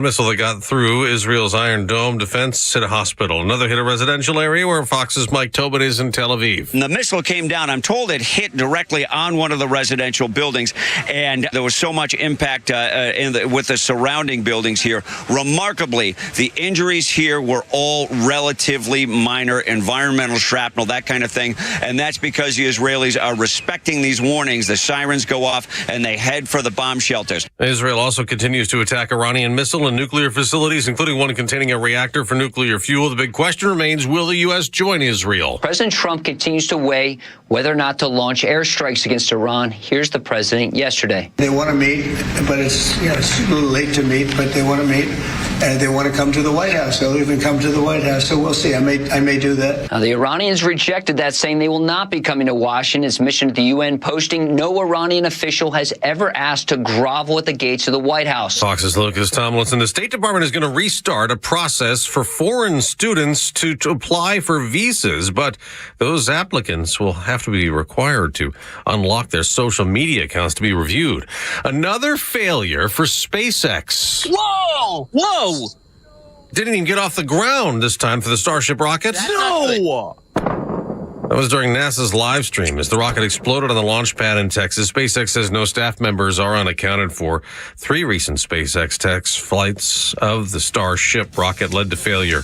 Missile that got through Israel's Iron Dome defense hit a hospital. Another hit a residential area where Fox's Mike Tobin is in Tel Aviv. And the missile came down. I'm told it hit directly on one of the residential buildings, and there was so much impact with the surrounding buildings here. Remarkably, the injuries here were all relatively minor, environmental shrapnel, that kind of thing, and that's because the Israelis are respecting these warnings. The sirens go off, and they head for the bomb shelters. Israel also continues to attack Iranian missile and nuclear facilities, including one containing a reactor for nuclear fuel. The big question remains, will the U.S. join Israel? President Trump continues to weigh whether or not to launch airstrikes against Iran. Here's the president yesterday. They want to meet, but it's a little late to meet, but they want to meet, and they want to come to the White House. They'll even come to the White House, so we'll see. I may do that. Now, the Iranians rejected that, saying they will not be coming to Washington. Its mission at the UN posting no Iranian official has ever asked to grovel at the gates of the White House. Fox's Lucas Tomlinson. The State Department is going to restart a process for foreign students to apply for visas, but those applicants will have to be required to unlock their social media accounts to be reviewed. Another failure for SpaceX. Whoa! Didn't even get off the ground this time for the Starship rocket. No! That was during NASA's live stream as the rocket exploded on the launch pad in Texas. SpaceX says no staff members are unaccounted for. 3 recent SpaceX test flights of the Starship rocket led to failure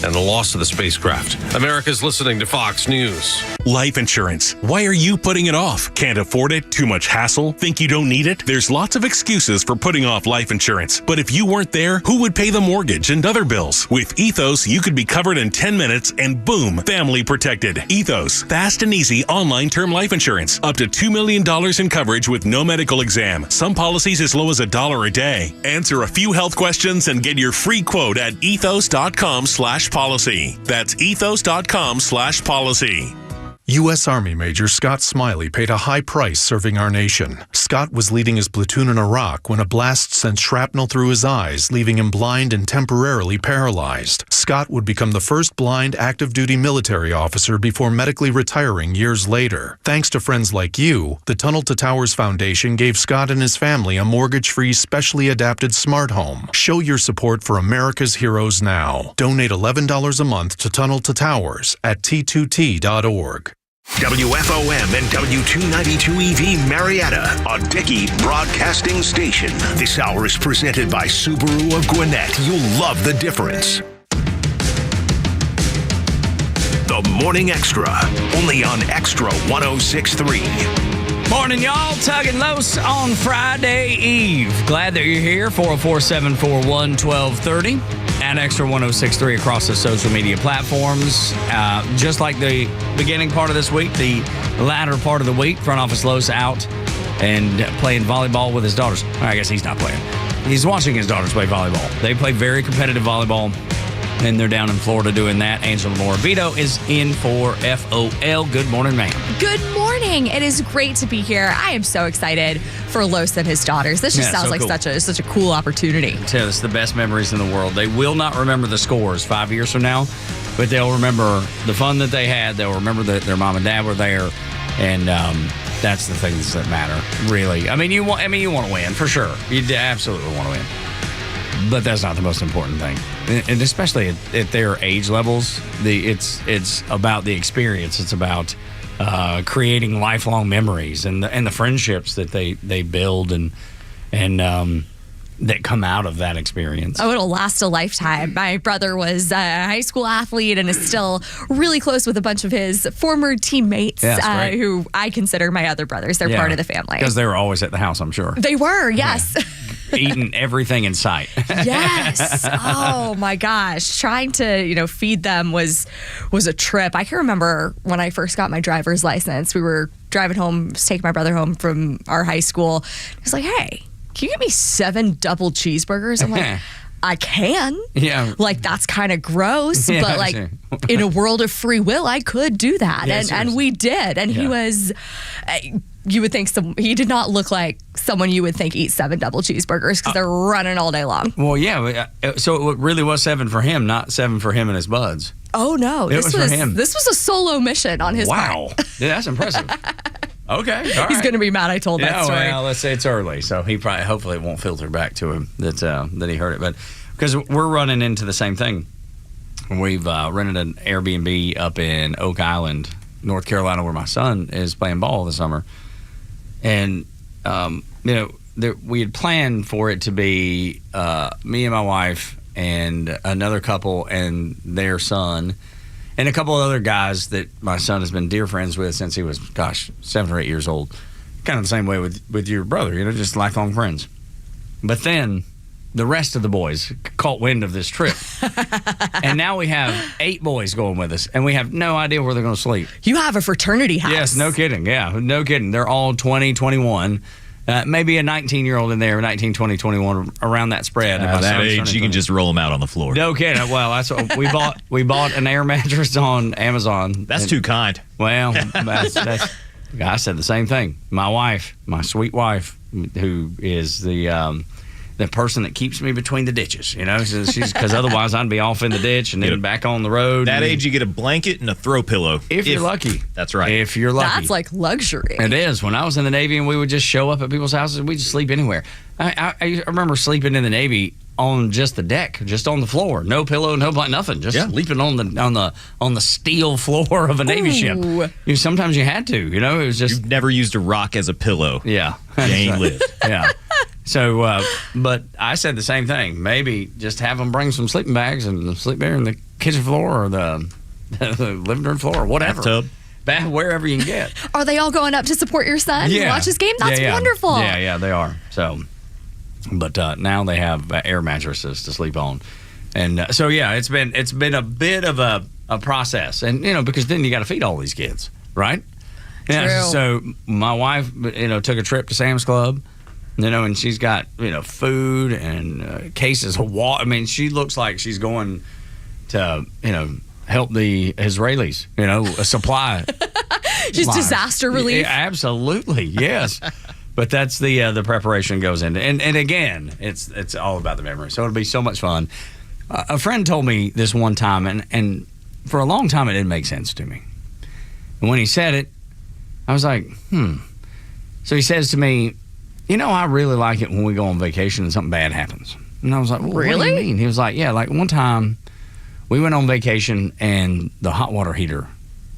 and the loss of the spacecraft. America's listening to Fox News. Life insurance. Why are you putting it off? Can't afford it? Too much hassle? Think you don't need it? There's lots of excuses for putting off life insurance. But if you weren't there, who would pay the mortgage and other bills? With Ethos, you could be covered in 10 minutes and boom, family protected. Ethos. Fast and easy online term life insurance. Up to $2 million in coverage with no medical exam. Some policies as low as $1 a day. Answer a few health questions and get your free quote at ethos.com/policy. That's ethos.com/policy. U.S. Army Major Scott Smiley paid a high price serving our nation. Scott was leading his platoon in Iraq when a blast sent shrapnel through his eyes, leaving him blind and temporarily paralyzed. Scott would become the first blind active-duty military officer before medically retiring years later. Thanks to friends like you, the Tunnel to Towers Foundation gave Scott and his family a mortgage-free, specially adapted smart home. Show your support for America's heroes now. Donate $11 a month to Tunnel to Towers at t2t.org. WFOM and W292EV Marietta, a Dickey broadcasting station. This hour is presented by Subaru of Gwinnett. You'll love the difference. The Morning Extra, only on Extra 106.3. Morning, y'all. Tug and Los on Friday Eve. Glad that you're here. 404-741-1230 at Extra 106.3 across the social media platforms. Just like the beginning part of this week, the latter part of the week, Front Office Los out and playing volleyball with his daughters. I guess he's not playing. He's watching his daughters play volleyball. They play very competitive volleyball, and they're down in Florida doing that. Angela Morabito is in for FOL. Good morning, ma'am. Good morning. It is great to be here. I am so excited for Los and his daughters. This just sounds like cool. such a cool opportunity. I tell you, it's the best memories in the world. They will not remember the scores 5 years from now, but they'll remember the fun that they had. They'll remember that their mom and dad were there, and that's the things that matter, really. I mean, you want to win for sure. You absolutely want to win. But that's not the most important thing, and especially at their age levels, it's about the experience. It's about creating lifelong memories and the friendships that they build and that come out of that experience. Oh, it'll last a lifetime. My brother was a high school athlete and is still really close with a bunch of his former teammates, who I consider my other brothers. They're part of the family. Because they were always at the house, I'm sure. They were, yes. Yeah. Eating everything in sight. Yes. Oh my gosh. Trying to, feed them was a trip. I can remember when I first got my driver's license, we were driving home, taking my brother home from our high school. He was like, hey, can you get me 7 double cheeseburgers? I'm like, I can. Yeah. Like, that's kind of gross, but like in a world of free will, I could do that. Yeah, and we did. And he was, you would think he did not look like someone you would think eats 7 double cheeseburgers because they're running all day long. Well, yeah. So it really was 7 for him, not 7 for him and his buds. Oh, no. It was for him. This was a solo mission on his part. Wow. Yeah, that's impressive. Okay, all He's right. going to be mad I told that story. Well, let's say it's early, so hopefully it won't filter back to him that he heard it. But because we're running into the same thing, we've rented an Airbnb up in Oak Island, North Carolina, where my son is playing ball this summer, and we had planned for it to be me and my wife and another couple and their son. And a couple of other guys that my son has been dear friends with since he was, 7 or 8 years old. Kind of the same way with your brother, just lifelong friends. But then the rest of the boys caught wind of this trip. And now we have 8 boys going with us, and we have no idea where they're going to sleep. You have a fraternity house. Yes, no kidding. Yeah, no kidding. They're all 20, 21. Maybe a 19-year-old in there, 19, 20, 21, around that spread. At that age, you can just roll them out on the floor. No kidding. Well, that's what we bought. We bought an air mattress on Amazon. That's too kind. Well, that's I said the same thing. My wife, my sweet wife, who is the person that keeps me between the ditches, because otherwise I'd be off in the ditch and then back on the road. That age, you get a blanket and a throw pillow. If you're lucky. That's right. If you're lucky. That's like luxury. It is. When I was in the Navy and we would just show up at people's houses, we'd just sleep anywhere. I remember sleeping in the Navy on just the deck, just on the floor. No pillow, no blanket, nothing. Just sleeping on the steel floor of a Navy ship. Sometimes you had to, it was just... You've never used a rock as a pillow. Yeah. You ain't lived. Yeah. So, but I said the same thing. Maybe just have them bring some sleeping bags and sleep there in the kitchen floor or the living room floor or whatever. Bathtub. Wherever you can get. Are they all going up to support your son? Yeah. Watch his game? That's wonderful. Yeah, they are. So, but now they have air mattresses to sleep on. And so, it's been a bit of a process. And, because then you got to feed all these kids, right? Yeah. True. So my wife, took a trip to Sam's Club. And she's got, food and cases of water. I mean, she looks like she's going to, help the Israelis, a supply. Just disaster relief. Yeah, absolutely, yes. But that's the preparation goes into. And again, it's all about the memory. So it'll be so much fun. A friend told me this one time, and for a long time it didn't make sense to me. And when he said it, I was like, So he says to me, I really like it when we go on vacation and something bad happens. And I was like, well, really? What do you mean? He was like, yeah, like one time we went on vacation and the hot water heater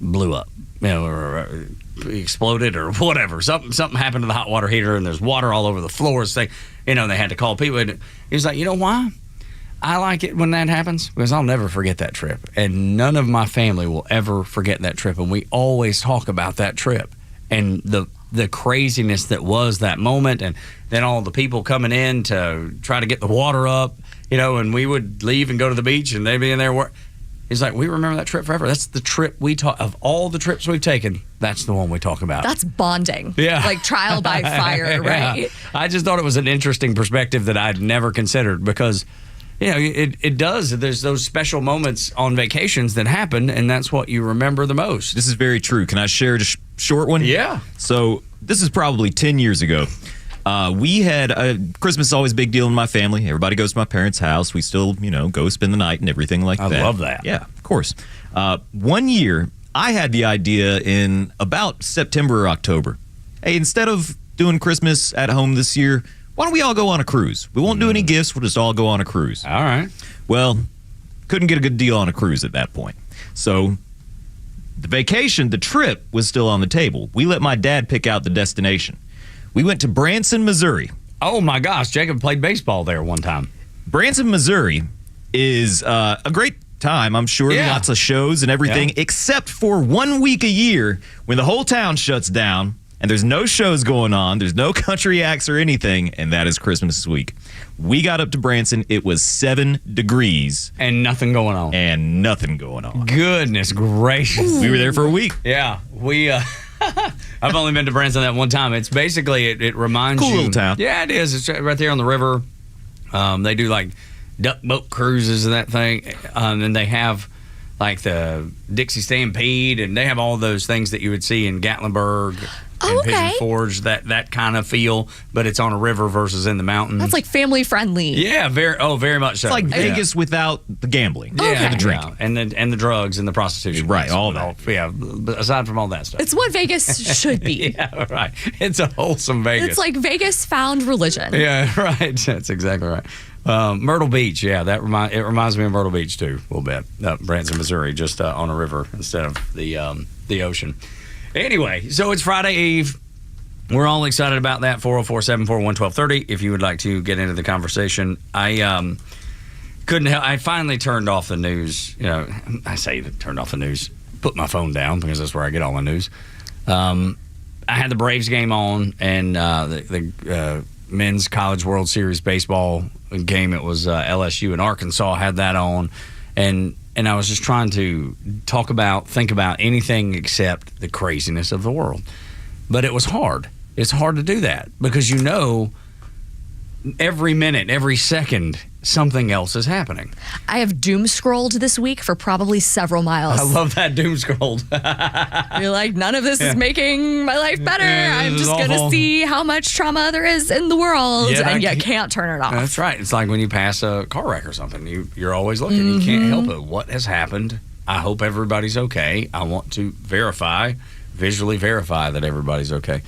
blew up, or exploded or whatever. Something happened to the hot water heater and there's water all over the floors. They had to call people. And he was like, you know why I like it when that happens? Because I'll never forget that trip. And none of my family will ever forget that trip. And we always talk about that trip and the craziness that was that moment, and then all the people coming in to try to get the water up, and we would leave and go to the beach and they'd be in there. He's like, we remember that trip forever. That's the trip we talk of all the trips we've taken. That's the one we talk about. That's bonding. Yeah. Like trial by fire, right? Yeah. I just thought it was an interesting perspective that I'd never considered because, it does. There's those special moments on vacations that happen, and that's what you remember the most. This is very true. Can I share a short one? Yeah. So this is probably 10 years ago. We had Christmas is always a big deal in my family. Everybody goes to my parents' house. We still, go spend the night and everything like that. I love that. Yeah, of course. One year, I had the idea in about September or October. Hey, instead of doing Christmas at home this year, why don't we all go on a cruise? We won't do any gifts. We'll just all go on a cruise. All right. Well, couldn't get a good deal on a cruise at that point. So the trip was still on the table. We let my dad pick out the destination. We went to Branson, Missouri. Oh, my gosh. Jacob played baseball there one time. Branson, Missouri is a great time, I'm sure. Yeah. Lots of shows and everything, except for 1 week a year when the whole town shuts down and there's no shows going on. There's no country acts or anything, and that is Christmas week. We got up to Branson. It was 7 degrees. And nothing going on. Goodness gracious. We were there for a week. Yeah. We... I've only been to Branson that one time. It's basically, it reminds you. Cool little town. Yeah, it is. It's right there on the river. They do like duck boat cruises and that thing. And they have like the Dixie Stampede, and they have all those things that you would see in Gatlinburg. Oh, and okay. Pigeon Forge, that kind of feel, but it's on a river versus in the mountains. That's like family friendly. Yeah, very much so. It's like Yeah. Vegas without the gambling. Yeah, the drinking. and the drugs and the prostitution. Right, all that. Yeah, but aside from all that stuff. It's what Vegas should be. Yeah, right. It's a wholesome Vegas. It's like Vegas found religion. Yeah, right. That's exactly right. Myrtle Beach, yeah, it reminds me of Myrtle Beach too, a little bit. Branson, Missouri, just on a river instead of the ocean. Anyway, so it's Friday Eve. We're all excited about that. 404-741-1230. If you would like to get into the conversation, I couldn't help. I finally turned off the news. You know, I say turned off the news. Put my phone down because that's where I get all my news. I had the Braves game on and the men's College World Series baseball game. It was LSU and Arkansas had that on, and I was just trying to think about anything except the craziness of the world. But it was hard. It's hard to do that because every minute, every second, something else is happening. I have doom scrolled this week for probably several miles. I love that doom scrolled. You're like, none of this is making my life better. I'm just going to see how much trauma there is in the world, and you can't turn it off. That's right. It's like when you pass a car wreck or something. You're always looking. You can't help it. What has happened? I hope everybody's okay. I want to visually verify that everybody's okay.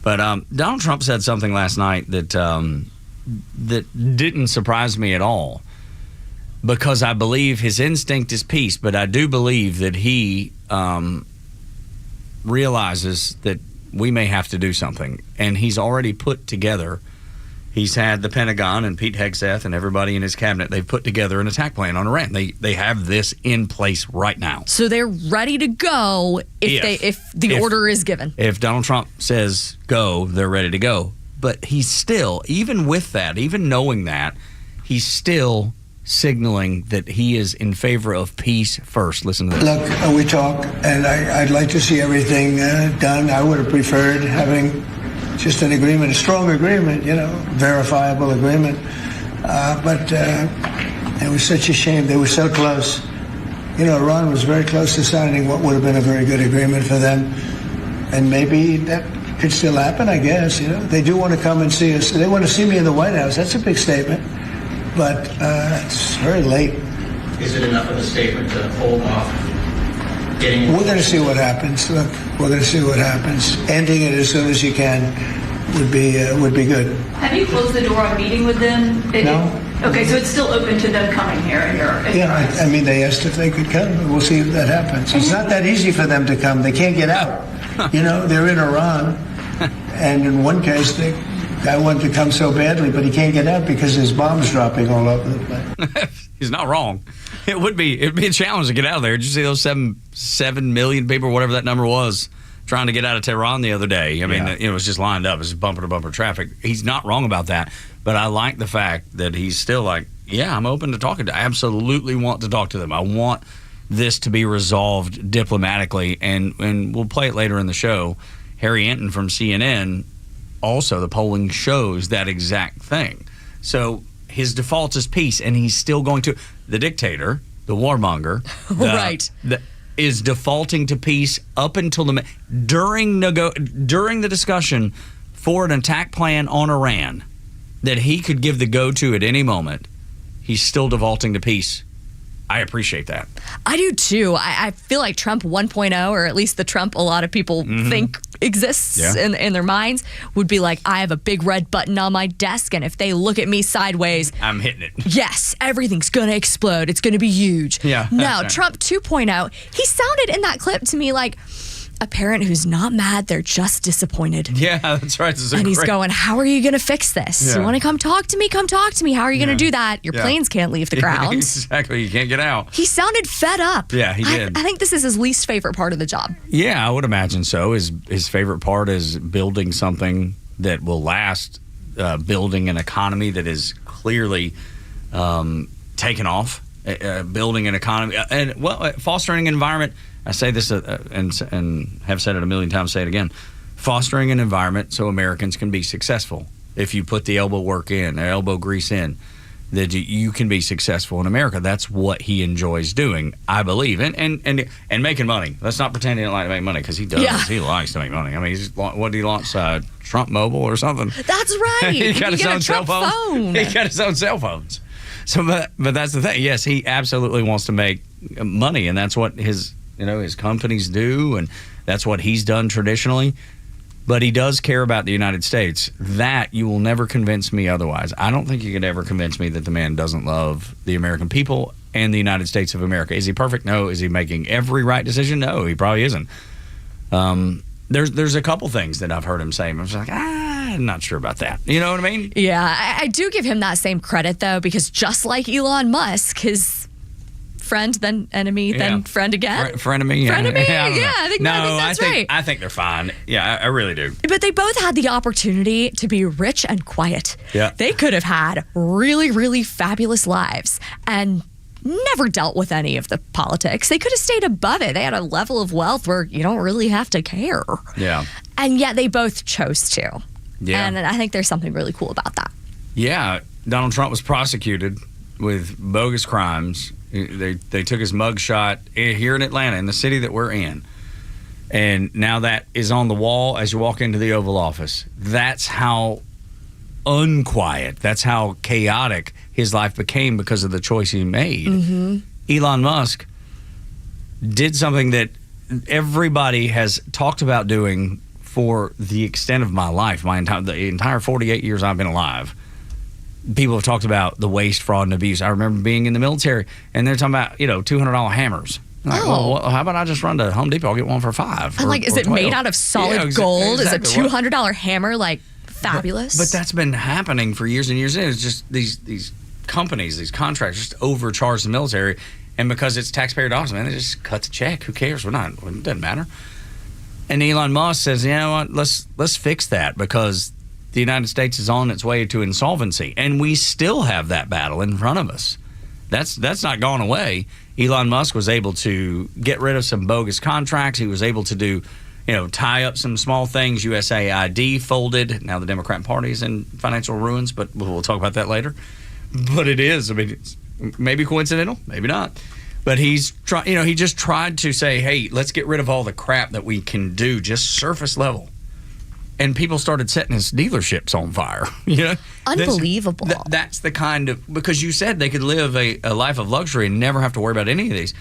But Donald Trump said something last night that didn't surprise me at all, because I believe his instinct is peace, but I do believe that he realizes that we may have to do something, and he's already put together. He's had the Pentagon and Pete Hegseth and everybody in his cabinet. They've put together an attack plan on Iran. They have this in place right now. So they're ready to go if the order is given. If Donald Trump says go, they're ready to go. But he's still, even with that, even knowing that, he's still signaling that he is in favor of peace first. Listen to this. Look, we talk, and I'd like to see everything done. I would have preferred having just an agreement, a strong agreement, verifiable agreement. But it was such a shame. They were so close. Iran was very close to signing what would have been a very good agreement for them. And maybe that could still happen, I guess. They do want to come and see us. They want to see me in the White House. That's a big statement. But it's very late. Is it enough of a statement to hold off getting... We're going to see what happens. Look, we're going to see what happens. Ending it as soon as you can would be good. Have you closed the door on meeting with them? No. Okay, so it's still open to them coming here in your... Yeah, I mean, they asked if they could come, but we'll see if that happens. It's not that easy for them to come. They can't get out. They're in Iran, and in one case, the guy wanted to come so badly, but he can't get out because there's bombs dropping all over the place. He's not wrong. It'd be a challenge to get out of there. Did you see those 7 million people, whatever that number was, trying to get out of Tehran the other day? I mean, it was just lined up. It was bumper to bumper traffic. He's not wrong about that, but I like the fact that he's still like, yeah, I'm open to talking. I absolutely want to talk to them. I want this to be resolved diplomatically, and we'll play it later in the show. Harry Enton from CNN, also the polling shows that exact thing. So his default is peace, and he's still going to. The dictator, the warmonger, right, is defaulting to peace up until during the discussion for an attack plan on Iran that he could give the go-to at any moment. He's still defaulting to peace. I appreciate that. I do too. I feel like Trump 1.0, or at least the Trump a lot of people think exists in their minds, would be like, I have a big red button on my desk, and if they look at me sideways, I'm hitting it. Yes, everything's going to explode. It's going to be huge. Yeah. Now, Trump 2.0, he sounded in that clip to me like a parent who's not mad, they're just disappointed. Yeah, that's right. And he's going, how are you going to fix this? Yeah. You want to come talk to me? Come talk to me. How are you going to do that? Your planes can't leave the ground. Exactly. You can't get out. He sounded fed up. Yeah, he did. I think this is his least favorite part of the job. Yeah, I would imagine so. His favorite part is building something that will last, building an economy that is clearly taken off, building an economy, and fostering an environment. I say this and have said it a million times, say it again. Fostering an environment so Americans can be successful. If you put the elbow work in, elbow grease in, that you can be successful in America. That's what he enjoys doing, I believe, and making money. Let's not pretend he didn't like to make money, because he does. Yeah. He likes to make money. I mean, what did he launch? Trump Mobile or something? That's right. He got his get own a cell Trump phone. He got his own cell phones. So, but that's the thing. Yes, he absolutely wants to make money, and that's what his companies do, and that's what he's done traditionally. But he does care about the United States. That you will never convince me otherwise. I don't think you could ever convince me that the man doesn't love the American people and the United States of America. Is he perfect? No. Is he making every right decision? No, he probably isn't. There's a couple things that I've heard him say. I'm just like, I'm not sure about that. You know what I mean? Yeah, I do give him that same credit, though, because just like Elon Musk, his friend, then enemy, then friend again. Frenemy? Frenemy? Yeah, I think that's right. I think they're fine. Yeah, I really do. But they both had the opportunity to be rich and quiet. Yeah. They could have had really, really fabulous lives and never dealt with any of the politics. They could have stayed above it. They had a level of wealth where you don't really have to care. Yeah. And yet they both chose to. Yeah. And I think there's something really cool about that. Yeah. Donald Trump was prosecuted with bogus crimes. They took his mugshot here in Atlanta, in the city that we're in. And now that is on the wall as you walk into the Oval Office. That's how unquiet, that's how chaotic his life became because of the choice he made. Mm-hmm. Elon Musk did something that everybody has talked about doing for the extent of my life, the entire 48 years I've been alive. People have talked about the waste, fraud, and abuse. I remember being in the military, and they're talking about, $200 hammers. Like, well, how about I just run to Home Depot, I'll get one for $5. And is it 12. Made out of solid gold? Exactly. Is a $200 hammer fabulous? But that's been happening for years and years. It's just these companies, these contractors, just overcharge the military, and because it's taxpayer dollars, man, they just cut the check. Who cares? It doesn't matter. And Elon Musk says, you know what? Let's fix that, because the United States is on its way to insolvency, and we still have that battle in front of us. That's not gone away. Elon Musk was able to get rid of some bogus contracts. He was able to do, tie up some small things. USAID folded. Now the Democrat Party is in financial ruins, but we'll talk about that later. But it is. I mean, it's maybe coincidental, maybe not. But he's he just tried to say, hey, let's get rid of all the crap that we can do, just surface level. And people started setting his dealerships on fire. Unbelievable. That's the kind of, because you said they could live a life of luxury and never have to worry about any of these.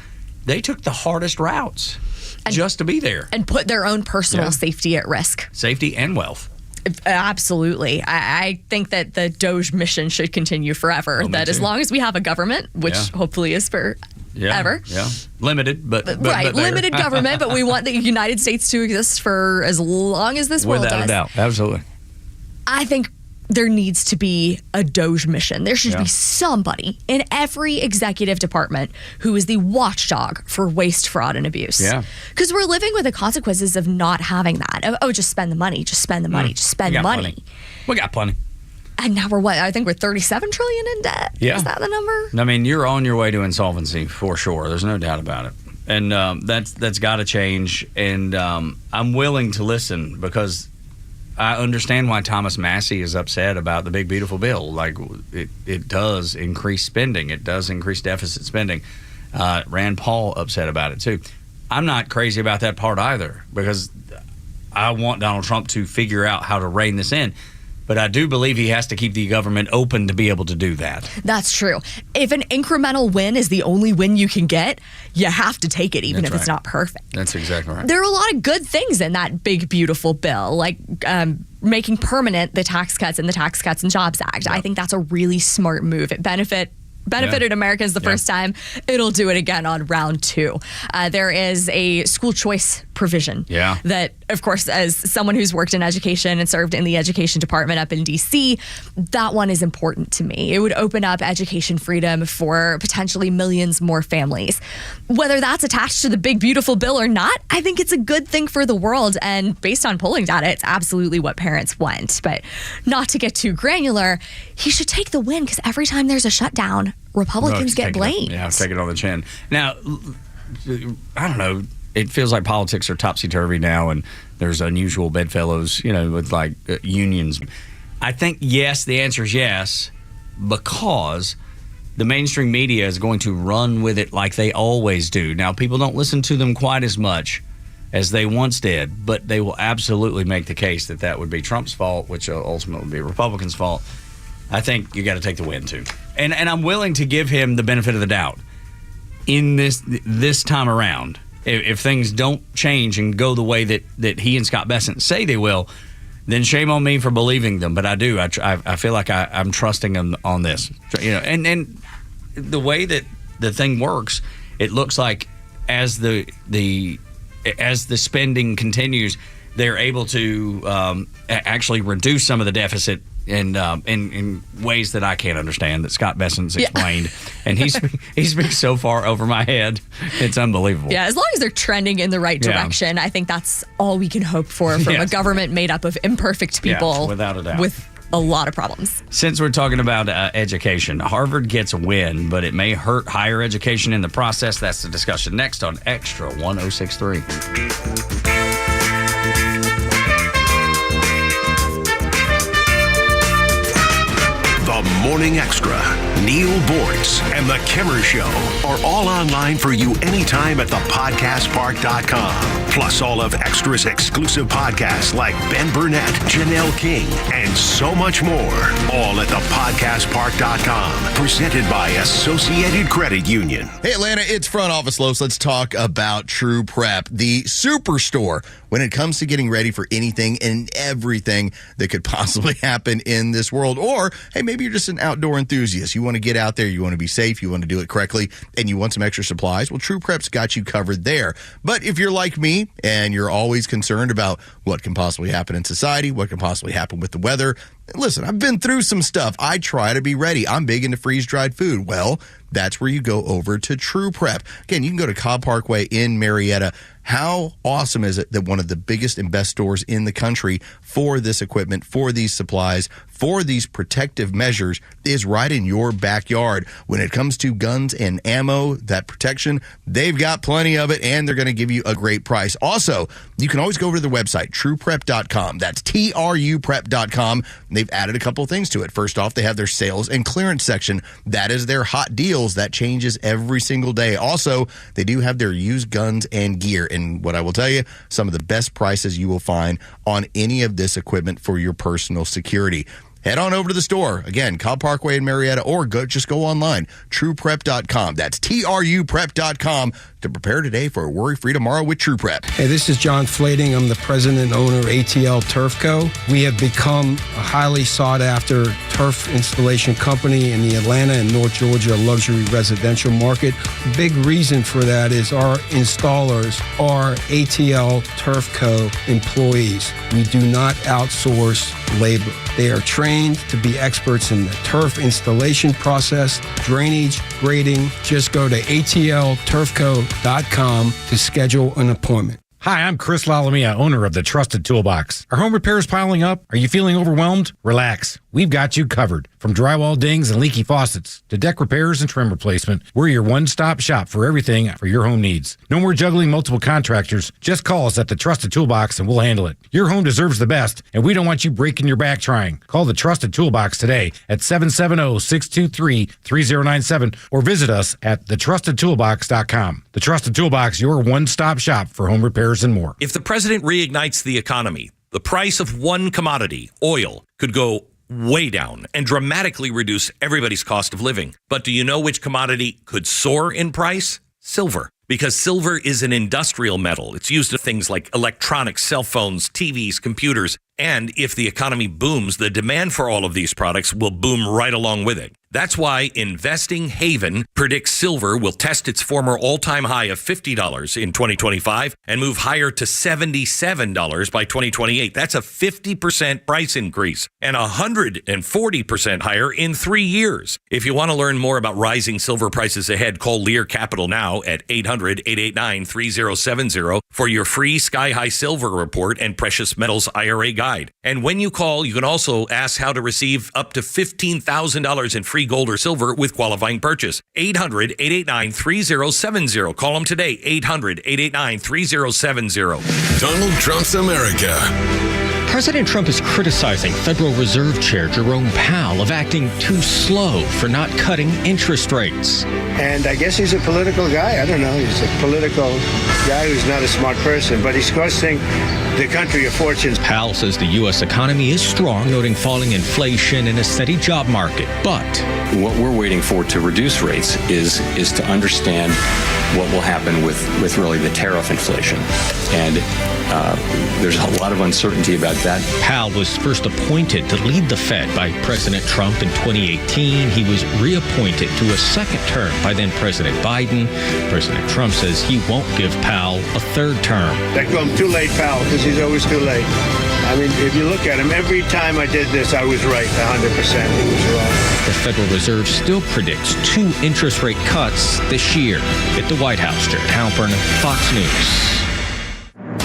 They took the hardest routes just to be there. And put their own personal safety at risk. Safety and wealth. Absolutely. I think that the Doge mission should continue forever. As long as we have a government, which hopefully is forever. Yeah. Limited, but limited government, but we want the United States to exist for as long as this world does. Without a doubt. Absolutely. I think there needs to be a Doge mission. There should be somebody in every executive department who is the watchdog for waste, fraud, and abuse. Yeah. Because we're living with the consequences of not having that. Just spend the money, just spend the money, just spend money. We got plenty. And now we're I think we're $37 trillion in debt. Yeah. Is that the number? I mean, you're on your way to insolvency for sure. There's no doubt about it. And that's got to change. And I'm willing to listen, because I understand why Thomas Massey is upset about the big, beautiful bill. It does increase spending. It does increase deficit spending. Rand Paul upset about it too. I'm not crazy about that part either, because I want Donald Trump to figure out how to rein this in. But I do believe he has to keep the government open to be able to do that. That's true. If an incremental win is the only win you can get, you have to take it, even if it's not perfect. That's exactly right. There are a lot of good things in that big, beautiful bill, like making permanent the Tax Cuts in the Tax Cuts and Jobs Act. Yep. I think that's a really smart move. It benefited Americans the first time. It'll do it again on round 2. There is a school choice provision that, of course, as someone who's worked in education and served in the education department up in D.C., that one is important to me. It would open up education freedom for potentially millions more families. Whether that's attached to the big, beautiful bill or not, I think it's a good thing for the world. And based on polling data, it's absolutely what parents want. But not to get too granular, he should take the win, because every time there's a shutdown, Republicans get blamed. Take it on the chin. Now, I don't know. It feels like politics are topsy-turvy now, and there's unusual bedfellows, with unions. I think, yes, the answer is yes, because the mainstream media is going to run with it like they always do. Now, people don't listen to them quite as much as they once did, but they will absolutely make the case that would be Trump's fault, which ultimately would be Republicans' fault. I think you got to take the win, too. And I'm willing to give him the benefit of the doubt in this time around. If things don't change and go the way that he and Scott Bessent say they will, then shame on me for believing them. But I do. I feel like I'm trusting him on this. And the way that the thing works, it looks like as the spending continues, they're able to actually reduce some of the deficit in ways that I can't understand, that Scott Bessent's explained. And he speaks so far over my head. It's unbelievable. Yeah, as long as they're trending in the right direction, I think that's all we can hope for from a government made up of imperfect people. Without a doubt. With a lot of problems. Since we're talking about education, Harvard gets a win, but it may hurt higher education in the process. That's the discussion next on Extra 106.3. The Morning Extra, Neil Bortz, and The Kimmer Show are all online for you anytime at thepodcastpark.com. Plus all of Extra's exclusive podcasts like Ben Burnett, Janelle King, and so much more. All at thepodcastpark.com. Presented by Associated Credit Union. Hey, Atlanta, it's Front Office Los. Let's talk about True Prep, the superstore when it comes to getting ready for anything and everything that could possibly happen in this world. Or, hey, maybe you're just an outdoor enthusiast. You want to get out there, you want to be safe, you want to do it correctly, and you want some extra supplies. Well, True Prep's got you covered there. But if you're like me and you're always concerned about what can possibly happen in society, what can possibly happen with the weather, listen, I've been through some stuff. I try to be ready. I'm big into freeze-dried food. Well, that's where you go over to True Prep. Again, you can go to Cobb Parkway in Marietta. How awesome is it that one of the biggest and best stores in the country for this equipment, for these supplies, for these protective measures is right in your backyard. When it comes to guns and ammo, that protection, they've got plenty of it, and they're going to give you a great price. Also, you can always go over to their website, trueprep.com. That's truprep.com. They've added a couple of things to it. First off, they have their sales and clearance section. That is their hot deals. That changes every single day. Also, they do have their used guns and gear. And what I will tell you, some of the best prices you will find on any of this equipment for your personal security. Head on over to the store. Again, Cobb Parkway in Marietta, or just go online, trueprep.com. That's truprep.com to prepare today for a worry-free tomorrow with True Prep. Hey, this is John Flading. I'm the president and owner of ATL Turf Co. We have become a highly sought-after turf installation company in the Atlanta and North Georgia luxury residential market. Big reason for that is our installers are ATL Turf Co. employees. We do not outsource labor. They are trained to be experts in the turf installation process, drainage, grading. Just go to atlturfco.com to schedule an appointment. Hi, I'm Chris Lalamia, owner of the Trusted Toolbox. Are home repairs piling up? Are you feeling overwhelmed? Relax. We've got you covered. From drywall dings and leaky faucets to deck repairs and trim replacement, we're your one-stop shop for everything for your home needs. No more juggling multiple contractors. Just call us at the Trusted Toolbox and we'll handle it. Your home deserves the best, and we don't want you breaking your back trying. Call the Trusted Toolbox today at 770-623-3097 or visit us at thetrustedtoolbox.com. The Trusted Toolbox, your one-stop shop for home repairs and more. If the president reignites the economy, the price of one commodity, oil, could go way down and dramatically reduce everybody's cost of living. But do you know which commodity could soar in price? Silver. Because silver is an industrial metal. It's used in things like electronics, cell phones, TVs, computers. And if the economy booms, the demand for all of these products will boom right along with it. That's why Investing Haven predicts silver will test its former all-time high of $50 in 2025 and move higher to $77 by 2028. That's a 50% price increase and 140% higher in 3 years. If you want to learn more about rising silver prices ahead, call Lear Capital now at 800-889-3070 for your free Sky High Silver Report and Precious Metals IRA Guide. And when you call, you can also ask how to receive up to $15,000 in free gold or silver with qualifying purchase. 800-889-3070. Call them today. 800-889-3070. Donald Trump's America. President Trump is criticizing Federal Reserve Chair Jerome Powell of acting too slow for not cutting interest rates. And I guess he's a political guy. I don't know. He's a political guy who's not a smart person, but he's costing the country a fortune. Powell says the U.S. economy is strong, noting falling inflation and a steady job market. But what we're waiting for to reduce rates is to understand what will happen with really the tariff inflation. And there's a lot of uncertainty about that. Powell was first appointed to lead the Fed by President Trump in 2018. He was reappointed to a second term by then President Biden. President Trump says he won't give Powell a third term. They call him too late Powell because he's always too late. I mean, if you look at him, every time I did this, I was right 100%. He was wrong. The Federal Reserve still predicts 2 interest rate cuts this year. At the White House, Jared Halpern, Fox News.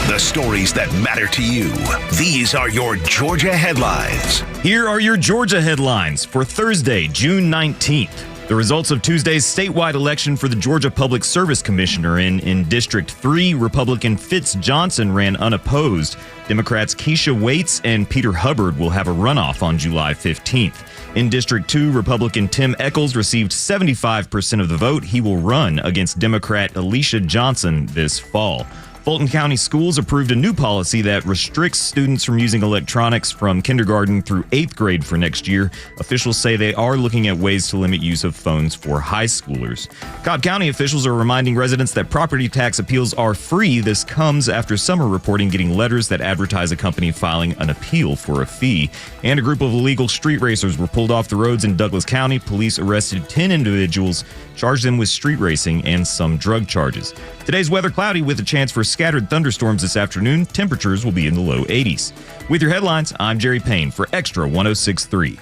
The stories that matter to you. These are your Georgia headlines. Here are your Georgia headlines for Thursday, June 19th. The results of Tuesday's statewide election for the Georgia Public Service Commissioner in District 3, Republican Fitz Johnson ran unopposed. Democrats Keisha Waits and Peter Hubbard will have a runoff on July 15th. In District 2, Republican Tim Echols received 75% of the vote. He will run against Democrat Alicia Johnson this fall. Fulton County Schools approved a new policy that restricts students from using electronics from kindergarten through 8th grade for next year. Officials say they are looking at ways to limit use of phones for high schoolers. Cobb County officials are reminding residents that property tax appeals are free. This comes after some are reporting getting letters that advertise a company filing an appeal for a fee. And a group of illegal street racers were pulled off the roads in Douglas County. Police arrested 10 individuals, charged them with street racing and some drug charges. Today's weather cloudy with a chance for scattered thunderstorms this afternoon. Temperatures will be in the low 80s. With your headlines, I'm Jerry Payne for Extra 106.3.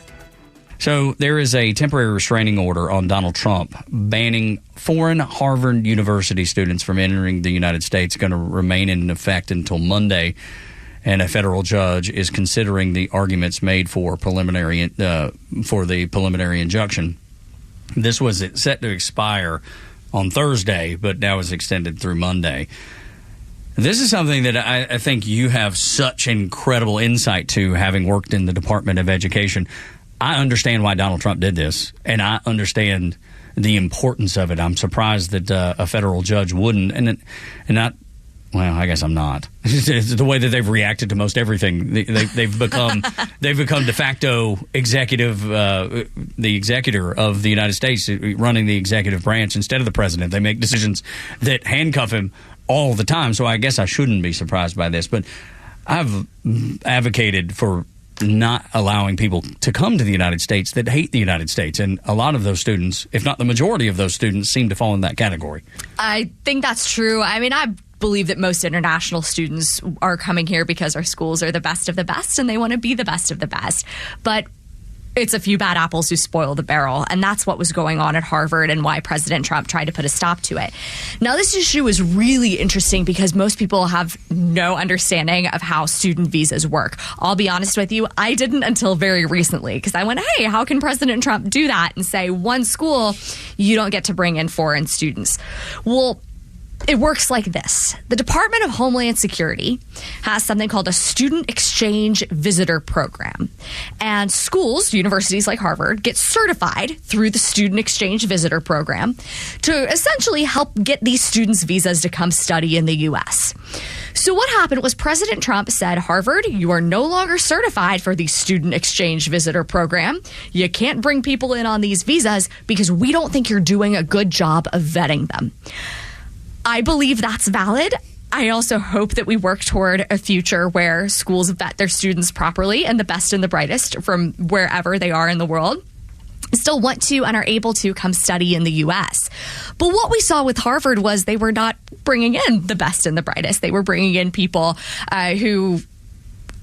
So there is a temporary restraining order on Donald Trump banning foreign Harvard University students from entering the United States, going to remain in effect until Monday. And a federal judge is considering the arguments made for the preliminary injunction. This was set to expire on Thursday, but now is extended through Monday. This is something that I think you have such incredible insight to, having worked in the Department of Education. I understand why Donald Trump did this, and I understand the importance of it. I'm surprised that a federal judge wouldn't, and not. Well, I guess I'm not. It's the way that they've reacted to most everything. They've become de facto executive, the executor of the United States, running the executive branch instead of the president. They make decisions that handcuff him all the time. So I guess I shouldn't be surprised by this. But I've advocated for not allowing people to come to the United States that hate the United States. And a lot of those students, if not the majority of those students, seem to fall in that category. I think that's true. I mean, I believe that most international students are coming here because our schools are the best of the best and they want to be the best of the best. But it's a few bad apples who spoil the barrel. And that's what was going on at Harvard and why President Trump tried to put a stop to it. Now, this issue is really interesting because most people have no understanding of how student visas work. I'll be honest with you, I didn't until very recently, because I went, hey, how can President Trump do that and say one school, you don't get to bring in foreign students? Well, it works like this. The Department of Homeland Security has something called a Student Exchange Visitor Program. And schools, universities like Harvard, get certified through the Student Exchange Visitor Program to essentially help get these students visas to come study in the U.S. So what happened was President Trump said, Harvard, you are no longer certified for the Student Exchange Visitor Program. You can't bring people in on these visas because we don't think you're doing a good job of vetting them. I believe that's valid. I also hope that we work toward a future where schools vet their students properly and the best and the brightest from wherever they are in the world still want to and are able to come study in the U.S. But what we saw with Harvard was they were not bringing in the best and the brightest. They were bringing in people who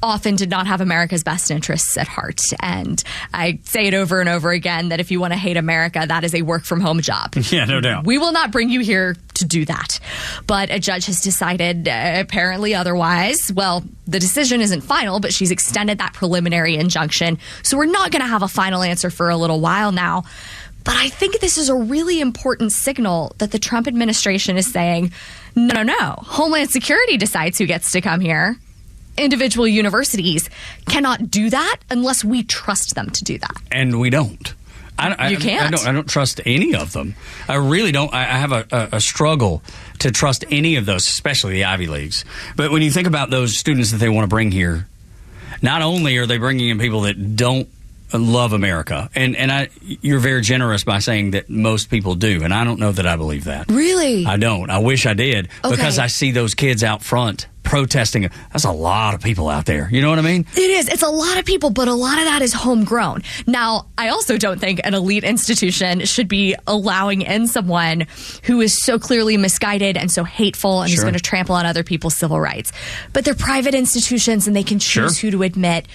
often did not have America's best interests at heart. And I say it over and over again that if you want to hate America, that is a work-from-home job. Yeah, no doubt. We will not bring you here to do that. But a judge has decided apparently otherwise. Well, the decision isn't final, but she's extended that preliminary injunction. So we're not going to have a final answer for a little while now. But I think this is a really important signal that the Trump administration is saying, no. Homeland Security decides who gets to come here. individual universities cannot do that unless we trust them to do that. And we don't. You can't. I don't trust any of them. I really don't. I have a struggle to trust any of those, especially the Ivy Leagues. But when you think about those students that they want to bring here, not only are they bringing in people that don't love America, and you're very generous by saying that most people do, and I don't know that I believe that. Really? I don't. I wish I did, because I see those kids out front protesting. That's a lot of people out there. You know what I mean? It is. It's a lot of people, but a lot of that is homegrown. Now, I also don't think an elite institution should be allowing in someone who is so clearly misguided and so hateful and is going to trample on other people's civil rights. But they're private institutions, and they can choose who to admit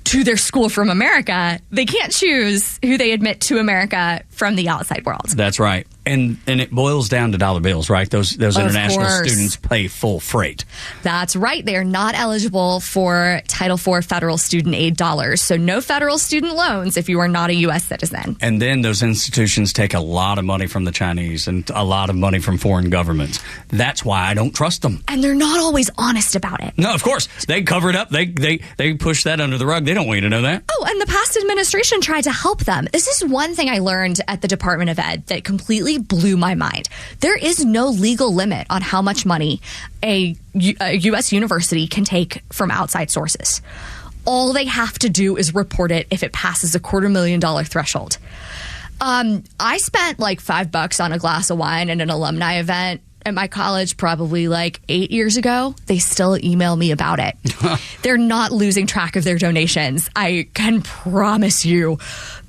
to their school from America. They can't choose who they admit to America from the outside world. That's right. And it boils down to dollar bills, right? Those international students pay full freight. That's right. They are not eligible for Title IV federal student aid dollars. So no federal student loans if you are not a U.S. citizen. And then those institutions take a lot of money from the Chinese and a lot of money from foreign governments. That's why I don't trust them. And they're not always honest about it. No, of course. They cover it up. They push that under the rug. They don't want you to know that. Oh, and the past administration tried to help them. This is one thing I learned at the Department of Ed that completely blew my mind. There is no legal limit on how much money a U.S. university can take from outside sources. All they have to do is report it if it passes a $250,000 threshold. I spent like $5 on a glass of wine at an alumni event at my college probably like 8 years ago. They still email me about it. They're not losing track of their donations, I can promise you.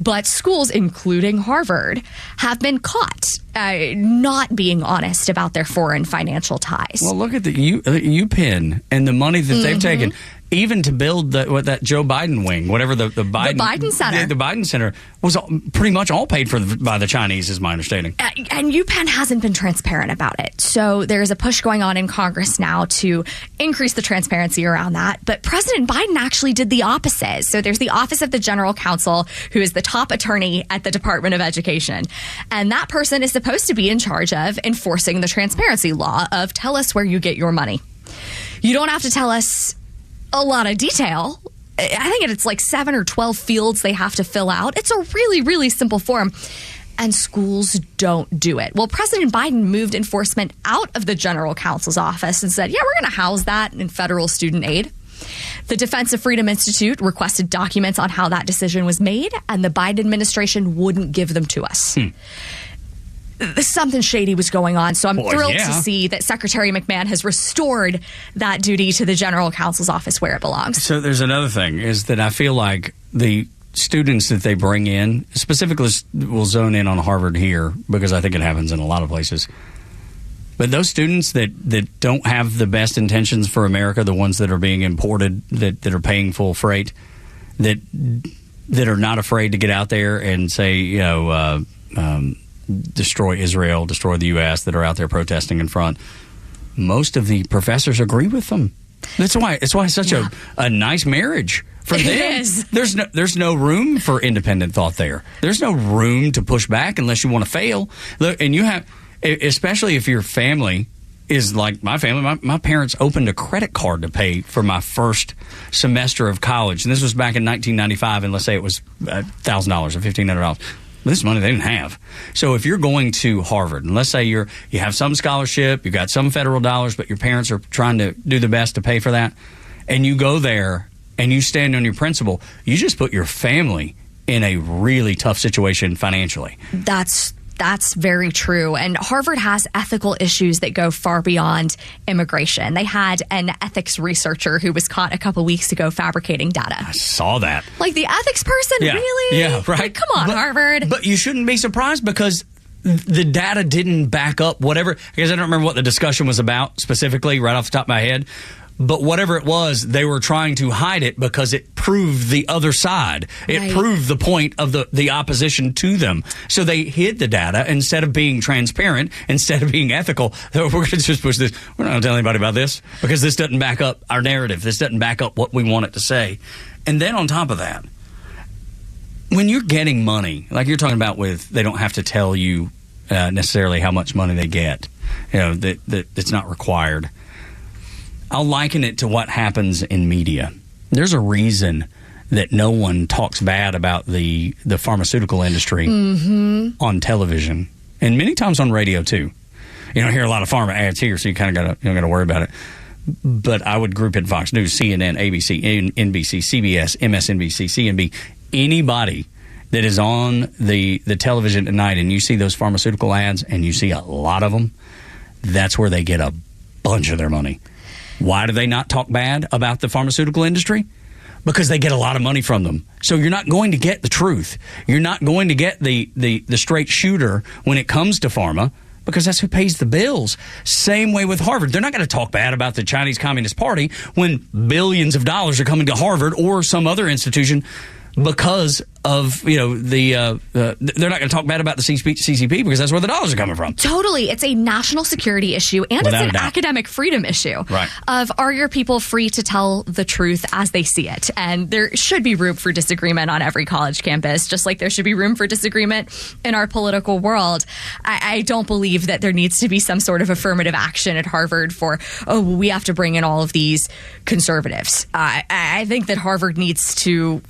But schools, including Harvard, have been caught not being honest about their foreign financial ties. Well, look at the UPenn and the money that they've taken. Even to build that Joe Biden wing, whatever the Biden Center. The Biden Center was pretty much all paid for by the Chinese, is my understanding. And UPenn hasn't been transparent about it. So there's a push going on in Congress now to increase the transparency around that. But President Biden actually did the opposite. So there's the Office of the General Counsel, who is the top attorney at the Department of Education. And that person is supposed to be in charge of enforcing the transparency law of tell us where you get your money. You don't have to tell us a lot of detail. I think it's like 7 or 12 fields they have to fill out. It's a really, really simple form. And schools don't do it. Well, President Biden moved enforcement out of the General Counsel's office and said, yeah, we're going to house that in federal student aid. The Defense of Freedom Institute requested documents on how that decision was made, and the Biden administration wouldn't give them to us. Something shady was going on, so I'm thrilled to see that Secretary McMahon has restored that duty to the General Counsel's office where it belongs. So there's another thing, is that I feel like the students that they bring in, specifically we'll zone in on Harvard here because I think it happens in a lot of places, but those students that don't have the best intentions for America, the ones that are being imported, that are paying full freight, that are not afraid to get out there and say, destroy Israel, destroy the U.S., that are out there protesting in front, most of the professors agree with them. That's why it's such a nice marriage for them. It is. There's no room for independent thought there. There's no room to push back unless you want to fail. Look, and you have, especially if your family is like my family. My parents opened a credit card to pay for my first semester of college, and this was back in 1995. And let's say it was $1,000 or $1,500. This is money they didn't have. So if you're going to Harvard, and let's say you have some scholarship, you got some federal dollars, but your parents are trying to do the best to pay for that, and you go there and you stand on your principle, you just put your family in a really tough situation financially. That's very true. And Harvard has ethical issues that go far beyond immigration. They had an ethics researcher who was caught a couple weeks ago fabricating data. I saw that. Like the ethics person? Yeah. Really? Yeah, right. Like, come on, Harvard. But you shouldn't be surprised because the data didn't back up whatever. Because I don't remember what the discussion was about specifically right off the top of my head. But whatever it was, they were trying to hide it because it proved the other side. It proved the point of the opposition to them. So they hid the data instead of being transparent, instead of being ethical. We're going to just push this. We're not going to tell anybody about this because this doesn't back up our narrative. This doesn't back up what we want it to say. And then on top of that, when you're getting money, like you're talking about with, they don't have to tell you necessarily how much money they get. That it's not required. I'll liken it to what happens in media. There's a reason that no one talks bad about the pharmaceutical industry on television, and many times on radio too. You don't hear a lot of pharma ads here, so you kind of got to worry about it. But I would group it Fox News, CNN, ABC, NBC, CBS, MSNBC, CNB, anybody that is on the television at night, and you see those pharmaceutical ads, and you see a lot of them, that's where they get a bunch of their money. Why do they not talk bad about the pharmaceutical industry? Because they get a lot of money from them. So you're not going to get the truth. You're not going to get the straight shooter when it comes to pharma, because that's who pays the bills. Same way with Harvard. They're not going to talk bad about the Chinese Communist Party when billions of dollars are coming to Harvard or some other institution because of, they're not going to talk bad about the CCP because that's where the dollars are coming from. Totally. It's a national security issue, and Without it's a an doubt. academic freedom issue. Right. Of, are your people free to tell the truth as they see it? And there should be room for disagreement on every college campus, just like there should be room for disagreement in our political world. I don't believe that there needs to be some sort of affirmative action at Harvard for, we have to bring in all of these conservatives. I think that Harvard needs to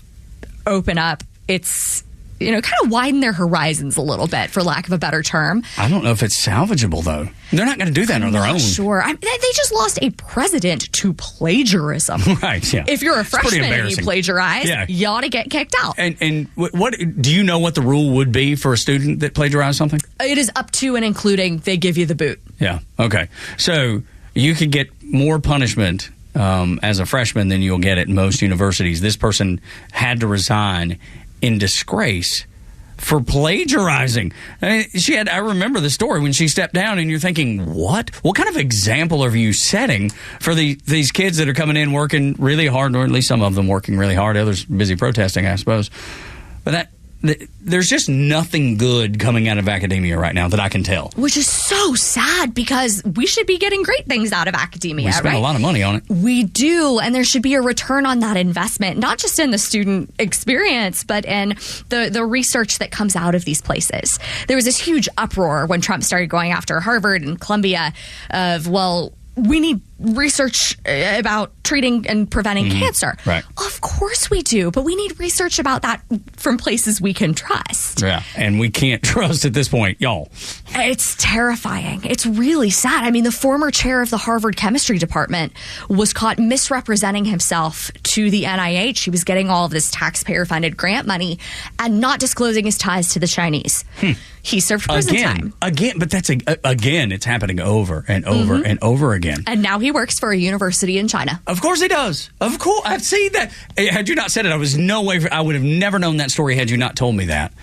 open up its, kind of widen their horizons a little bit, for lack of a better term. I don't know if it's salvageable, though. They're not going to do that on their own. Sure. They just lost a president to plagiarism. Right, yeah. If you're a It's pretty freshman and you embarrassing. plagiarize, Yeah. you ought to get kicked out. And what do you know what the rule would be for a student that plagiarized something? It is up to and including they give you the boot. Yeah. Okay. So you could get more punishment as a freshman than you'll get at most universities. This person had to resign in disgrace for plagiarizing. I remember the story when she stepped down, and you're thinking, what kind of example are you setting for these kids that are coming in working really hard, or at least some of them working really hard, others busy protesting, I suppose. But there's just nothing good coming out of academia right now that I can tell. Which is so sad, because we should be getting great things out of academia, We spend a lot of money on it. We do, and there should be a return on that investment, not just in the student experience, but in the research that comes out of these places. There was this huge uproar when Trump started going after Harvard and Columbia of, we need research about treating and preventing cancer. Right. Of course we do, but we need research about that from places we can trust. Yeah, and we can't trust at this point, y'all. It's terrifying. It's really sad. I mean, the former chair of the Harvard chemistry department was caught misrepresenting himself to the NIH. He was getting all of this taxpayer-funded grant money and not disclosing his ties to the Chinese. He served prison time. Again, but that's it's happening over and over and over again. And now he works for a university in China. Of course he does. Of course. I've seen that. Had you not said it, I would have never known that story had you not told me that.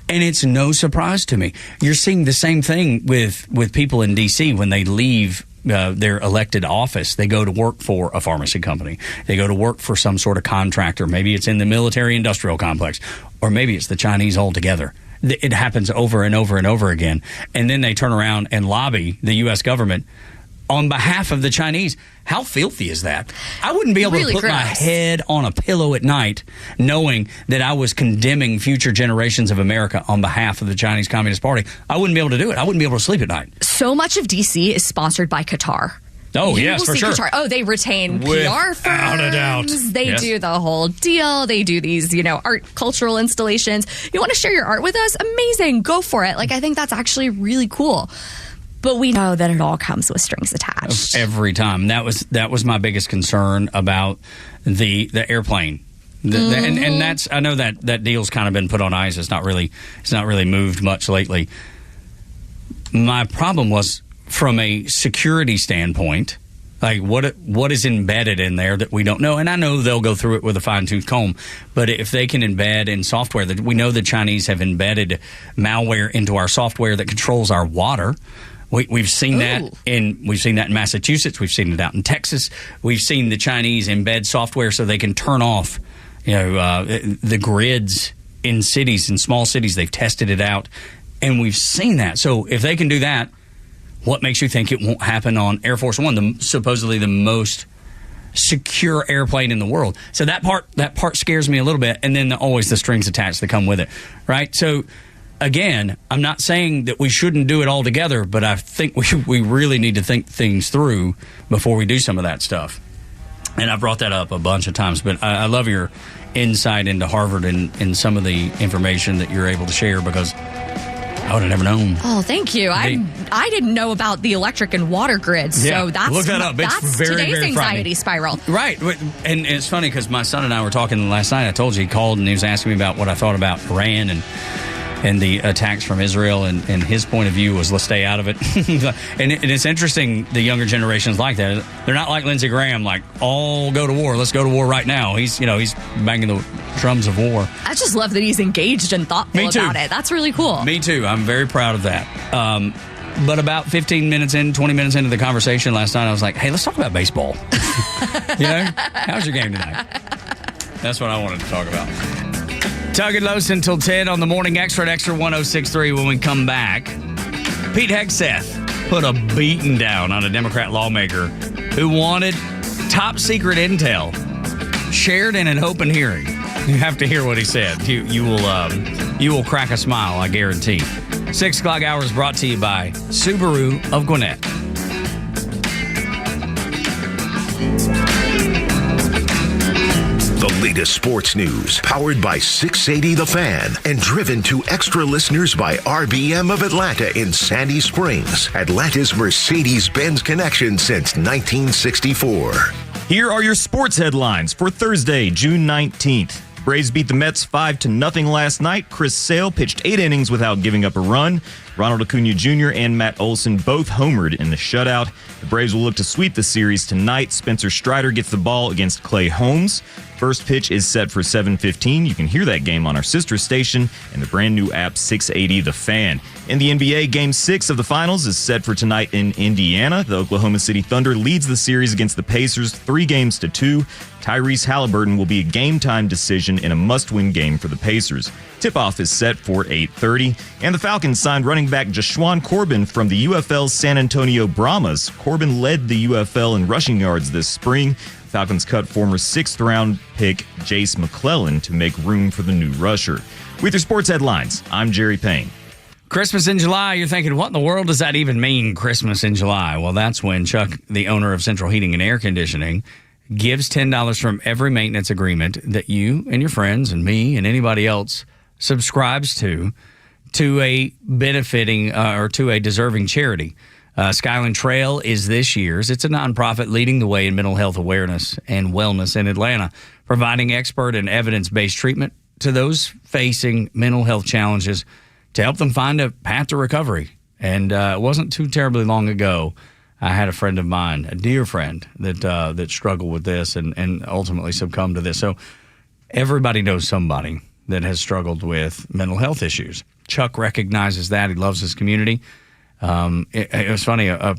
And it's no surprise to me. You're seeing the same thing with people in D.C. when they leave their elected office. They go to work for a pharmacy company. They go to work for some sort of contractor. Maybe it's in the military-industrial complex, or maybe it's the Chinese altogether. It happens over and over and over again. And then they turn around and lobby the U.S. government on behalf of the Chinese. How filthy is that? I wouldn't be able to put my head on a pillow at night knowing that I was condemning future generations of America on behalf of the Chinese Communist Party. I wouldn't be able to do it. I wouldn't be able to sleep at night. So much of D.C. is sponsored by Qatar. Oh, yes, for sure. Qatar. They retain PR firms. Without a doubt. They do the whole deal. They do these, art cultural installations. You want to share your art with us? Amazing. Go for it. I think that's actually really cool. But we know that it all comes with strings attached. Every time. That was my biggest concern about the airplane. And that's, I know that deal's kind of been put on ice. It's not really moved much lately. My problem was, from a security standpoint, what is embedded in there that we don't know? And I know they'll go through it with a fine-tooth comb, but if they can embed in software, that we know the Chinese have embedded malware into our software that controls our water. We've seen that in Massachusetts. We've seen it out in Texas. We've seen the Chinese embed software so they can turn off, the grids in cities, in small cities. They've tested it out, and we've seen that. So if they can do that, what makes you think it won't happen on Air Force One, supposedly the most secure airplane in the world? So that part scares me a little bit, and then always the strings attached that come with it, right? So again, I'm not saying that we shouldn't do it all together, but I think we really need to think things through before we do some of that stuff. And I brought that up a bunch of times, but I love your insight into Harvard and some of the information that you're able to share, because I would have never known. Oh, thank you. I didn't know about the electric and water grids, so that's look that up. That's It's very, today's very anxiety spiral. Right. And it's funny because my son and I were talking last night. I told you he called and he was asking me about what I thought about Iran and the attacks from Israel, and his point of view was, let's stay out of it. and it's interesting, the younger generations like that. They're not like Lindsey Graham, like, all go to war. Let's go to war right now. He's banging the drums of war. I just love that he's engaged and thoughtful about it. That's really cool. Me too. I'm very proud of that. But about 15 minutes in, 20 minutes into the conversation last night, I was like, hey, let's talk about baseball. How's your game tonight? That's what I wanted to talk about. Tug and Los until 10 on the Morning Xtra at Extra 106.3. When we come back, Pete Hegseth put a beating down on a Democrat lawmaker who wanted top secret intel shared in an open hearing. You have to hear what he said. You will crack a smile, I guarantee. 6 o'clock hour is brought to you by Subaru of Gwinnett. The latest sports news, powered by 680 The Fan, and driven to extra listeners by RBM of Atlanta in Sandy Springs, Atlanta's Mercedes-Benz connection since 1964. Here are your sports headlines for Thursday, June 19th. Braves beat the Mets 5-0 last night. Chris Sale pitched 8 innings without giving up a run. Ronald Acuna Jr. and Matt Olson both homered in the shutout. The Braves will look to sweep the series tonight. Spencer Strider gets the ball against Clay Holmes. First pitch is set for 7:15. You can hear that game on our sister station and the brand new app 680 The Fan. In the NBA, Game 6 of the Finals is set for tonight in Indiana. The Oklahoma City Thunder leads the series against the Pacers 3-2. Tyrese Halliburton will be a game-time decision in a must-win game for the Pacers. Tip-off is set for 8:30. And the Falcons signed running back Jashawn Corbin from the UFL's San Antonio Brahmas. Corbin led the UFL in rushing yards this spring. Falcons cut former 6th-round pick Jace McClellan to make room for the new rusher. With your sports headlines, I'm Jerry Payne. Christmas in July, you're thinking, what in the world does that even mean, Christmas in July? Well, that's when Chuck, the owner of Central Heating and Air Conditioning, gives $10 from every maintenance agreement that you and your friends and me and anybody else subscribes to a benefiting or to a deserving charity. Skyland Trail is this year's. It's a nonprofit leading the way in mental health awareness and wellness in Atlanta, providing expert and evidence-based treatment to those facing mental health challenges to help them find a path to recovery. And it wasn't too terribly long ago, I had a friend of mine, a dear friend, that struggled with this and ultimately succumbed to this. So everybody knows somebody that has struggled with mental health issues. Chuck recognizes that. He loves his community. It was funny. A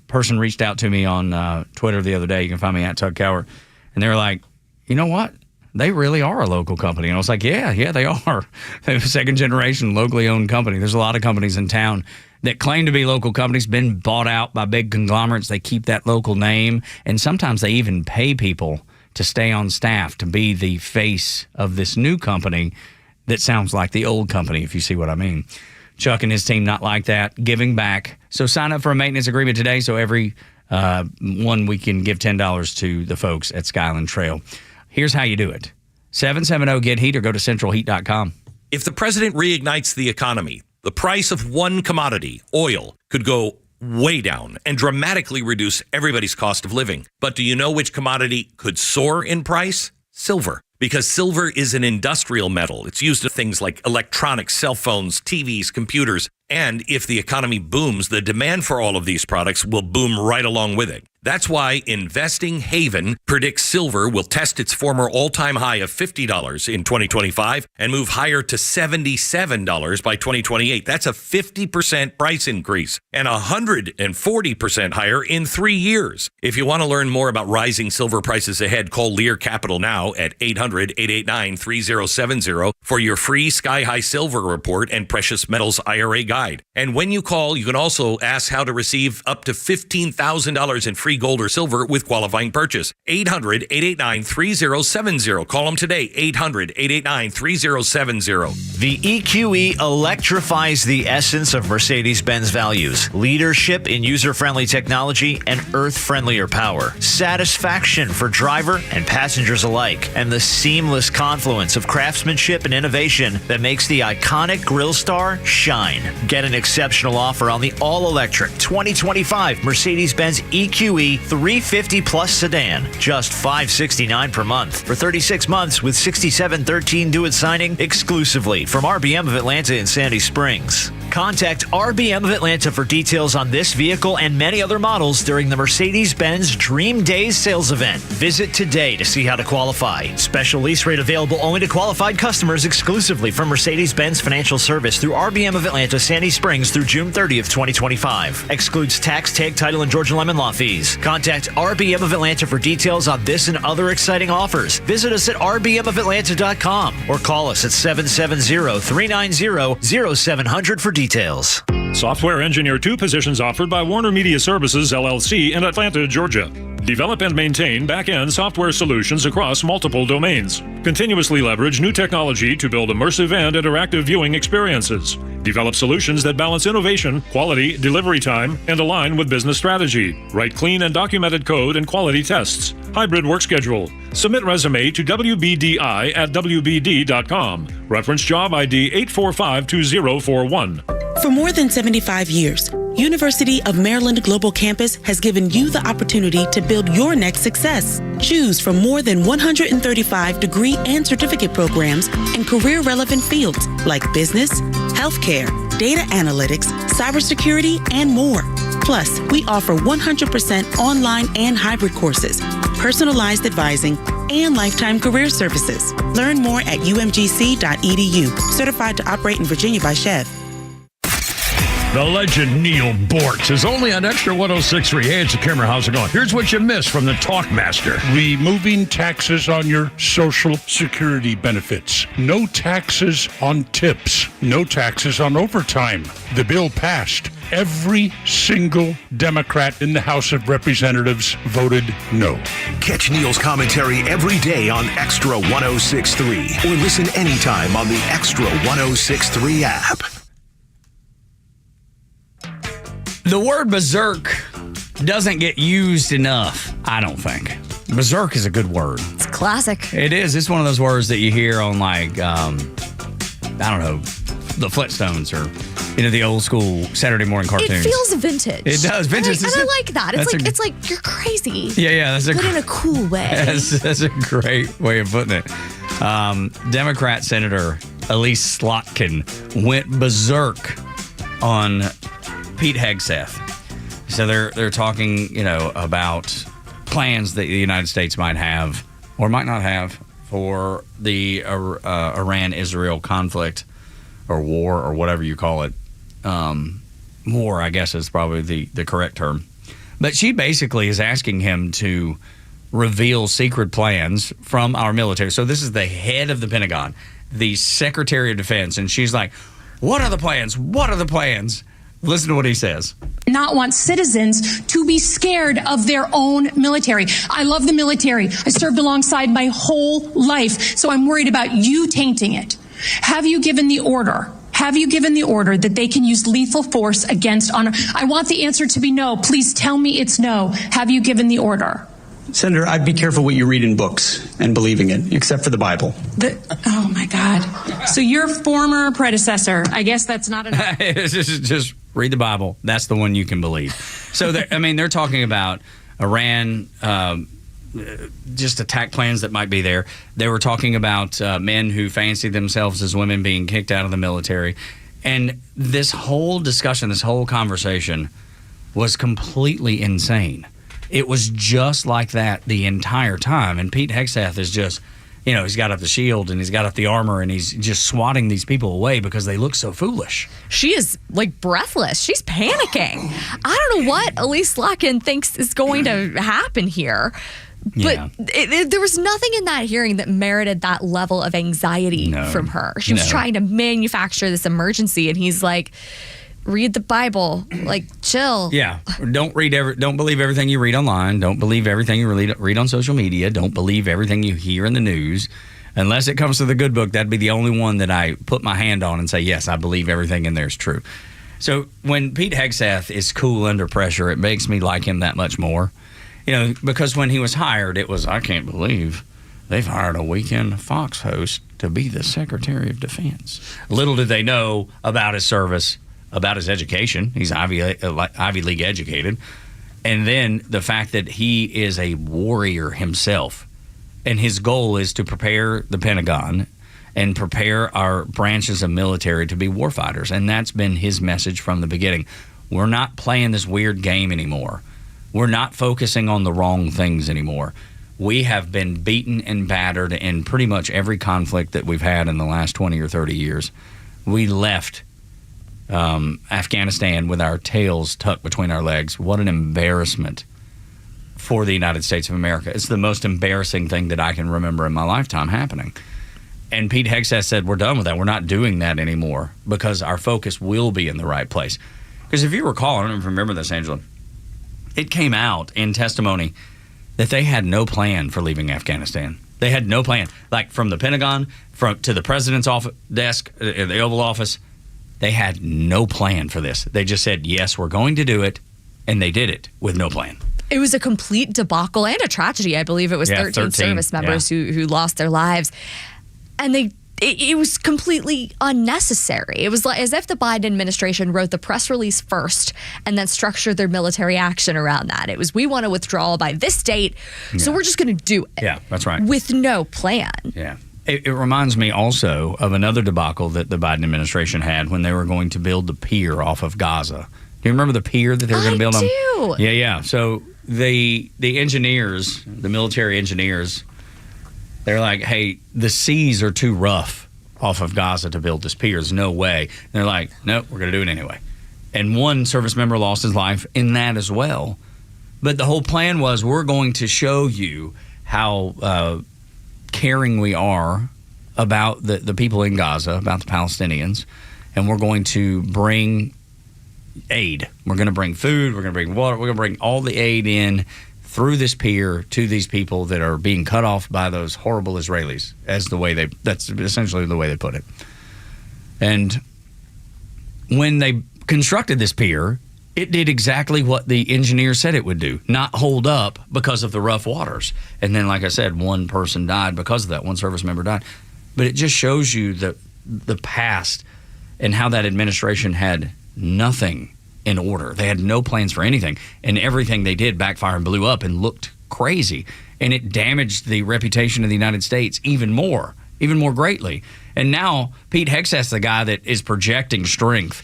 person reached out to me on Twitter the other day. You can find me at Tug Cowart. And they were like, you know what? They really are a local company. And I was like, yeah, they are. They're a second-generation, locally owned company. There's a lot of companies in town that claim to be local companies, been bought out by big conglomerates. They keep that local name. And sometimes they even pay people to stay on staff to be the face of this new company that sounds like the old company, if you see what I mean. Chuck and his team not like that, giving back. So sign up for a maintenance agreement today so every one we can give $10 to the folks at Skyland Trail. Here's how you do it. 770-GET-HEAT or go to centralheat.com. If the president reignites the economy, the price of one commodity, oil, could go way down and dramatically reduce everybody's cost of living. But do you know which commodity could soar in price? Silver. Because silver is an industrial metal. It's used in things like electronics, cell phones, TVs, computers. And if the economy booms, the demand for all of these products will boom right along with it. That's why Investing Haven predicts silver will test its former all-time high of $50 in 2025 and move higher to $77 by 2028. That's a 50% price increase and 140% higher in 3 years. If you want to learn more about rising silver prices ahead, call Lear Capital now at 800-889-3070 for your free Sky High Silver Report and Precious Metals IRA guide. guide. And when you call, you can also ask how to receive up to $15,000 in free gold or silver with qualifying purchase. 800-889-3070. Call them today. 800-889-3070. The EQE electrifies the essence of Mercedes-Benz values: leadership in user-friendly technology and earth-friendlier power, satisfaction for driver and passengers alike, and the seamless confluence of craftsmanship and innovation that makes the iconic Grill Star shine. Get an exceptional offer on the all-electric 2025 Mercedes-Benz EQE 350 Plus sedan, just $569 per month for 36 months with $67.13 due at signing, exclusively from RBM of Atlanta in Sandy Springs. Contact RBM of Atlanta for details on this vehicle and many other models during the Mercedes-Benz Dream Days sales event. Visit today to see how to qualify. Special lease rate available only to qualified customers exclusively from Mercedes-Benz Financial Service through RBM of Atlanta, Sandy Springs through June 30th, 2025. Excludes tax, tag, title, and Georgia Lemon Law fees. Contact RBM of Atlanta for details on this and other exciting offers. Visit us at rbmofatlanta.com or call us at 770-390-0700 for details. Software Engineer 2 positions offered by Warner Media Services, LLC in Atlanta, Georgia. Develop and maintain back-end software solutions across multiple domains. Continuously leverage new technology to build immersive and interactive viewing experiences. Develop solutions that balance innovation, quality, delivery time, and align with business strategy. Write clean and documented code and quality tests. Hybrid work schedule. Submit resume to wbdi@wbd.com. Reference job ID 8452041. For more than 75 years, University of Maryland Global Campus has given you the opportunity to build your next success. Choose from more than 135 degree and certificate programs in career-relevant fields like business, healthcare, data analytics, cybersecurity, and more. Plus, we offer 100% online and hybrid courses, personalized advising, and lifetime career services. Learn more at umgc.edu. Certified to operate in Virginia by Chev. The legend Neil Bortz is only on Extra 106.3. Hey, it's the camera. How's it going? Here's what you missed from the Talkmaster. Removing taxes on your Social Security benefits. No taxes on tips. No taxes on overtime. The bill passed. Every single Democrat in the House of Representatives voted no. Catch Neil's commentary every day on Extra 106.3 or listen anytime on the Extra 106.3 app. The word berserk doesn't get used enough, I don't think. Berserk is a good word. It's classic. It is. It's one of those words that you hear on, like, I don't know, the Flintstones or, the old school Saturday morning cartoons. It feels vintage. It does. Vintage. And I like that. It's like you're crazy. Yeah. That's but in a cool way. That's a great way of putting it. Democrat Senator Elise Slotkin went berserk on Pete Hegseth. So they're talking, about plans that the United States might have or might not have for the Iran-Israel conflict or war or whatever you call it. War, I guess, is probably the correct term. But she basically is asking him to reveal secret plans from our military. So this is the head of the Pentagon, the Secretary of Defense, and she's like, what are the plans? What are the plans? Listen to what he says. Not want citizens to be scared of their own military. I love the military. I served alongside my whole life, so I'm worried about you tainting it. Have you given the order? Have you given the order that they can use lethal force against honor? I want the answer to be no. Please tell me it's no. Have you given the order? Senator, I'd be careful what you read in books and believing it, except for the Bible. Oh, my God. So your former predecessor, I guess that's not enough. Just read the Bible. That's the one you can believe. So, they're talking about Iran, just attack plans that might be there. They were talking about men who fancy themselves as women being kicked out of the military. And this whole discussion, this whole conversation was completely insane. It was just like that the entire time. And Pete Hegseth is just, he's got up the shield and he's got up the armor and he's just swatting these people away because they look so foolish. She is breathless. She's panicking. I don't know what Elise Slotkin thinks is going to happen here. But there was nothing in that hearing that merited that level of anxiety from her. She was trying to manufacture this emergency, and he's like, read the Bible. Like, chill. Yeah. Don't believe everything you read online. Don't believe everything you read on social media. Don't believe everything you hear in the news. Unless it comes to the good book, that'd be the only one that I put my hand on and say, yes, I believe everything in there is true. So when Pete Hegseth is cool under pressure, it makes me like him that much more. Because when he was hired, it was, I can't believe they've hired a weekend Fox host to be the Secretary of Defense. Little did they know about his service, about his education. He's Ivy League educated. And then the fact that he is a warrior himself. And his goal is to prepare the Pentagon and prepare our branches of military to be warfighters. And that's been his message from the beginning. We're not playing this weird game anymore. We're not focusing on the wrong things anymore. We have been beaten and battered in pretty much every conflict that we've had in the last 20 or 30 years. We left Afghanistan with our tails tucked between our legs. What an embarrassment for the United States of America. It's the most embarrassing thing that I can remember in my lifetime happening. And Pete Hegseth said, we're done with that. We're not doing that anymore because our focus will be in the right place. Because if you recall, I don't even remember this, Angela, it came out in testimony that they had no plan for leaving Afghanistan. They had no plan. Like from the Pentagon, to the president's desk, the Oval Office, they had no plan for this. They just said, yes, we're going to do it, and they did it with no plan. It was a complete debacle and a tragedy. I believe it was 13 service members who lost their lives. And it was completely unnecessary. It was like as if the Biden administration wrote the press release first and then structured their military action around that. It was, we want to withdraw by this date, so we're just going to do it. Yeah, that's right. With no plan. Yeah. It reminds me also of another debacle that the Biden administration had when they were going to build the pier off of Gaza. Do you remember the pier that they were going to build on? I do. Yeah. So the engineers, the military engineers, they're like, hey, the seas are too rough off of Gaza to build this pier. There's no way. And they're like, nope, we're going to do it anyway. And one service member lost his life in that as well. But the whole plan was, we're going to show you how caring we are about the people in Gaza, about the Palestinians, and we're going to bring aid. We're going to bring food. We're going to bring water. We're going to bring all the aid in through this pier to these people that are being cut off by those horrible Israelis. That's essentially the way they put it. And when they constructed this pier, it did exactly what the engineer said it would do, not hold up because of the rough waters. And then, like I said, one person died because of that. One service member died. But it just shows you the past and how that administration had nothing in order. They had no plans for anything. And everything they did backfired and blew up and looked crazy. And it damaged the reputation of the United States even more greatly. And now Pete Hegseth's the guy that is projecting strength.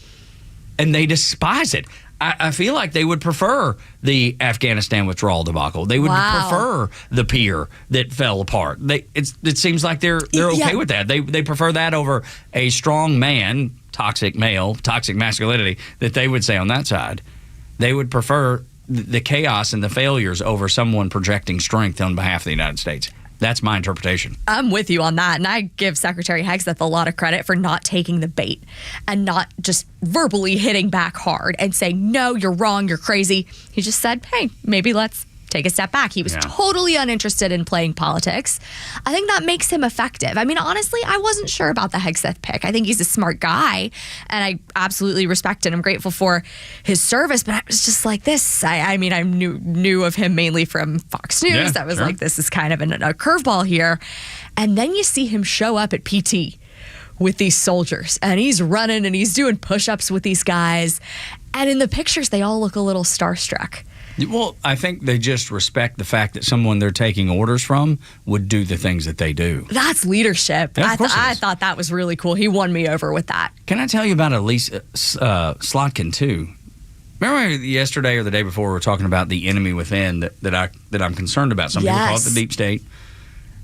And they despise it. I feel like they would prefer the Afghanistan withdrawal debacle. They would prefer the pier that fell apart. It seems like they're okay with that. They prefer that over a strong man, toxic male, toxic masculinity that they would say on that side. They would prefer the chaos and the failures over someone projecting strength on behalf of the United States. That's my interpretation. I'm with you on that. And I give Secretary Hegseth a lot of credit for not taking the bait and not just verbally hitting back hard and saying, no, you're wrong, you're crazy. He just said, hey, maybe let's take a step back. He was totally uninterested in playing politics. I think that makes him effective. I mean, honestly, I wasn't sure about the Hegseth pick. I think he's a smart guy, and I absolutely respect and I'm grateful for his service, but I was just like this. I mean, I knew of him mainly from Fox News. That was like, this is kind of a curveball here. And then you see him show up at PT with these soldiers, and he's running and he's doing push-ups with these guys. And in the pictures, they all look a little starstruck. Well, I think they just respect the fact that someone they're taking orders from would do the things that they do. That's leadership. Yeah, I thought that was really cool. He won me over with that. Can I tell you about Elise Slotkin, too? Remember yesterday or the day before we were talking about the enemy within that I'm concerned about. Some people call it the deep state.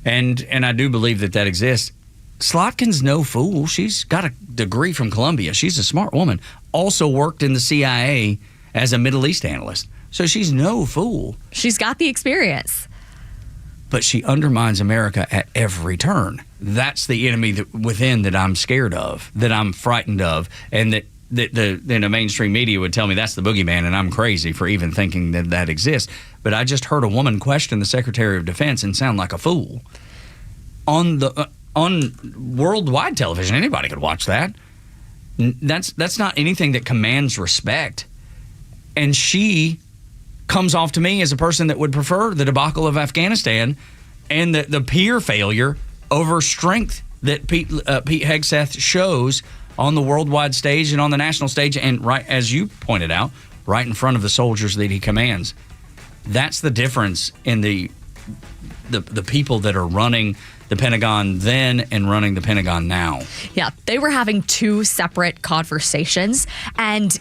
And I do believe that exists. Slotkin's no fool. She's got a degree from Columbia. She's a smart woman. Also worked in the CIA as a Middle East analyst. So she's no fool. She's got the experience. But she undermines America at every turn. That's the enemy within that I'm scared of, that I'm frightened of, and that the mainstream media would tell me that's the boogeyman, and I'm crazy for even thinking that exists. But I just heard a woman question the Secretary of Defense and sound like a fool on worldwide television. Anybody could watch that. That's not anything that commands respect. And she comes off to me as a person that would prefer the debacle of Afghanistan and the peer failure over strength that Pete Hegseth shows on the worldwide stage and on the national stage, and right as you pointed out, right in front of the soldiers that he commands. That's the difference in the people that are running the Pentagon then and running the Pentagon now. Yeah, they were having two separate conversations, and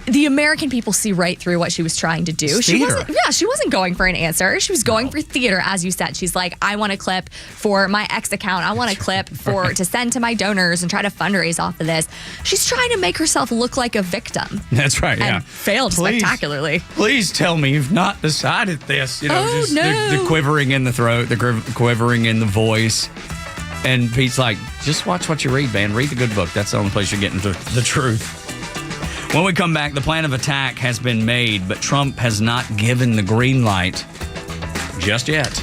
the American people see right through what she was trying to do. She wasn't going for an answer. She was going for theater, as you said. She's like, I want a clip for my X account. I want a clip to send to my donors and try to fundraise off of this. She's trying to make herself look like a victim. That's right. And failed spectacularly. Please tell me you've not decided this. No. The quivering in the throat, the quivering in the voice. And Pete's like, just watch what you read, man. Read the good book. That's the only place you're getting to the truth. When we come back, the plan of attack has been made, but Trump has not given the green light just yet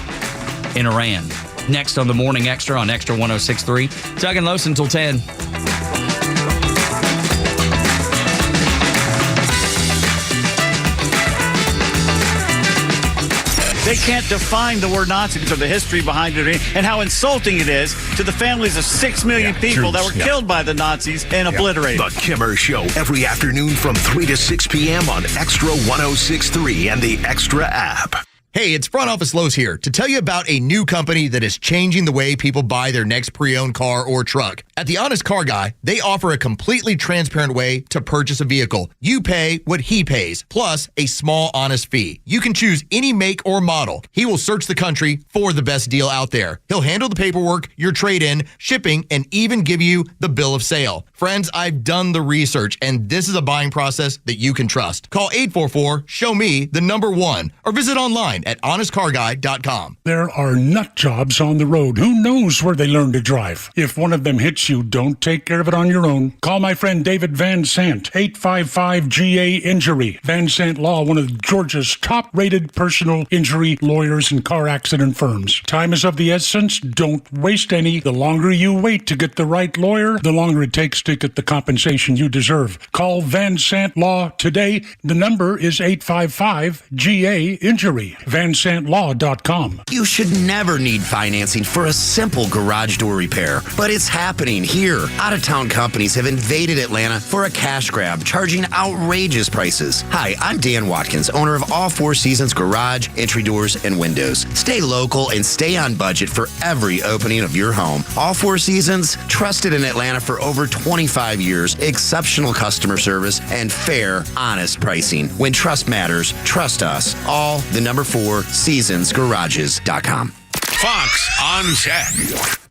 in Iran. Next on the Morning Extra on Extra 106.3. Tug and Los until 10. They can't define the word Nazi because of the history behind it and how insulting it is to the families of 6 million people that were killed by the Nazis and obliterated. The Kimmer Show every afternoon from 3 to 6 p.m. on Extra 106.3 and the Extra app. Hey, it's Front Office Lowe's here to tell you about a new company that is changing the way people buy their next pre-owned car or truck. At The Honest Car Guy, they offer a completely transparent way to purchase a vehicle. You pay what he pays, plus a small honest fee. You can choose any make or model. He will search the country for the best deal out there. He'll handle the paperwork, your trade-in, shipping, and even give you the bill of sale. Friends, I've done the research, and this is a buying process that you can trust. Call 844-SHOW-ME-1 or visit online at honestcarguy.com. There are nut jobs on the road. Who knows where they learn to drive? If one of them hits you, don't take care of it on your own. Call my friend David Van Sant, 855-GA-INJURY. Van Sant Law, one of Georgia's top-rated personal injury lawyers and car accident firms. Time is of the essence. Don't waste any. The longer you wait to get the right lawyer, the longer it takes to get the compensation you deserve. Call Van Sant Law today. The number is 855-GA-INJURY. VanSantLaw.com. You should never need financing for a simple garage door repair, but it's happening here. Out-of-town companies have invaded Atlanta for a cash grab, charging outrageous prices. Hi, I'm Dan Watkins, owner of All Four Seasons Garage, Entry Doors, and Windows. Stay local and stay on budget for every opening of your home. All Four Seasons, trusted in Atlanta for over 25 years, exceptional customer service, and fair, honest pricing. When trust matters, trust us. All the number 4 seasonsgarages.com. Fox on Tech.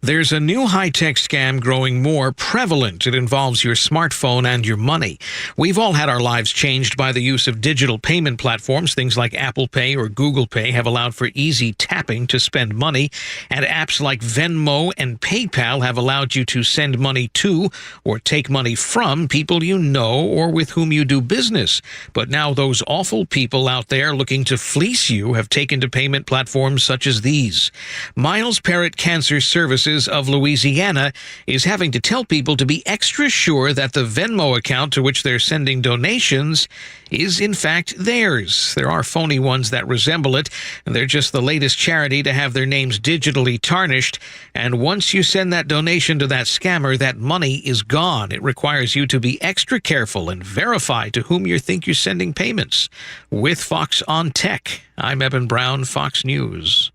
There's a new high-tech scam growing more prevalent. It involves your smartphone and your money. We've all had our lives changed by the use of digital payment platforms. Things like Apple Pay or Google Pay have allowed for easy tapping to spend money, and apps like Venmo and PayPal have allowed you to send money to or take money from people you know or with whom you do business. But now those awful people out there looking to fleece you have taken to payment platforms such as these. Miles Parrott Cancer Services of Louisiana is having to tell people to be extra sure that the Venmo account to which they're sending donations is in fact theirs. There are phony ones that resemble it, and they're just the latest charity to have their names digitally tarnished. And once you send that donation to that scammer, that money is gone. It requires you to be extra careful and verify to whom you think you're sending payments. With Fox on Tech, I'm Eben Brown, Fox News.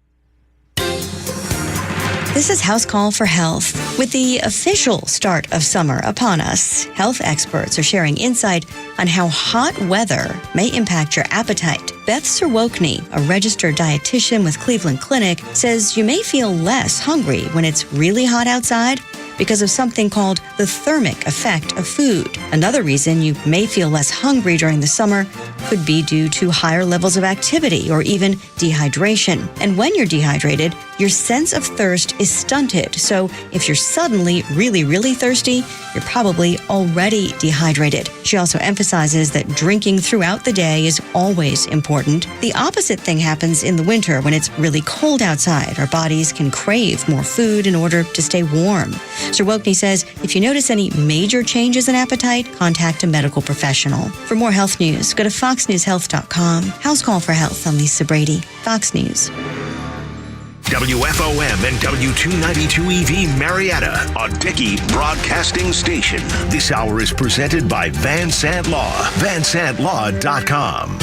This is House Call for Health. With the official start of summer upon us, health experts are sharing insight on how hot weather may impact your appetite. Beth Serwokny, a registered dietitian with Cleveland Clinic, says you may feel less hungry when it's really hot outside because of something called the thermic effect of food. Another reason you may feel less hungry during the summer could be due to higher levels of activity or even dehydration. And when you're dehydrated, your sense of thirst is stunted. So if you're suddenly really, really thirsty, you're probably already dehydrated. She also emphasizes that drinking throughout the day is always important. The opposite thing happens in the winter when it's really cold outside. Our bodies can crave more food in order to stay warm. Zerwokny says if you notice any major changes in appetite, contact a medical professional. For more health news, go to foxnewshealth.com. House Call for Health. I'm Lisa Brady, Fox News. WFOM and W292EV Marietta, a Dickey broadcasting station. This hour is presented by Van Sant Law, vansantlaw.com.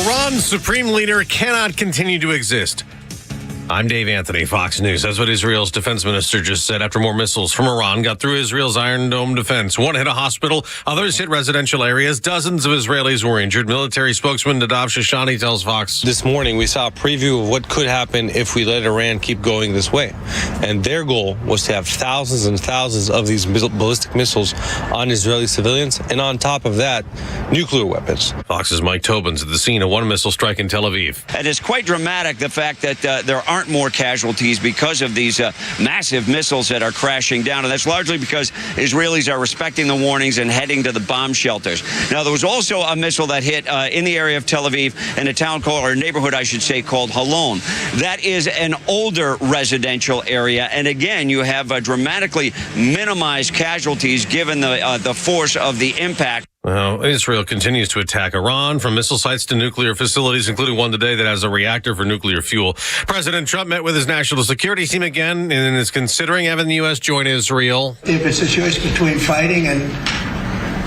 Iran's supreme leader cannot continue to exist. I'm Dave Anthony, Fox News. That's what Israel's defense minister just said after more missiles from Iran got through Israel's Iron Dome defense. One hit a hospital, others hit residential areas. Dozens of Israelis were injured. Military spokesman Nadav Shoshani tells Fox. This morning, we saw a preview of what could happen if we let Iran keep going this way. And their goal was to have thousands and thousands of these ballistic missiles on Israeli civilians. And on top of that, nuclear weapons. Fox's Mike Tobin's at the scene of one missile strike in Tel Aviv. And it's quite dramatic, the fact that there aren't more casualties because of these massive missiles that are crashing down. And that's largely because Israelis are respecting the warnings and heading to the bomb shelters. Now, there was also a missile that hit in the area of Tel Aviv in a town called, or a neighborhood, I should say, called Holon. That is an older residential area. And again, you have dramatically minimized casualties given the force of the impact. Well, Israel continues to attack Iran from missile sites to nuclear facilities, including one today that has a reactor for nuclear fuel. President Trump met with his national security team again and is considering having the U.S. join Israel. If it's a choice between fighting and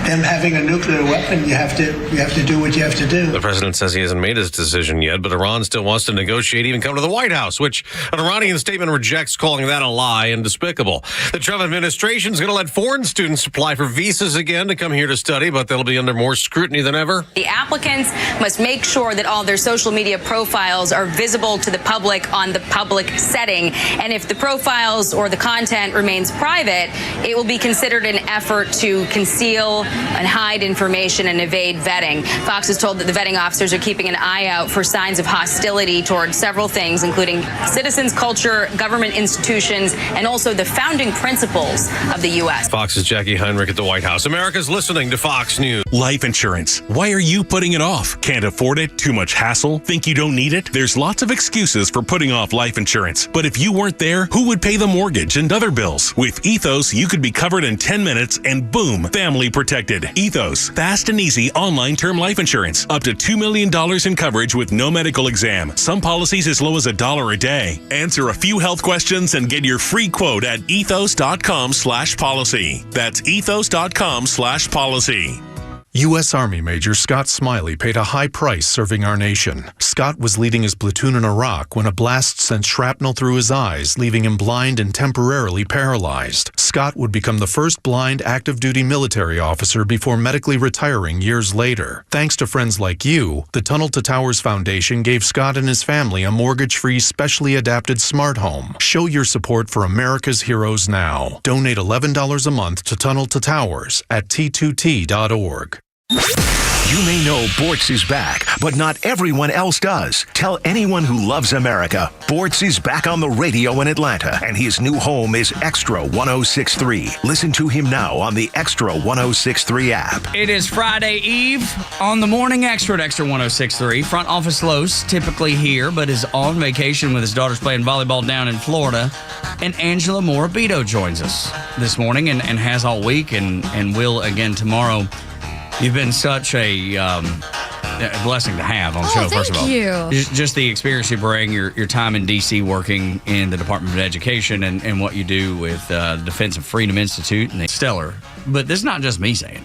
them having a nuclear weapon, you have to do what you have to do. The president says he hasn't made his decision yet, but Iran still wants to negotiate, even come to the White House, which an Iranian statement rejects, calling that a lie and despicable. The Trump administration is going to let foreign students apply for visas again to come here to study, but they'll be under more scrutiny than ever. The applicants must make sure that all their social media profiles are visible to the public on the public setting. And if the profiles or the content remains private, it will be considered an effort to conceal and hide information and evade vetting. Fox is told that the vetting officers are keeping an eye out for signs of hostility toward several things, including citizens, culture, government institutions, and also the founding principles of the U.S. Fox's Jackie Heinrich at the White House. America's listening to Fox News. Life insurance. Why are you putting it off? Can't afford it? Too much hassle? Think you don't need it? There's lots of excuses for putting off life insurance. But if you weren't there, who would pay the mortgage and other bills? With Ethos, you could be covered in 10 minutes and boom, family protected. Ethos, fast and easy online term life insurance. Up to $2 million in coverage with no medical exam. Some policies as low as $1 a day. Answer a few health questions and get your free quote at ethos.com/policy. That's ethos.com/policy. U.S. Army Major Scott Smiley paid a high price serving our nation. Scott was leading his platoon in Iraq when a blast sent shrapnel through his eyes, leaving him blind and temporarily paralyzed. Scott would become the first blind active-duty military officer before medically retiring years later. Thanks to friends like you, the Tunnel to Towers Foundation gave Scott and his family a mortgage-free, specially adapted smart home. Show your support for America's heroes now. Donate $11 a month to Tunnel to Towers at t2t.org. You may know Bortz is back, but not everyone else does. Tell anyone who loves America, Bortz is back on the radio in Atlanta, and his new home is Xtra 106.3. Listen to him now on the Xtra 106.3 app. It is Friday Eve on the Morning Xtra at Xtra 106.3. Front office Los, typically here, but is on vacation with his daughters playing volleyball down in Florida. And Angela Morabito joins us this morning and has all week and will again tomorrow. You've been such a blessing to have on the show, first of all. Thank you. Just the experience you bring, your time in D.C. working in the Department of Education and what you do with the Defense of Freedom Institute. And it's stellar. But this is not just me saying it.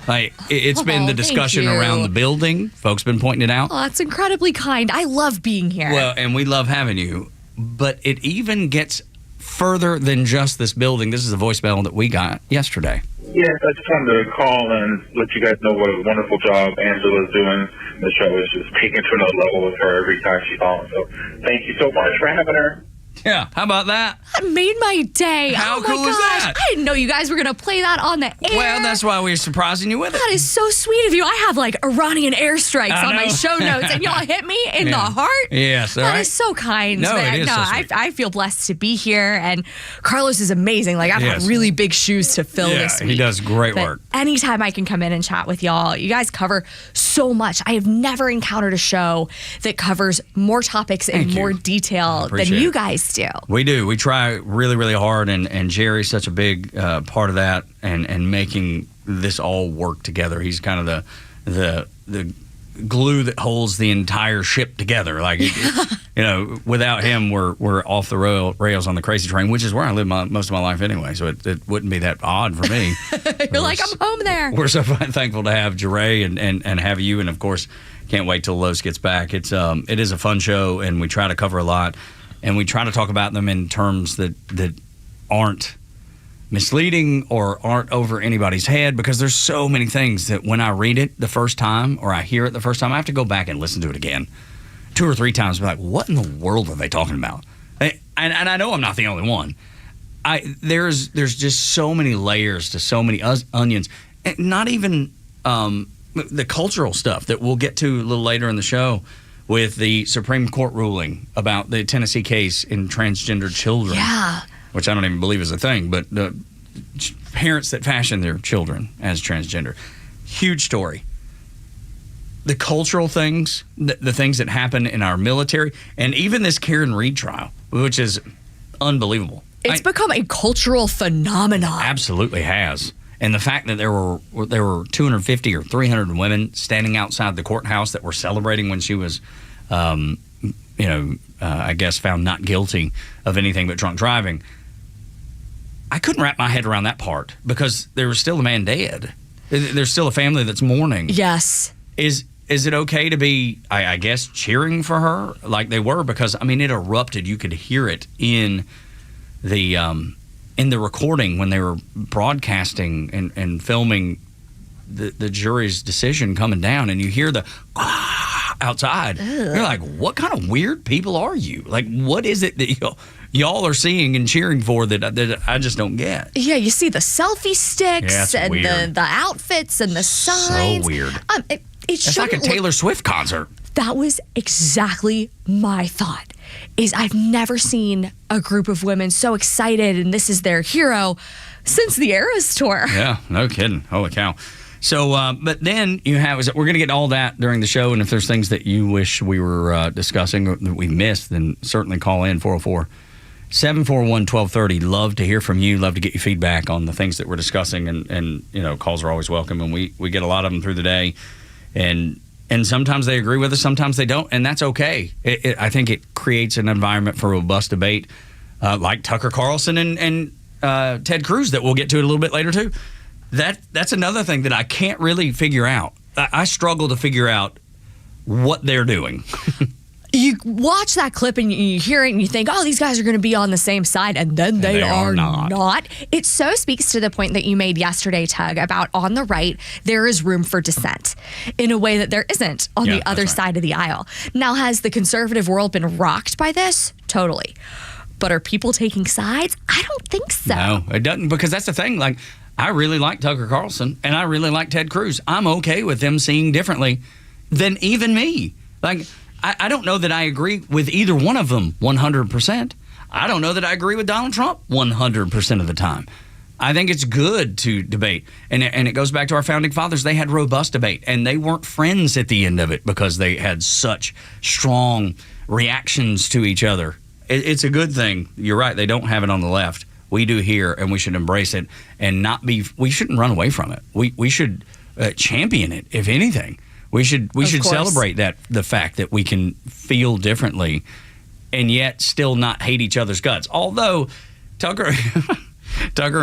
Like, it's been the discussion around the building. Folks been pointing it out. Oh, that's incredibly kind. I love being here. Well, and we love having you. But it even gets further than just this building. This is a voicemail that we got yesterday. Yes, I just wanted to call and let you guys know what a wonderful job Angela's doing. The show is just taking to another level with her every time she's on. So thank you so much for having her. Yeah, how about that? That made my day. How oh my cool gosh. is that? I didn't know you guys were going to play that on the air. Well, that's why we're surprising you with it. That is so sweet of you. I have like Iranian airstrikes I on my know. show notes, and y'all hit me in the Yeah. heart. Yes, all That right. is so kind. No, man. it is so sweet. I feel blessed to be here, and Carlos is amazing. Like, I've Yes. got really big shoes to fill Yeah, this week. he does great But work. Anytime I can come in and chat with y'all, you guys cover so much. I have never encountered a show that covers more topics in more detail than Appreciate you it. guys do. We do. We try really, really hard, and Jerry's such a big part of that, and making this all work together. He's kind of the glue that holds the entire ship together. Like, without him, we're off the rails on the crazy train, which is where I live most of my life anyway. So it wouldn't be that odd for me. You're like, I'm home there. We're so thankful to have Jeray and have you, and of course, can't wait till Los gets back. It is a fun show, and we try to cover a lot, and we try to talk about them in terms that aren't misleading or aren't over anybody's head, because there's so many things that when I read it the first time or I hear it the first time, I have to go back and listen to it again 2 or 3 times and be like, what in the world are they talking about? And I know I'm not the only one. There's just so many layers to so many onions, and not even the cultural stuff that we'll get to a little later in the show with the Supreme Court ruling about the Tennessee case in transgender children. Yeah. Which I don't even believe is a thing, but the parents that fashion their children as transgender. Huge story. The cultural things, the things that happen in our military, and even this Karen Reed trial, which is unbelievable. It's become a cultural phenomenon. Absolutely has. And the fact that there were 250 or 300 women standing outside the courthouse that were celebrating when she was, I guess, found not guilty of anything but drunk driving. I couldn't wrap my head around that part, because there was still a man dead. There's still a family that's mourning. Yes. Is it okay to be, I guess, cheering for her like they were? Because, I mean, it erupted. You could hear it in the recording when they were broadcasting and filming the jury's decision coming down, and you hear the outside. You're like, what kind of weird people are you? Like, what is it that y'all are seeing and cheering for that I just don't get? Yeah, you see the selfie sticks and weird. the outfits and the signs. So weird. It's like a Taylor Swift concert. That was exactly my thought. I've never seen a group of women so excited, and this is their hero, since the Eras tour. Yeah, no kidding. Holy cow. So, but then we're going to get all that during the show, and if there's things that you wish we were discussing or that we missed, then certainly call in 404-741-1230. Love to hear from you. Love to get your feedback on the things that we're discussing, and calls are always welcome, and we get a lot of them through the day, and sometimes they agree with us, sometimes they don't, and that's okay. I think it creates an environment for robust debate, like Tucker Carlson and Ted Cruz, that we'll get to it a little bit later too. That's another thing that I can't really figure out. I struggle to figure out what they're doing. You watch that clip and you hear it and you think, oh, these guys are going to be on the same side, and then they are not. It so speaks to the point that you made yesterday, Tug, about on the right, there is room for dissent in a way that there isn't on the other side of the aisle. Now, has the conservative world been rocked by this? Totally. But are people taking sides? I don't think so. No, it doesn't, because that's the thing. Like, I really like Tucker Carlson, and I really like Ted Cruz. I'm okay with them seeing differently than even me. Like, I don't know that I agree with either one of them 100%. I don't know that I agree with Donald Trump 100% of the time. I think it's good to debate. And it goes back to our founding fathers. They had robust debate, and they weren't friends at the end of it because they had such strong reactions to each other. It's a good thing. You're right. They don't have it on the left. We do here, and we should embrace it and not be. We shouldn't run away from it. We should champion it, if anything. We should celebrate the fact that we can feel differently and yet still not hate each other's guts. Although Tucker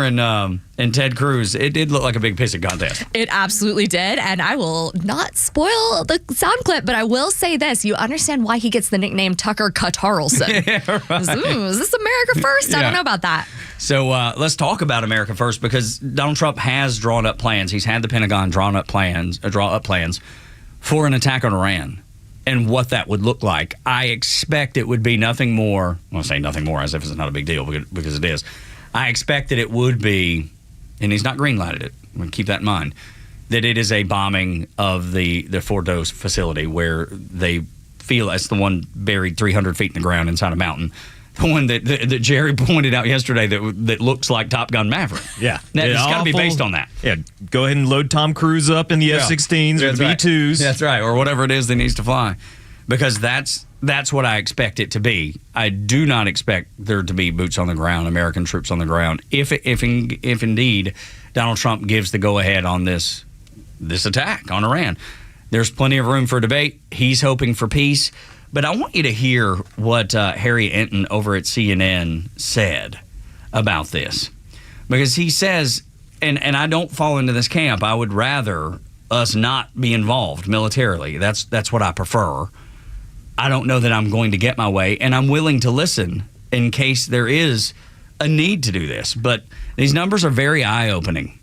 and Ted Cruz, it did look like a big pissing contest. It absolutely did, and I will not spoil the sound clip, but I will say this. You understand why he gets the nickname Tucker Carlson. Yeah, right. Is this America First? I don't know about that. So let's talk about America First, because Donald Trump has drawn up plans. He's had the Pentagon draw up plans for an attack on Iran. and what that would look like. I expect it would be nothing more. I'll say nothing more as if it's not a big deal because it is. I expect that it would be, and he's not green-lighted it. I'm going to keep that in mind, that it is a bombing of the Fordos facility where they feel that's the one buried 300 feet in the ground inside a mountain. The one that Jerry pointed out yesterday that looks like Top Gun Maverick. Yeah. It's got to be based on that. Yeah, go ahead and load Tom Cruise up in the F-16s or the V-2s. That's right, or whatever it is that needs to fly. Because that's what I expect it to be. I do not expect there to be boots on the ground, American troops on the ground, if indeed Donald Trump gives the go-ahead on this attack on Iran. There's plenty of room for debate. He's hoping for peace. But I want you to hear what Harry Enton over at CNN said about this. Because he says, and I don't fall into this camp, I would rather us not be involved militarily. That's what I prefer. I don't know that I'm going to get my way, and I'm willing to listen in case there is a need to do this. But these numbers are very eye-opening.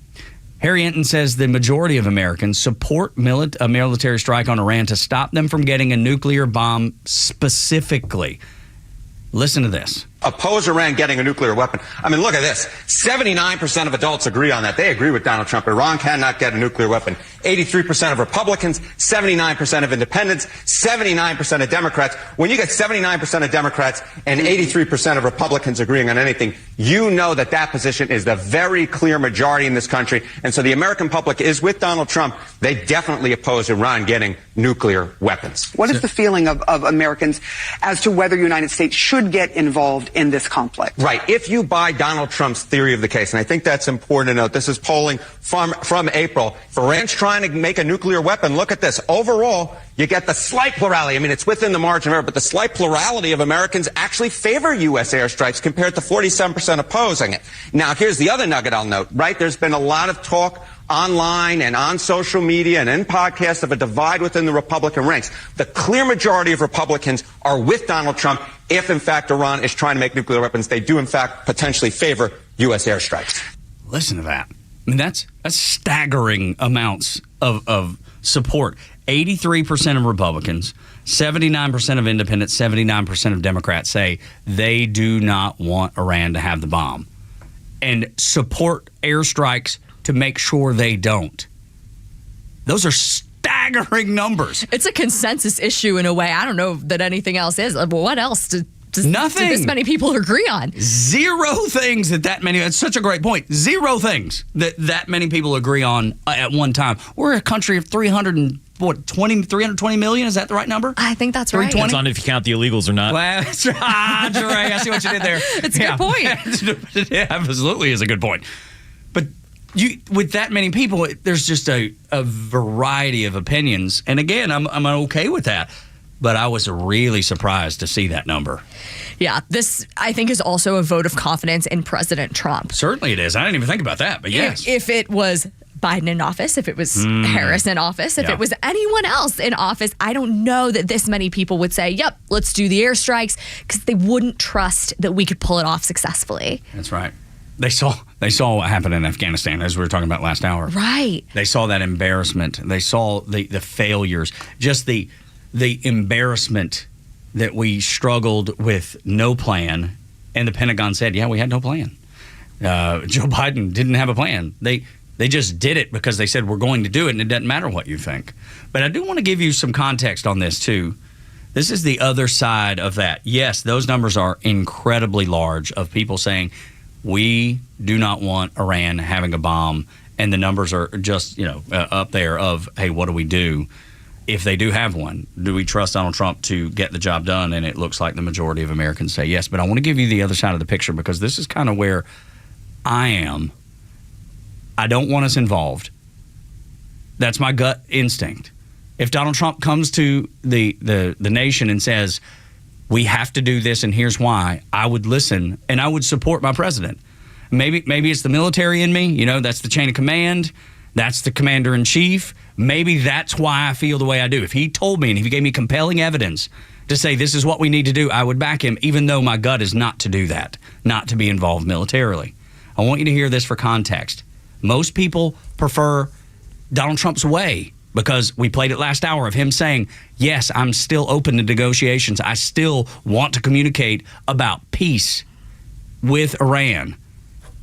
Harry Enton says the majority of Americans support a military strike on Iran to stop them from getting a nuclear bomb specifically. Listen to this. Oppose Iran getting a nuclear weapon. I mean, look at this. 79% of adults agree on that. They agree with Donald Trump. Iran cannot get a nuclear weapon. 83% of Republicans, 79% of independents, 79% of Democrats. When you get 79% of Democrats and 83% of Republicans agreeing on anything, you know that position is the very clear majority in this country. And so the American public is with Donald Trump. They definitely oppose Iran getting nuclear weapons. What is the feeling of Americans as to whether the United States should get involved in this conflict? Right. If you buy Donald Trump's theory of the case, and I think that's important to note, this is polling from April. If Iran's trying to make a nuclear weapon, look at this. Overall, you get the slight plurality. I mean, it's within the margin of error, but the slight plurality of Americans actually favor U.S. airstrikes compared to 47% opposing it. Now, here's the other nugget I'll note, right? There's been a lot of talk online and on social media and in podcasts of a divide within the Republican ranks. The clear majority of Republicans are with Donald Trump if, in fact, Iran is trying to make nuclear weapons. They do, in fact, potentially favor U.S. airstrikes. Listen to that. I mean, that's staggering amounts of support. 83% of Republicans, 79% of independents, 79% of Democrats say they do not want Iran to have the bomb and support airstrikes to make sure they don't. Those are staggering numbers. It's a consensus issue in a way. I don't know that anything else is. What else does Nothing. this many people agree on? Zero things that many, it's such a great point. Zero things that many people agree on at one time. We're a country of 320 million. Is that the right number? I think that's right. Depends on if you count the illegals or not. Well, that's right. I see what you did there. It's a good point. It absolutely is a good point. But with that many people, there's just a variety of opinions. And again, I'm okay with that. But I was really surprised to see that number. Yeah, this, I think, is also a vote of confidence in President Trump. Certainly it is. I didn't even think about that, but yes. If it was Biden in office, if it was Harris in office, if it was anyone else in office, I don't know that this many people would say, yep, let's do the airstrikes, because they wouldn't trust that we could pull it off successfully. That's right. They saw what happened in Afghanistan, as we were talking about last hour. Right. They saw that embarrassment. They saw the failures, just the embarrassment that we struggled with no plan, and the Pentagon said, yeah, we had no plan. Joe Biden didn't have a plan. They just did it because they said we're going to do it, and it doesn't matter what you think. But I do want to give you some context on this, too. This is the other side of that. Yes, those numbers are incredibly large of people saying, we do not want Iran having a bomb, and the numbers are just, up there of, hey, what do we do? If they do have one, do we trust Donald Trump to get the job done? And it looks like the majority of Americans say yes. But I want to give you the other side of the picture because this is kind of where I am. I don't want us involved. That's my gut instinct. If Donald Trump comes to the nation and says, we have to do this and here's why, I would listen and I would support my president. Maybe it's the military in me. That's the chain of command. That's the commander in chief. Maybe that's why I feel the way I do. If he told me and if he gave me compelling evidence to say this is what we need to do, I would back him, even though my gut is not to do that, not to be involved militarily. I want you to hear this for context. Most people prefer Donald Trump's way because we played it last hour of him saying, yes, I'm still open to negotiations. I still want to communicate about peace with Iran.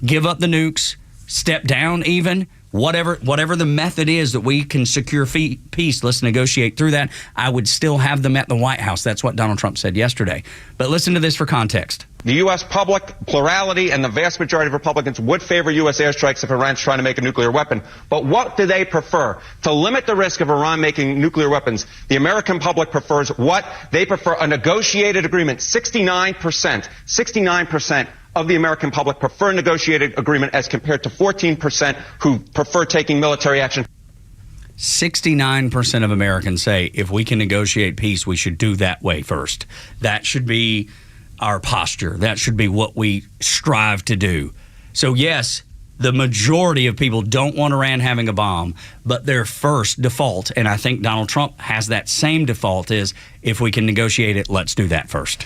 Give up the nukes, step down even, whatever the method is that we can secure peace, let's negotiate through that. I would still have them at the White House. That's what Donald Trump said yesterday. But listen to this for context. The U.S. public plurality and the vast majority of Republicans would favor U.S. airstrikes if Iran's trying to make a nuclear weapon. But what do they prefer? To limit the risk of Iran making nuclear weapons, the American public prefers what? They prefer a negotiated agreement. 69% of the American public prefer a negotiated agreement as compared to 14% who prefer taking military action. 69% of Americans say if we can negotiate peace, we should do that way first. That should be our posture. That should be what we strive to do. So yes, the majority of people don't want Iran having a bomb, but their first default, and I think Donald Trump has that same default, is if we can negotiate it, let's do that first.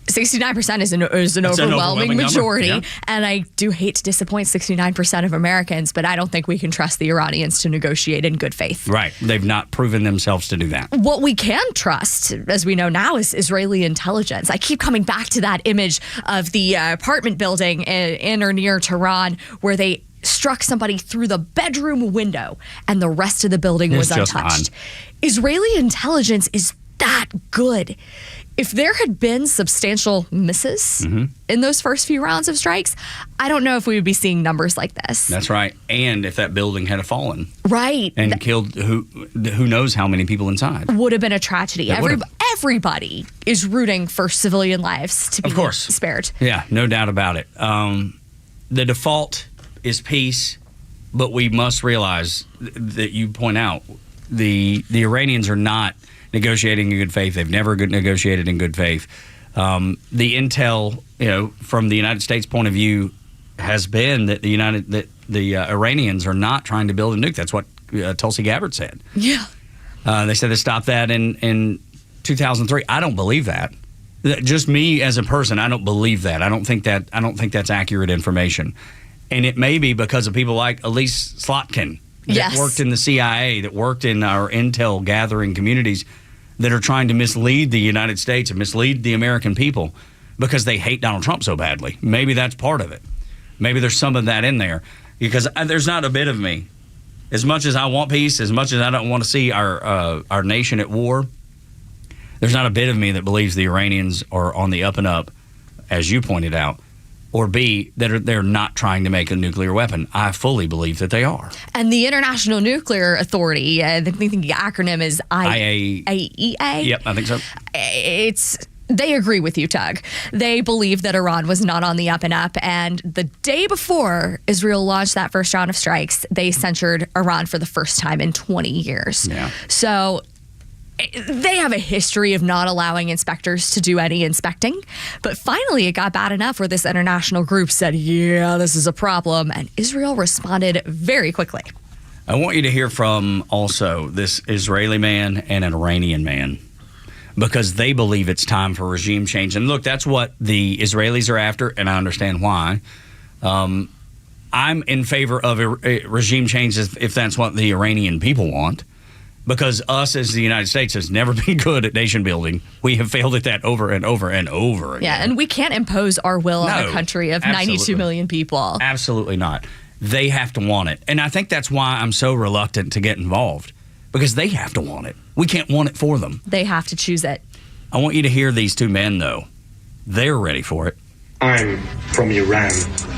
69% is an overwhelming majority. Yeah. And I do hate to disappoint 69% of Americans, but I don't think we can trust the Iranians to negotiate in good faith. Right. They've not proven themselves to do that. What we can trust, as we know now, is Israeli intelligence. I keep coming back to that image of the apartment building in or near Tehran where they struck somebody through the bedroom window and the rest of the building was untouched. Israeli intelligence is that good. If there had been substantial misses in those first few rounds of strikes, I don't know if we would be seeing numbers like this. That's right. And if that building had fallen. Right. And killed who knows how many people inside. Would have been a tragedy. Everybody is rooting for civilian lives to be spared. Yeah, no doubt about it. The default is peace, but we must realize that you point out the Iranians are not negotiating in good faith. They've never negotiated in good faith. The intel, from the United States point of view, has been that the Iranians are not trying to build a nuke. That's what Tulsi Gabbard said. Yeah. They said they stopped that in 2003. I don't believe that. Just me as a person, I don't believe that. I don't think that's accurate information. And it may be because of people like Elise Slotkin that worked in the CIA, that worked in our intel gathering communities, that are trying to mislead the United States and mislead the American people because they hate Donald Trump so badly. Maybe that's part of it. Maybe there's some of that in there, because there's not a bit of me. As much as I want peace, as much as I don't want to see our nation at war, there's not a bit of me that believes the Iranians are on the up and up, as you pointed out, or B, that they're not trying to make a nuclear weapon. I fully believe that they are. And the International Nuclear Authority, I think the acronym is IAEA. Yep, I think so. They agree with you, Tug. They believe that Iran was not on the up and up. And the day before Israel launched that first round of strikes, they censured Iran for the first time in 20 years. Yeah. So they have a history of not allowing inspectors to do any inspecting. But finally, it got bad enough where this international group said, yeah, this is a problem. And Israel responded very quickly. I want you to hear from also this Israeli man and an Iranian man, because they believe it's time for regime change. And look, that's what the Israelis are after, and I understand why. I'm in favor of a regime change if that's what the Iranian people want, because us as the United States has never been good at nation building. We have failed at that over and over and over again. Yeah, and we can't impose our will on a country of 92 million people. Absolutely not. They have to want it. And I think that's why I'm so reluctant to get involved, because they have to want it. We can't want it for them. They have to choose it. I want you to hear these two men, though. They're ready for it. I'm from Iran.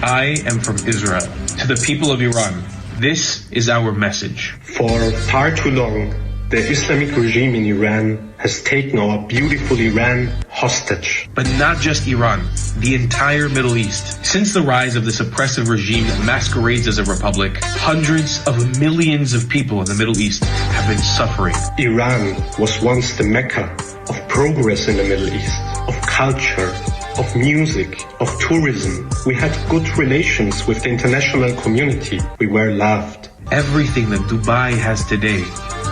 I am from Israel. To the people of Iran, this is our message. For far too long, the Islamic regime in Iran has taken our beautiful Iran hostage. But not just Iran, the entire Middle East. Since the rise of this oppressive regime that masquerades as a republic, hundreds of millions of people in the Middle East have been suffering. Iran was once the Mecca of progress in the Middle East, of culture, of music, of tourism. We had good relations with the international community. We were loved. Everything that Dubai has today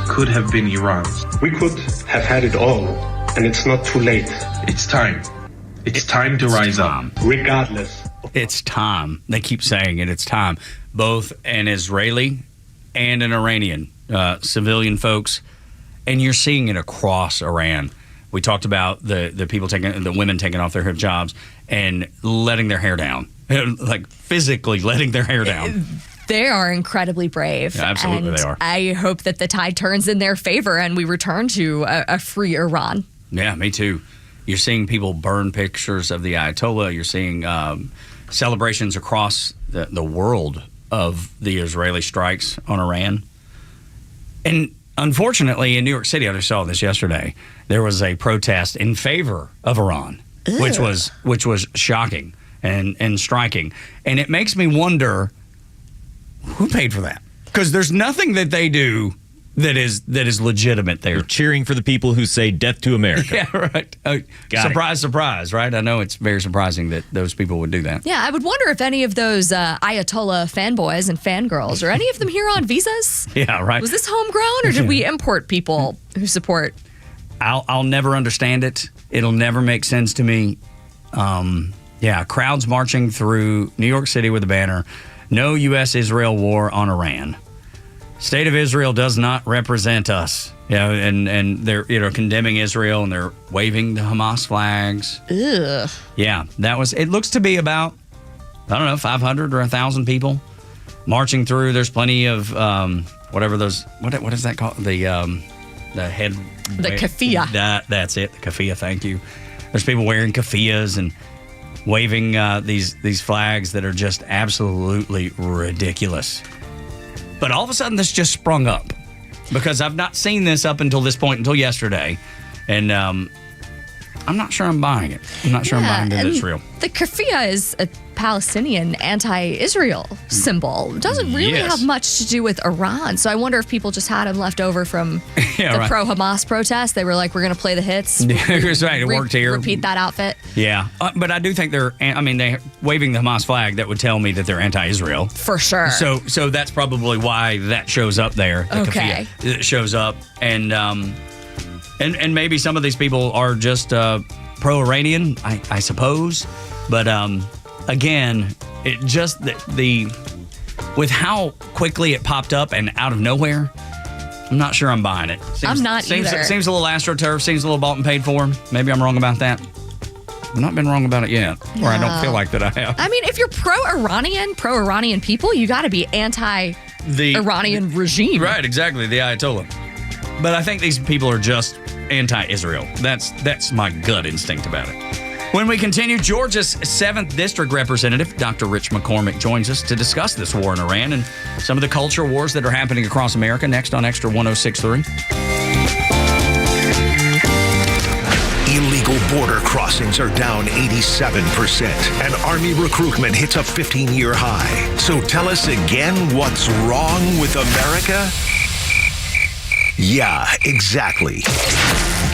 could have been Iran's. We could have had it all, and it's not too late. It's time. It's time to rise up, regardless. It's time. They keep saying it. It's time. Both an Israeli and an Iranian civilian folks, and you're seeing it across Iran. We talked about the women taking off their hijabs and letting their hair down, like physically letting their hair down. They are incredibly brave. Yeah, absolutely, and they are. I hope that the tide turns in their favor and we return to a free Iran. Yeah, me too. You're seeing people burn pictures of the Ayatollah. You're seeing celebrations across the world of the Israeli strikes on Iran. And unfortunately, in New York City, I just saw this yesterday, there was a protest in favor of Iran, which was shocking and striking. And it makes me wonder, who paid for that? Because there's nothing that they do that is legitimate there. You're cheering for the people who say death to America. Yeah, right. Surprise, surprise, right? I know it's very surprising that those people would do that. Yeah, I would wonder if any of those Ayatollah fanboys and fangirls, are any of them here on visas? Yeah, right. Was this homegrown, or did we import people who support? I'll never understand it. It'll never make sense to me. Crowds marching through New York City with a banner, "No U.S.-Israel war on Iran. State of Israel does not represent us." Yeah, and they're condemning Israel and they're waving the Hamas flags. Ugh. Yeah, it looks to be about, 500 or 1,000 people marching through. There's plenty of whatever those, what is that called? The head. The keffiyeh. That's it, the keffiyeh, thank you. There's people wearing keffiyehs and waving these flags that are just absolutely ridiculous. But all of a sudden, this just sprung up because I've not seen this up until this point, until yesterday. And I'm not sure I'm buying it. I'm not sure I'm buying that it's real. The keffiyeh is a Palestinian anti-Israel symbol. It doesn't really have much to do with Iran. So I wonder if people just had them left over from the pro-Hamas protest. They were like, we're going to play the hits. That's right. It worked here. Repeat that outfit. Yeah. But I do think they're waving the Hamas flag. That would tell me that they're anti-Israel. For sure. So that's probably why that shows up there. The okay. It shows up. And maybe some of these people are just pro-Iranian, I suppose. But again, it just with how quickly it popped up and out of nowhere, I'm not sure I'm buying it. I'm not either. Seems a little AstroTurf, seems a little bought and paid for. Maybe I'm wrong about that. I've not been wrong about it yet, or I don't feel like that I have. I mean, if you're pro-Iranian people, you got to be anti-Iranian regime. Right, exactly, the Ayatollah. But I think these people are just anti-Israel. That's my gut instinct about it. When we continue, Georgia's 7th District Representative, Dr. Rich McCormick, joins us to discuss this war in Iran and some of the culture wars that are happening across America. Next on Xtra 106.3. Illegal border crossings are down 87%, and Army recruitment hits a 15-year high. So tell us again, what's wrong with America? Yeah, exactly.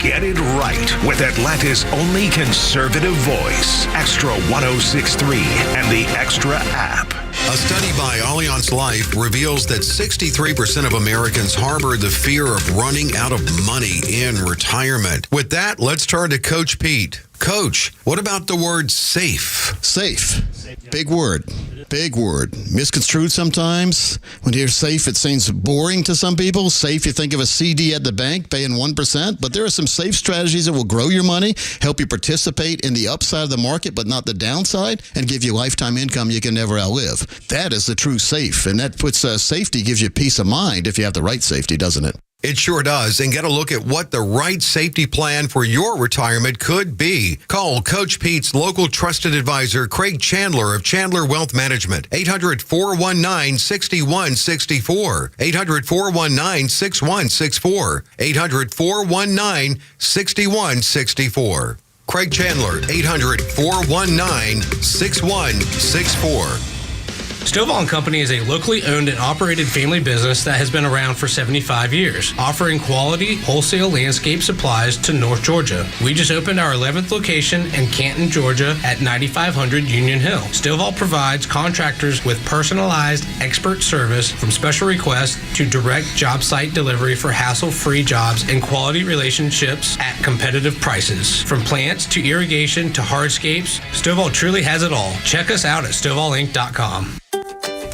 Get it right with Atlanta's only conservative voice, Xtra 106.3 and the Xtra app. A study by Allianz Life reveals that 63% of Americans harbor the fear of running out of money in retirement. With that, let's turn to Coach Pete. Coach, what about the word safe? Safe. Big word. Big word. Misconstrued sometimes. When you hear safe, it seems boring to some people. Safe, you think of a CD at the bank paying 1%, but there are some safe strategies that will grow your money, help you participate in the upside of the market, but not the downside, and give you lifetime income you can never outlive. That is the true safe, and that puts safety, gives you peace of mind if you have the right safety, doesn't it? It sure does. And get a look at what the right safety plan for your retirement could be. Call Coach Pete's local trusted advisor, Craig Chandler of Chandler Wealth Management. 800-419-6164. 800-419-6164. 800-419-6164. Craig Chandler, 800-419-6164. Stovall & Company is a locally owned and operated family business that has been around for 75 years, offering quality wholesale landscape supplies to North Georgia. We just opened our 11th location in Canton, Georgia at 9500 Union Hill. Stovall provides contractors with personalized expert service from special requests to direct job site delivery for hassle-free jobs and quality relationships at competitive prices. From plants to irrigation to hardscapes, Stovall truly has it all. Check us out at StovallInc.com.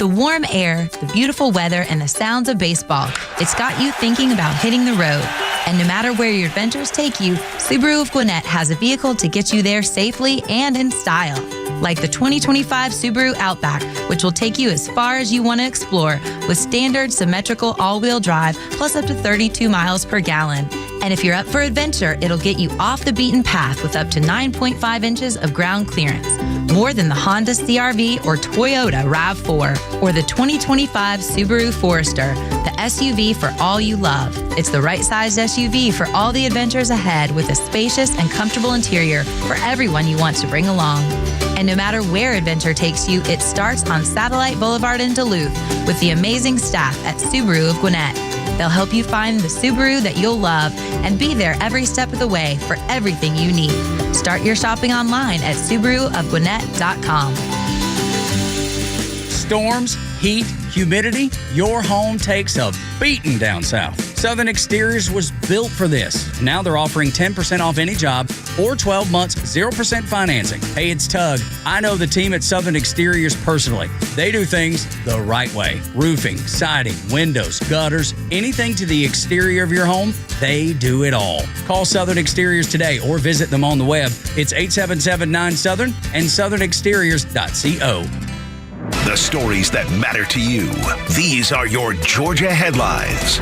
the warm air, the beautiful weather, and the sounds of baseball, it's got you thinking about hitting the road. And no matter where your adventures take you, Subaru of Gwinnett has a vehicle to get you there safely and in style. Like the 2025 Subaru Outback, which will take you as far as you want to explore with standard symmetrical all-wheel drive plus up to 32 miles per gallon. And if you're up for adventure, it'll get you off the beaten path with up to 9.5 inches of ground clearance. More than the Honda CR-V or Toyota RAV4 or the 2025 Subaru Forester, the SUV for all you love. It's the right-sized SUV for all the adventures ahead with a spacious and comfortable interior for everyone you want to bring along. And no matter where adventure takes you, it starts on Satellite Boulevard in Duluth with the amazing staff at Subaru of Gwinnett. They'll help you find the Subaru that you'll love and be there every step of the way for everything you need. Start your shopping online at SubaruofGwinnett.com. Storms, heat, humidity, your home takes a beating down south. Southern Exteriors was built for this. Now they're offering 10% off any job or 12 months, 0% financing. Hey, it's Tug. I know the team at Southern Exteriors personally. They do things the right way. Roofing, siding, windows, gutters, anything to the exterior of your home, they do it all. Call Southern Exteriors today or visit them on the web. It's 877-9-SOUTHERN and southernexteriors.co. The stories that matter to you. These are your Georgia headlines.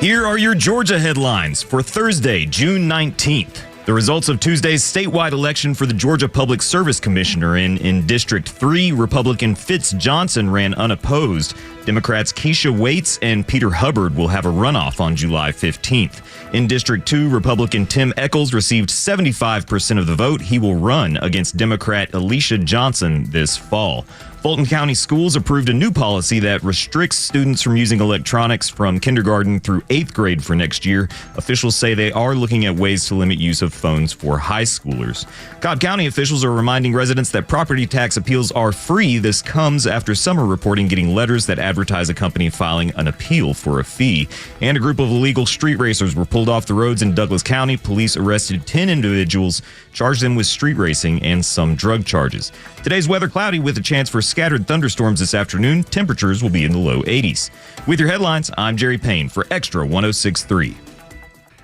Here are your Georgia headlines for Thursday, June 19th. The results of Tuesday's statewide election for the Georgia Public Service Commissioner in District 3, Republican Fitz Johnson ran unopposed. Democrats Keisha Waits and Peter Hubbard will have a runoff on July 15th. In District 2, Republican Tim Echols received 75% of the vote. He will run against Democrat Alicia Johnson this fall. Fulton County Schools approved a new policy that restricts students from using electronics from kindergarten through 8th grade for next year. Officials say they are looking at ways to limit use of phones for high schoolers. Cobb County officials are reminding residents that property tax appeals are free. This comes after some are reporting getting letters that advertise a company filing an appeal for a fee. And a group of illegal street racers were pulled off the roads in Douglas County. Police arrested 10 individuals, charged them with street racing and some drug charges. Today's weather cloudy with a chance for scattered thunderstorms this afternoon. Temperatures will be in the low 80s. With your headlines, I'm Jerry Payne for Extra 106.3.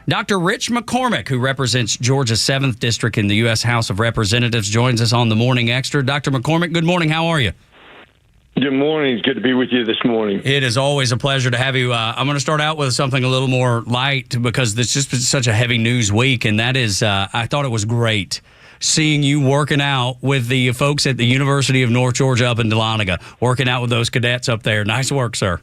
Dr. Rich McCormick, who represents Georgia's 7th District in the U.S. House of Representatives, joins us on the Morning Extra. Dr. McCormick, good morning. How are you? Good morning. It's good to be with you this morning. It is always a pleasure to have you. I'm going to start out with something a little more light because it's just been such a heavy news week, and that is I thought it was great seeing you working out with the folks at the University of North Georgia up in Dahlonega, working out with those cadets up there. Nice work, sir.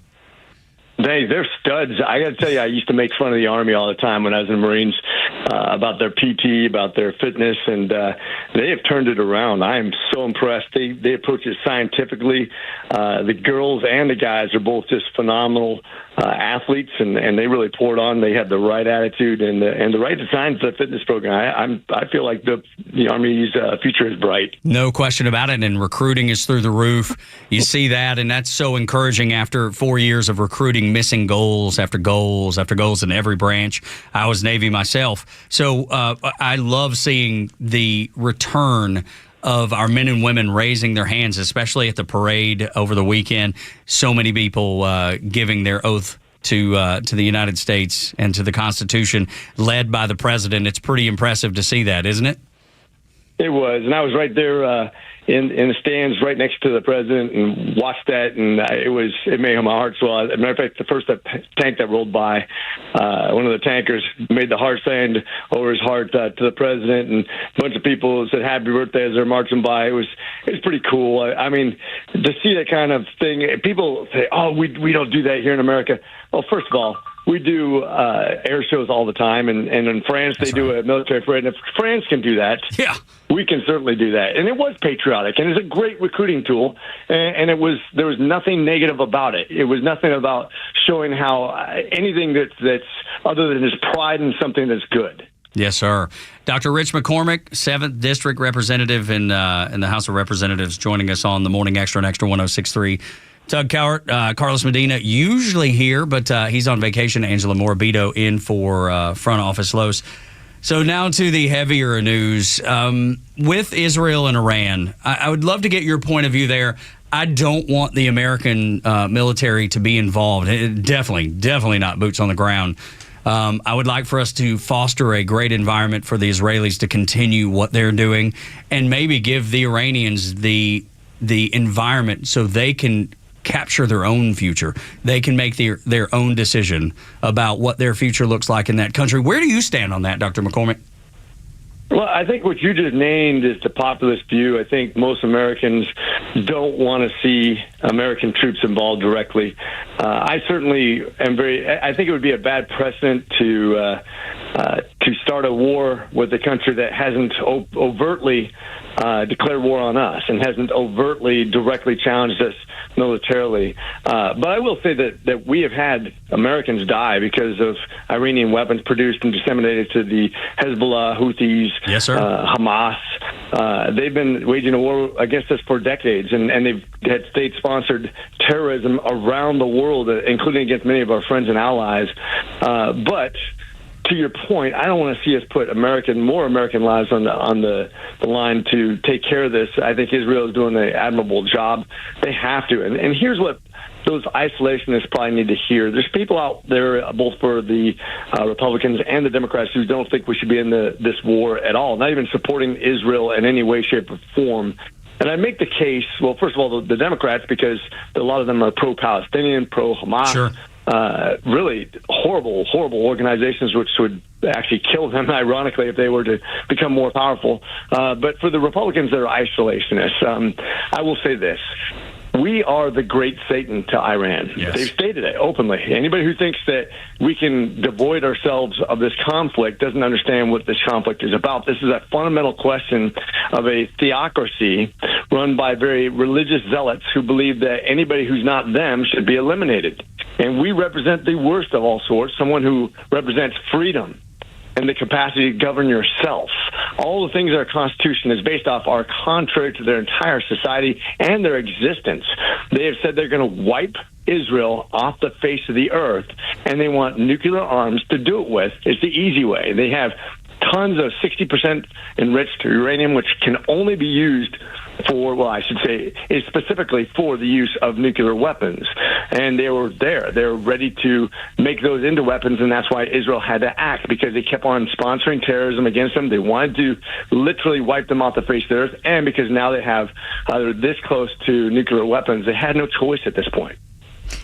They're studs. I got to tell you, I used to make fun of the Army all the time when I was in the Marines about their PT, about their fitness, and they have turned it around. I am so impressed. They approach it scientifically. The girls and the guys are both just phenomenal athletes, and they really poured on. They had the right attitude and the right design for the fitness program. I feel like the Army's future is bright. No question about it, and recruiting is through the roof. You see that, and that's so encouraging after 4 years of recruiting, missing goals after goals after goals in every branch. I was Navy myself, so I love seeing the return of our men and women raising their hands, especially at the parade over the weekend. So many people giving their oath to the United States and to the Constitution, led by the president. It's pretty impressive to see that, isn't it? It was, and I was right there in the stands right next to the president and watched that, and it made my heart swell. As a matter of fact, the first tank that rolled by, one of the tankers made the heart sign over his heart to the president, and a bunch of people said happy birthday as they're marching by. It was pretty cool. I mean, to see that kind of thing, people say, oh, we don't do that here in America. Well, first of all, we do air shows all the time, and in France they do a military parade. And if France can do that, yeah, we can certainly do that. And it was patriotic, and it's a great recruiting tool. And there was nothing negative about it. It was nothing about showing how anything that's other than just pride in something that's good. Yes, sir. Dr. Rich McCormick, 7th District Representative in the House of Representatives, joining us on the Morning Extra and Extra 106.3. Tug Cowart, Carlos Medina, usually here, but he's on vacation. Angela Morabito in for Front Office Los. So now to the heavier news. With Israel and Iran, I would love to get your point of view there. I don't want the American military to be involved. Definitely not boots on the ground. I would like for us to foster a great environment for the Israelis to continue what they're doing, and maybe give the Iranians the environment so they can capture their own future. They can make their own decision about what their future looks like in that country. Where do you stand on that, Dr. McCormick? Well, I think what you just named is the populist view. I think most Americans don't want to see American troops involved directly. I certainly am I think it would be a bad precedent to start a war with a country that hasn't overtly declared war on us and hasn't overtly directly challenged us militarily. But I will say that we have had Americans die because of Iranian weapons produced and disseminated to the Hezbollah, Houthis, yes, sir. Hamas. They've been waging a war against us for decades, and they've had state-sponsored terrorism around the world, including against many of our friends and allies. But to your point, I don't want to see us put more American lives on the line to take care of this. I think Israel is doing an admirable job. They have to. And here's what those isolationists probably need to hear. There's people out there, both for the Republicans and the Democrats, who don't think we should be in this war at all, not even supporting Israel in any way, shape, or form. And I make the case, well, first of all, the Democrats, because a lot of them are pro-Palestinian, pro-Hamas. Sure. Really horrible organizations, which would actually kill them, ironically, if they were to become more powerful. But for the Republicans that are isolationists, I will say this. We are the great Satan to Iran. Yes. They've stated it openly. Anybody who thinks that we can devoid ourselves of this conflict doesn't understand what this conflict is about. This is a fundamental question of a theocracy run by very religious zealots who believe that anybody who's not them should be eliminated. And we represent the worst of all sorts, someone who represents freedom and the capacity to govern yourself. All the things that our Constitution is based off are contrary to their entire society and their existence. They have said they're going to wipe Israel off the face of the earth, and they want nuclear arms to do it with. It's the easy way. They have tons of 60% enriched uranium, which can only be used for, well, I should say, is specifically for the use of nuclear weapons. And they were there. They were ready to make those into weapons, and that's why Israel had to act, because they kept on sponsoring terrorism against them. They wanted to literally wipe them off the face of the earth, and because now they have either this close to nuclear weapons, they had no choice at this point.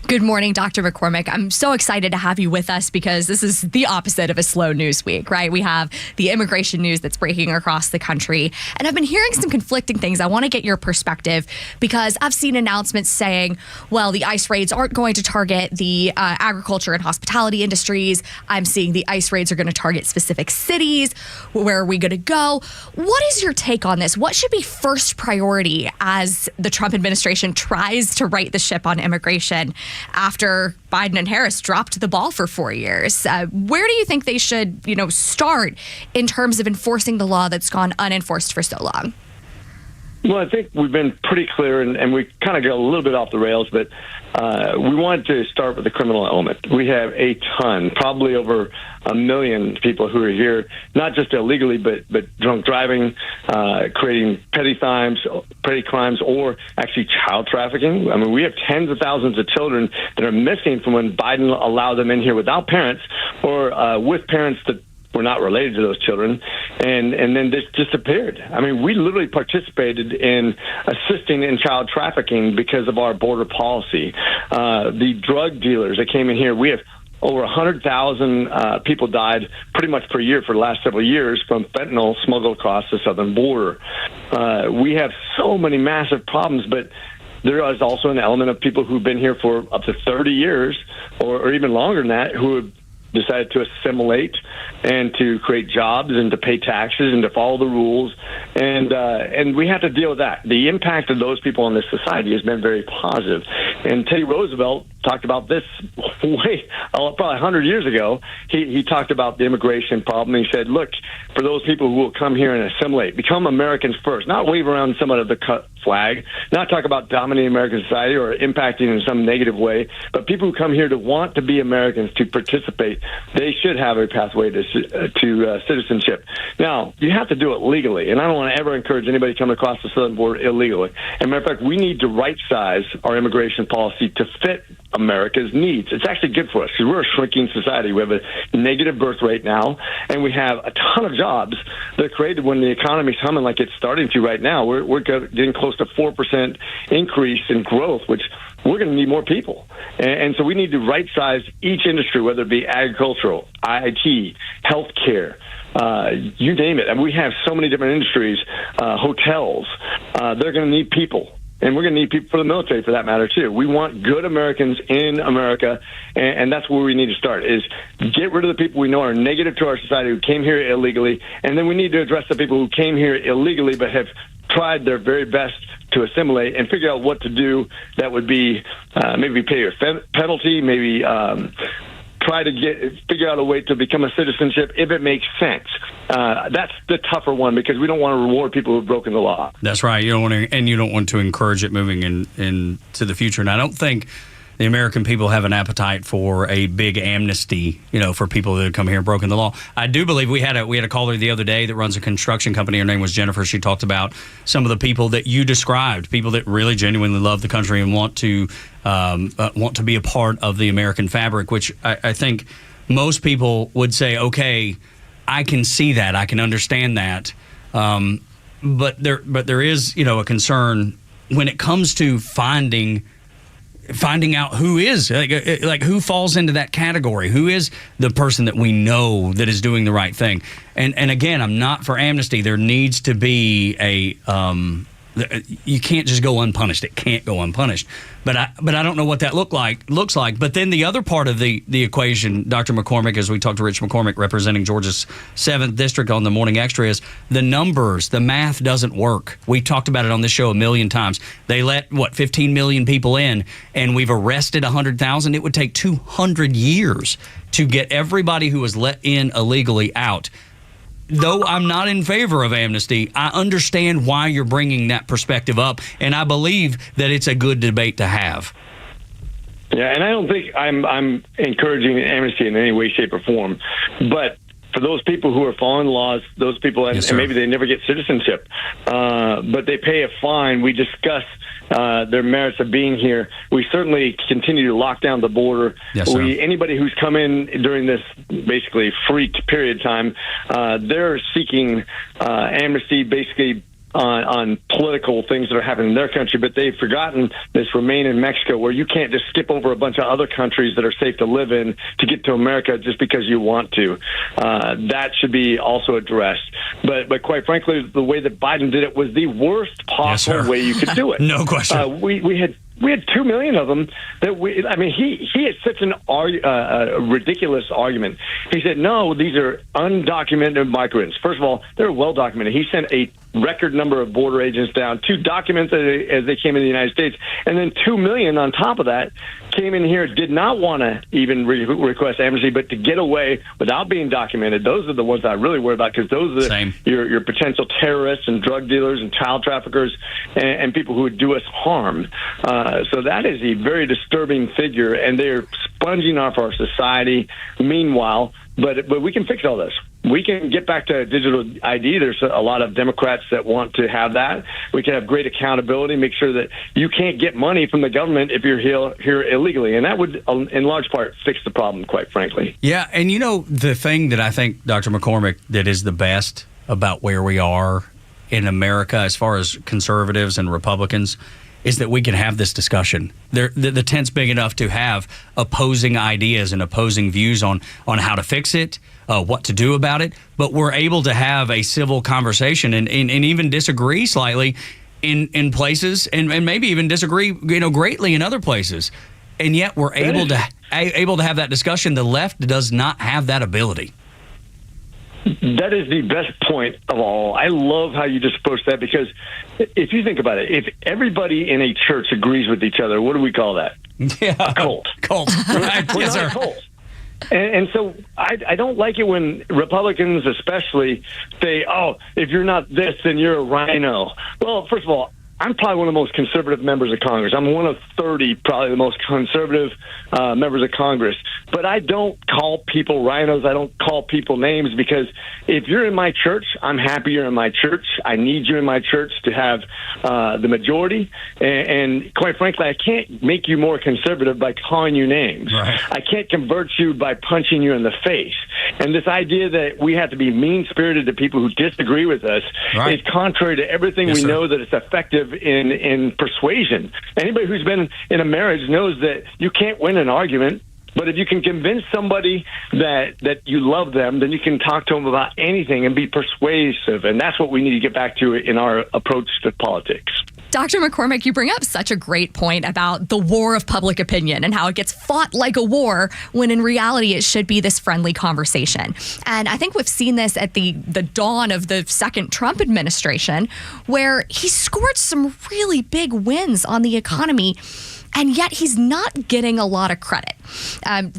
Good morning, Dr. McCormick. I'm so excited to have you with us because this is the opposite of a slow news week, right? We have the immigration news that's breaking across the country. And I've been hearing some conflicting things. I want to get your perspective because I've seen announcements saying, well, the ICE raids aren't going to target the agriculture and hospitality industries. I'm seeing the ICE raids are going to target specific cities. Where are we going to go? What is your take on this? What should be first priority as the Trump administration tries to right the ship on immigration after Biden and Harris dropped the ball for 4 years? Where do you think they should, start in terms of enforcing the law that's gone unenforced for so long? Well, I think we've been pretty clear, and we kind of got a little bit off the rails, but we wanted to start with the criminal element. We have a ton, probably over 1 million people who are here, not just illegally, but drunk driving, creating petty crimes, or actually child trafficking. I mean, we have tens of thousands of children that are missing from when Biden allowed them in here without parents or with parents that were not related to those children, and then this disappeared. I mean, we literally participated in assisting in child trafficking because of our border policy. The drug dealers that came in here, we have over 100,000 people died pretty much per year for the last several years from fentanyl smuggled across the southern border. We have so many massive problems, but there is also an element of people who've been here for up to 30 years or even longer than that who have decided to assimilate and to create jobs and to pay taxes and to follow the rules. And we have to deal with that. The impact of those people on this society has been very positive. And Teddy Roosevelt talked about this probably 100 years ago. He talked about the immigration problem. He said, look, for those people who will come here and assimilate, become Americans first, not wave around some of the cut flag, not talk about dominating American society or impacting in some negative way, but people who come here to want to be Americans, to participate, they should have a pathway to citizenship. Now, you have to do it legally, and I don't want to ever encourage anybody coming across the southern border illegally. As a matter of fact, we need to right-size our immigration policy to fit America's needs. It's actually good for us because we're a shrinking society. We have a negative birth rate now, and we have a ton of jobs that are created when the economy's humming like it's starting to right now. We're getting close to 4% increase in growth, which we're going to need more people. And so we need to right-size each industry, whether it be agricultural, IT, healthcare, you name it. And we have so many different industries, hotels. They're going to need people. And we're going to need people for the military, for that matter, too. We want good Americans in America, and that's where we need to start, is get rid of the people we know are negative to our society who came here illegally, and then we need to address the people who came here illegally but have tried their very best to assimilate and figure out what to do that would be maybe pay a penalty, maybe try to figure out a way to become a citizenship if it makes sense. That's the tougher one because we don't want to reward people who've broken the law. That's right. You don't want to encourage it moving into the future. And I don't think the American people have an appetite for a big amnesty, for people that have come here and broken the law. I do believe we had a caller the other day that runs a construction company. Her name was Jennifer. She talked about some of the people that you described, people that really genuinely love the country and want to be a part of the American fabric, which I think most people would say, okay, I can see that, I can understand that, but there is a concern when it comes to finding out who is like who falls into that category, who is the person that we know that is doing the right thing. And again, I'm not for amnesty. There needs to be you can't just go unpunished. It can't go unpunished. But I don't know what that looks like. But then the other part of the equation, Dr. McCormick, as we talked to Rich McCormick representing Georgia's 7th District on the Morning Xtra, is the numbers, the math doesn't work. We talked about it on this show a million times. They let, 15 million people in, and we've arrested 100,000. It would take 200 years to get everybody who was let in illegally out. Though I'm not in favor of amnesty, I understand why you're bringing that perspective up, and I believe that it's a good debate to have. Yeah, and I don't think I'm encouraging amnesty in any way, shape, or form. But for those people who are following laws, those people, and maybe they never get citizenship, but they pay a fine, we discuss their merits of being here. We certainly continue to lock down the border. Yes, anybody who's come in during this basically freak period of time, they're seeking amnesty basically on political things that are happening in their country, but they've forgotten this Remain in Mexico, where you can't just skip over a bunch of other countries that are safe to live in to get to America just because you want to. That should be also addressed. But quite frankly, the way that Biden did it was the worst possible way you could do it. No question. We had 2 million of them he had such a ridiculous argument. He said, no, these are undocumented migrants. First of all, they're well documented. He sent a record number of border agents down to document as they came into the United States. And then 2 million on top of that came in here, did not want to even request amnesty, but to get away without being documented. Those are the ones I really worry about, because those are your potential terrorists and drug dealers and child traffickers and people who would do us harm. So that is a very disturbing figure, and they're sponging off our society. Meanwhile, but we can fix all this. We can get back to digital ID. There's a lot of Democrats that want to have that. We can have great accountability, make sure that you can't get money from the government if you're here illegally. And that would, in large part, fix the problem, quite frankly. Yeah, and the thing that I think, Dr. McCormick, that is the best about where we are in America as far as conservatives and Republicans is that we can have this discussion. The tent's big enough to have opposing ideas and opposing views on how to fix it, what to do about it, but we're able to have a civil conversation and even disagree slightly in places and maybe even disagree greatly in other places. And yet we're able to have that discussion. The left does not have that ability. That is the best point of all. I love how you just approach that, because if you think about it, if everybody in a church agrees with each other, what do we call that? Yeah. A cult. Cult. Right. We're Yes, not sir. a cult. And so I don't like it when Republicans especially say, oh, if you're not this, then you're a rhino. Well, first of all, I'm probably one of the most conservative members of Congress. I'm one of 30, probably the most conservative members of Congress. But I don't call people rhinos. I don't call people names, because if you're in my church, I'm happy you're in my church. I need you in my church to have the majority. And quite frankly, I can't make you more conservative by calling you names. Right. I can't convert you by punching you in the face. And this idea that we have to be mean-spirited to people who disagree with us is contrary to everything we know that it's effective in persuasion. Anybody who's been in a marriage knows that you can't win an argument, but if you can convince somebody that you love them, then you can talk to them about anything and be persuasive. And that's what we need to get back to in our approach to politics. Dr. McCormick, you bring up such a great point about the war of public opinion and how it gets fought like a war when in reality it should be this friendly conversation. And I think we've seen this at the dawn of the second Trump administration, where he scored some really big wins on the economy, and yet he's not getting a lot of credit.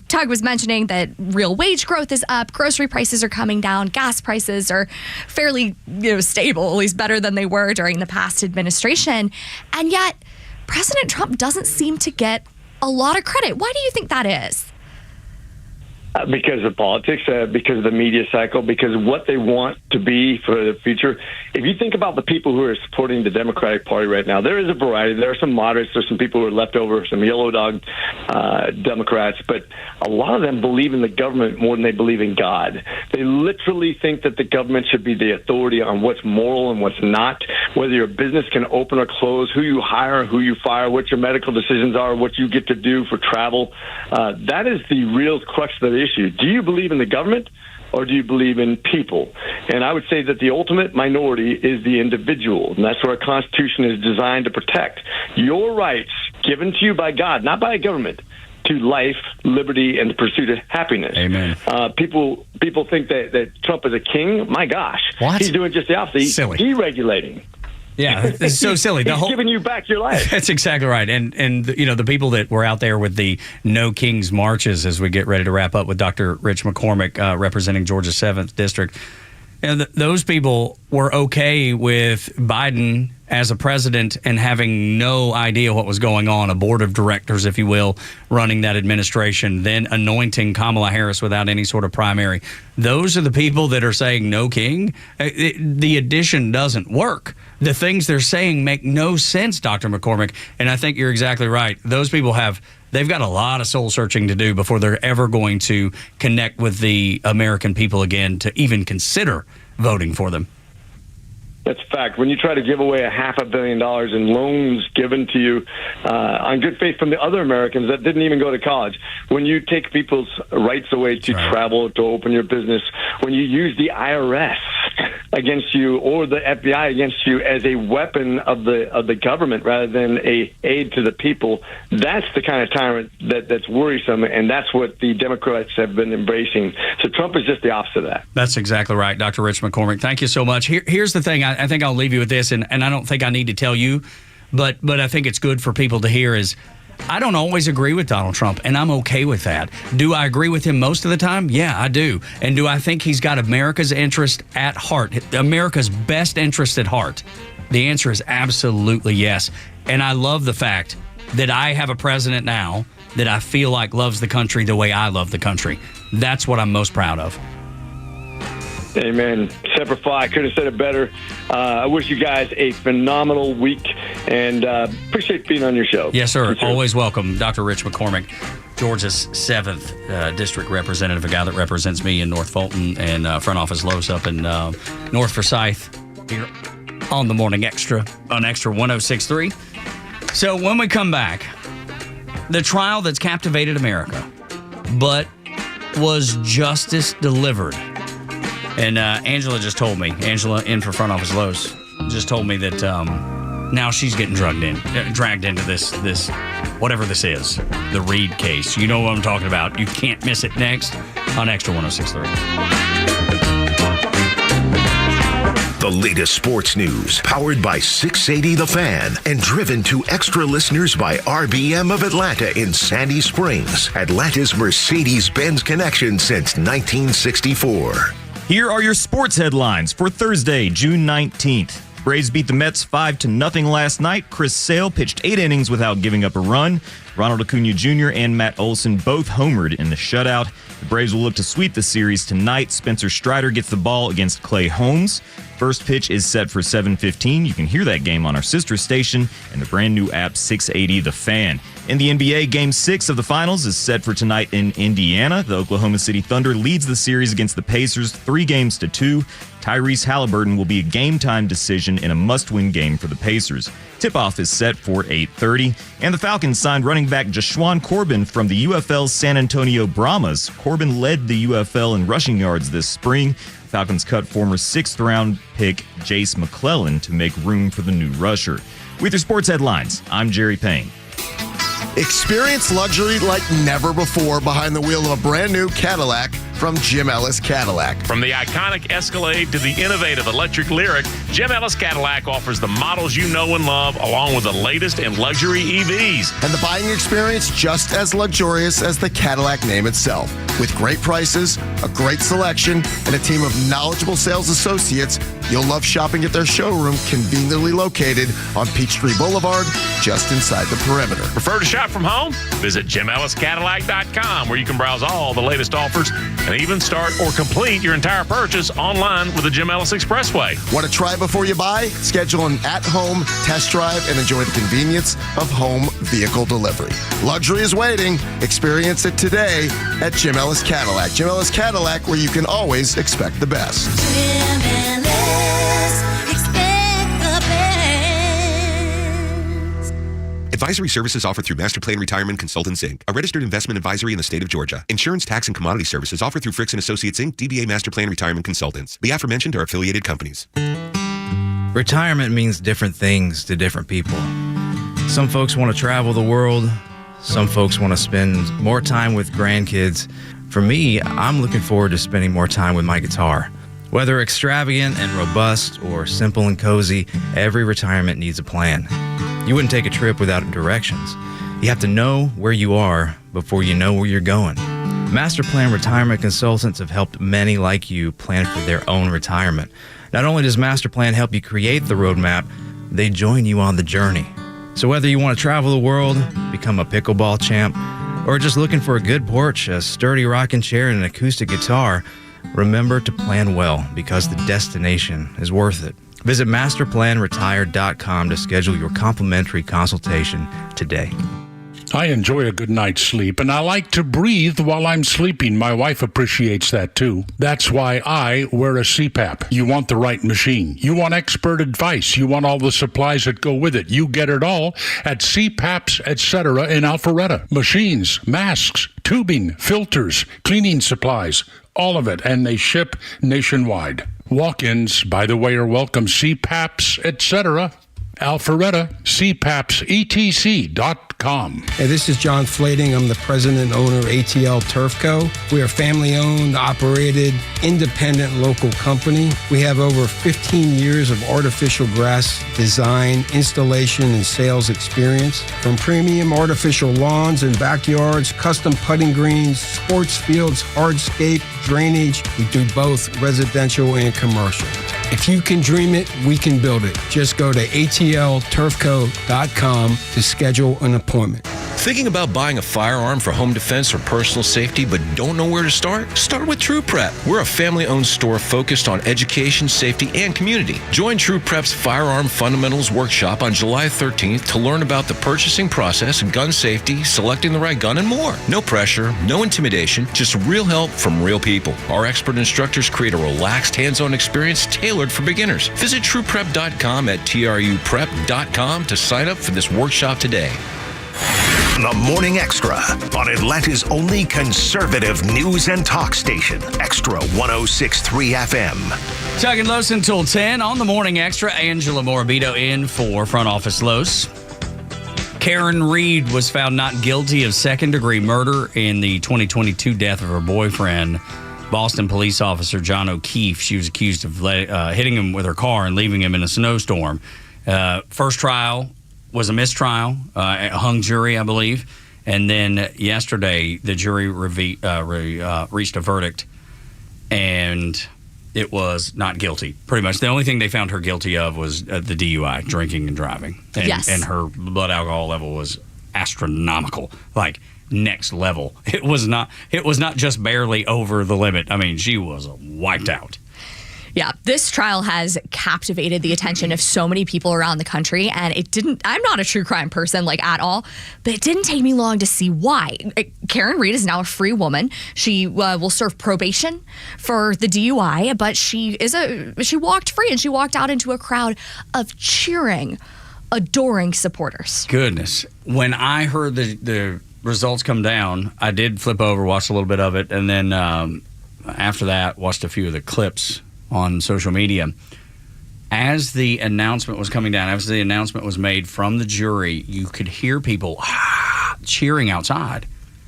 Tug was mentioning that real wage growth is up, grocery prices are coming down, gas prices are fairly stable, at least better than they were during the past administration. And yet President Trump doesn't seem to get a lot of credit. Why do you think that is? Because of politics, because of the media cycle, because of what they want to be for the future. If you think about the people who are supporting the Democratic Party right now, there is a variety. There are some moderates. There's some people who are left over, some yellow dog Democrats. But a lot of them believe in the government more than they believe in God. They literally think that the government should be the authority on what's moral and what's not, whether your business can open or close, who you hire, who you fire, what your medical decisions are, what you get to do for travel. That is the real crux of the issue. Do you believe in the government, or do you believe in people? And I would say that the ultimate minority is the individual, and that's what our Constitution is designed to protect. Your rights given to you by God, not by a government, to life, liberty, and the pursuit of happiness. Amen. People think that Trump is a king. My gosh. What? He's doing just the opposite. He's Silly. deregulating. Yeah, it's so silly. He's giving you back your life. That's exactly right. And the people that were out there with the No Kings marches as we get ready to wrap up with Dr. Rich McCormick representing Georgia's 7th District, those people were okay with Biden as a president and having no idea what was going on, a board of directors, if you will, running that administration, then anointing Kamala Harris without any sort of primary. Those are the people that are saying no king. The addition doesn't work. The things they're saying make no sense, Dr. McCormick, and I think you're exactly right. Those people they've got a lot of soul searching to do before they're ever going to connect with the American people again to even consider voting for them. That's a fact. When you try to give away $500 million in loans given to you on good faith from the other Americans that didn't even go to college, when you take people's rights away to travel, to open your business, when you use the IRS against you or the FBI against you as a weapon of the government rather than a aid to the people, that's the kind of tyrant that's worrisome, and that's what the Democrats have been embracing. So Trump is just the opposite of that. That's exactly right, Dr. Rich McCormick. Thank you so much. Here's the thing. I think I'll leave you with this, and I don't think I need to tell you, but I think it's good for people to hear is I don't always agree with Donald Trump, and I'm okay with that. Do I agree with him most of the time? Yeah, I do. And do I think he's got America's interest at heart, America's best interest at heart? The answer is absolutely yes. And I love the fact that I have a president now that I feel like loves the country the way I love the country. That's what I'm most proud of. Amen. Semper Fi. I couldn't have said it better. I wish you guys a phenomenal week, and appreciate being on your show. Yes, sir. Always welcome. Dr. Rich McCormick, Georgia's 7th District Representative, a guy that represents me in North Fulton and Front Office Los up in North Forsyth here on the Morning Extra on Extra 106.3. So when we come back, the trial that's captivated America, but was justice delivered? And Angela just told me, Angela in for Front Office Los, just told me that now she's getting dragged into this, whatever this is, the Reed case. You know what I'm talking about. You can't miss it next on Extra 106.3. The latest sports news, powered by 680 The Fan, and driven to extra listeners by RBM of Atlanta in Sandy Springs, Atlanta's Mercedes-Benz connection since 1964. Here are your sports headlines for Thursday, June 19th. Braves beat the Mets 5-0 last night. Chris Sale pitched 8 innings without giving up a run. Ronald Acuna Jr. and Matt Olson both homered in the shutout. The Braves will look to sweep the series tonight. Spencer Strider gets the ball against Clay Holmes. First pitch is set for 7:15. You can hear that game on our sister station and the brand new app 680 The Fan. In the NBA, Game 6 of the Finals is set for tonight in Indiana. The Oklahoma City Thunder leads the series against the Pacers 3-2. Tyrese Halliburton will be a game-time decision in a must-win game for the Pacers. Tip-off is set for 8:30. And the Falcons signed running back Jashawn Corbin from the UFL's San Antonio Brahmas. Corbin led the UFL in rushing yards this spring. Falcons cut former 6th-round pick Jace McClellan to make room for the new rusher. With your sports headlines, I'm Jerry Payne. Experience luxury like never before behind the wheel of a brand new Cadillac from Jim Ellis Cadillac. From the iconic Escalade to the innovative electric Lyric, Jim Ellis Cadillac offers the models you know and love, along with the latest in luxury EVs. And the buying experience just as luxurious as the Cadillac name itself. With great prices, a great selection, and a team of knowledgeable sales associates, you'll love shopping at their showroom conveniently located on Peachtree Boulevard, just inside the perimeter. Prefer to shop from home? Visit JimEllisCadillac.com, where you can browse all the latest offers and even start or complete your entire purchase online with the Jim Ellis Expressway. Want to try before you buy? Schedule an at-home test drive and enjoy the convenience of home vehicle delivery. Luxury is waiting. Experience it today at Jim Ellis Cadillac. Jim Ellis Cadillac, where you can always expect the best. Jim Ellis, expect the best. Advisory services offered through Master Plan Retirement Consultants, Inc., a registered investment advisory in the state of Georgia. Insurance, tax, and commodity services offered through Fricks & Associates, Inc., DBA Master Plan Retirement Consultants. The aforementioned are affiliated companies. Retirement means different things to different people. Some folks want to travel the world. Some folks want to spend more time with grandkids. For me, I'm looking forward to spending more time with my guitar. Whether extravagant and robust or simple and cozy, every retirement needs a plan. You wouldn't take a trip without directions. You have to know where you are before you know where you're going. Master Plan Retirement Consultants have helped many like you plan for their own retirement. Not only does Master Plan help you create the roadmap, they join you on the journey. So whether you want to travel the world, become a pickleball champ, or just looking for a good porch, a sturdy rocking chair, and an acoustic guitar, remember to plan well, because the destination is worth it. Visit masterplanretire.com to schedule your complimentary consultation today. I enjoy a good night's sleep, and I like to breathe while I'm sleeping. My wife appreciates that, too. That's why I wear a CPAP. You want the right machine. You want expert advice. You want all the supplies that go with it. You get it all at CPAPs, etc. in Alpharetta. Machines, masks, tubing, filters, cleaning supplies, all of it, and they ship nationwide. Walk-ins, by the way, are welcome. CPAPs, etc. Alpharetta, CPAPSETC.com. Hey, this is John Flading. I'm the president and owner of ATL Turf Co. We are a family-owned, operated, independent local company. We have over 15 years of artificial grass design, installation, and sales experience. From premium artificial lawns and backyards, custom putting greens, sports fields, hardscape, drainage. We do both residential and commercial. If you can dream it, we can build it. Just go to atlturfco.com to schedule an appointment. Thinking about buying a firearm for home defense or personal safety but don't know where to start? Start with True Prep. We're a family-owned store focused on education, safety, and community. Join True Prep's Firearm Fundamentals Workshop on July 13th to learn about the purchasing process, gun safety, selecting the right gun, and more. No pressure, no intimidation, just real help from real people. Our expert instructors create a relaxed, hands-on experience tailored for beginners. Visit trueprep.com at truprep.com to sign up for this workshop today. The Morning Extra on Atlanta's only conservative news and talk station, Extra 106.3 FM. Tug and Los until 10 on the Morning Extra. Angela Morabito in for Front Office Los. Karen Reed was found not guilty of second-degree murder in the 2022 death of her boyfriend. Boston police officer John O'Keefe. She was accused of hitting him with her car and leaving him in a snowstorm. First trial was a mistrial, a hung jury, I believe. And then yesterday, the jury reached a verdict, and it was not guilty. Pretty much the only thing they found her guilty of was the DUI, drinking and driving. And, Yes. And her blood alcohol level was astronomical, like next level. It was not just barely over the limit. I mean, she was wiped out. Yeah, this trial has captivated the attention of so many people around the country, and I'm not a true crime person, like, at all, but it didn't take me long to see why. Karen Reed is now a free woman. She will serve probation for the DUI, but she walked free, and she walked out into a crowd of cheering, adoring supporters. Goodness. When I heard the results come down, I did flip over, watched a little bit of it, and then after that, watched a few of the clips on social media. As the announcement was coming down, as the announcement was made from the jury, you could hear people cheering outside.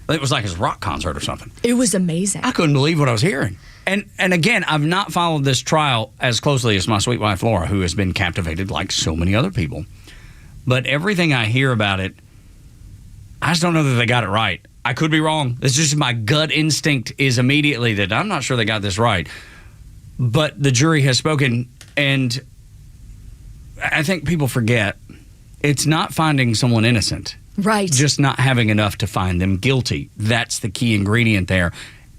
It was like a rock concert or something. It was amazing. I couldn't believe what I was hearing. And again, I've not followed this trial as closely as my sweet wife Laura, who has been captivated like so many other people. But everything I hear about it, I just don't know that they got it right. I could be wrong. It's just my gut instinct is immediately that I'm not sure they got this right. But the jury has spoken, and I think people forget it's not finding someone innocent. Right. Just not having enough to find them guilty. That's the key ingredient there.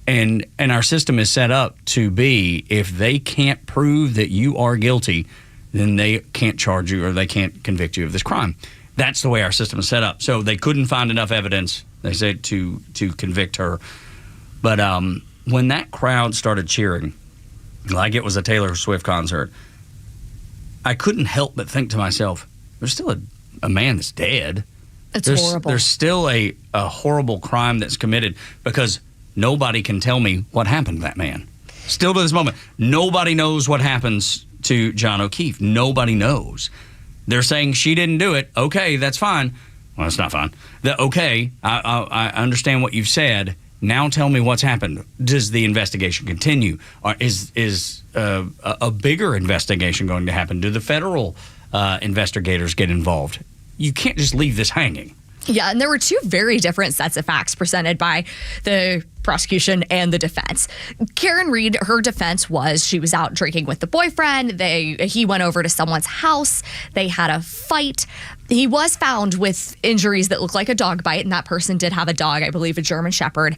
And our system is set up to be, if they can't prove that you are guilty, then they can't charge you or they can't convict you of this crime. That's the way our system is set up. So they couldn't find enough evidence, they said, to convict her. But when that crowd started cheering, like it was a Taylor Swift concert, I couldn't help but think to myself, there's still a man that's dead. It's horrible. There's still a horrible crime that's committed, because nobody can tell me what happened to that man. Still to this moment, nobody knows what happens to John O'Keefe. Nobody knows. They're saying she didn't do it. Okay, that's fine. Well, it's not fine. Okay, I understand what you've said. Now tell me what's happened. Does the investigation continue? Or is a bigger investigation going to happen? Do the federal investigators get involved? You can't just leave this hanging. Yeah, and there were two very different sets of facts presented by the prosecution and the defense. Karen Reed, her defense was she was out drinking with the boyfriend. He went over to someone's house. They had a fight. He was found with injuries that looked like a dog bite, and that person did have a dog, I believe a German Shepherd.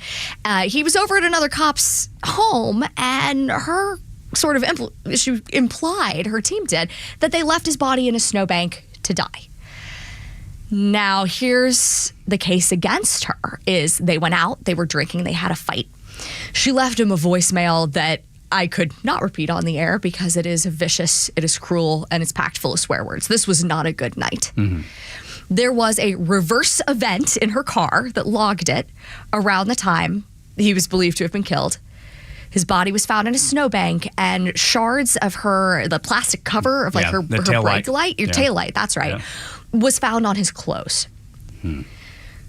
He was over at another cop's home, and her sort of she implied, her team did, that they left his body in a snowbank to die. Now, here's the case against her, is they went out, they were drinking, they had a fight. She left him a voicemail that I could not repeat on the air because it is vicious, it is cruel, and it's packed full of swear words. This was not a good night. Mm-hmm. There was a reverse event in her car that logged it around the time he was believed to have been killed. His body was found in a snowbank, and shards of the plastic cover of her brake light, tail light, that's right, was found on his clothes.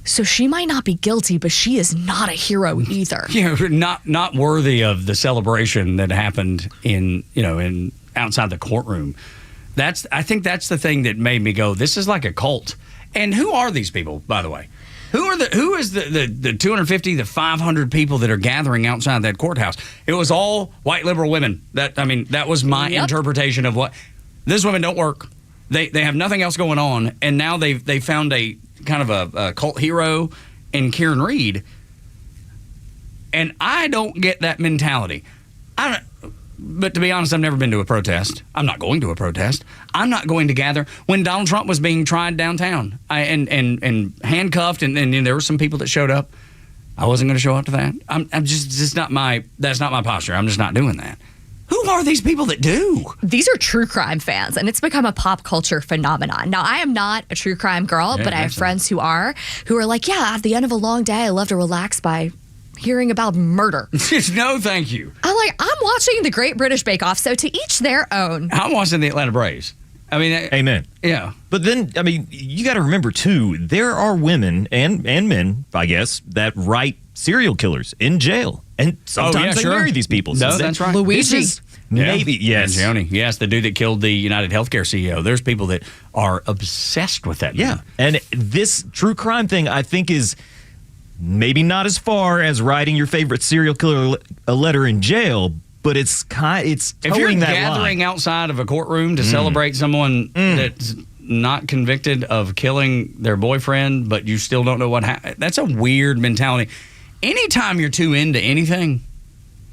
So she might not be guilty, but she is not a hero either. Not worthy of the celebration that happened in outside the courtroom. I think that's the thing that made me go, this is like a cult. And who are these people, by the way? Who is the 250, the 500 people that are gathering outside that courthouse? It was all white liberal women. That was my interpretation of what these women don't work. They have nothing else going on, and now they found a kind of a cult hero in Karen Reed. And I don't get that mentality. But to be honest, I've never been to a protest. I'm not going to a protest. I'm not going to gather. When Donald Trump was being tried downtown and handcuffed, and there were some people that showed up, I wasn't going to show up to that. That's not my posture. I'm just not doing that. Who are these people that do? These are true crime fans, and it's become a pop culture phenomenon. Now, I am not a true crime girl, but I have friends who are like, yeah, at the end of a long day, I love to relax by hearing about murder. No, thank you. I'm watching the Great British Bake Off, so to each their own. I'm watching the Atlanta Braves. Amen. Yeah. But then, you got to remember, too, there are women and men, I guess, that write serial killers in jail. And sometimes they marry these people. No, So that's right. Luigi. Maybe, yes. Mangione. Yes, the dude that killed the United Healthcare CEO. There's people that are obsessed with that. Yeah. And this true crime thing, I think, is maybe not as far as writing your favorite serial killer a letter in jail, but it's if you're towing that gathering line. outside of a courtroom to celebrate someone that's not convicted of killing their boyfriend, but you still don't know what happened, that's a weird mentality. Anytime you're too into anything,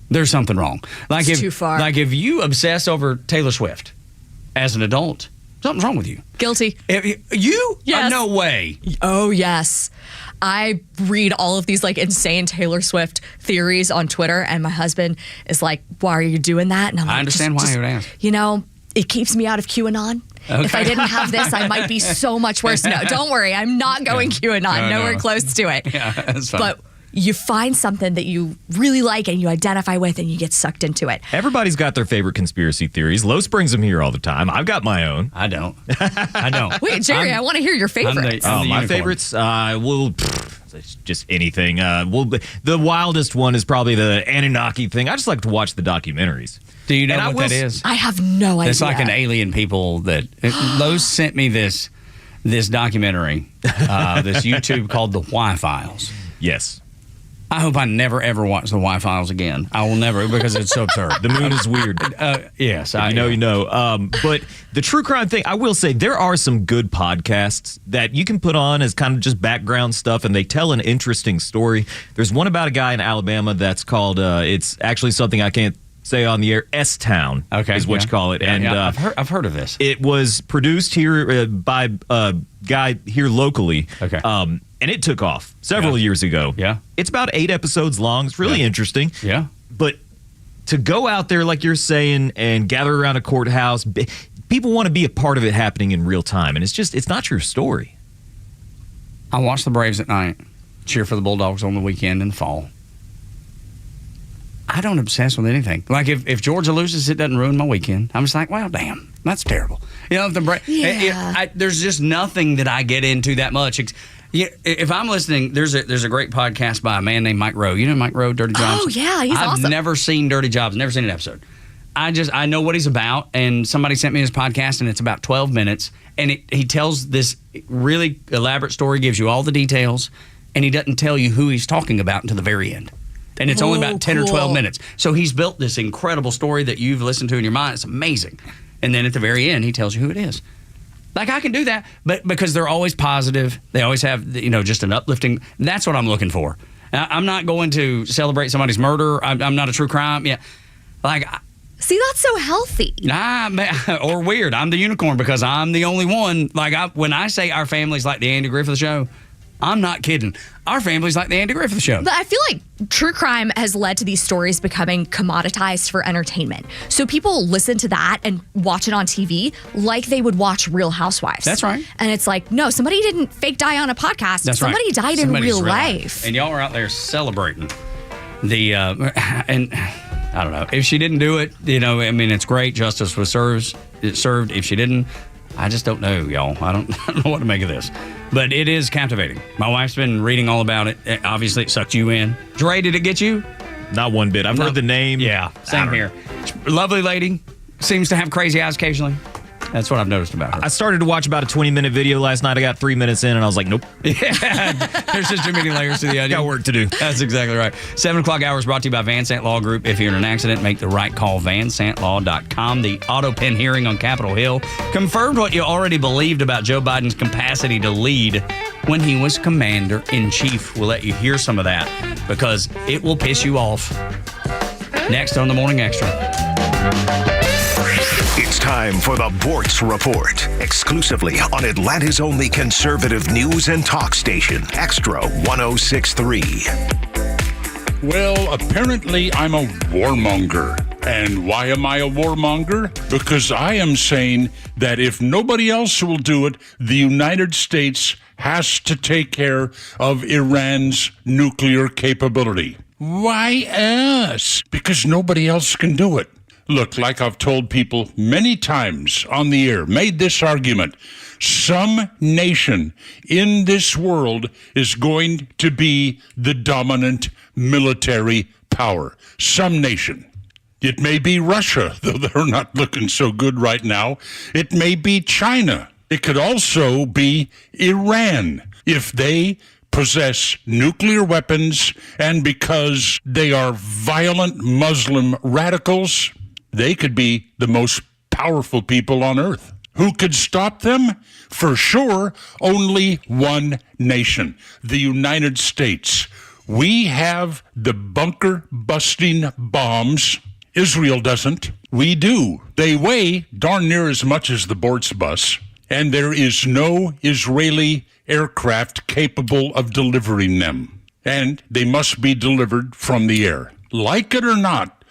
there's something wrong. Like It's too far. Like if you obsess over Taylor Swift as an adult, something's wrong with you. Guilty. You? Yes. No way. Oh, yes. I read all of these like insane Taylor Swift theories on Twitter, and my husband is like, why are you doing that? And I'm like, I understand why you would ask. You know, it keeps me out of QAnon. Okay. If I didn't have this, I might be so much worse. No, don't worry. I'm not going QAnon. No. Nowhere close to it. Yeah, that's fine. But you find something that you really like and you identify with and you get sucked into it. Everybody's got their favorite conspiracy theories. Los brings them here all the time. I've got my own. I don't. I don't. Wait, Jerry, I want to hear your favorites. My unicorn. favorites, it's just anything. The wildest one is probably the Anunnaki thing. I just like to watch the documentaries. Do you know what that is? I have no idea. It's like an alien people that Los sent me this documentary, this YouTube called The Why Files. Yes. I hope I never ever watch The Why Files again. I will never, because it's so absurd. The moon is weird. Yes, you know. But the true crime thing, I will say there are some good podcasts that you can put on as kind of just background stuff, and they tell an interesting story. There's one about a guy in Alabama that's called, it's actually something I can't say on the air, S-Town is what you call it. Yeah, and I've heard of this. It was produced here by a guy here locally. Okay. And it took off several years ago. Yeah. It's about 8 episodes long. It's really interesting. Yeah. But to go out there, like you're saying, and gather around a courthouse, people want to be a part of it happening in real time. And it's not your story. I watch the Braves at night, cheer for the Bulldogs on the weekend in the fall. I don't obsess with anything. Like if Georgia loses, it doesn't ruin my weekend. I'm just like, well, damn, that's terrible. You know, if the there's just nothing that I get into that much. If I'm listening, there's a great podcast by a man named Mike Rowe. You know Mike Rowe, Dirty Jobs? Oh, yeah, he's awesome. I've never seen Dirty Jobs, never seen an episode. I know what he's about, and somebody sent me his podcast, and it's about 12 minutes, and he tells this really elaborate story, gives you all the details, and he doesn't tell you who he's talking about until the very end. And it's only about 10 or 12 minutes. So he's built this incredible story that you've listened to in your mind. It's amazing. And then at the very end, he tells you who it is. Like, I can do that, but because they're always positive, they always have, just an uplifting. That's what I'm looking for. I'm not going to celebrate somebody's murder. I'm not a true crime. Yeah. Like, see, that's so healthy. Or weird. I'm the unicorn because I'm the only one. Like, when I say our family's like the Andy Griffith Show, I'm not kidding. Our family's like the Andy Griffith Show. But I feel like true crime has led to these stories becoming commoditized for entertainment. So people listen to that and watch it on TV like they would watch Real Housewives. That's right. And it's like, no, somebody didn't fake die on a podcast. That's somebody right. died Somebody's in real life. life. And y'all are out there celebrating the, and I don't know. If she didn't do it, it's great. Justice was served. If she didn't, I just don't know, y'all. I don't know what to make of this. But it is captivating. My wife's been reading all about it. Obviously, it sucked you in. Dre, did it get you? Not one bit. I've heard the name. Yeah, same here. Lovely lady. Seems to have crazy eyes occasionally. That's what I've noticed about her. I started to watch about a 20-minute video last night. I got 3 minutes in, and I was like, nope. Yeah, there's just too many layers to the onion. Got work to do. That's exactly right. 7 o'clock hour is brought to you by Van Sant Law Group. If you're in an accident, make the right call, vansantlaw.com. The auto pen hearing on Capitol Hill confirmed what you already believed about Joe Biden's capacity to lead when he was commander-in-chief. We'll let you hear some of that because it will piss you off. Next on the Morning Extra. It's time for the Bortz Report, exclusively on Atlanta's only conservative news and talk station, Extra 106.3. Well, apparently I'm a warmonger. And why am I a warmonger? Because I am saying that if nobody else will do it, the United States has to take care of Iran's nuclear capability. Why us? Because nobody else can do it. Look, like I've told people many times on the air, made this argument, some nation in this world is going to be the dominant military power. Some nation. It may be Russia, though they're not looking so good right now. It may be China. It could also be Iran if they possess nuclear weapons, and because they are violent Muslim radicals, they could be the most powerful people on earth. Who could stop them? For sure, only one nation, the United States. We have the bunker-busting bombs. Israel doesn't. We do. They weigh darn near as much as the Bortz bus, and there is no Israeli aircraft capable of delivering them. And they must be delivered from the air. Like it or not,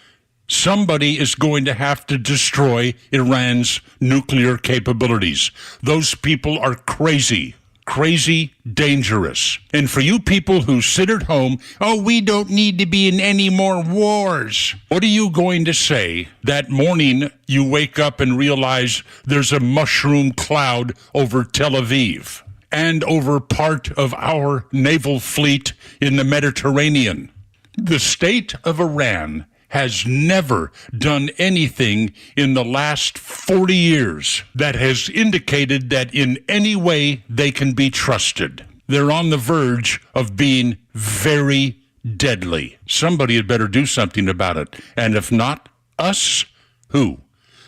somebody is going to have to destroy Iran's nuclear capabilities. Those people are crazy. Crazy, dangerous. And for you people who sit at home, oh, we don't need to be in any more wars. What are you going to say that morning you wake up and realize there's a mushroom cloud over Tel Aviv and over part of our naval fleet in the Mediterranean? The state of Iran has never done anything in the last 40 years that has indicated that in any way they can be trusted. They're on the verge of being very deadly. Somebody had better do something about it. And if not us, who?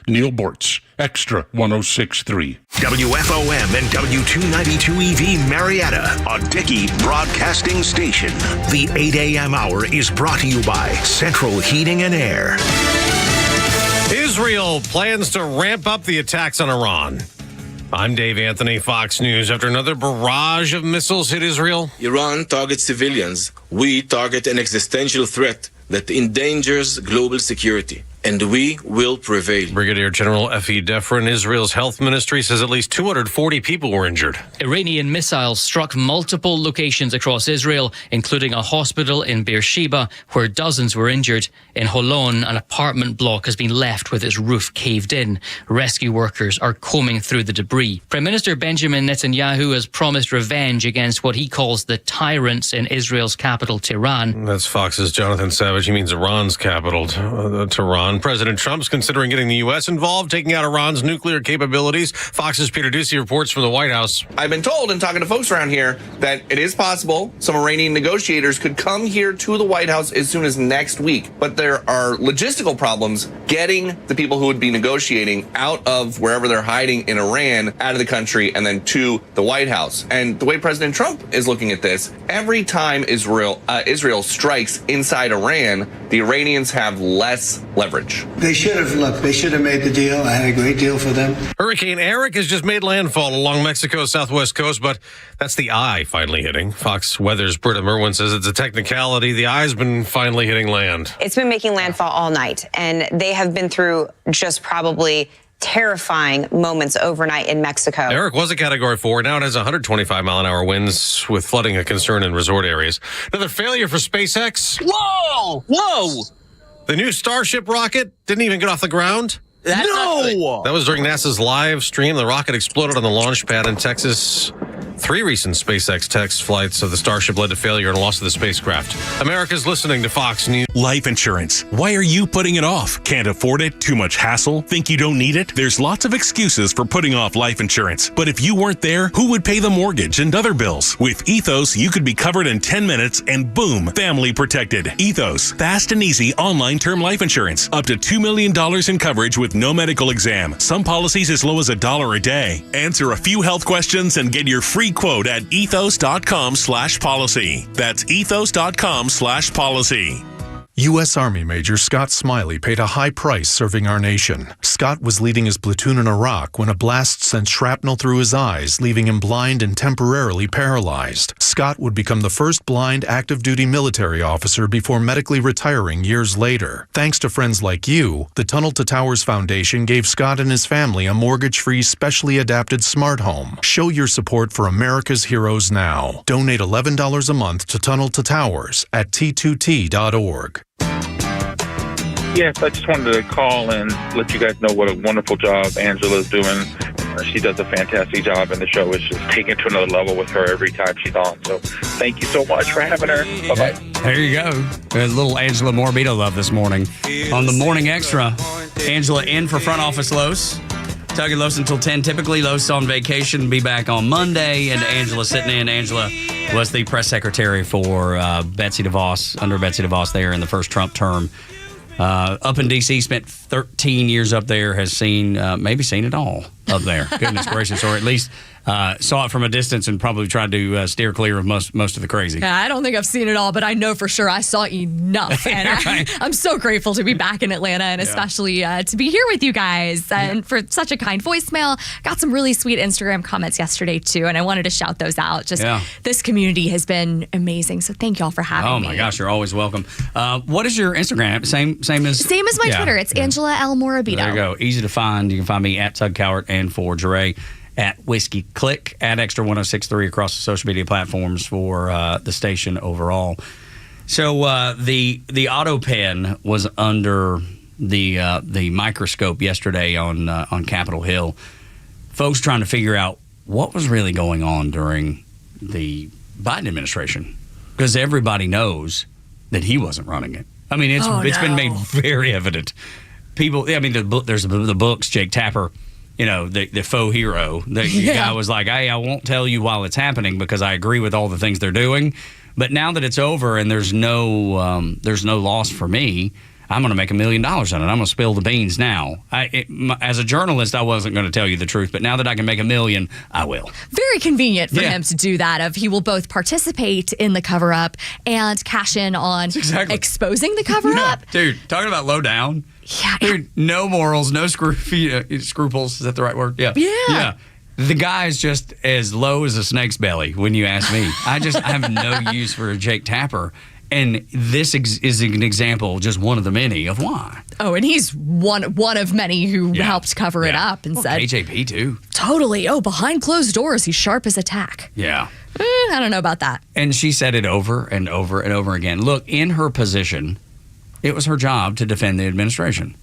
Neil Bortz, Extra 106.3. WFOM and W292 EV Marietta, a Dickey broadcasting station. The 8 a.m. hour is brought to you by Central Heating and Air. Israel plans to ramp up the attacks on Iran. I'm Dave Anthony, Fox News. After another barrage of missiles hit Israel, Iran targets civilians. We target an existential threat that endangers global security, and we will prevail. Brigadier General Efi Defrin, Israel's health ministry, says at least 240 people were injured. Iranian missiles struck multiple locations across Israel, including a hospital in Beersheba, where dozens were injured. In Holon, an apartment block has been left with its roof caved in. Rescue workers are combing through the debris. Prime Minister Benjamin Netanyahu has promised revenge against what he calls the tyrants in Israel's capital, Tehran. That's Fox's Jonathan Savage. He means Iran's capital, Tehran. President Trump's considering getting the U.S. involved, taking out Iran's nuclear capabilities. Fox's Peter Ducey reports from the White House. I've been told, and talking to folks around here, that it is possible some Iranian negotiators could come here to the White House as soon as next week. But there are logistical problems getting the people who would be negotiating out of wherever they're hiding in Iran, out of the country, and then to the White House. And the way President Trump is looking at this, every time Israel strikes inside Iran, the Iranians have less leverage. They should have made the deal. I had a great deal for them. Hurricane Eric has just made landfall along Mexico's southwest coast, but that's the eye finally hitting. Fox Weather's Britta Merwin says it's a technicality. The eye's been finally hitting land. It's been making landfall all night, and they have been through just probably terrifying moments overnight in Mexico. Eric was a Category 4. Now it has 125-mile-an-hour winds, with flooding a concern in resort areas. Another failure for SpaceX. Whoa! The new Starship rocket didn't even get off the ground. No! That was during NASA's live stream. The rocket exploded on the launch pad in Texas. 3 recent SpaceX test flights of the Starship led to failure and loss of the spacecraft. America's listening to Fox News. Life insurance. Why are you putting it off? Can't afford it? Too much hassle? Think you don't need it? There's lots of excuses for putting off life insurance. But if you weren't there, who would pay the mortgage and other bills? With Ethos, you could be covered in 10 minutes and boom, family protected. Ethos, fast and easy online term life insurance. Up to $2 million in coverage with no medical exam. Some policies as low as $1 a day. Answer a few health questions and get your free quote at ethos.com/policy. That's ethos.com/policy. U.S. Army Major Scott Smiley paid a high price serving our nation. Scott was leading his platoon in Iraq when a blast sent shrapnel through his eyes, leaving him blind and temporarily paralyzed. Scott would become the first blind active-duty military officer before medically retiring years later. Thanks to friends like you, the Tunnel to Towers Foundation gave Scott and his family a mortgage-free, specially adapted smart home. Show your support for America's heroes now. Donate $11 a month to Tunnel to Towers at T2T.org. Yes, I just wanted to call and let you guys know what a wonderful job Angela's doing. She does a fantastic job, and the show is just taking it to another level with her every time she's on. So thank you so much for having her. Bye-bye. There you go. A little Angela Morabito love this morning. On the Morning Extra, Angela in for Front Office Los. Tug and Los until 10. Typically, Los on vacation, be back on Monday, and Angela sitting in. Angela was the press secretary for Betsy DeVos, under Betsy DeVos there in the first Trump term. Up in D.C., spent 13 years up there, has seen, maybe seen it all up there. Goodness gracious. Or at least saw it from a distance and probably tried to steer clear of most of the crazy. I don't think I've seen it all, but I know for sure I saw enough. And I'm so grateful to be back in Atlanta and especially to be here with you guys and for such a kind voicemail. Got some really sweet Instagram comments yesterday, too, and I wanted to shout those out. Just this community has been amazing, so thank y'all for having me. Oh, my gosh, you're always welcome. What is your Instagram? Same as my Twitter. It's Angela L. Morabito. There you go. Easy to find. You can find me at Tug Cowart and for Jeray at Whiskey Click, at Extra 1063 across the social media platforms for the station overall. So the auto pen was under the microscope yesterday on Capitol Hill. Folks trying to figure out what was really going on during the Biden administration, because everybody knows that he wasn't running it. I mean, it's been made very evident. People, I mean, there's the books, Jake Tapper, the faux hero. The guy was like, hey, I won't tell you while it's happening because I agree with all the things they're doing. But now that it's over and there's no loss for me, I'm going to make $1 million on it. I'm going to spill the beans now. As a journalist, I wasn't going to tell you the truth, but now that I can make $1 million, I will. Very convenient for him to do that. He will both participate in the cover-up and cash in on exposing the cover-up. Dude, talking about low down. Yeah. Dude, no morals, no scruples. Is that the right word? Yeah. The guy's just as low as a snake's belly when you ask me. I have no use for Jake Tapper. And this is an example, just one of the many, of why. Oh, and he's one of many who helped cover it up and said... KJP, too. Totally. Oh, behind closed doors, he's sharp as a tack. Yeah. I don't know about that. And she said it over and over and over again. Look, in her position, it was her job to defend the administration.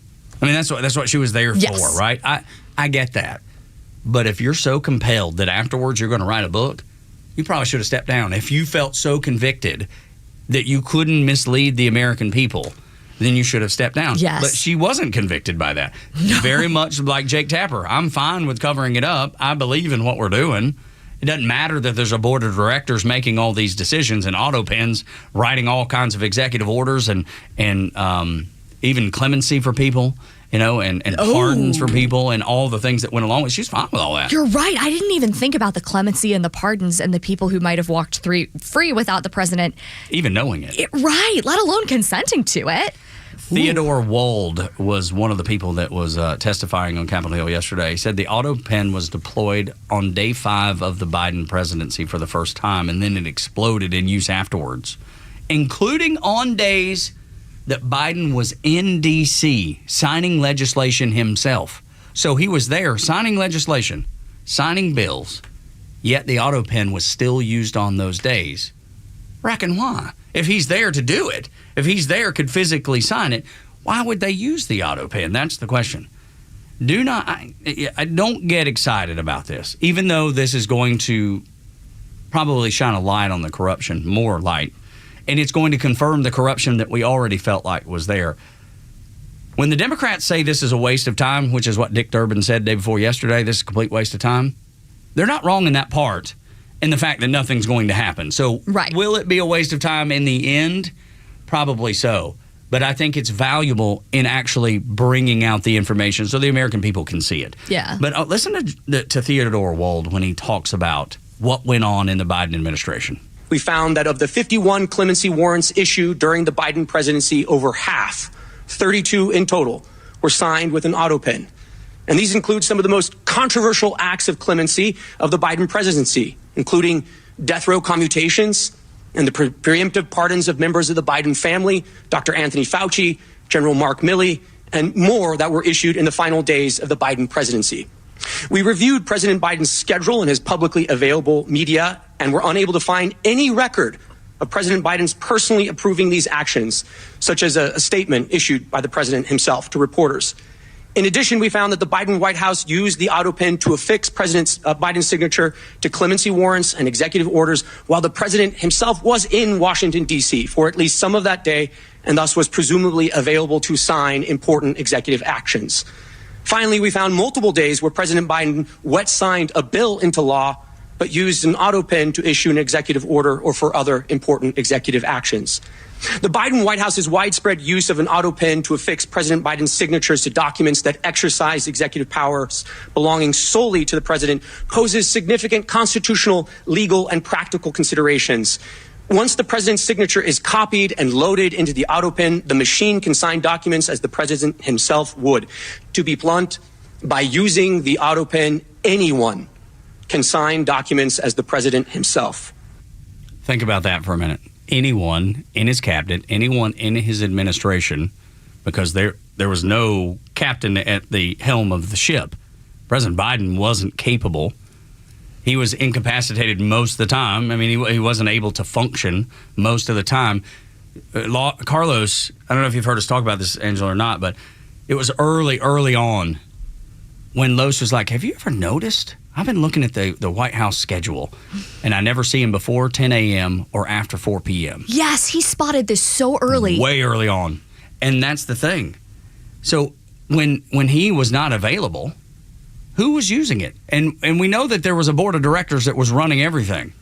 I mean, that's what she was there for, right? I get that. But if you're so compelled that afterwards you're going to write a book, you probably should have stepped down. If you felt so convicted that you couldn't mislead the American people, then you should have stepped down. Yes. But she wasn't convicted by that. No. Very much like Jake Tapper. I'm fine with covering it up. I believe in what we're doing. It doesn't matter that there's a board of directors making all these decisions and auto pens writing all kinds of executive orders and even clemency for people, and pardons for people and all the things that went along with it. She's fine with all that. You're right. I didn't even think about the clemency and the pardons and the people who might have walked free without the president even knowing it. Right, let alone consenting to it. Theodore Wold was one of the people that was testifying on Capitol Hill yesterday. He said the auto pen was deployed on day 5 of the Biden presidency for the first time, and then it exploded in use afterwards, including on days that Biden was in D.C. signing legislation himself. So he was there signing legislation, signing bills, yet the auto pen was still used on those days. Reckon why? If he's there to do it, if he's there, could physically sign it, why would they use the auto pen? That's the question. I don't get excited about this, even though this is going to probably shine a light on the corruption, more light. And it's going to confirm the corruption that we already felt like was there. When the Democrats say this is a waste of time, which is what Dick Durbin said day before yesterday, this is a complete waste of time, they're not wrong in that part, in the fact that nothing's going to happen. So will it be a waste of time in the end? Probably so. But I think it's valuable in actually bringing out the information so the American people can see it. Yeah. But listen to Theodore Wold when he talks about what went on in the Biden administration. We found that of the 51 clemency warrants issued during the Biden presidency, over half, 32 in total, were signed with an auto pen. And these include some of the most controversial acts of clemency of the Biden presidency, including death row commutations and the preemptive pardons of members of the Biden family, Dr. Anthony Fauci, General Mark Milley, and more that were issued in the final days of the Biden presidency. We reviewed President Biden's schedule and his publicly available media and were unable to find any record of President Biden's personally approving these actions, such as a statement issued by the president himself to reporters. In addition, we found that the Biden White House used the auto pen to affix President Biden's signature to clemency warrants and executive orders while the president himself was in Washington, D.C. for at least some of that day, and thus was presumably available to sign important executive actions. Finally, we found multiple days where President Biden wet signed a bill into law, but used an auto pen to issue an executive order or for other important executive actions. The Biden White House's widespread use of an auto pen to affix President Biden's signatures to documents that exercise executive powers belonging solely to the president poses significant constitutional, legal, and practical considerations. Once the president's signature is copied and loaded into the auto pen, the machine can sign documents as the president himself would. To be blunt, by using the auto pen, anyone can sign documents as the president himself. Think about that for a minute. Anyone in his cabinet, anyone in his administration, because there was no captain at the helm of the ship. President Biden wasn't capable. He was incapacitated most of the time. I mean, he wasn't able to function most of the time. Carlos, I don't know if you've heard us talk about this, Angela, or not, but it was early on when Los was like, have you ever noticed? I've been looking at the White House schedule, and I never see him before 10 a.m. or after 4 p.m. Yes, he spotted this so early. Way early on. And that's the thing. So when he was not available, who was using it? And we know that there was a board of directors that was running everything.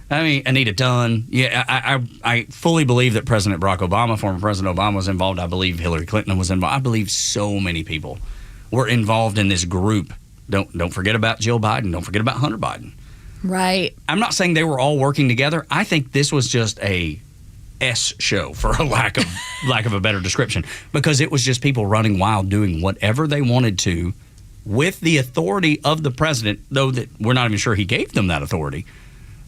I mean, Anita Dunn. Yeah, I fully believe that President Barack Obama, former President Obama, was involved. I believe Hillary Clinton was involved. I believe so many people were involved in this group. Don't forget about Jill Biden. Don't forget about Hunter Biden. Right. I'm not saying they were all working together. I think this was just a S show, for a lack of a better description, because it was just people running wild, doing whatever they wanted to with the authority of the president, though that we're not even sure he gave them that authority,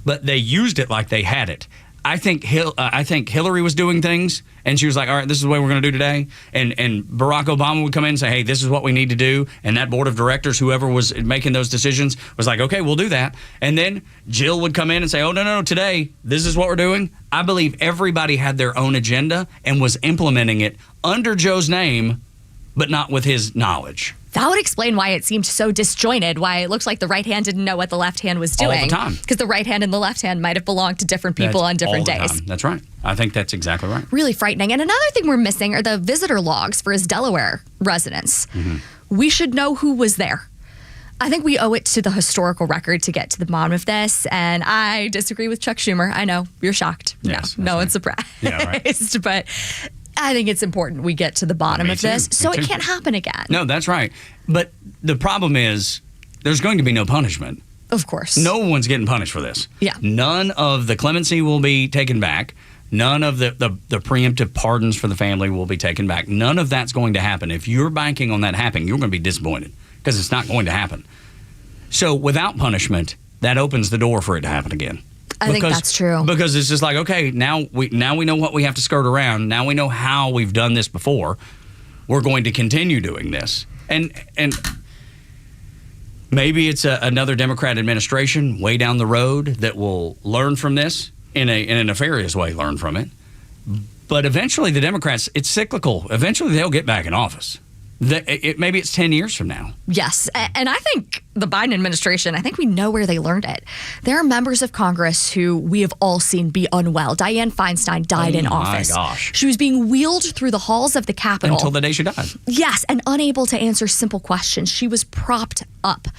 but they used it like they had it. I think Hillary was doing things, and she was like, all right, this is what we're going to do today. And Barack Obama would come in and say, hey, this is what we need to do. And that board of directors, whoever was making those decisions, was like, okay, we'll do that. And then Jill would come in and say, oh, no, today, this is what we're doing. I believe everybody had their own agenda and was implementing it under Joe's name, but not with his knowledge. That would explain why it seemed so disjointed, why it looked like the right hand didn't know what the left hand was doing. All the time. Because the right hand and the left hand might have belonged to different people on different days. Time. That's right. I think that's exactly right. Really frightening. And another thing we're missing are the visitor logs for his Delaware residence. Mm-hmm. We should know who was there. I think we owe it to the historical record to get to the bottom of this. And I disagree with Chuck Schumer. I know, you're shocked. Yes, no one's surprised. Yeah, right. But I think it's important we get to the bottom of this so it can't happen again. No, that's right. But the problem is there's going to be no punishment. Of course. No one's getting punished for this. Yeah. None of the clemency will be taken back. None of the preemptive pardons for the family will be taken back. None of that's going to happen. If you're banking on that happening, you're going to be disappointed because it's not going to happen. So without punishment, that opens the door for it to happen again. I think that's true. Because it's just like, okay, now we know what we have to skirt around. Now we know how we've done this before. We're going to continue doing this. And maybe it's another Democrat administration way down the road that will learn from this in a nefarious way, learn from it. But eventually the Democrats, it's cyclical. Eventually they'll get back in office. Maybe it's 10 years from now. Yes. And I think the Biden administration, I think we know where they learned it. There are members of Congress who we have all seen be unwell. Dianne Feinstein died in office. Oh, my gosh. She was being wheeled through the halls of the Capitol. Until the day she died. Yes, and unable to answer simple questions. She was propped up.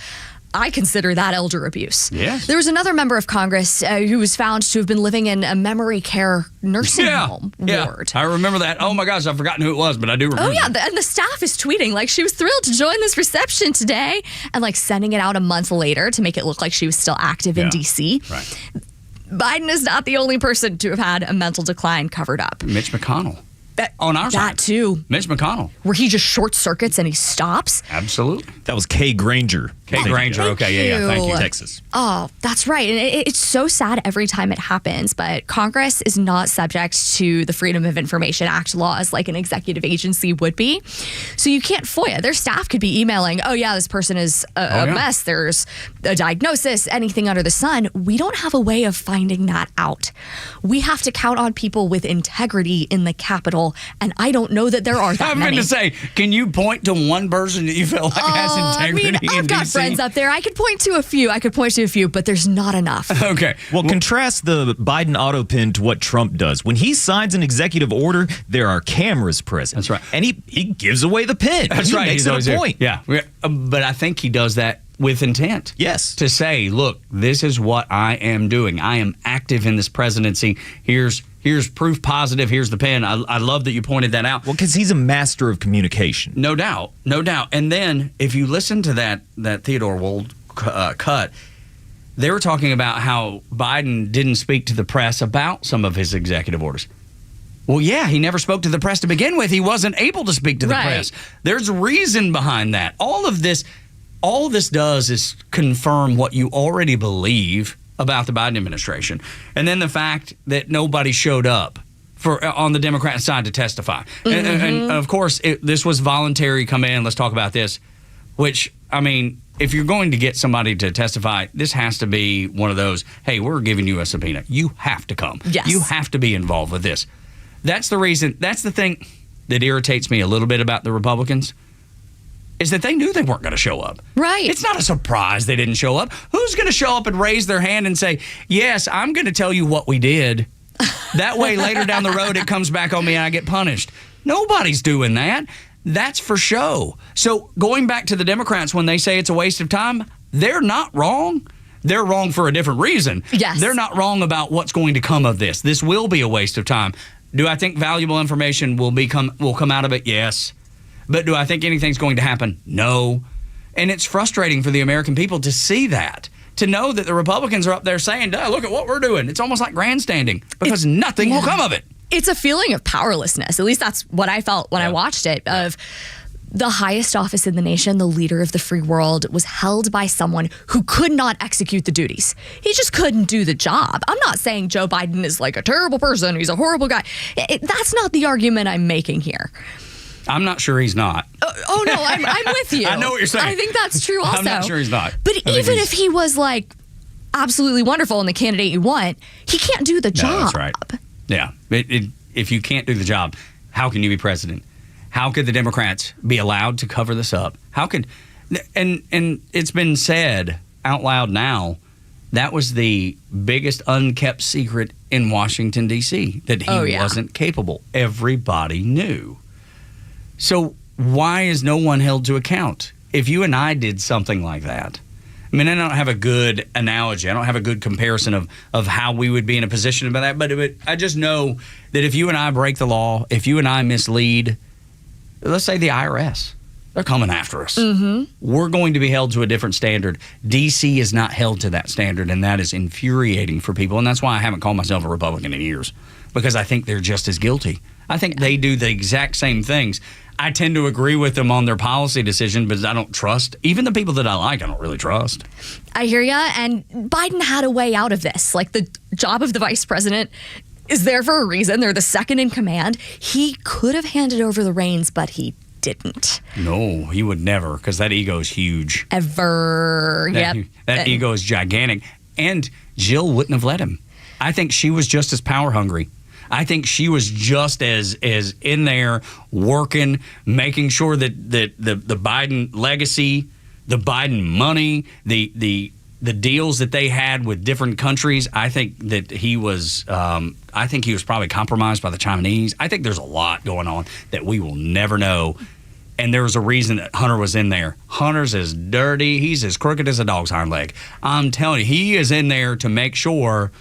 I consider that elder abuse. Yes. There was another member of Congress who was found to have been living in a memory care nursing home ward. I remember that. Oh my gosh, I've forgotten who it was, but I do remember. Oh yeah, and the staff is tweeting like she was thrilled to join this reception today and like sending it out a month later to make it look like she was still active in D.C. Right. Biden is not the only person to have had a mental decline covered up. Mitch McConnell. On our side. That too. Mitch McConnell. Where he just short circuits and he stops. Absolutely. That was Kay Granger. Kate Granger. Okay, yeah. Thank you. Texas. Oh, that's right. And it's so sad every time it happens, but Congress is not subject to the Freedom of Information Act laws like an executive agency would be. So you can't FOIA. Their staff could be emailing, oh, yeah, this person is a mess. There's a diagnosis, anything under the sun. We don't have a way of finding that out. We have to count on people with integrity in the Capitol, and I don't know that there are that many. I'm going to say, can you point to one person that you feel like has integrity I've got friends up there. I could point to a few, but there's not enough. Okay. Well, contrast the Biden auto pin to what Trump does. When he signs an executive order, there are cameras present. That's right. And he gives away the pin. That's he right. Makes it a point. Yeah. But I think he does that with intent. Yes. To say, look, this is what I am doing. I am active in this presidency. Here's proof positive. Here's the pen. I love that you pointed that out. Well, because he's a master of communication. No doubt. And then if you listen to that Theodore Wold cut, they were talking about how Biden didn't speak to the press about some of his executive orders. Well, yeah, he never spoke to the press to begin with. He wasn't able to speak to the press. There's reason behind that. All of this does is confirm what you already believe about the Biden administration. And then the fact that nobody showed up on the Democrat side to testify. Mm-hmm. And of course, this was voluntary. Come in, let's talk about this. Which, I mean, if you're going to get somebody to testify, this has to be one of those, hey, we're giving you a subpoena. You have to come. Yes. You have to be involved with this. That's the reason. That's the thing that irritates me a little bit about the Republicans, is that they knew they weren't going to show up. Right. It's not a surprise they didn't show up. Who's going to show up and raise their hand and say, yes, I'm going to tell you what we did. That way, later down the road, it comes back on me and I get punished. Nobody's doing that. That's for show. So going back to the Democrats, when they say it's a waste of time, they're not wrong. They're wrong for a different reason. Yes. They're not wrong about what's going to come of this. This will be a waste of time. Do I think valuable information will come out of it? Yes. But do I think anything's going to happen? No. And it's frustrating for the American people to see that, to know that the Republicans are up there saying, look at what we're doing. It's almost like grandstanding because nothing will come of it. It's a feeling of powerlessness. At least that's what I felt when I watched it, of the highest office in the nation, the leader of the free world, was held by someone who could not execute the duties. He just couldn't do the job. I'm not saying Joe Biden is like a terrible person. He's a horrible guy. That's not the argument I'm making here. I'm not sure he's not. Oh no, I'm with you. I know what you're saying. I think that's true also. I'm not sure he's not. But even if he was like absolutely wonderful and the candidate you want, he can't do the job. No, that's right. Yeah. If you can't do the job, how can you be president? How could the Democrats be allowed to cover this up? How could, and it's been said out loud now, that was the biggest unkept secret in Washington, D.C., that he wasn't capable. Everybody knew. So why is no one held to account? If you and I did something like that, I mean, I don't have a good analogy. I don't have a good comparison of how we would be in a position about that. But I just know that if you and I break the law, if you and I mislead, let's say the IRS, they're coming after us. Mm-hmm. We're going to be held to a different standard. D.C. is not held to that standard, and that is infuriating for people. And that's why I haven't called myself a Republican in years, because I think they're just as guilty. I think they do the exact same things. I tend to agree with them on their policy decision, but I don't trust. Even the people that I like, I don't really trust. I hear ya. And Biden had a way out of this. Like, the job of the vice president is there for a reason. They're the second in command. He could have handed over the reins, but he didn't. No, he would never, because that ego is huge. Ever. That ego is gigantic. And Jill wouldn't have let him. I think she was just as power hungry. I think she was just as in there working, making sure that the Biden legacy, the Biden money, the deals that they had with different countries. I think that he was. I think he was probably compromised by the Chinese. I think there's a lot going on that we will never know. And there was a reason that Hunter was in there. Hunter's as dirty. He's as crooked as a dog's hind leg. I'm telling you, he is in there to make sure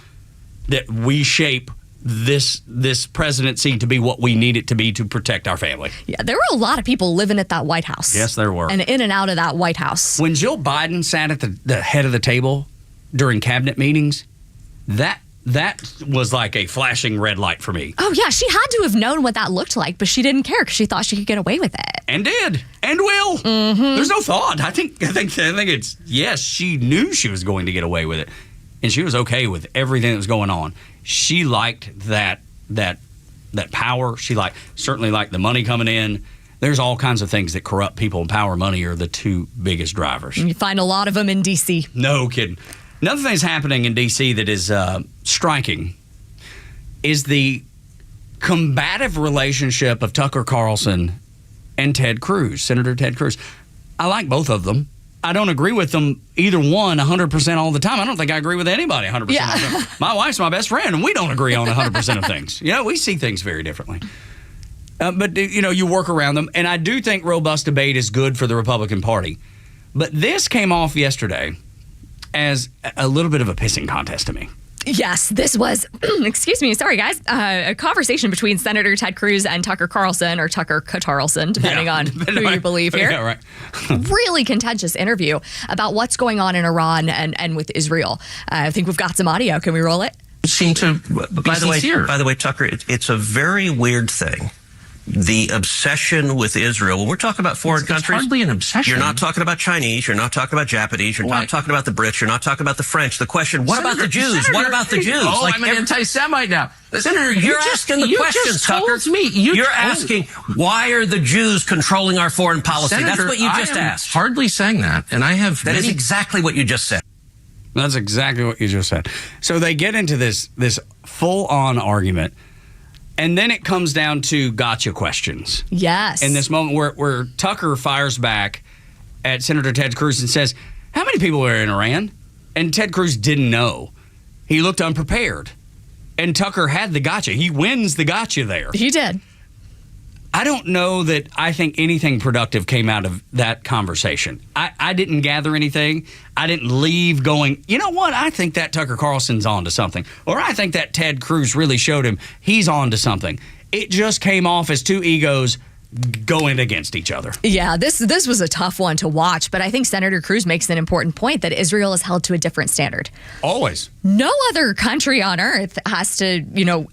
that we shape this presidency to be what we need it to be to protect our family. Yeah, there were a lot of people living at that White House. Yes, there were. And in and out of that White House. When Jill Biden sat at the head of the table during cabinet meetings, that that was like a flashing red light for me. Oh, yeah. She had to have known what that looked like, but she didn't care because she thought she could get away with it. And did. And will. Mm-hmm. There's no thought. I think it's, yes, she knew she was going to get away with it. And she was okay with everything that was going on. She liked that power. She certainly liked the money coming in. There's all kinds of things that corrupt people, and power and money are the two biggest drivers. You find a lot of them in D.C. No kidding. Another thing that's happening in D.C. that is striking is the combative relationship of Tucker Carlson and Ted Cruz, Senator Ted Cruz. I like both of them. I don't agree with them, either one, 100% all the time. I don't think I agree with anybody 100% all the time. My wife's my best friend, and we don't agree on 100% of things. We see things very differently. But, you work around them. And I do think robust debate is good for the Republican Party. But this came off yesterday as a little bit of a pissing contest to me. Yes, this was, excuse me, sorry guys, a conversation between Senator Ted Cruz and Tucker Carlson, or Tucker Carlson, depending on who you believe here. Yeah, right. Really contentious interview about what's going on in Iran and with Israel. I think we've got some audio. Can we roll it? Seem to By the way, Tucker, it's a very weird thing. The obsession with Israel. When we're talking about foreign countries, hardly an obsession. You're not talking about Chinese. You're not talking about Japanese. You're not talking about the Brits. You're not talking about the French. The question: what about the Jews? What about the Jews? Oh, I'm an anti-Semite now, Senator. You're asking the questions, Tucker. You're asking why are the Jews controlling our foreign policy? Senator, that's what you just asked. Hardly saying that, and I have. That is exactly what you just said. That's exactly what you just said. So they get into this full-on argument. And then it comes down to gotcha questions. Yes. In this moment where Tucker fires back at Senator Ted Cruz and says, how many people are in Iran? And Ted Cruz didn't know. He looked unprepared. And Tucker had the gotcha. He wins the gotcha there. He did. I don't know that I think anything productive came out of that conversation. I didn't gather anything. I didn't leave going, you know what? I think that Tucker Carlson's on to something. Or I think that Ted Cruz really showed him he's on to something. It just came off as two egos going against each other. Yeah, this was a tough one to watch, but I think Senator Cruz makes an important point that Israel is held to a different standard. Always. No other country on earth has to,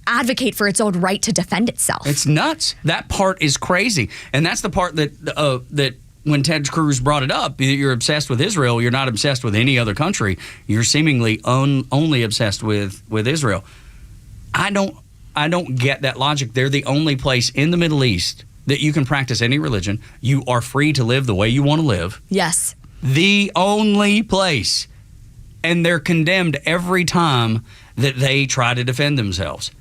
advocate for its own right to defend itself. It's nuts. That part is crazy. And that's the part that when Ted Cruz brought it up, you're obsessed with Israel, you're not obsessed with any other country. You're seemingly only obsessed with Israel. I don't get that logic. They're the only place in the Middle East that you can practice any religion. You are free to live the way you want to live. Yes. The only place. And they're condemned every time that they try to defend themselves.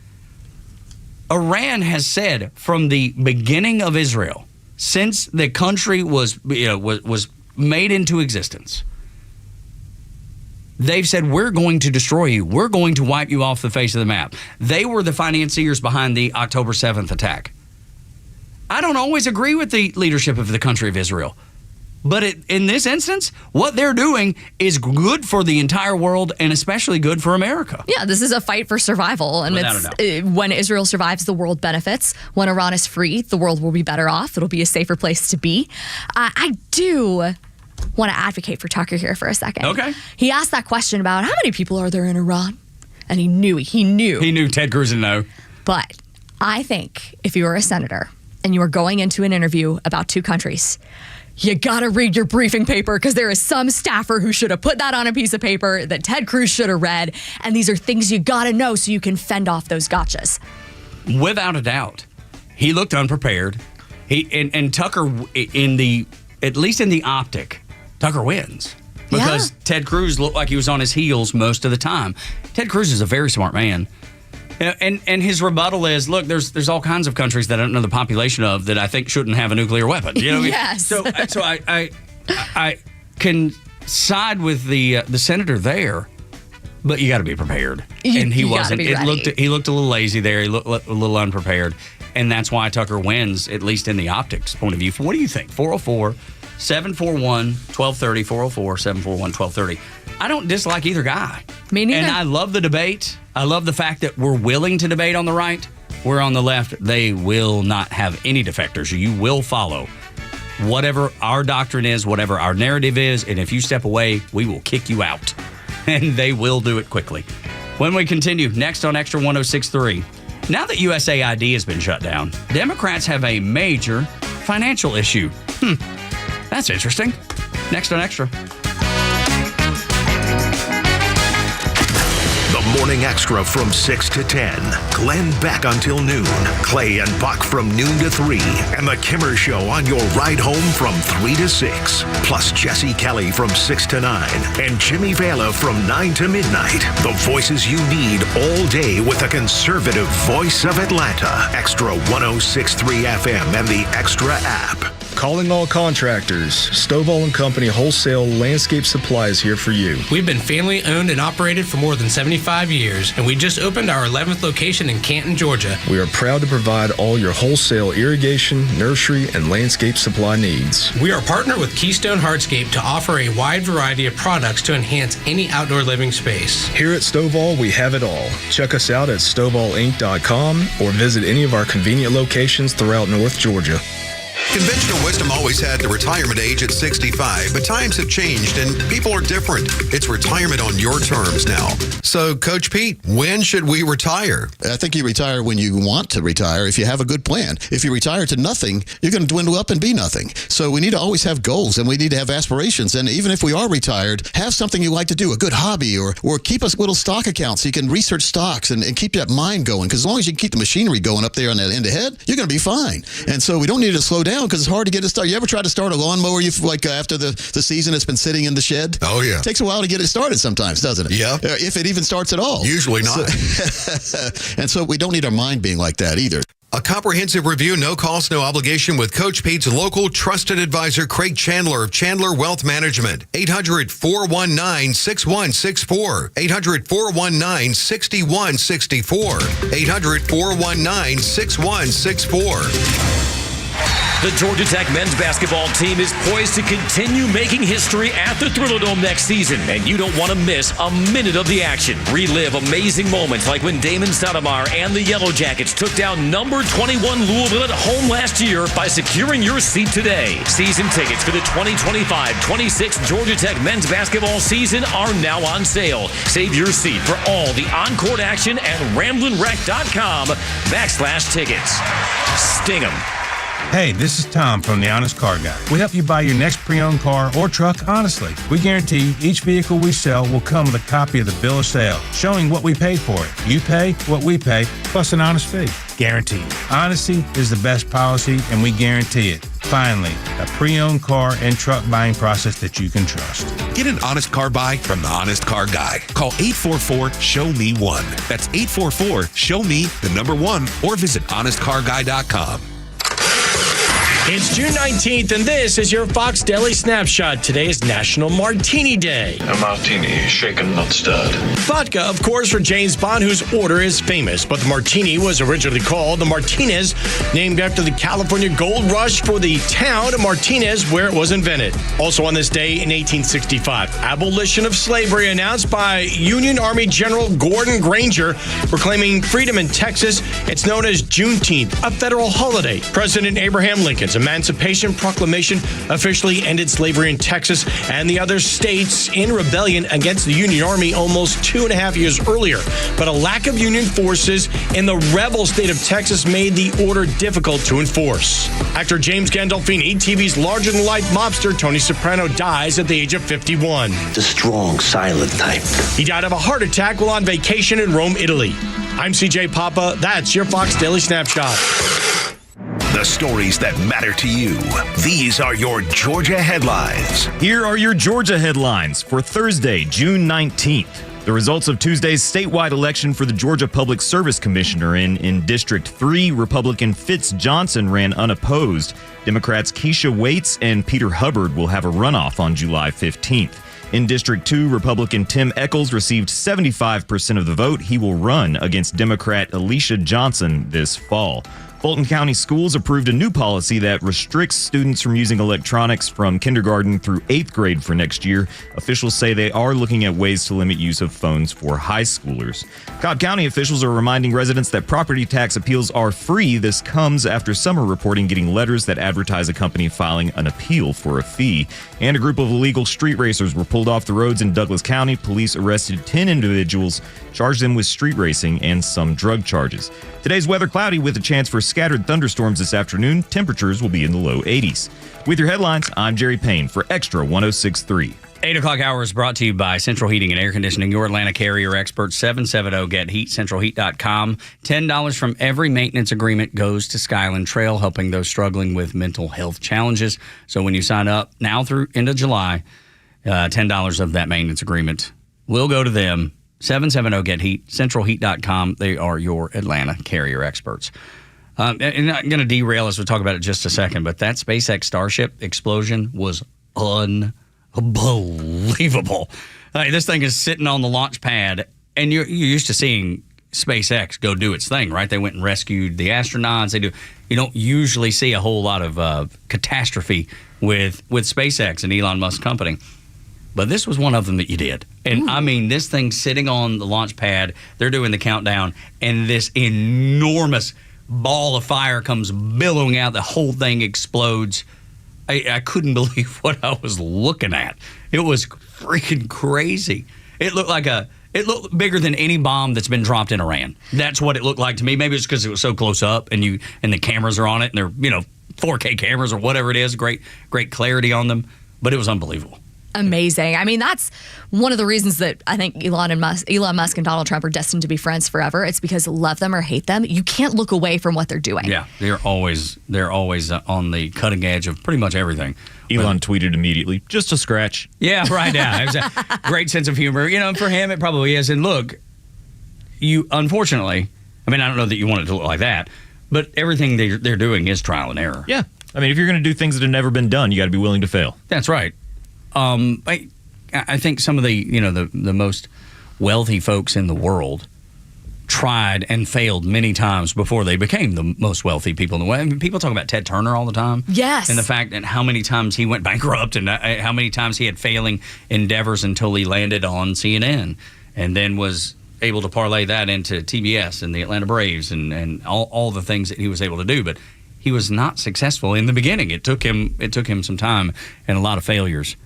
Iran has said from the beginning of Israel, since the country was made into existence, they've said, we're going to destroy you. We're going to wipe you off the face of the map. They were the financiers behind the October 7th attack. I don't always agree with the leadership of the country of Israel. But in this instance, what they're doing is good for the entire world and especially good for America. Yeah, this is a fight for survival. And when Israel survives, the world benefits. When Iran is free, the world will be better off. It'll be a safer place to be. I do want to advocate for Tucker here for a second. Okay. He asked that question about how many people are there in Iran? And he knew. He knew Ted Cruz would know. But I think if you were a senator and you were going into an interview about two countries, you gotta read your briefing paper because there is some staffer who should have put that on a piece of paper that Ted Cruz should have read, and these are things you gotta know so you can fend off those gotchas. Without a doubt. He looked unprepared. And Tucker, at least in the optic, Tucker wins. Because Ted Cruz looked like he was on his heels most of the time. Ted Cruz is a very smart man. And his rebuttal is, look, there's all kinds of countries that I don't know the population of that I think shouldn't have a nuclear weapon. You know what yes. I mean? So I can side with the senator there, but you got to be prepared. And he wasn't. He looked a little lazy there. He looked a little unprepared, and that's why Tucker wins, at least in the optics point of view. What do you think? 404-741-1230. 404-741-1230. I don't dislike either guy. Me neither. And I love the debate. I love the fact that we're willing to debate on the right. We're on the left. They will not have any defectors. You will follow whatever our doctrine is, whatever our narrative is. And if you step away, we will kick you out. And they will do it quickly. When we continue, next on Extra 106.3. Now that USAID has been shut down, Democrats have a major financial issue. That's interesting. Next on Extra. The Morning Extra from 6 to 10. Glenn Beck until noon. Clay and Buck from noon to 3. And The Kimmer Show on your ride home from 3 to 6. Plus Jesse Kelly from 6 to 9. And Jimmy Vela from 9 to midnight. The voices you need all day with a conservative voice of Atlanta. Extra 106.3 FM and the Extra app. Calling all contractors. Stovall & Company Wholesale Landscape Supply is here for you. We've been family owned and operated for more than 75 years, and we just opened our 11th location in Canton, Georgia. We are proud to provide all your wholesale irrigation, nursery, and landscape supply needs. We are partnered with Keystone Hardscape to offer a wide variety of products to enhance any outdoor living space. Here at Stovall, we have it all. Check us out at StovallInc.com or visit any of our convenient locations throughout North Georgia. Conventional wisdom always had the retirement age at 65, but times have changed and people are different. It's retirement on your terms now. So, Coach Pete, when should we retire? I think you retire when you want to retire if you have a good plan. If you retire to nothing, you're going to dwindle up and be nothing. So we need to always have goals and we need to have aspirations. And even if we are retired, have something you like to do, a good hobby, or keep a little stock account so you can research stocks and keep that mind going. Because as long as you can keep the machinery going up there on that end ahead, you're going to be fine. And so we don't need to slow down because it's hard to get it started. You ever try to start a lawnmower after the season it's been sitting in the shed? Oh, yeah. It takes a while to get it started sometimes, doesn't it? Yeah. If it even starts at all. Usually not. And so we don't need our mind being like that either. A comprehensive review, no cost, no obligation with Coach Pete's local trusted advisor, Craig Chandler of Chandler Wealth Management. 800-419-6164. 800-419-6164. 800-419-6164. The Georgia Tech men's basketball team is poised to continue making history at the Thrillerdome next season, and you don't want to miss a minute of the action. Relive amazing moments like when Damon Stoudemire and the Yellow Jackets took down number 21 Louisville at home last year by securing your seat today. Season tickets for the 2025-26 Georgia Tech men's basketball season are now on sale. Save your seat for all the on-court action at RamblinWreck.com/tickets. Sting 'em. Hey, this is Tom from The Honest Car Guy. We help you buy your next pre-owned car or truck honestly. We guarantee each vehicle we sell will come with a copy of the bill of sale, showing what we paid for it. You pay what we pay, plus an honest fee. Guaranteed. Honesty is the best policy, and we guarantee it. Finally, a pre-owned car and truck buying process that you can trust. Get an honest car buy from The Honest Car Guy. Call 844-SHOW-ME-1. That's 844-SHOW-ME-1, or visit honestcarguy.com. It's June 19th, and this is your Fox Daily Snapshot. Today is National Martini Day. A martini, shaken, not stirred. Vodka, of course, for James Bond, whose order is famous. But the martini was originally called the Martinez, named after the California gold rush for the town of Martinez, where it was invented. Also on this day in 1865, abolition of slavery announced by Union Army General Gordon Granger, proclaiming freedom in Texas. It's known as Juneteenth, a federal holiday. President Abraham Lincoln's Emancipation Proclamation officially ended slavery in Texas and the other states in rebellion against the Union Army almost 2.5 years earlier. But a lack of Union forces in the rebel state of Texas made the order difficult to enforce. Actor James Gandolfini, TV's larger-than-life mobster Tony Soprano, dies at the age of 51. The strong, silent type. He died of a heart attack while on vacation in Rome, Italy. I'm CJ Papa. That's your Fox Daily Snapshot. The stories that matter to you. These are your Georgia headlines. Here are your Georgia headlines for Thursday, June 19th. The results of Tuesday's statewide election for the Georgia Public Service Commissioner in District 3, Republican Fitz Johnson ran unopposed. Democrats Keisha Waits and Peter Hubbard will have a runoff on July 15th. In District 2, Republican Tim Echols received 75% of the vote. He will run against Democrat Alicia Johnson this fall. Fulton County Schools approved a new policy that restricts students from using electronics from kindergarten through 8th grade for next year. Officials say they are looking at ways to limit use of phones for high schoolers. Cobb County officials are reminding residents that property tax appeals are free. This comes after some are reporting getting letters that advertise a company filing an appeal for a fee. And a group of illegal street racers were pulled off the roads in Douglas County. Police arrested 10 individuals, charged them with street racing and some drug charges. Today's weather cloudy with a chance for scattered thunderstorms this afternoon. Temperatures will be in the low 80s. With your headlines, I'm Jerry Payne for Extra 106.3. 8 o'clock hour is brought to you by Central Heating and Air Conditioning, your Atlanta carrier expert, 770-GET-HEAT, centralheat.com. $10 from every maintenance agreement goes to Skyland Trail, helping those struggling with mental health challenges. So when you sign up now through into July, $10 of that maintenance agreement will go to them. 770-GET-HEAT, centralheat.com. They are your Atlanta carrier experts. And I'm going to derail as we talk about it just a second, but that SpaceX Starship explosion was unbelievable. This thing is sitting on the launch pad, and you're used to seeing SpaceX go do its thing, right? They went and rescued the astronauts. You don't usually see a whole lot of catastrophe with SpaceX and Elon Musk's company. But this was one of them that you did. And I mean, this thing sitting on the launch pad, they're doing the countdown, and this enormous ball of fire comes billowing out. The whole thing explodes. I couldn't believe what I was looking at. It was freaking crazy. It looked bigger than any bomb that's been dropped in Iran. That's what it looked like to me. Maybe it's because it was so close up and the cameras are on it, and they're 4K cameras or whatever it is, great clarity on them. But it was unbelievable. Amazing. I mean, that's one of the reasons that I think Elon Musk and Donald Trump are destined to be friends forever. It's because love them or hate them, you can't look away from what they're doing. Yeah, they're always on the cutting edge of pretty much everything. Elon tweeted immediately, just a scratch. Yeah, right now. It was a great sense of humor. For him, it probably is. And look, unfortunately, I mean, I don't know that you want it to look like that, but everything they're doing is trial and error. Yeah. I mean, if you're going to do things that have never been done, you got to be willing to fail. That's right. I think some of the most wealthy folks in the world tried and failed many times before they became the most wealthy people in the world. I mean, people talk about Ted Turner all the time. Yes. And the fact that how many times he went bankrupt and how many times he had failing endeavors until he landed on CNN and then was able to parlay that into TBS and the Atlanta Braves and all the things that he was able to do. But he was not successful in the beginning. It took him some time and a lot of failures.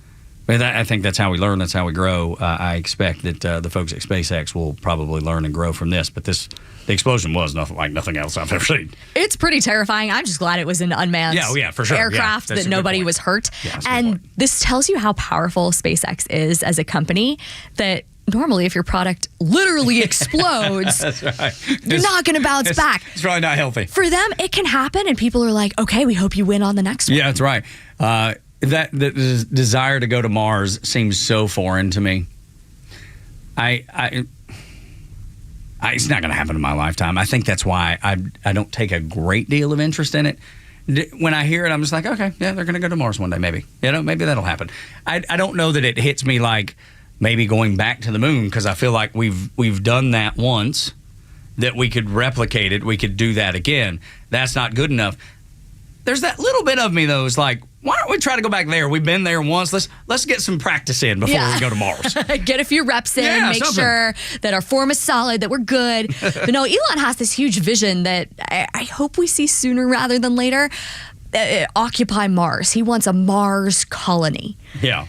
But I think that's how we learn. That's how we grow. I expect that the folks at SpaceX will probably learn and grow from this. But the explosion was nothing else I've ever seen. It's pretty terrifying. I'm just glad it was an unmanned for sure. aircraft that nobody was hurt. Yeah, and this tells you how powerful SpaceX is as a company that normally if your product literally explodes, that's right. You're not going to bounce back. It's probably not healthy. For them, it can happen, and people are like, okay, we hope you win on the next one. Yeah, that's right. That the desire to go to Mars seems so foreign to me. It's not going to happen in my lifetime. I think that's why I don't take a great deal of interest in it. When I hear it, I'm just like, okay, yeah, they're going to go to Mars one day, maybe. Maybe that'll happen. I don't know that it hits me like maybe going back to the moon, because I feel like we've done that once, that we could replicate it, we could do that again. That's not good enough. There's that little bit of me though, is like, why don't we try to go back there? We've been there once. Let's get some practice in before we go to Mars. Get a few reps in, make sure that our form is solid, that we're good. But no, Elon has this huge vision that I hope we see sooner rather than later. Occupy Mars. He wants a Mars colony. Yeah.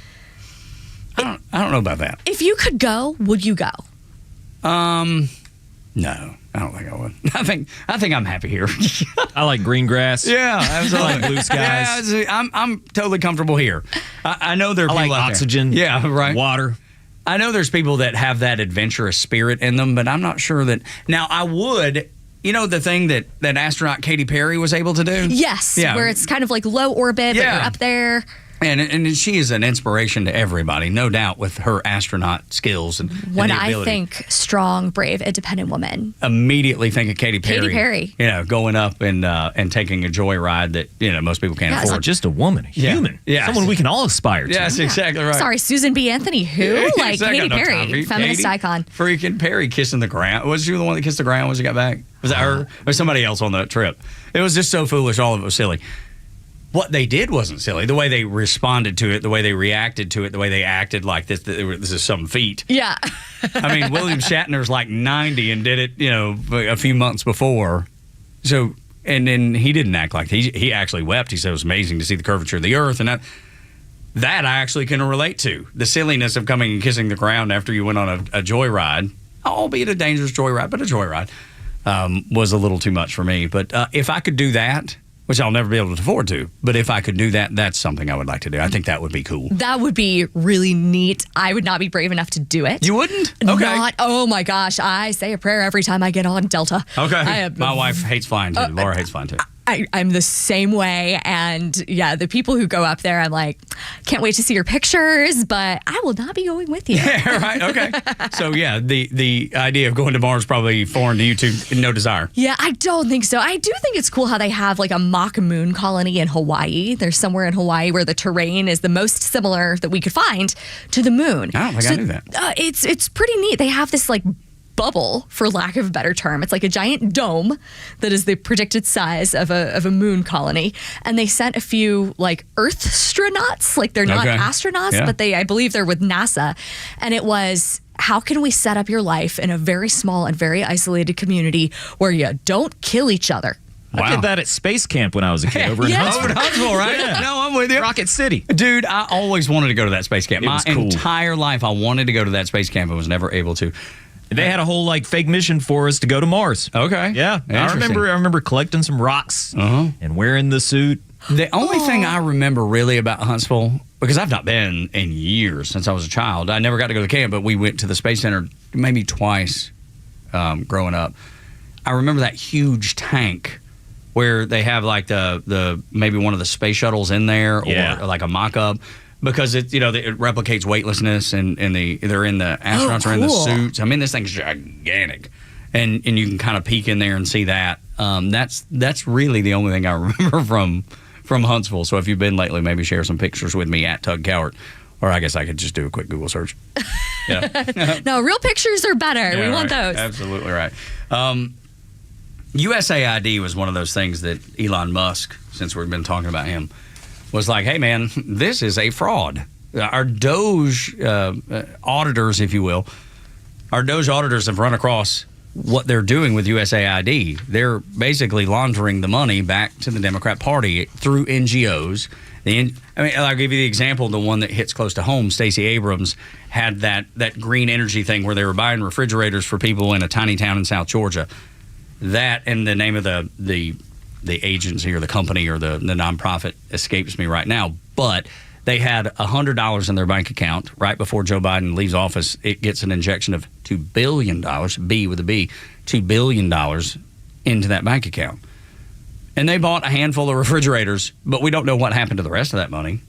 I don't know about that. If you could go, would you go? No, I don't think I would. I think I'm happy here. I like green grass. Yeah, absolutely. I like blue skies. Yeah, I'm totally comfortable here. I know there are people like out oxygen. There. Yeah, right. Water. I know there's people that have that adventurous spirit in them, but I'm not sure that. Now, I would. The thing that astronaut Katy Perry was able to do? Yes, where it's kind of like low orbit, but you're up there. And she is an inspiration to everybody, no doubt, with her astronaut skills and When and the I ability. think strong, brave, independent woman, Immediately think of Katy Perry. Katy Perry. You know, going up and taking a joyride that, you know, most people can't Yeah, it's afford. like- Just a woman, a human. Yeah. Someone we can all aspire to. Yes, exactly right. Sorry, Susan B. Anthony, who? Like Exactly. Katy No time for Perry, you, feminist Katy. icon. Freaking Perry kissing the ground. Was she the one that kissed the ground when she got back? Was that her? Or somebody else on that trip? It was just so foolish. All of it was silly. What they did wasn't silly. The way they responded to it, the way they reacted to it, the way they acted like this is some feat. Yeah. I mean, William Shatner's like 90 and did it, you know, a few months before. So, and then he didn't act like he actually wept. He said it was amazing to see the curvature of the earth, and that I actually can relate to. The silliness of coming and kissing the ground after you went on a joyride, albeit a dangerous joyride, but a joyride, was a little too much for me. But if I could do that, which I'll never be able to afford to, but if I could do that, that's something I would like to do. I think that would be cool. That would be really neat. I would not be brave enough to do it. You wouldn't? Okay. Oh my gosh. I say a prayer every time I get on Delta. Okay. My wife hates flying too. Laura hates flying too. I'm the same way. And yeah, the people who go up there, I'm like, can't wait to see your pictures, but I will not be going with you. Yeah, right. Okay. So yeah, the idea of going to Mars is probably foreign to you too. No desire. Yeah, I don't think so. I do think it's cool how they have like a mock moon colony in Hawaii. There's somewhere in Hawaii where the terrain is the most similar that we could find to the moon. I don't think I knew that. It's pretty neat. They have this like bubble, for lack of a better term. It's like a giant dome that is the predicted size of a moon colony. And they sent a few like Earthstronauts, like they're not astronauts, but I believe they're with NASA. And it was, how can we set up your life in a very small and very isolated community where you don't kill each other? I did that at space camp when I was a kid over in Huntsville. Over in Huntsville, right? Yeah. No, I'm with you. Rocket City. Dude, I always wanted to go to that space camp. It My was cool. entire life, I wanted to go to that space camp and was never able to. They had a whole like fake mission for us to go to Mars. Okay. Yeah. I remember collecting some rocks and wearing the suit. The only thing I remember really about Huntsville, because I've not been in years since I was a child. I never got to go to camp, but we went to the Space Center maybe twice growing up. I remember that huge tank where they have like the maybe one of the space shuttles in there or like a mock-up. Because it replicates weightlessness and they're in the astronauts are in the suits. I mean, this thing's gigantic, and you can kind of peek in there and see that. That's really the only thing I remember from Huntsville. So if you've been lately, maybe share some pictures with me at Tug Cowart, or I guess I could just do a quick Google search. Yeah. No, real pictures are better. Yeah, we want those. Absolutely right. USAID was one of those things that Elon Musk, since we've been talking about him, was like, hey, man, this is a fraud. Our Doge auditors, if you will, our Doge auditors have run across what they're doing with USAID. They're basically laundering the money back to the Democrat Party through NGOs. I'll give you the example, the one that hits close to home. Stacey Abrams had that green energy thing where they were buying refrigerators for people in a tiny town in South Georgia. That and the name of the agency or the company or the nonprofit escapes me right now, but they had $100 in their bank account right before Joe Biden leaves office. It gets an injection of $2 billion, B with a B, $2 billion into that bank account. And they bought a handful of refrigerators, but we don't know what happened to the rest of that money.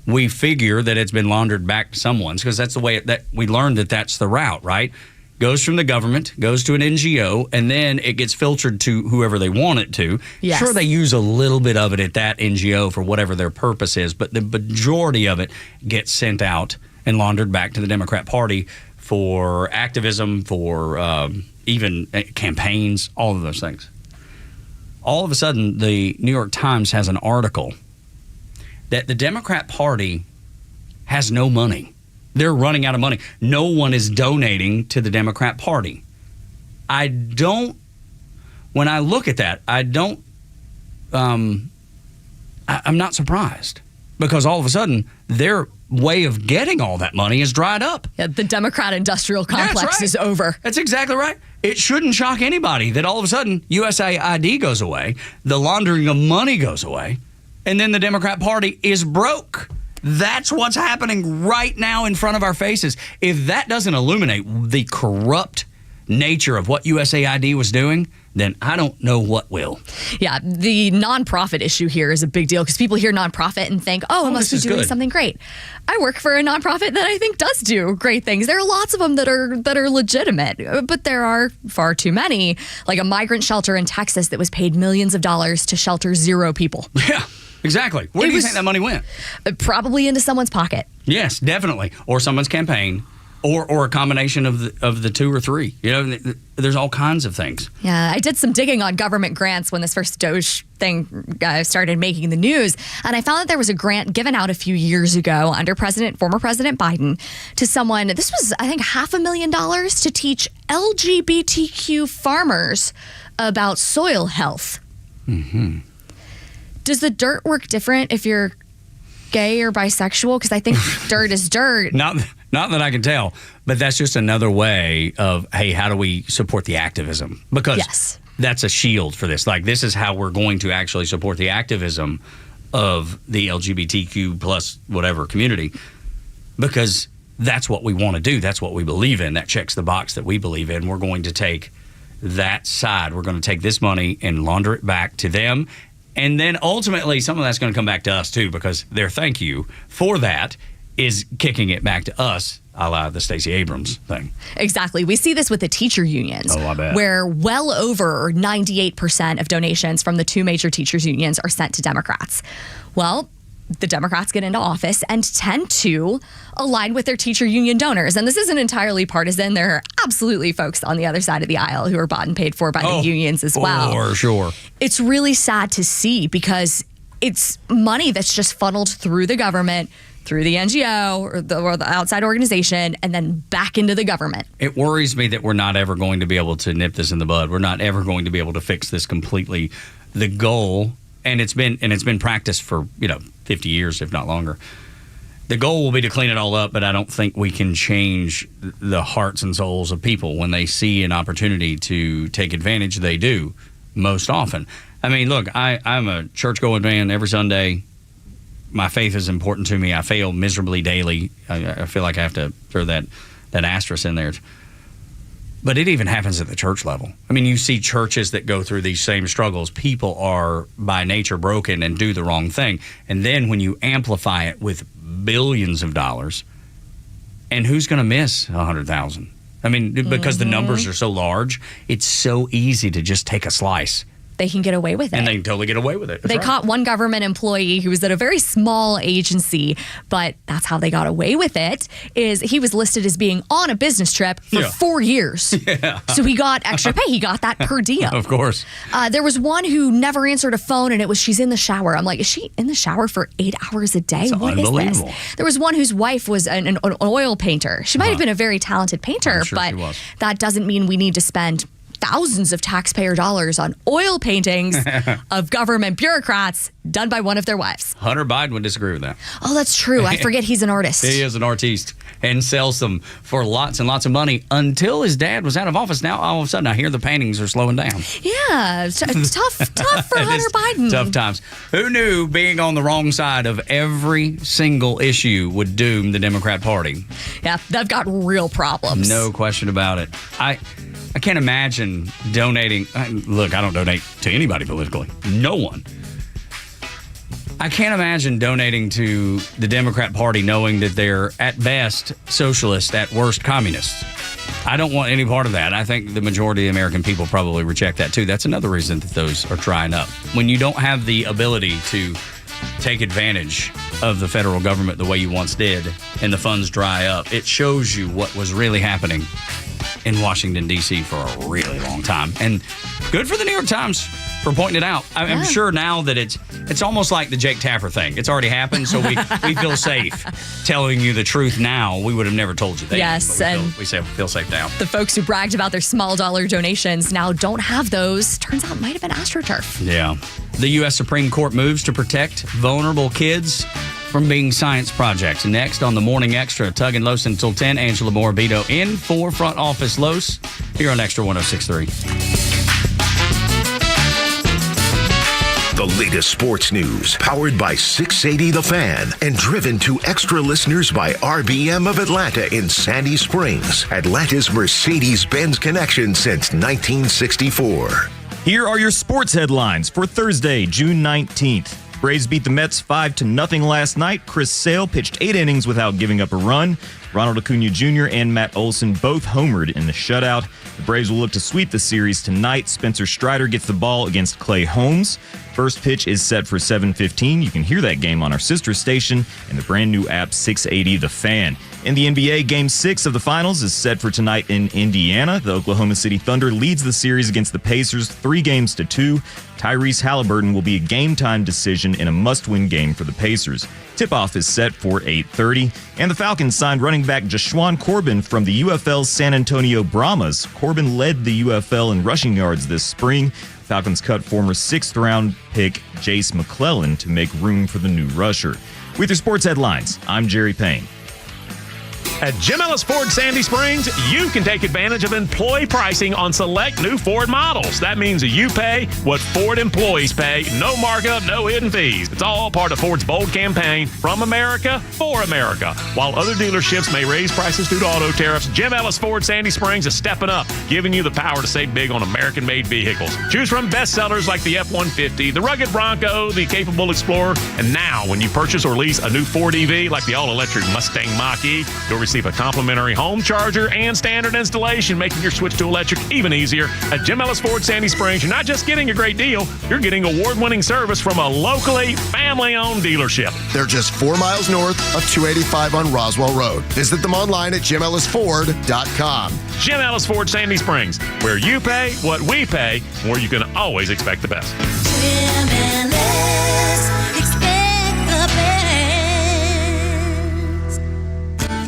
We figure that it's been laundered back to someone's because that's the way that we learned that's the route, right? Goes from the government, goes to an NGO, and then it gets filtered to whoever they want it to. Yes. Sure, they use a little bit of it at that NGO for whatever their purpose is, but the majority of it gets sent out and laundered back to the Democrat Party for activism, for even campaigns, all of those things. All of a sudden, the New York Times has an article that the Democrat Party has no money. They're running out of money. No one is donating to the Democrat Party. When I look at that, I'm not surprised because all of a sudden their way of getting all that money is dried up. Yeah, the Democrat industrial complex is over. That's exactly right. It shouldn't shock anybody that all of a sudden USAID goes away, the laundering of money goes away, and then the Democrat Party is broke. That's what's happening right now in front of our faces. If that doesn't illuminate the corrupt nature of what USAID was doing, then I don't know what will. Yeah, the nonprofit issue here is a big deal because people hear nonprofit and think, oh, it must be doing something great. I work for a nonprofit that I think does do great things. There are lots of them that are legitimate, but there are far too many, like a migrant shelter in Texas that was paid millions of dollars to shelter 0 people. Yeah, exactly. Where do you think that money went? Probably into someone's pocket. Yes, definitely. Or someone's campaign. Or a combination of the 2 or 3. You know, there's all kinds of things. Yeah, I did some digging on government grants when this first Doge thing started making the news, and I found that there was a grant given out a few years ago under former President Biden to someone. This was, I think, $500,000 to teach LGBTQ farmers about soil health. Mm-hmm. Does the dirt work different if you're gay or bisexual? Because I think dirt is dirt. Not that I can tell, but that's just another way of, hey, how do we support the activism? Because that's a shield for this. Like, this is how we're going to actually support the activism of the LGBTQ plus whatever community, because that's what we want to do. That's what we believe in. That checks the box that we believe in. We're going to take that side. We're going to take this money and launder it back to them. And then ultimately, some of that's going to come back to us, too, because their thank you for that is kicking it back to us, a la the Stacey Abrams thing. Exactly. We see this with the teacher unions, I bet. Where well over 98% of donations from the 2 major teachers unions are sent to Democrats. Well, the Democrats get into office and tend to align with their teacher union donors. And this isn't entirely partisan. There are absolutely folks on the other side of the aisle who are bought and paid for by the unions as well. For sure. It's really sad to see because it's money that's just funneled through the government, through the NGO or the outside organization, and then back into the government. It worries me that we're not ever going to be able to nip this in the bud. We're not ever going to be able to fix this completely. The goal, and it's been practiced for 50 years, if not longer. The goal will be to clean it all up, but I don't think we can change the hearts and souls of people. When they see an opportunity to take advantage, they do most often. I mean, look, I'm a church-going man every Sunday. My faith is important to me. I fail miserably daily. I feel like I have to throw that asterisk in there. But it even happens at the church level. I mean, you see churches that go through these same struggles. People are by nature broken and do the wrong thing. And then when you amplify it with billions of dollars, and who's going to miss 100,000? I mean, because the numbers are so large, it's so easy to just take a slice. They can get away with it. And they can totally get away with it. They caught one government employee who was at a very small agency, but that's how they got away with it, is he was listed as being on a business trip for 4 years. Yeah. So he got extra pay. He got that per diem. Of course. There was one who never answered a phone, and it was she's in the shower. I'm like, is she in the shower for 8 hours a day? That's what unbelievable. is this? There was one whose wife was an oil painter. She might have been a very talented painter, but that doesn't mean we need to spend thousands of taxpayer dollars on oil paintings of government bureaucrats done by one of their wives. Hunter Biden would disagree with that. Oh, that's true. I forget he's an artist. He is an artiste and sells them for lots and lots of money until his dad was out of office. Now, all of a sudden, I hear the paintings are slowing down. Yeah, tough for Hunter Biden. Tough times. Who knew being on the wrong side of every single issue would doom the Democrat Party? Yeah, they've got real problems. No question about it. I can't imagine donating. Look, I don't donate to anybody politically. No one. I can't imagine donating to the Democrat Party knowing that they're at best socialist, at worst communists. I don't want any part of that. I think the majority of the American people probably reject that too. That's another reason that those are drying up. When you don't have the ability to take advantage of the federal government the way you once did and the funds dry up, it shows you what was really happening in Washington, D.C. for a really long time. And good for the New York Times for pointing it out. I'm sure now that it's almost like the Jake Tapper thing. It's already happened, so we feel safe telling you the truth now. We would have never told you that. Yes, and we feel safe now. The folks who bragged about their small dollar donations now don't have those. Turns out it might have been AstroTurf. Yeah. The U.S. Supreme Court moves to protect vulnerable kids from being science projects. Next on the Morning Extra, Tug and Los until 10. Angela Morabito in for Front Office Los here on Extra 106.3. The latest sports news, powered by 680 The Fan, and driven to extra listeners by RBM of Atlanta in Sandy Springs, Atlanta's Mercedes-Benz connection since 1964. Here are your sports headlines for Thursday, June 19th. Braves beat the Mets 5-0 last night. Chris Sale pitched 8 innings without giving up a run. Ronald Acuna Jr. and Matt Olson both homered in the shutout. The Braves will look to sweep the series tonight. Spencer Strider gets the ball against Clay Holmes. First pitch is set for 7:15. You can hear that game on our sister station and the brand new app 680 The Fan. In the NBA, Game 6 of the Finals is set for tonight in Indiana. The Oklahoma City Thunder leads the series against the Pacers 3-2. Tyrese Halliburton will be a game-time decision in a must-win game for the Pacers. Tip-off is set for 8:30. And the Falcons signed running back Jashawn Corbin from the UFL's San Antonio Brahmas. Corbin led the UFL in rushing yards this spring. Falcons cut former 6th-round pick Jace McClellan to make room for the new rusher. With your sports headlines, I'm Jerry Payne. At Jim Ellis Ford Sandy Springs, you can take advantage of employee pricing on select new Ford models. That means you pay what Ford employees pay. No markup, no hidden fees. It's all part of Ford's bold campaign, from America for America. While other dealerships may raise prices due to auto tariffs, Jim Ellis Ford Sandy Springs is stepping up, giving you the power to save big on American-made vehicles. Choose from bestsellers like the F-150, the rugged Bronco, the capable Explorer, and now when you purchase or lease a new Ford EV like the all-electric Mustang Mach-E, you'll receive a complimentary home charger and standard installation, making your switch to electric even easier. At Jim Ellis Ford Sandy Springs, you're not just getting a great deal, you're getting award-winning service from a locally family-owned dealership. They're just 4 miles north of 285 on Roswell Road. Visit them online at jimellisford.com. Jim Ellis Ford Sandy Springs, where you pay what we pay, where you can always expect the best. Jim Ellis, expect the best.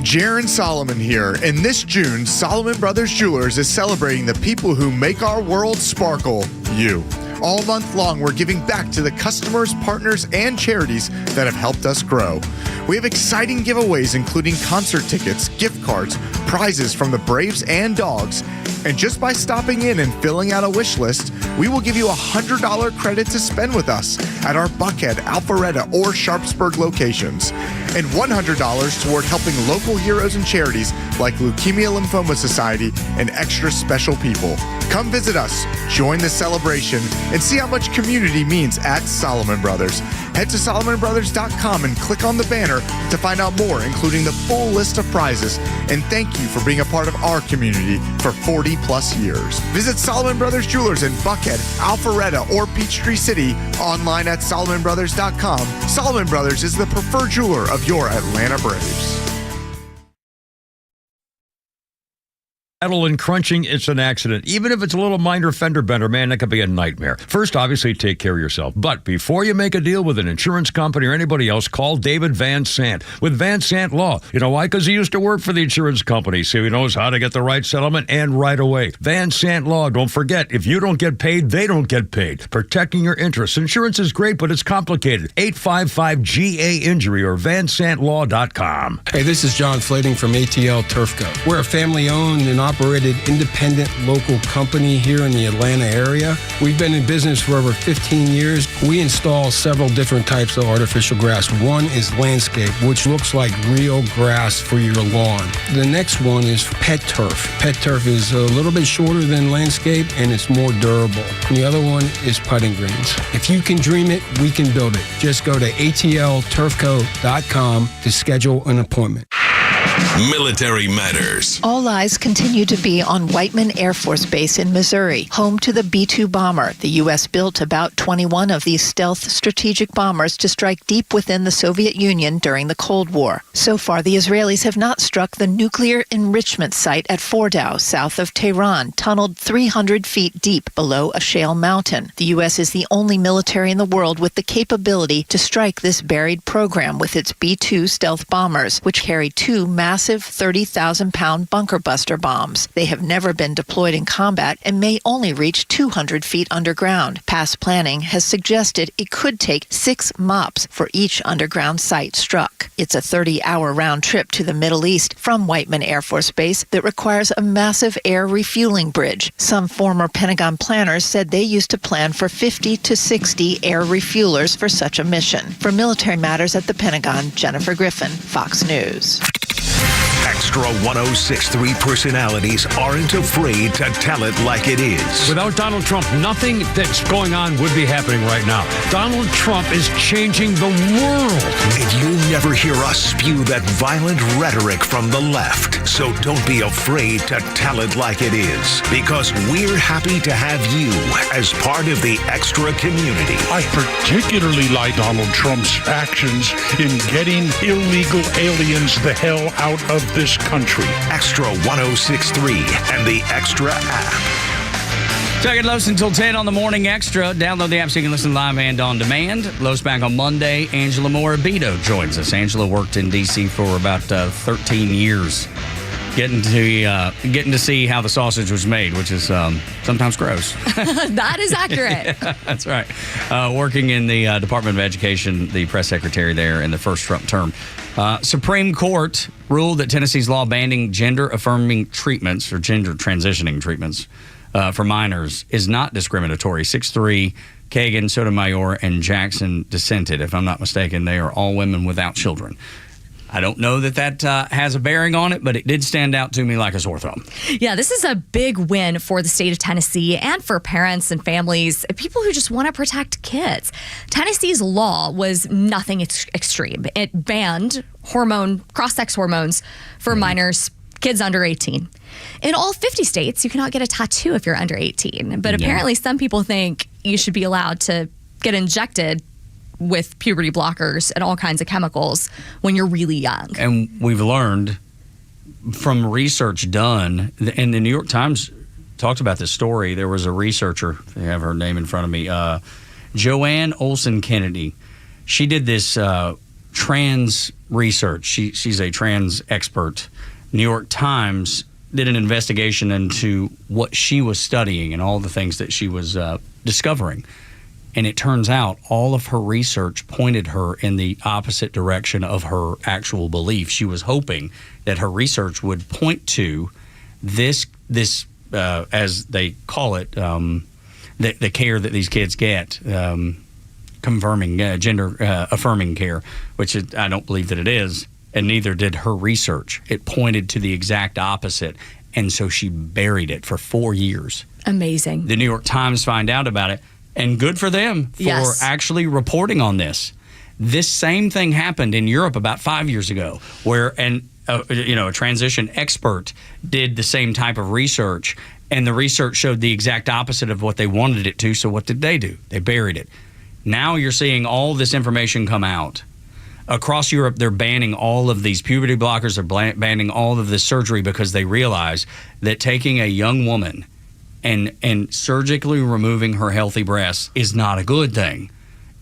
Jaron Solomon here, and this June, Solomon Brothers Jewelers is celebrating the people who make our world sparkle, you. All month long, we're giving back to the customers, partners, and charities that have helped us grow. We have exciting giveaways, including concert tickets, gift cards, prizes from the Braves and Dogs. And just by stopping in and filling out a wish list, we will give you a $100 credit to spend with us at our Buckhead, Alpharetta, or Sharpsburg locations, and $100 toward helping local heroes and charities like Leukemia Lymphoma Society and Extra Special People. Come visit us, join the celebration, and see how much community means at Solomon Brothers. Head to SolomonBrothers.com and click on the banner to find out more, including the full list of prizes. And thank you for being a part of our community for 40 plus years. Visit Solomon Brothers Jewelers in Buckhead, Alpharetta, or Peachtree City online at SolomonBrothers.com. Solomon Brothers is the preferred jeweler of your Atlanta Braves. And crunching, it's an accident. Even if it's a little minor fender bender, man, that could be a nightmare. First, obviously, take care of yourself. But before you make a deal with an insurance company or anybody else, call David Van Sant with Van Sant Law. You know why? Because he used to work for the insurance company, so he knows how to get the right settlement and right away. Van Sant Law, don't forget, if you don't get paid, they don't get paid. Protecting your interests. Insurance is great, but it's complicated. 855-GA-INJURY or vansantlaw.com. Hey, this is John Flading from ATL Turfco. We're a family-owned and operated independent local company here in the Atlanta area. We've been in business for over 15 years. We install several different types of artificial grass. One is landscape, which looks like real grass for your lawn. The next one is pet turf. Pet turf is a little bit shorter than landscape and it's more durable. And the other one is putting greens. If you can dream it, we can build it. Just go to atlturfco.com to schedule an appointment. Military Matters. All eyes continue to be on Whiteman Air Force Base in Missouri, home to the B-2 bomber. The U.S. built about 21 of these stealth strategic bombers to strike deep within the Soviet Union during the Cold War. So far, the Israelis have not struck the nuclear enrichment site at Fordow, south of Tehran, tunneled 300 feet deep below a shale mountain. The U.S. is the only military in the world with the capability to strike this buried program with its B-2 stealth bombers, which carry 2 massive 30,000-pound bunker buster bombs. They have never been deployed in combat and may only reach 200 feet underground. Past planning has suggested it could take 6 MOPS for each underground site struck. It's a 30-hour round trip to the Middle East from Whiteman Air Force Base that requires a massive air refueling bridge. Some former Pentagon planners said they used to plan for 50 to 60 air refuelers for such a mission. For Military Matters at the Pentagon, Jennifer Griffin, Fox News. Extra 106.3 personalities aren't afraid to tell it like it is. Without Donald Trump, nothing that's going on would be happening right now. Donald Trump is changing the world. And you'll never hear us spew that violent rhetoric from the left. So don't be afraid to tell it like it is. Because we're happy to have you as part of the Extra community. I particularly like Donald Trump's actions in getting illegal aliens the hell out of this country. Extra 106.3 and the Extra app. Tug and Los until 10 on the Morning Extra. Download the app so you can listen live and on demand. Los back on Monday. Angela Morabito joins us. Angela worked in D.C. for about 13 years. Getting to see how the sausage was made, which is sometimes gross. That is accurate. Yeah, that's right. Working in the Department of Education, the press secretary there in the first Trump term. Supreme Court ruled that Tennessee's law banning gender-affirming treatments or gender transitioning treatments for minors is not discriminatory. 6-3, Kagan, Sotomayor, and Jackson dissented. If I'm not mistaken, they are all women without children. I don't know that has a bearing on it, but it did stand out to me like a sore thumb. Yeah, this is a big win for the state of Tennessee and for parents and families, people who just want to protect kids. Tennessee's law was nothing extreme. It banned cross-sex hormones for minors, kids under 18. In all 50 states, you cannot get a tattoo if you're under 18. But apparently some people think you should be allowed to get injected with puberty blockers and all kinds of chemicals when you're really young. And we've learned from research done, and the New York Times talked about this story. There was a researcher, I have her name in front of me, Joanne Olson Kennedy. She did this trans research. She's a trans expert. New York Times did an investigation into what she was studying and all the things that she was discovering. And it turns out all of her research pointed her in the opposite direction of her actual belief. She was hoping that her research would point to this as they call it, the care that these kids get, confirming gender affirming care, which I don't believe that it is, and neither did her research. It pointed to the exact opposite, and so she buried it for 4 years. Amazing. The New York Times find out about it. And good for them for actually reporting on this. This same thing happened in Europe about 5 years ago, where a transition expert did the same type of research, and the research showed the exact opposite of what they wanted it to. So what did they do? They buried it. Now you're seeing all this information come out. Across Europe, they're banning all of these puberty blockers. They're banning all of this surgery because they realize that taking a young woman and surgically removing her healthy breasts is not a good thing.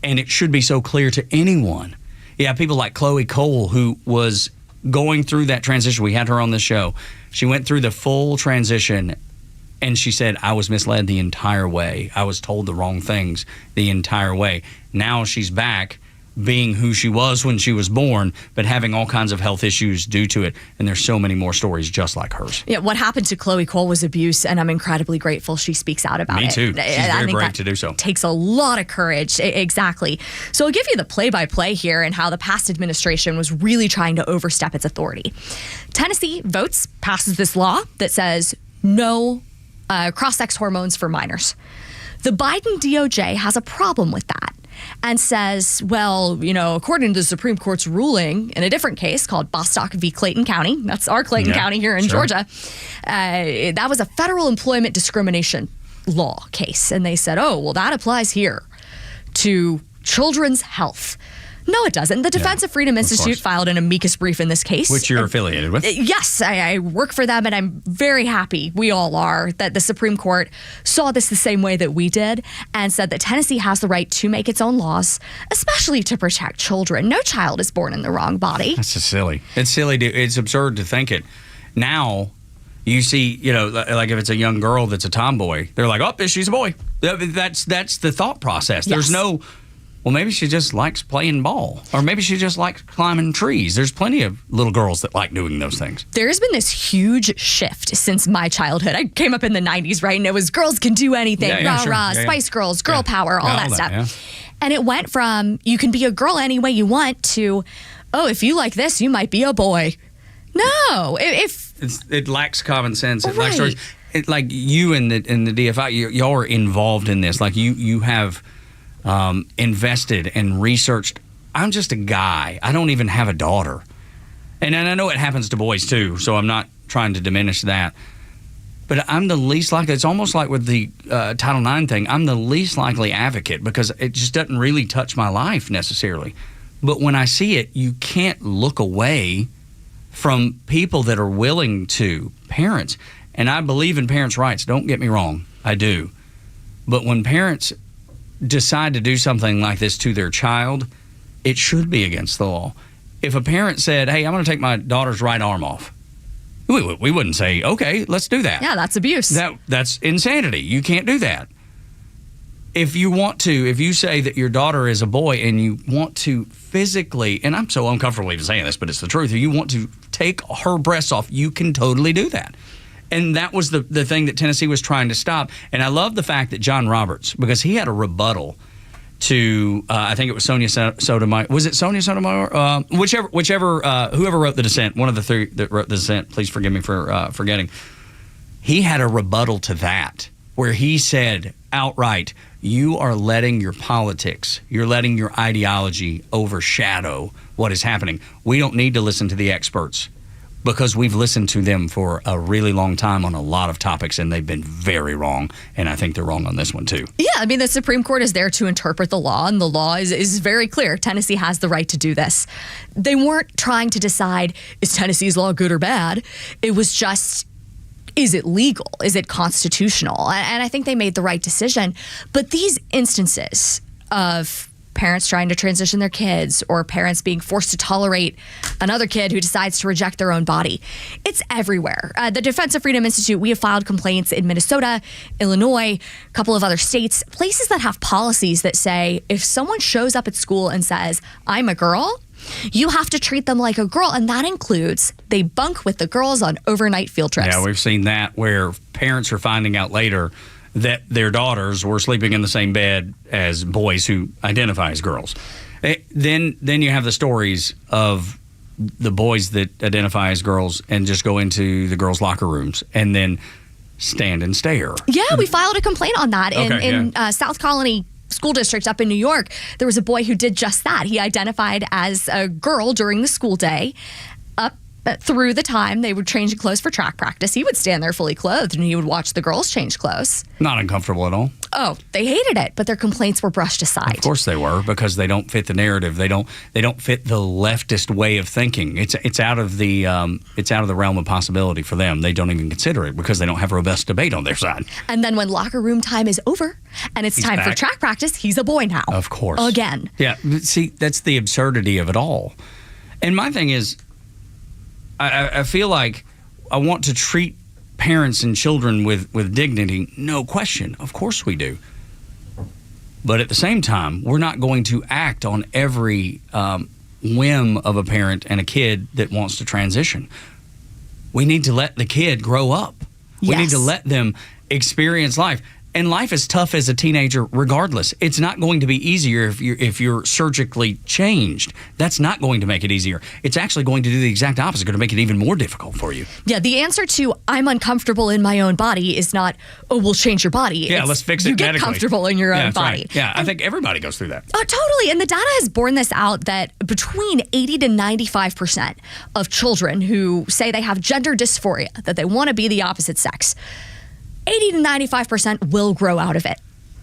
And it should be so clear to anyone. Yeah, people like Chloe Cole, who was going through that transition. We had her on the show. She went through the full transition, and she said, I was misled the entire way. I was told the wrong things the entire way. Now she's back being who she was when she was born, but having all kinds of health issues due to it. And there's so many more stories just like hers. Yeah, what happened to Chloe Cole was abuse, and I'm incredibly grateful she speaks out about it. Me too. She's very brave to do so. Takes a lot of courage. Exactly. So I'll give you the play-by-play here and how the past administration was really trying to overstep its authority. Tennessee passes this law that says no cross-sex hormones for minors. The Biden DOJ has a problem with that and says, well, according to the Supreme Court's ruling in a different case called Bostock v. Clayton County, that's our Clayton County here in Georgia, that was a federal employment discrimination law case. And they said, oh, well, that applies here to children's health. No, it doesn't. The Defense of Freedom Institute filed an amicus brief in this case. Which you're affiliated with. Yes, I work for them, and I'm very happy, we all are, that the Supreme Court saw this the same way that we did and said that Tennessee has the right to make its own laws, especially to protect children. No child is born in the wrong body. That's just silly. It's silly. It's absurd to think it. Now, you see, like if it's a young girl that's a tomboy, they're like, oh, she's a boy. That's the thought process. Yes. There's no... Well, maybe she just likes playing ball, or maybe she just likes climbing trees. There's plenty of little girls that like doing those things. There's been this huge shift since my childhood. I came up in the 90s, right? And it was girls can do anything. Rah-rah, Spice Girls, girl power, all that stuff. Yeah. And it went from you can be a girl any way you want to, oh, if you like this, you might be a boy. No. If it lacks common sense. It lacks Right. stories. Like you and the DFI, y'all are involved in this. Like you have invested and researched. I'm just a guy. I don't even have a daughter. And I know it happens to boys too, so I'm not trying to diminish that. But I'm the least likely. It's almost like with the Title IX thing. I'm the least likely advocate because it just doesn't really touch my life necessarily. But when I see it, you can't look away from people that are willing to, parents. And I believe in parents' rights. Don't get me wrong. I do. But when parents decide to do something like this to their child, it should be against the law. If a parent said, hey, I'm going to take my daughter's right arm off, we wouldn't say, okay, let's do that. Yeah, that's abuse. That's insanity. You can't do that. If you say that your daughter is a boy and you want to physically, and I'm so uncomfortable even saying this, but it's the truth, if you want to take her breasts off, you can totally do that. And that was the thing that Tennessee was trying to stop. And I love the fact that John Roberts, because he had a rebuttal to, I think it was Sonia Sotomayor. Was it Sonia Sotomayor? Whoever wrote the dissent, one of the three that wrote the dissent, please forgive me for forgetting. He had a rebuttal to that where he said outright, you are letting your politics, you're letting your ideology overshadow what is happening. We don't need to listen to the experts because we've listened to them for a really long time on a lot of topics, and they've been very wrong, and I think they're wrong on this one too. Yeah, I mean, the Supreme Court is there to interpret the law, and the law is very clear. Tennessee has the right to do this. They weren't trying to decide, is Tennessee's law good or bad? It was just, is it legal? Is it constitutional? And I think they made the right decision. But these instances of parents trying to transition their kids or parents being forced to tolerate another kid who decides to reject their own body, it's everywhere. The Defense of Freedom Institute, we have filed complaints in Minnesota, Illinois, a couple of other states, places that have policies that say if someone shows up at school and says, I'm a girl, you have to treat them like a girl, and that includes they bunk with the girls on overnight field trips. Yeah, we've seen that where parents are finding out later that their daughters were sleeping in the same bed as boys who identify as girls. Then you have the stories of the boys that identify as girls and just go into the girls' locker rooms and then stand and stare. Yeah, we filed a complaint on that in South Colony School District up in New York. There was a boy who did just that. He identified as a girl during the school day. Through the time they would change clothes for track practice, he would stand there fully clothed and he would watch the girls change clothes. Not uncomfortable at all. Oh, they hated it, but their complaints were brushed aside. Of course they were, because they don't fit the narrative. They don't fit the leftist way of thinking. It's out of the realm of possibility for them. They don't even consider it because they don't have robust debate on their side. And then when locker room time is over and it's time for track practice, he's a boy now. Of course. Again. Yeah. See, that's the absurdity of it all. And my thing is, I feel like I want to treat parents and children with dignity. No question. Of course we do. But at the same time, we're not going to act on every whim of a parent and a kid that wants to transition. We need to let the kid grow up. We need to let them experience life. And life is tough as a teenager regardless. It's not going to be easier if you're surgically changed. That's not going to make it easier. It's actually going to do the exact opposite. It's going to make it even more difficult for you. Yeah, the answer to I'm uncomfortable in my own body is not, oh, we'll change your body. Yeah, let's fix it medically. You get comfortable in your own body. Right. Yeah, I think everybody goes through that. Oh, totally. And the data has borne this out that between 80 to 95% of children who say they have gender dysphoria, that they want to be the opposite sex, 80 to 95% will grow out of it.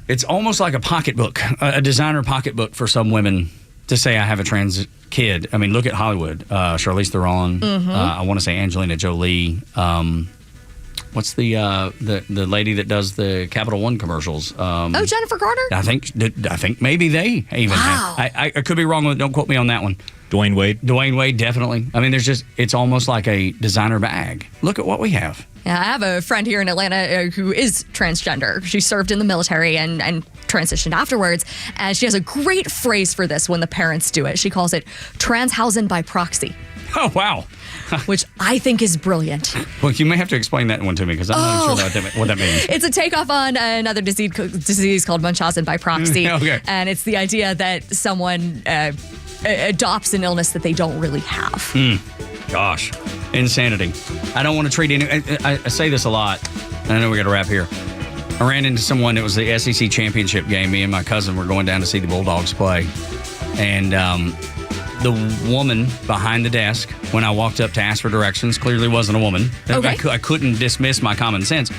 It's almost like a pocketbook, a designer pocketbook for some women to say I have a trans kid. I mean, look at Hollywood. Charlize Theron. I want to say Angelina Jolie. What's the lady that does the Capital One commercials? Jennifer Garner? I think maybe they even have. I could be wrong. Don't quote me on that one. Dwayne Wade, definitely. I mean, it's almost like a designer bag. Look at what we have. Yeah, I have a friend here in Atlanta who is transgender. She served in the military and transitioned afterwards. And she has a great phrase for this when the parents do it. She calls it transhausen by proxy. Oh, wow. Which I think is brilliant. Well, you may have to explain that one to me because I'm not sure what that means. It's a takeoff on another disease called Munchausen by proxy. Okay. And it's the idea that someone adopts an illness that they don't really have. Gosh. Insanity. I don't want to treat any. I say this a lot. I know we got to wrap here. I ran into someone. It was the SEC championship game. Me and my cousin were going down to see the Bulldogs play, and the woman behind the desk, when I walked up to ask for directions, clearly wasn't a woman. Okay. I couldn't dismiss my common sense.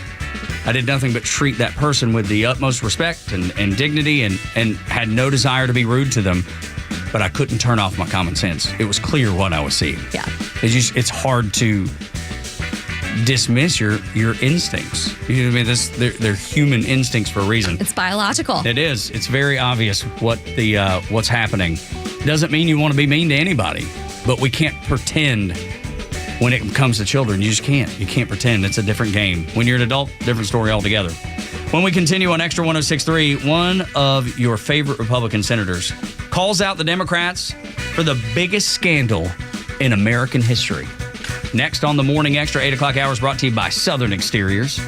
I did nothing but treat that person with the utmost respect and dignity, and had no desire to be rude to them. But I couldn't turn off my common sense. It was clear what I was seeing. Yeah. It's hard to dismiss your instincts. You know what I mean? They're human instincts for a reason. It's biological. It is. It's very obvious what's happening. Doesn't mean you want to be mean to anybody, but we can't pretend when it comes to children. You just can't. You can't pretend. It's a different game. When you're an adult, different story altogether. When we continue on Extra 106.3, one of your favorite Republican senators calls out the Democrats for the biggest scandal in American history. Next on the Morning Extra, 8 o'clock hours, brought to you by Southern Exteriors.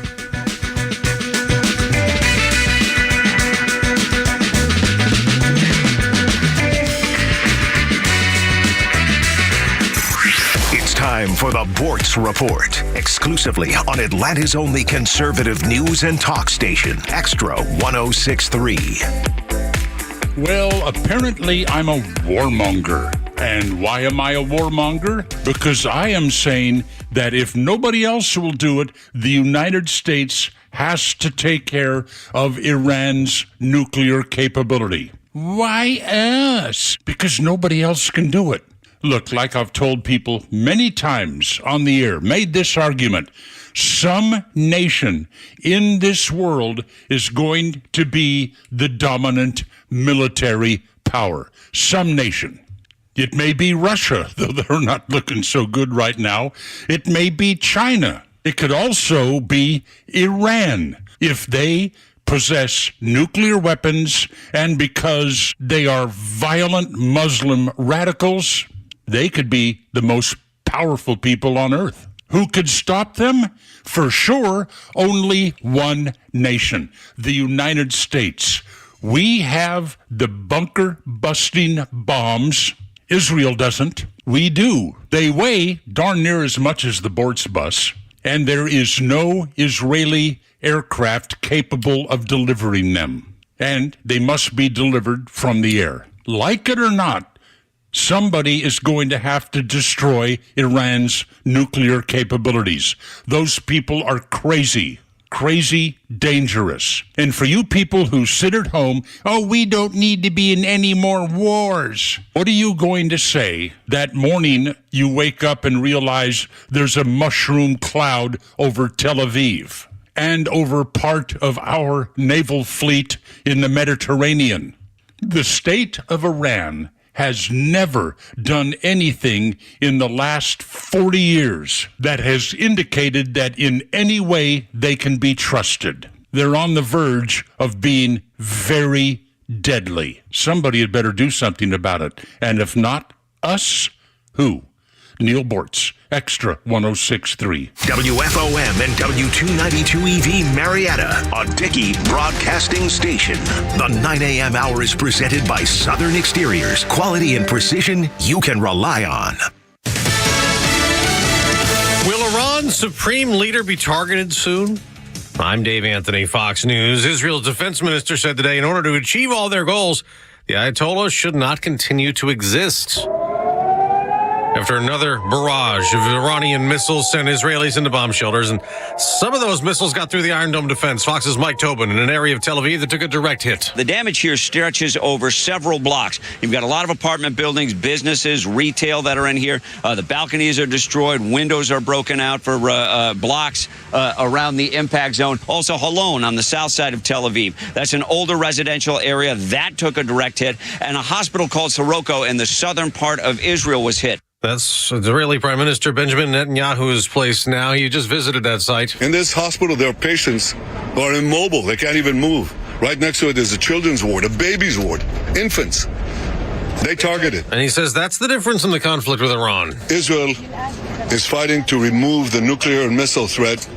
It's time for the Bortz Report, exclusively on Atlanta's only conservative news and talk station, Extra 106.3. Well, apparently I'm a warmonger. And why am I a warmonger? Because I am saying that if nobody else will do it, the United States has to take care of Iran's nuclear capability. Why us? Because nobody else can do it. Look, like I've told people many times on the air, made this argument, some nation in this world is going to be the dominant military power. Some nation. It may be Russia, though they're not looking so good right now. It may be China. It could also be Iran if they possess nuclear weapons, and because they are violent Muslim radicals, they could be the most powerful people on earth. Who could stop them? For sure, only one nation, the United States. We have the bunker-busting bombs. Israel doesn't. We do. They weigh darn near as much as the Bortz bus, and there is no Israeli aircraft capable of delivering them. And they must be delivered from the air. Like it or not, somebody is going to have to destroy Iran's nuclear capabilities. Those people are crazy. Crazy, dangerous. And for you people who sit at home, oh, we don't need to be in any more wars. What are you going to say that morning you wake up and realize there's a mushroom cloud over Tel Aviv and over part of our naval fleet in the Mediterranean? The state of Iran has never done anything in the last 40 years that has indicated that in any way they can be trusted. They're on the verge of being very deadly. Somebody had better do something about it. And if not us, who? Neil Bortz, Extra 106.3. WFOM and W292EV Marietta, a Dickey broadcasting station. The 9 a.m. hour is presented by Southern Exteriors. Quality and precision you can rely on. Will Iran's supreme leader be targeted soon? I'm Dave Anthony, Fox News. Israel's defense minister said today in order to achieve all their goals, the Ayatollah should not continue to exist. After another barrage of Iranian missiles sent Israelis into bomb shelters, and some of those missiles got through the Iron Dome defense. Fox's Mike Tobin in an area of Tel Aviv that took a direct hit. The damage here stretches over several blocks. You've got a lot of apartment buildings, businesses, retail that are in here. The balconies are destroyed. Windows are broken out for blocks around the impact zone. Also, Holon on the south side of Tel Aviv. That's an older residential area. That took a direct hit. And a hospital called Soroka in the southern part of Israel was hit. That's Israeli Prime Minister Benjamin Netanyahu's place now. He just visited that site. In this hospital, there are patients who are immobile. They can't even move. Right next to it is a children's ward, a baby's ward, infants. They target it. And he says that's the difference in the conflict with Iran. Israel is fighting to remove the nuclear and missile threat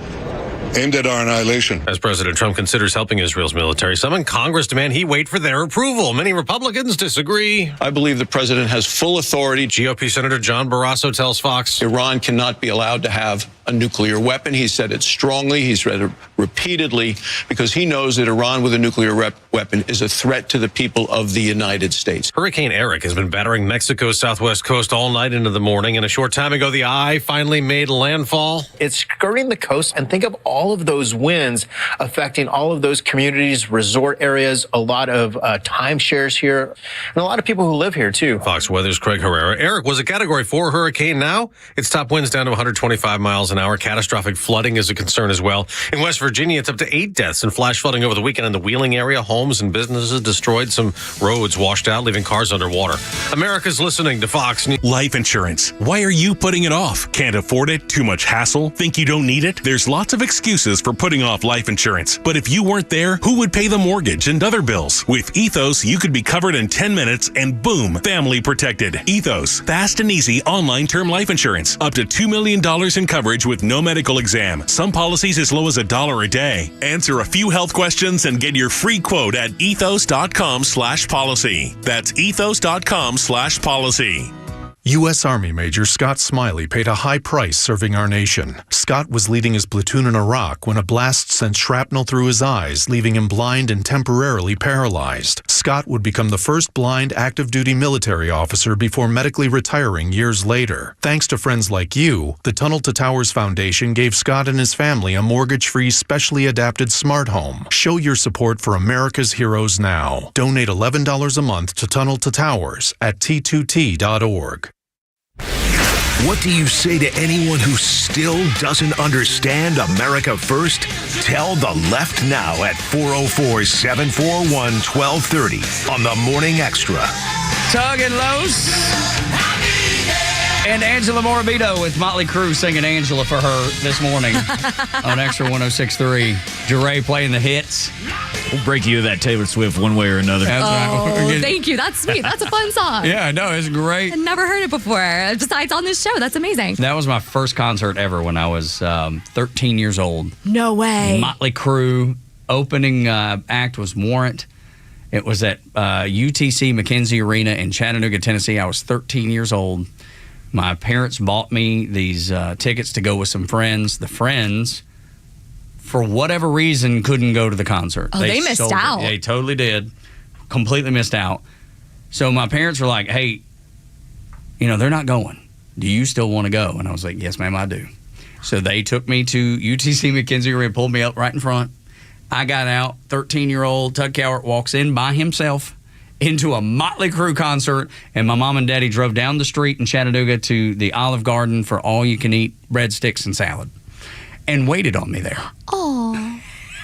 aimed at our annihilation. As President Trump considers helping Israel's military, some in Congress demand he wait for their approval. Many Republicans disagree. I believe the president has full authority. GOP Senator John Barrasso tells Fox Iran cannot be allowed to have a nuclear weapon. He said it strongly. He's said it repeatedly because he knows that Iran with a nuclear weapon is a threat to the people of the United States. Hurricane Eric has been battering Mexico's southwest coast all night into the morning, and a short time ago, the eye finally made landfall. It's skirting the coast, and think of all of those winds affecting all of those communities, resort areas, a lot of timeshares here, and a lot of people who live here, too. Fox Weather's Craig Herrera. Eric was a Category 4 hurricane. Now its top winds down to 125 miles an hour. Catastrophic flooding is a concern as well. In West Virginia, it's up to 8 deaths in flash flooding over the weekend in the Wheeling area. Homes and businesses destroyed. Some roads washed out, leaving cars underwater. America's listening to Fox News. Life insurance. Why are you putting it off? Can't afford it? Too much hassle? Think you don't need it? There's lots of excuses for putting off life insurance. But if you weren't there, who would pay the mortgage and other bills? With Ethos, you could be covered in 10 minutes and boom, family protected. Ethos, fast and easy online term life insurance. Up to $2 million in coverage with no medical exam. Some policies as low as $1 a day. Answer a few health questions and get your free quote at ethos.com/policy. That's ethos.com/policy. U.S. Army Major Scott Smiley paid a high price serving our nation. Scott was leading his platoon in Iraq when a blast sent shrapnel through his eyes, leaving him blind and temporarily paralyzed. Scott would become the first blind active-duty military officer before medically retiring years later. Thanks to friends like you, the Tunnel to Towers Foundation gave Scott and his family a mortgage-free, specially adapted smart home. Show your support for America's heroes now. Donate $11 a month to Tunnel to Towers at t2t.org. What do you say to anyone who still doesn't understand America First? Tell the left now at 404-741-1230 on the Morning Extra. Tug and Los and Angela Morabito with Motley Crue singing Angela for her this morning on Extra 106.3. Jure playing the hits. We'll break you of that Taylor Swift one way or another. Oh, thank you. That's sweet. That's a fun song. Yeah, no, it's great. I've never heard it before. Besides on this show. That's amazing. That was my first concert ever when I was 13 years old. No way. Motley Crue. Opening act was Warrant. It was at UTC McKenzie Arena in Chattanooga, Tennessee. I was 13 years old. My parents bought me these tickets to go with some friends. The friends, for whatever reason, couldn't go to the concert. Oh, they missed out. They totally did. Completely missed out. So my parents were like, hey, they're not going. Do you still want to go? And I was like, yes, ma'am, I do. So they took me to UTC McKenzie Arena, pulled me up right in front. I got out. 13-year-old Tug Cowart walks in by himself into a Motley Crue concert, and my mom and daddy drove down the street in Chattanooga to the Olive Garden for all-you-can-eat breadsticks and salad and waited on me there. Oh.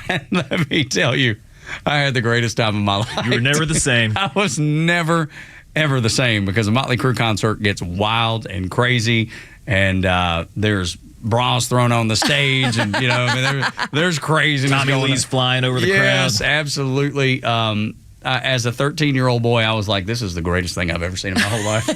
And let me tell you, I had the greatest time of my life. You were never the same. I was never, ever the same because a Motley Crue concert gets wild and crazy, and there's bras thrown on the stage, and there's craziness Tommy going Lee's on. flying over the Yes, crowd. absolutely. As a 13-year-old boy, I was like, this is the greatest thing I've ever seen in my whole life.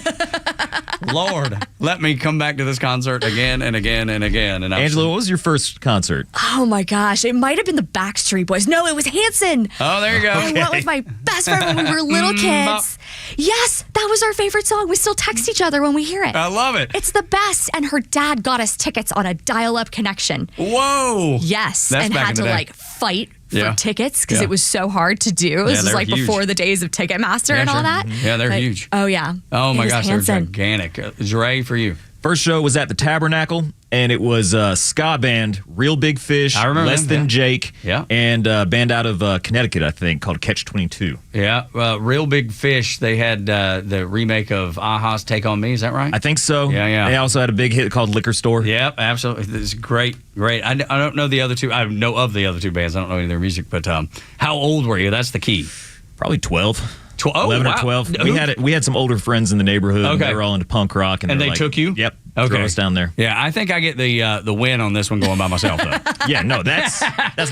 Lord, let me come back to this concert again and again and again. And Angela, what was your first concert? Oh my gosh, it might have been the Backstreet Boys. No, it was Hanson. Oh, there you go. I went with my best friend when we were little kids. Yes, that was our favorite song. We still text each other when we hear it. I love it. It's the best. And her dad got us tickets on a dial-up connection. Whoa. Yes, That's and back had in to the day. fight for Yeah. tickets because Yeah. it was so hard to do. This was like huge. before the days of Ticketmaster Yeah, and all sure. that. Yeah, they're But- huge. Oh yeah. Oh my It was gosh, Hanson. they're gigantic. Dre, for you. First show was at the Tabernacle, and it was a ska band, Real Big Fish, I remember Less them, Than yeah. Jake, Yeah. and a band out of Connecticut, I think, called Catch 22. Yeah, Real Big Fish. They had the remake of Aha's Take On Me. Is that right? I think so. Yeah. They also had a big hit called Liquor Store. Yep, absolutely. It's great. I don't know the other two. I know of the other two bands. I don't know any of their music. But how old were you? That's the key. Probably 12. 11 or 12. We had some older friends in the neighborhood. Okay. And they were all into punk rock. And they they were took you? Yep. Okay. Throw us down there. Yeah, I think I get the win on this one going by myself, though. Yeah, no, that's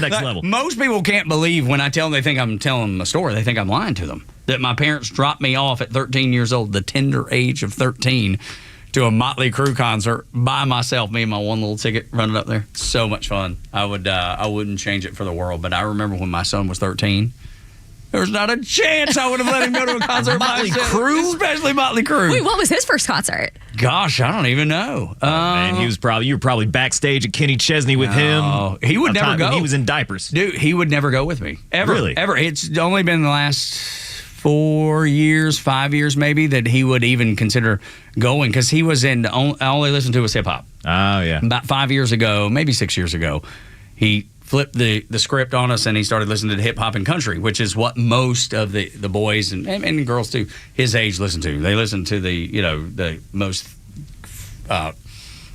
next level. Most people can't believe when I tell them they think I'm telling them a story. They think I'm lying to them. That my parents dropped me off at 13 years old, the tender age of 13, to a Motley Crue concert by myself, me and my one little ticket running up there. So much fun. I wouldn't change it for the world. But I remember when my son was 13, there was not a chance I would have let him go to a concert by Motley himself, Crue? especially Motley Crue. Wait, what was his first concert? Gosh, I don't even know. Man, you were probably backstage at Kenny Chesney with him. He would never go. He was in diapers. Dude, he would never go with me. Ever. Really? Ever. It's only been the last 4 years, 5 years maybe, that he would even consider going, because he was in, I only listened to was hip hop. Oh, yeah. About 5 years ago, maybe 6 years ago, he flipped the script on us and he started listening to hip hop and country, which is what most of the boys and girls too, his age listen to. They listen to the most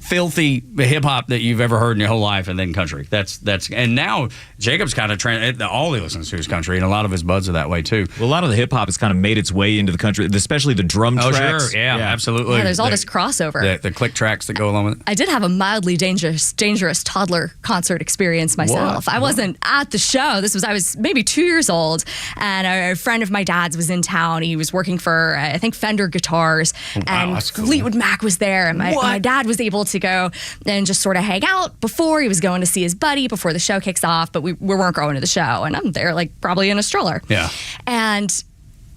filthy hip hop that you've ever heard in your whole life, and then country. That's and now Jacob's kind of all he listens to is country, and a lot of his buds are that way too. Well, a lot of the hip hop has kind of made its way into the country, especially the drum tracks. Sure. Yeah, absolutely. Yeah, there's all this crossover. The click tracks that go along with it. I did have a mildly dangerous toddler concert experience myself. I wasn't at the show. I was maybe 2 years old, and a friend of my dad's was in town. He was working for, I think, Fender Guitars, and that's cool. Fleetwood Mac was there, and my dad was able to go and just sort of hang out before he was going to see his buddy before the show kicks off, but we weren't going to the show, and I'm there like probably in a stroller. Yeah. And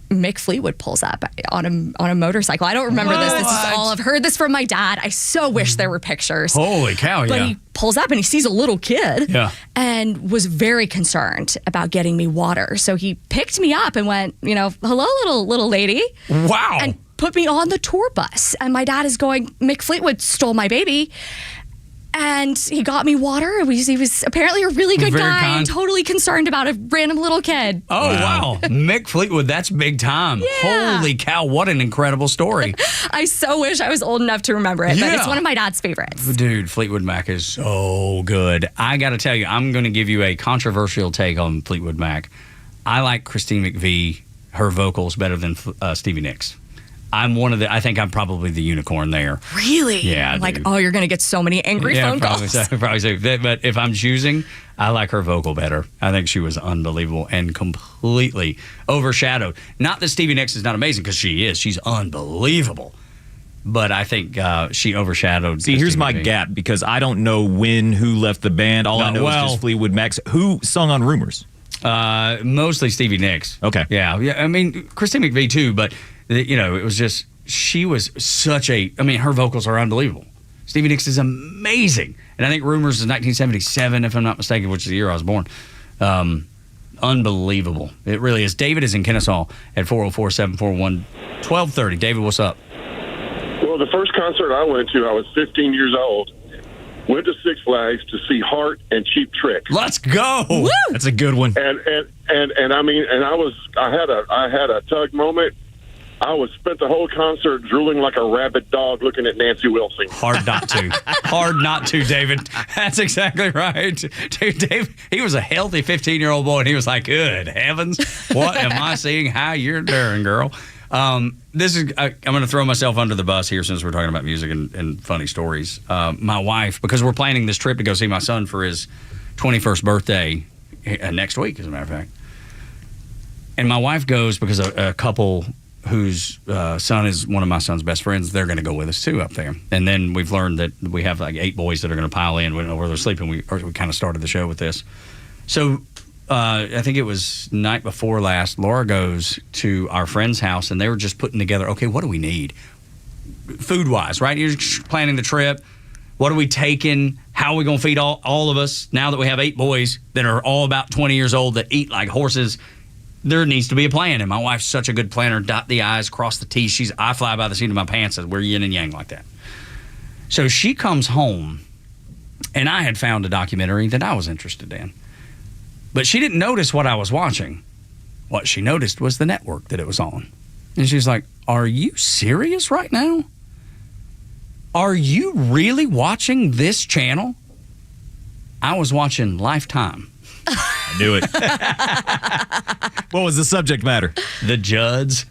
Mick Fleetwood pulls up on a motorcycle. I don't remember this. This is all I've heard this from my dad. I so wish there were pictures. Holy cow, But yeah. he pulls up and he sees a little kid and was very concerned about getting me water. So he picked me up and went, hello, little lady. Wow. And put me on the tour bus. And my dad is going, Mick Fleetwood stole my baby. And he got me water. He was apparently a really good Very guy kind. and totally concerned about a random little kid. Oh, wow. Mick Fleetwood, that's big time. Yeah. Holy cow, what an incredible story. I so wish I was old enough to remember it, but Yeah. it's one of my dad's favorites. Dude, Fleetwood Mac is so good. I got to tell you, I'm going to give you a controversial take on Fleetwood Mac. I like Christine McVie, her vocals, better than Stevie Nicks. I think I'm probably the unicorn there. Really? Yeah, I'm like, dude. oh, you're going to get so many angry phone calls. Probably so. But if I'm choosing, I like her vocal better. I think she was unbelievable and completely overshadowed. Not that Stevie Nicks is not amazing, because she is. She's unbelievable. But I think she overshadowed. See, here's Christine my McVie. gap, because I don't know who left the band. All I know is just Fleetwood Mac. Who sung on Rumors? Mostly Stevie Nicks. Okay. Yeah. I mean, Christine McVie too, but it was just, she was her vocals are unbelievable. Stevie Nicks is amazing. And I think Rumors is 1977, if I'm not mistaken, which is the year I was born. Unbelievable. It really is. David is in Kennesaw at 404-741-1230. David, what's up? Well, the first concert I went to, I was 15 years old. Went to Six Flags to see Heart and Cheap Trick. Let's go. Woo! That's a good one. And I had a Tug moment. I spent the whole concert drooling like a rabid dog looking at Nancy Wilson. Hard not to. Hard not to, David. That's exactly right. Dude, Dave, he was a healthy 15-year-old boy, and he was like, good heavens, what am I seeing? How you're doing, girl. I'm going to throw myself under the bus here since we're talking about music and funny stories. My wife, because we're planning this trip to go see my son for his 21st birthday next week, as a matter of fact. And my wife goes because a couple whose son is one of my son's best friends, they're going to go with us too up there. And then we've learned that we have like 8 boys that are going to pile in. We don't know where they're sleeping. We kind of started the show with this. So I think it was night before last, Laura goes to our friend's house, and they were just putting together, okay, what do we need? Food-wise, right? You're planning the trip. What are we taking? How are we going to feed all of us now that we have 8 boys that are all about 20 years old that eat like horses? There needs to be a plan, and my wife's such a good planner. Dot the I's, cross the T's. I fly by the seat of my pants as we're yin and yang like that. So she comes home, and I had found a documentary that I was interested in. But she didn't notice what I was watching. What she noticed was the network that it was on. And she's like, are you serious right now? Are you really watching this channel? I was watching Lifetime. I knew it. What was the subject matter? The Judds.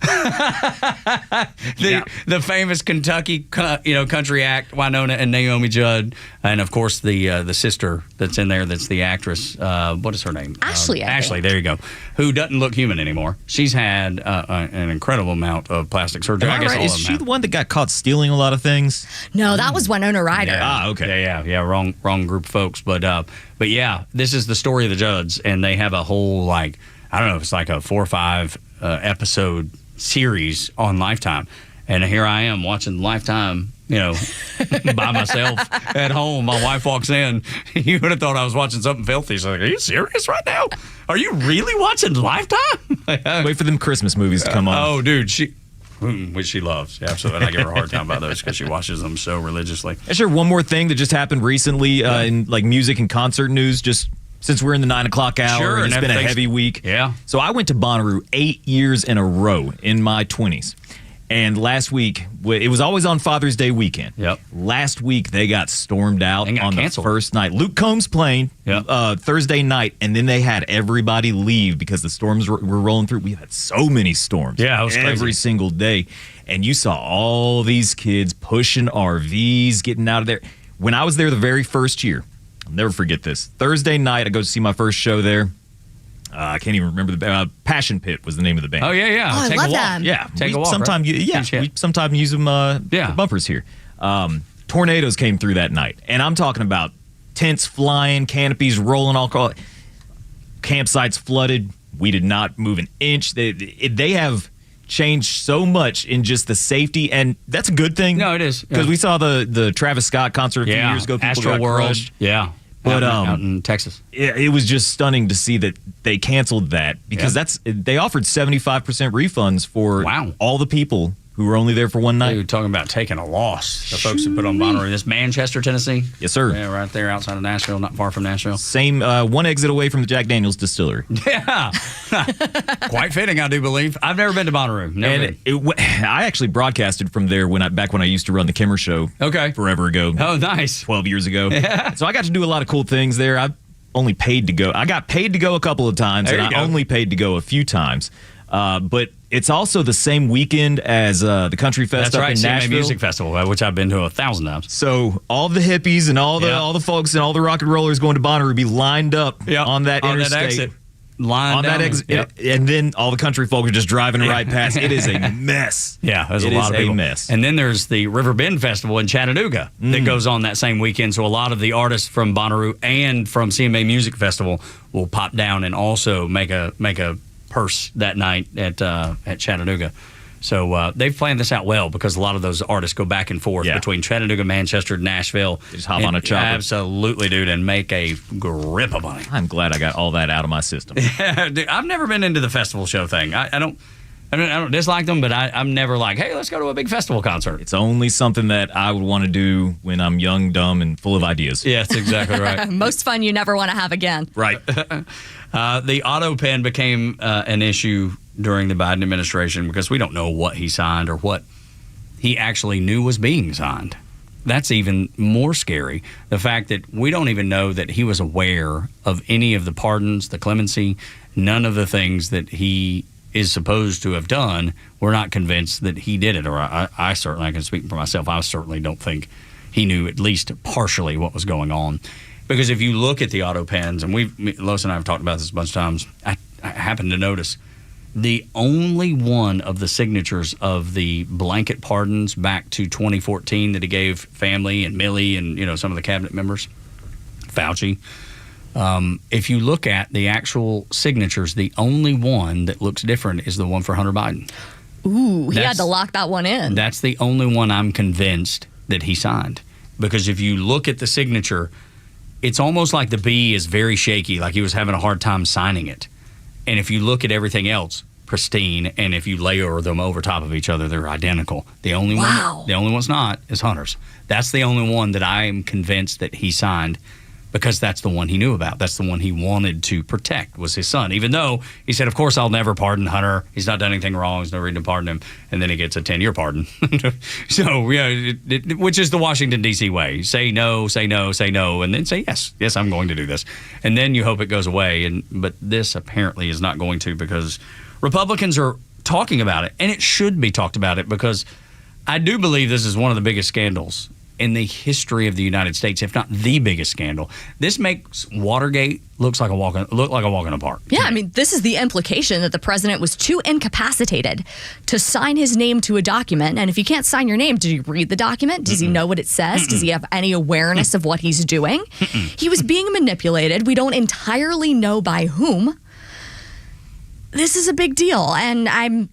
The famous Kentucky country act, Winona and Naomi Judd. And, of course, the sister that's in there that's the actress. What is her name? Ashley, I Ashley, think. there you go. Who doesn't look human anymore. She's had an incredible amount of plastic surgery. Am I I guess right? all Is of them she have. the one that got caught stealing a lot of things? No, that was Winona Ryder. Yeah. okay. Yeah. Wrong group of folks. But yeah, this is the story of the Judds, and they have a whole I don't know if it's like a 4 or 5 episode series on Lifetime. And here I am watching Lifetime, by myself at home. My wife walks in. You would have thought I was watching something filthy. She's like, "Are you serious right now? Are you really watching Lifetime?" Wait for them Christmas movies to come on. Oh, dude, which she loves. Absolutely. And I give her a hard time about those because she watches them so religiously. I share one more thing that just happened recently in music and concert news, just since we're in the 9 o'clock hour. Sure, and it's and been a everything's- heavy week. Yeah. So I went to Bonnaroo 8 years in a row in my 20s. And last week, it was always on Father's Day weekend. Yep. Last week, they got stormed out on canceled. the first night. Luke Combs playing Thursday night, and then they had everybody leave because the storms were rolling through. We had so many storms. Yeah, it was every crazy. single day. And you saw all these kids pushing RVs, getting out of there. When I was there the very first year, I'll never forget this. Thursday night, I go to see my first show there. I can't even remember the band. Passion Pit was the name of the band. Oh, yeah. Oh, I Take love a walk. them. Yeah, Take we a walk. sometime, right? we sometimes use them for bumpers here. Tornadoes came through that night, and I'm talking about tents flying, canopies rolling, campsites flooded. We did not move an inch. They have changed so much in just the safety, and that's a good thing. No, it is. Because we saw the Travis Scott concert a few years ago. People Astro got World. crushed. Yeah. But out in Texas. it was just stunning to see that they canceled that because they offered 75% refunds for all the people who were only there for one night. Dude, talking about taking a loss. The folks who put on Bonnaroo. This Manchester, Tennessee. Yes, sir. Yeah, right there outside of Nashville, not far from Nashville. Same one exit away from the Jack Daniels distillery. Yeah. Quite fitting, I do believe. I've never been to Bonnaroo. Never been. I actually broadcasted from there back when I used to run the Kimmer Show. Okay. Forever ago. Oh, nice. 12 years ago. Yeah. So I got to do a lot of cool things there. I only paid to go. I got paid to go a couple of times, There and you I go. only paid to go a few times. But it's also the same weekend as the Country Fest That's up right, in CMA Nashville. Music Festival, which I've been to 1,000 times. So all the hippies and all the folks and all the rock and rollers going to Bonnaroo be lined up on that interstate. That exit. Line On down that exit, Yep. and then all the country folk are just driving right past. It is a mess. Yeah, there's It a lot is of a people. mess. And then there's the River Bend Festival in Chattanooga that goes on that same weekend. So a lot of the artists from Bonnaroo and from CMA Music Festival will pop down and also make a purse that night at Chattanooga. So they've planned this out well because a lot of those artists go back and forth between Chattanooga, Manchester, Nashville. Just hop on a chopper. Absolutely, dude, and make a grip of money. I'm glad I got all that out of my system. Dude, I've never been into the festival show thing. I don't dislike them, but I'm never like, hey, let's go to a big festival concert. It's only something that I would want to do when I'm young, dumb, and full of ideas. Yeah, that's exactly right. Most fun you never want to have again. Right. The auto pen became an issue during the Biden administration because we don't know what he signed or what he actually knew was being signed. That's even more scary. The fact that we don't even know that he was aware of any of the pardons, the clemency, none of the things that he is supposed to have done. We're not convinced that he did it, or I certainly, I can speak for myself, I certainly don't think he knew at least partially what was going on. Because if you look at the auto pens, and Los and I have talked about this a bunch of times, I happened to notice the only one of the signatures of the blanket pardons back to 2014 that he gave family and Milley and some of the cabinet members, Fauci. If you look at the actual signatures, the only one that looks different is the one for Hunter Biden. Ooh, he had to lock that one in. That's the only one I'm convinced that he signed. Because if you look at the signature, it's almost like the B is very shaky, like he was having a hard time signing it. And if you look at everything else, pristine, and if you layer them over top of each other, they're identical. The only one's not is Hunter's. That's the only one that I am convinced that he signed because that's the one he knew about. That's the one he wanted to protect, was his son. Even though he said, of course, I'll never pardon Hunter. He's not done anything wrong. There's no reason to pardon him. And then he gets a 10-year pardon. So, yeah, which is the Washington, D.C. way. Say no, say no, say no, and then say yes. Yes, I'm going to do this. And then you hope it goes away. But this apparently is not going to, because Republicans are talking about it. And it should be talked about it, because I do believe this is one of the biggest scandals in the history of the United States, if not the biggest scandal. This makes Watergate look like a walk in the park. Yeah, I mean, this is the implication that the president was too incapacitated to sign his name to a document. And if you can't sign your name, did he read the document? Does he know what it says? Does he have any awareness of what he's doing? He was being manipulated. We don't entirely know by whom. This is a big deal. And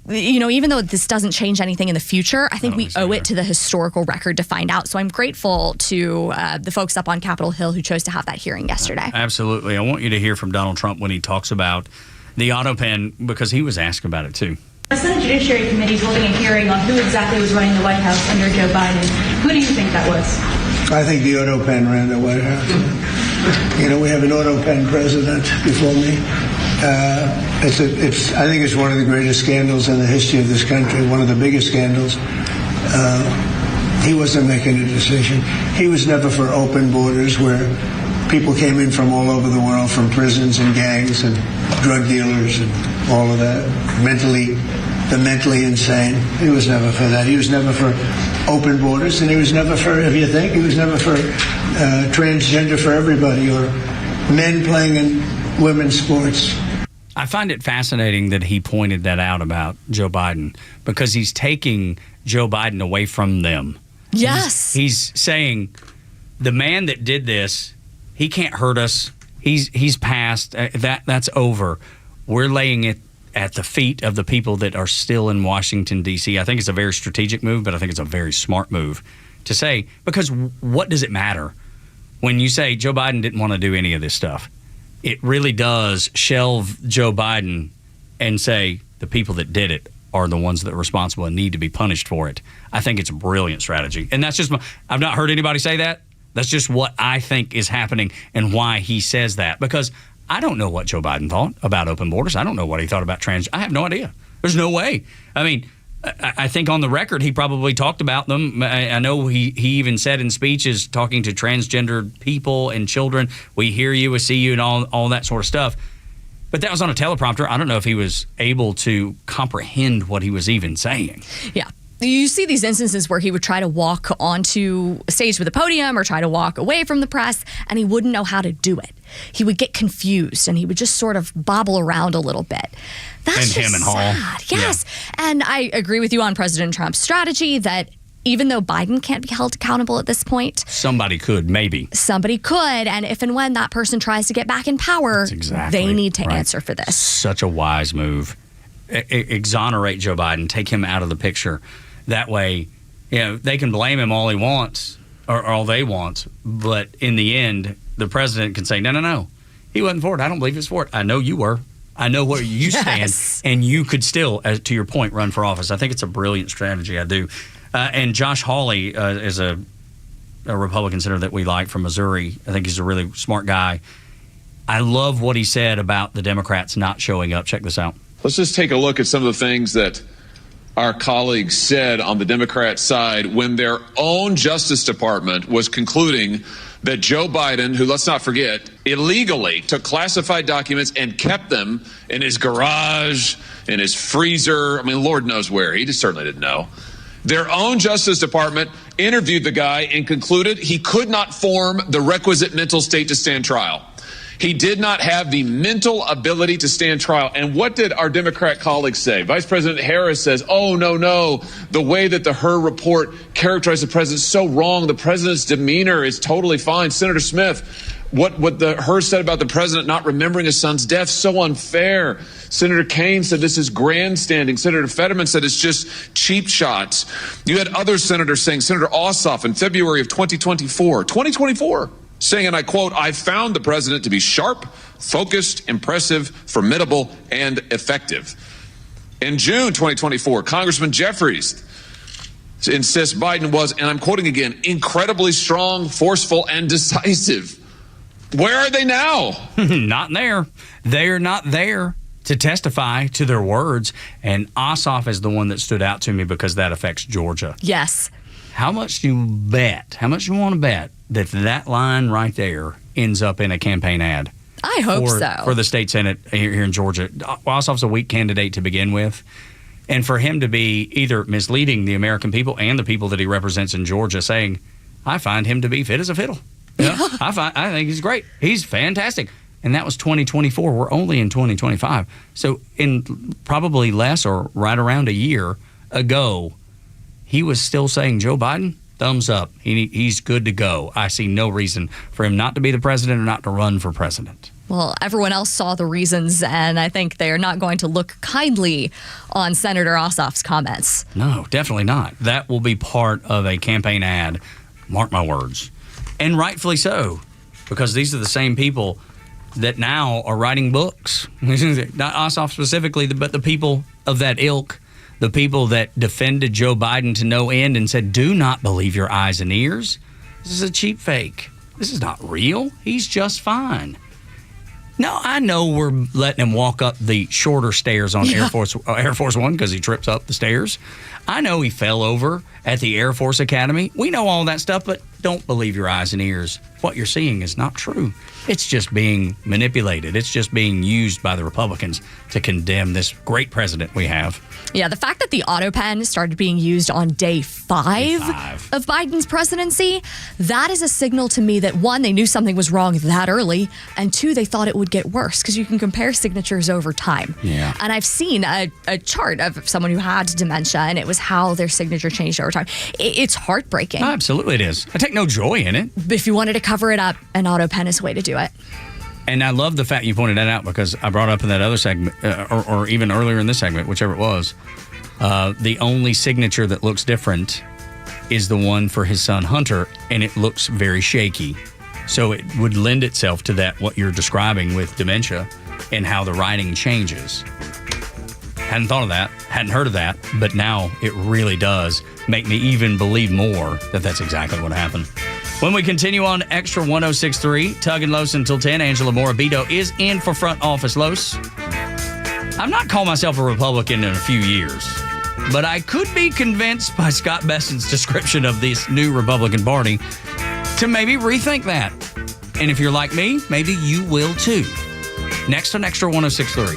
even though this doesn't change anything in the future, I think we owe it to the historical record to find out. So I'm grateful to the folks up on Capitol Hill who chose to have that hearing yesterday. Absolutely. I want you to hear from Donald Trump when he talks about the auto pen, because he was asked about it too. The Senate Judiciary Committee is holding a hearing on who exactly was running the White House under Joe Biden. Who do you think that was? I think the auto pen ran the White House. We have an auto pen president before me. I think it's one of the greatest scandals in the history of this country, one of the biggest scandals. He wasn't making a decision. He was never for open borders where people came in from all over the world, from prisons and gangs and drug dealers and all of that, the mentally insane. He was never for that. He was never for open borders, and he was never for, he was never for transgender for everybody, or men playing in women's sports. I find it fascinating that he pointed that out about Joe Biden, because he's taking Joe Biden away from them. Yes. He's saying the man that did this, he can't hurt us. He's passed. That's over. We're laying it at the feet of the people that are still in Washington, D.C. I think it's a very strategic move, but I think it's a very smart move to say, because what does it matter when you say Joe Biden didn't want to do any of this stuff? It really does shelve Joe Biden and say the people that did it are the ones that are responsible and need to be punished for it. I think it's a brilliant strategy. And that's just I've not heard anybody say that. That's just what I think is happening and why he says that. Because I don't know what Joe Biden thought about open borders. I don't know what he thought about trans. I have no idea. There's no way. I mean, I think on the record he probably talked about them. I know he even said in speeches talking to transgender people and children, we hear you, we see you, and all that sort of stuff. But that was on a teleprompter. I don't know if he was able to comprehend what he was even saying. Yeah. You see these instances where he would try to walk onto a stage with a podium or try to walk away from the press, and he wouldn't know how to do it. He would get confused, and he would just sort of bobble around a little bit. That's and him and Hall. Yes. Yeah. And I agree with you on President Trump's strategy that even though Biden can't be held accountable at this point, somebody could, maybe. Somebody could. And if and when that person tries to get back in power, they need to answer for this. Such a wise move. Exonerate Joe Biden. Take him out of the picture. That way, they can blame him all he wants or all they want. But in the end, the president can say, no. He wasn't for it. I don't believe he was for it. I know you were. I know where you stand. And you could still, to your point, run for office. I think it's a brilliant strategy. I do. And Josh Hawley is a Republican senator that we like from Missouri. I think he's a really smart guy. I love what he said about the Democrats not showing up. Check this out. Let's just take a look at some of the things that our colleagues said on the Democrat side when their own Justice Department was concluding that Joe Biden, who, let's not forget, illegally took classified documents and kept them in his garage, in his freezer. I mean, Lord knows where. He just certainly didn't know. Their own Justice Department interviewed the guy and concluded he could not form the requisite mental state to stand trial. He did not have the mental ability to stand trial. And what did our Democrat colleagues say? Vice President Harris says, oh, no. The way that the Hur report characterized the president is so wrong. The president's demeanor is totally fine. Senator Smith, what the Hur said about the president not remembering his son's death, so unfair. Senator Kaine said this is grandstanding. Senator Fetterman said it's just cheap shots. You had other senators saying, Senator Ossoff in February of 2024, saying, and I quote, I found the president to be sharp, focused, impressive, formidable, and effective. In June 2024, Congressman Jeffries insists Biden was, and I'm quoting again, incredibly strong, forceful, and decisive. Where are they now? Not there. They're not there to testify to their words. And Ossoff is the one that stood out to me because that affects Georgia. Yes. How much do you bet? How much do you want to bet that line right there ends up in a campaign ad? I hope so. For the state Senate here in Georgia. Ossoff's a weak candidate to begin with. And for him to be either misleading the American people and the people that he represents in Georgia, saying, I find him to be fit as a fiddle. Yeah. I think he's great. He's fantastic. And that was 2024. We're only in 2025. So in probably less or right around a year ago, he was still saying, Joe Biden, thumbs up. He's good to go. I see no reason for him not to be the president or not to run for president. Well, everyone else saw the reasons, and I think they are not going to look kindly on Senator Ossoff's comments. No, definitely not. That will be part of a campaign ad. Mark my words. And rightfully so, because these are the same people that now are writing books. Not Ossoff specifically, but the people of that ilk, the people that defended Joe Biden to no end and said, do not believe your eyes and ears. This is a cheap fake. This is not real. He's just fine. No, I know we're letting him walk up the shorter stairs on Air Force One because he trips up the stairs. I know he fell over at the Air Force Academy. We know all that stuff, but don't believe your eyes and ears. What you're seeing is not true. It's just being manipulated. It's just being used by the Republicans to condemn this great president we have. Yeah, the fact that the auto pen started being used on day five of Biden's presidency, that is a signal to me that, one, they knew something was wrong that early, and two, they thought it would get worse because you can compare signatures over time. Yeah. And I've seen a chart of someone who had dementia, and it was how their signature changed over time. It's heartbreaking. Oh, absolutely it is. I take no joy in it. If you wanted to cover it up, an auto pen is a way to do it. And I love the fact you pointed that out because I brought up in that other segment, or even earlier in this segment, whichever it was, the only signature that looks different is the one for his son Hunter, and it looks very shaky. So it would lend itself to that, what you're describing with dementia and how the writing changes. Hadn't thought of that, hadn't heard of that, but now it really does make me even believe more that that's exactly what happened. When we continue on Extra 106.3, Tug and Los until 10, Angela Morabito is in for Front Office Los. I've not called myself a Republican in a few years, but I could be convinced by Scott Bessen's description of this new Republican Party to maybe rethink that. And if you're like me, maybe you will too. Next on Extra 106.3.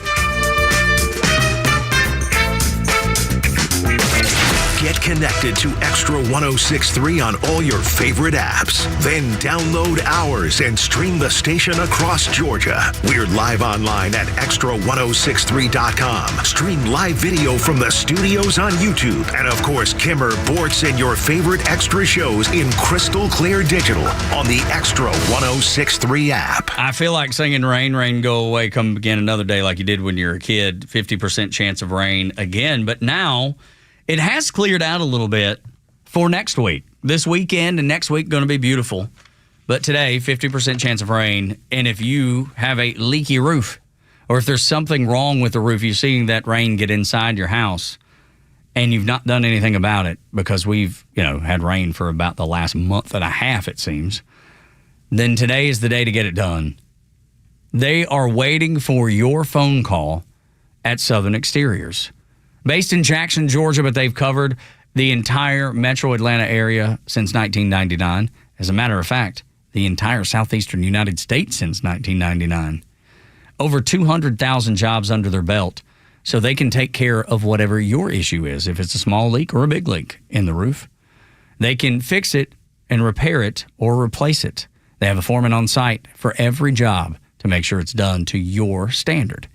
Get connected to Extra 106.3 on all your favorite apps. Then download ours and stream the station across Georgia. We're live online at extra1063.com. Stream live video from the studios on YouTube. And of course, Kimmer, Bortz, and your favorite Extra shows in crystal clear digital on the Extra 106.3 app. I feel like singing Rain, Rain, Go Away, Come Again Another Day like you did when you were a kid. 50% chance of rain again. But now it has cleared out a little bit for next week. This weekend and next week going to be beautiful. But today, 50% chance of rain. And if you have a leaky roof or if there's something wrong with the roof, you're seeing that rain get inside your house and you've not done anything about it because we've, had rain for about the last month and a half, it seems, then today is the day to get it done. They are waiting for your phone call at Southern Exteriors. Based in Jackson, Georgia, but they've covered the entire metro Atlanta area since 1999. As a matter of fact, the entire southeastern United States since 1999. Over 200,000 jobs under their belt, so they can take care of whatever your issue is. If it's a small leak or a big leak in the roof, they can fix it and repair it or replace it. They have a foreman on site for every job to make sure it's done to your standard.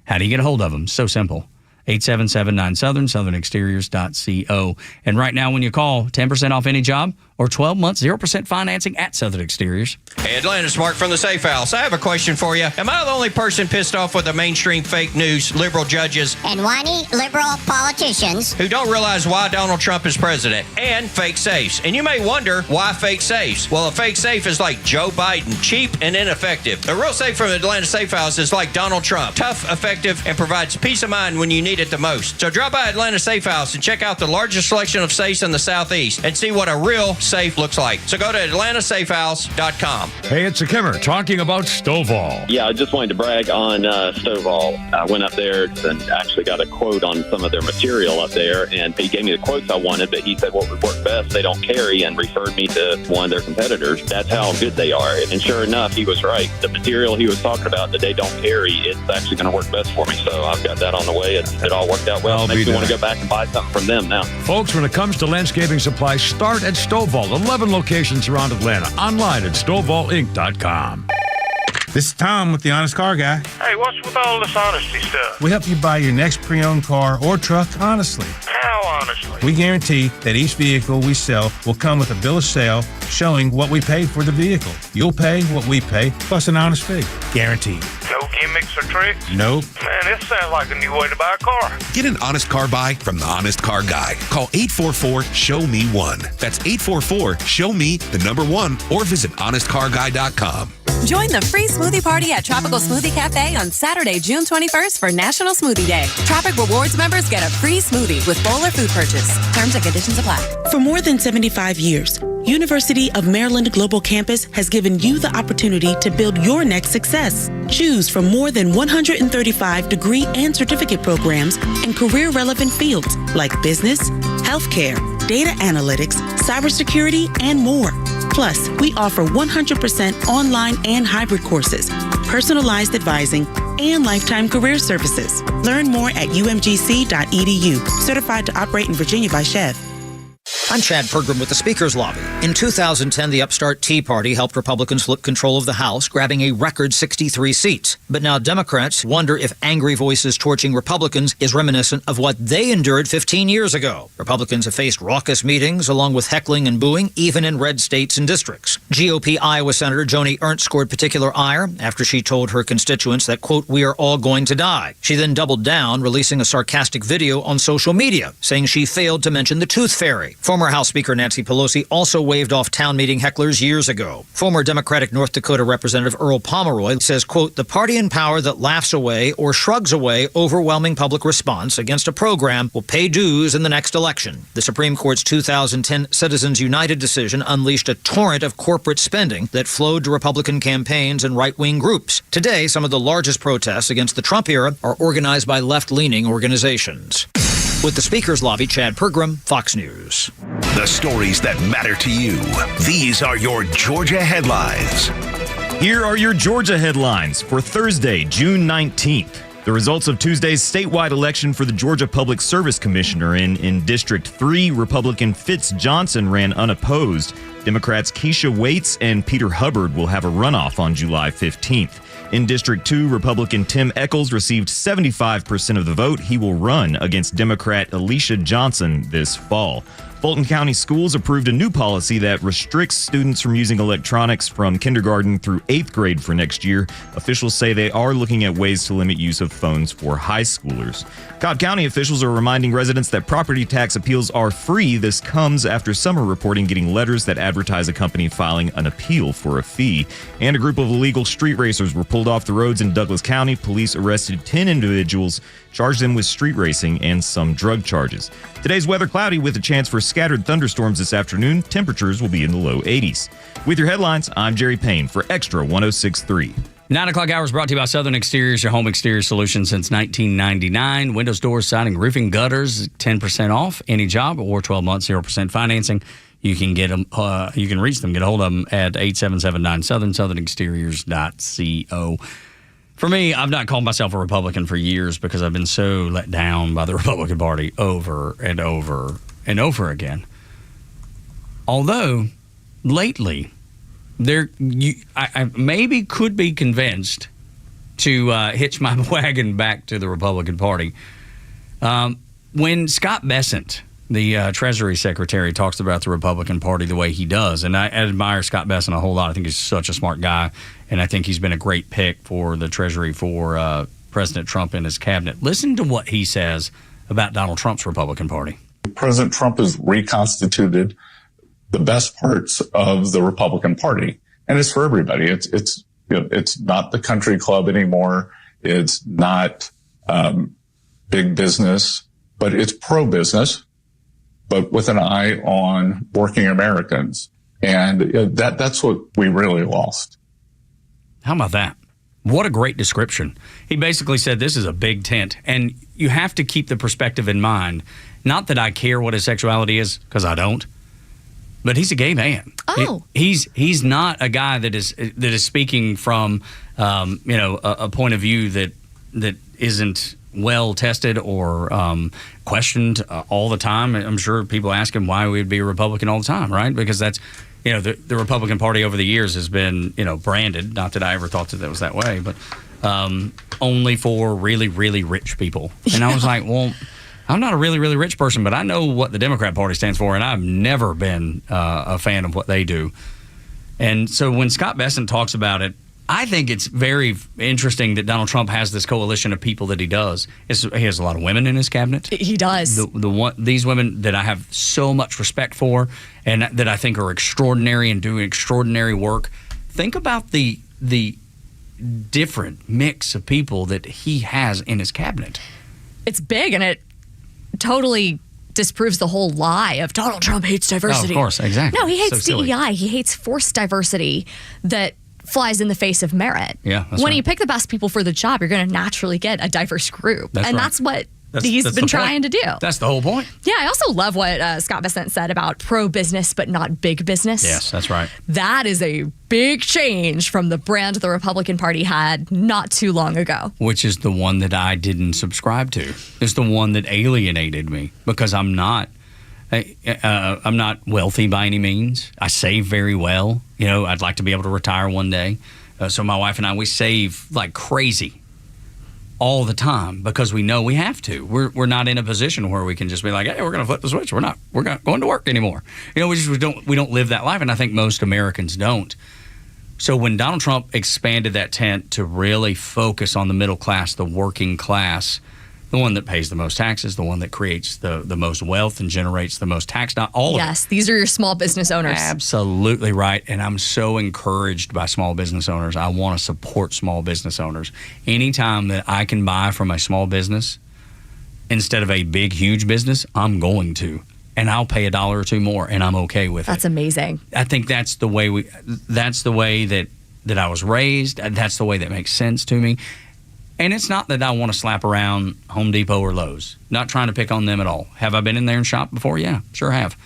How do you get a hold of them? So simple. 877-9-SOUTHERN, southernexteriors.co. And right now when you call, 10% off any job or 12 months, 0% financing at Southern Exteriors. Hey, Atlanta's Mark from the Safe House. I have a question for you. Am I the only person pissed off with the mainstream fake news, liberal judges, and whiny liberal politicians who don't realize why Donald Trump is president, and fake safes? And you may wonder, why fake safes? Well, a fake safe is like Joe Biden, cheap and ineffective. A real safe from the Atlanta Safe House is like Donald Trump, tough, effective, and provides peace of mind when you need it the most. So drop by Atlanta Safe House and check out the largest selection of safes in the Southeast and see what a real safe looks like. So go to atlantasafehouse.com. Hey, it's a Kimmer talking about Stovall. Yeah, I just wanted to brag on Stovall. I went up there and actually got a quote on some of their material up there, and he gave me the quotes I wanted, but he said what would work best they don't carry, and referred me to one of their competitors. That's how good they are. And sure enough, he was right. The material he was talking about that they don't carry, it's actually going to work best for me. So I've got that on the way. It all worked out well. Makes me want to go back and buy something from them now. Folks, when it comes to landscaping supplies, start at Stovall. 11 locations around Atlanta. Online at StovallInc.com. This is Tom with the Honest Car Guy. Hey, what's with all this honesty stuff? We help you buy your next pre-owned car or truck honestly. How honestly? We guarantee that each vehicle we sell will come with a bill of sale showing what we paid for the vehicle. You'll pay what we pay, plus an honest fee. Guaranteed. No gimmicks or tricks? Nope. Man, this sounds like a new way to buy a car. Get an honest car buy from the Honest Car Guy. Call 844-SHOW-ME-1. That's 844-SHOW-ME-1 or visit honestcarguy.com. Join the free smoothie party at Tropical Smoothie Cafe on Saturday, June 21st for National Smoothie Day. Tropic Rewards members get a free smoothie with bowl or food purchase. Terms and conditions apply. For more than 75 years, University of Maryland Global Campus has given you the opportunity to build your next success. Choose from more than 135 degree and certificate programs in career-relevant fields like business, healthcare, data analytics, cybersecurity, and more. Plus, we offer 100% online and hybrid courses, personalized advising, and lifetime career services. Learn more at umgc.edu. Certified to operate in Virginia by Chev. I'm Chad Pergram with the Speaker's Lobby. In 2010, the upstart Tea Party helped Republicans flip control of the House, grabbing a record 63 seats. But now Democrats wonder if angry voices torching Republicans is reminiscent of what they endured 15 years ago. Republicans have faced raucous meetings, along with heckling and booing, even in red states and districts. GOP Iowa Senator Joni Ernst scored particular ire after she told her constituents that, quote, "we are all going to die." She then doubled down, releasing a sarcastic video on social media, saying she failed to mention the Tooth Fairy. Former House Speaker Nancy Pelosi also waved off town meeting hecklers years ago. Former Democratic North Dakota Representative Earl Pomeroy says, quote, "the party in power that laughs away or shrugs away overwhelming public response against a program will pay dues in the next election." The Supreme Court's 2010 Citizens United decision unleashed a torrent of corporate spending that flowed to Republican campaigns and right-wing groups. Today, some of the largest protests against the Trump era are organized by left-leaning organizations. With the Speaker's Lobby, Chad Pergram, Fox News. The stories that matter to you. These are your Georgia headlines. Here are your Georgia headlines for Thursday, June 19th. The results of Tuesday's statewide election for the Georgia Public Service Commissioner in District 3, Republican Fitz Johnson ran unopposed. Democrats Keisha Waits and Peter Hubbard will have a runoff on July 15th. In District 2, Republican Tim Echols received 75% of the vote. He will run against Democrat Alicia Johnson this fall. Fulton County Schools approved a new policy that restricts students from using electronics from kindergarten through 8th grade for next year. Officials say they are looking at ways to limit use of phones for high schoolers. Cobb County officials are reminding residents that property tax appeals are free. This comes after some are reporting getting letters that advertise a company filing an appeal for a fee. And a group of illegal street racers were pulled off the roads in Douglas County. Police arrested 10 individuals, charged them with street racing and some drug charges. Today's weather cloudy with a chance for scattered thunderstorms this afternoon. Temperatures will be in the low 80s. With your headlines, I'm Jerry Payne for Extra 106.3. 9 o'clock hours brought to you by Southern Exteriors, your home exterior solution since 1999. Windows, doors, siding, roofing, gutters, 10% off any job or 12 months, 0% financing. You can get them. You can reach them. Get a hold of them at 8779 Southern, southernexteriors.co. For me, I've not called myself a Republican for years because I've been so let down by the Republican Party over and over and over again. Although, lately, I maybe could be convinced to hitch my wagon back to the Republican Party. When Scott Bessent, the Treasury Secretary, talks about the Republican Party the way he does, and I admire Scott Bessent a whole lot. I think he's such a smart guy, and I think he's been a great pick for the Treasury for President Trump and his cabinet. Listen to what he says about Donald Trump's Republican Party. President Trump has reconstituted the best parts of the Republican Party, and it's for everybody. It's not the country club anymore. It's not big business, but it's pro-business. but with an eye on working Americans. And that's what we really lost. How about that? What a great description. He basically said this is a big tent, and you have to keep the perspective in mind. Not that I care what his sexuality is, because I don't, but he's a gay man. Oh. He's not a guy that is speaking from a point of view that isn't well tested or questioned all the time. I'm sure people ask him why we'd be a Republican all the time, right? Because that's the Republican Party over the years has been, branded, not that I ever thought that was that way, but only for really, really rich people. And I was like, well, I'm not a really, really rich person, but I know what the Democrat Party stands for, and I've never been a fan of what they do. And so when Scott Bessent talks about it, I think it's very interesting that Donald Trump has this coalition of people that he does. He has a lot of women in his cabinet. He does. These women that I have so much respect for and that I think are extraordinary and doing extraordinary work. Think about the different mix of people that he has in his cabinet. It's big, and it totally disproves the whole lie of Donald Trump hates diversity. Oh, of course, exactly. No, he hates So silly. DEI. He hates forced diversity that flies in the face of merit. Yeah, that's when right. you pick the best people for the job, you're going to naturally get a diverse group. That's and right. that's what That's he's the been point. trying to do. That's the whole point. Yeah, I also love what Scott Bessent said about pro-business but not big business. Yes, that's right. That is a big change from the brand the Republican Party had not too long ago. Which is the one that I didn't subscribe to. It's the one that alienated me because I'm not wealthy by any means. I save very well. I'd like to be able to retire one day. So my wife and I, we save like crazy all the time because we know we have to. We're not in a position where we can just be like, hey, we're going to flip the switch. We're not going to work anymore. We don't live that life, and I think most Americans don't. So when Donald Trump expanded that tent to really focus on the middle class, the working class, the one that pays the most taxes, the one that creates the most wealth and generates the most tax, not all of it. Yes, these are your small business owners. Absolutely right. And I'm so encouraged by small business owners. I want to support small business owners. Anytime that I can buy from a small business instead of a big, huge business, I'm going to. And I'll pay $1 or $2 more, and I'm okay with it. That's amazing. I think that's the way that I was raised. That's the way that makes sense to me. And it's not that I want to slap around Home Depot or Lowe's. Not trying to pick on them at all. Have I been in there and shopped before? Yeah, sure have.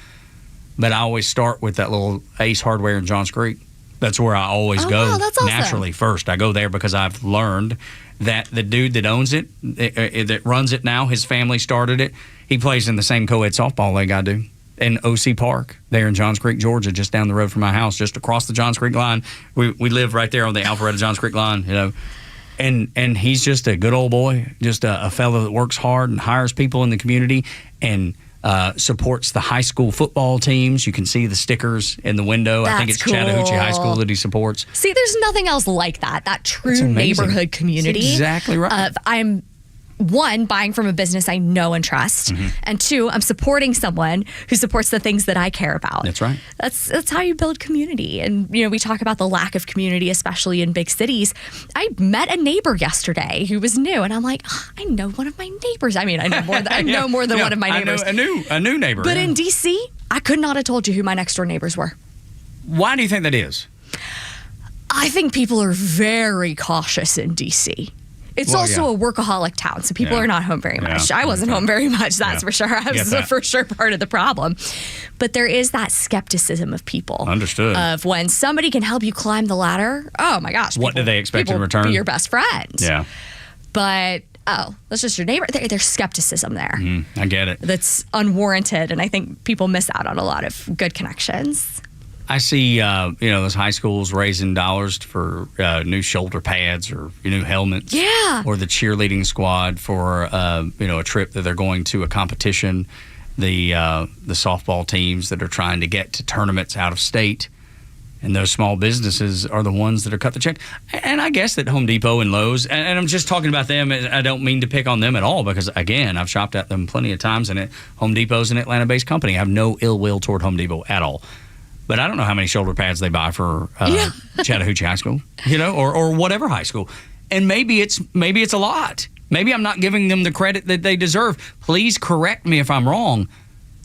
But I always start with that little Ace Hardware in Johns Creek. That's where I always go wow, that's awesome. naturally first. I go there because I've learned that the dude that owns it, that runs it now, his family started it. He plays in the same co-ed softball league I do in OC Park there in Johns Creek, Georgia, just down the road from my house, just across the Johns Creek line. We live right there on the Alpharetta Johns Creek line, And he's just a good old boy, just a fellow that works hard and hires people in the community and supports the high school football teams. You can see the stickers in the window. I think it's That's Chattahoochee High cool. School that he supports. See, there's nothing else like that. That true That's amazing. neighborhood community. That's exactly right. I'm one, buying from a business I know and trust, and two, I'm supporting someone who supports the things that I care about. That's right. That's how you build community. And we talk about the lack of community, especially in big cities. I met a neighbor yesterday who was new, and I'm like, I know one of my neighbors. I mean, I know more than I know more than one of my neighbors. I know a new neighbor. But in DC, I could not have told you who my next door neighbors were. Why do you think that is? I think people are very cautious in DC. It's also a workaholic town, so people are not home very much. I wasn't home very much, that's for sure. I was for sure part of the problem. But there is that skepticism of people. Understood. Of when somebody can help you climb the ladder, oh my gosh. What do they expect in return? Be your best friend. Yeah. But, that's just your neighbor. There's skepticism there. I get it. That's unwarranted, and I think people miss out on a lot of good connections. I see, those high schools raising dollars for new shoulder pads or new helmets. Yeah. Or the cheerleading squad for, a trip that they're going to a competition. The softball teams that are trying to get to tournaments out of state. And those small businesses are the ones that are cut the check. And I guess that Home Depot and Lowe's, and I'm just talking about them, I don't mean to pick on them at all because, again, I've shopped at them plenty of times. And Home Depot's an Atlanta-based company. I have no ill will toward Home Depot at all. But I don't know how many shoulder pads they buy for Chattahoochee High School, or whatever high school. And maybe it's a lot. Maybe I'm not giving them the credit that they deserve. Please correct me if I'm wrong.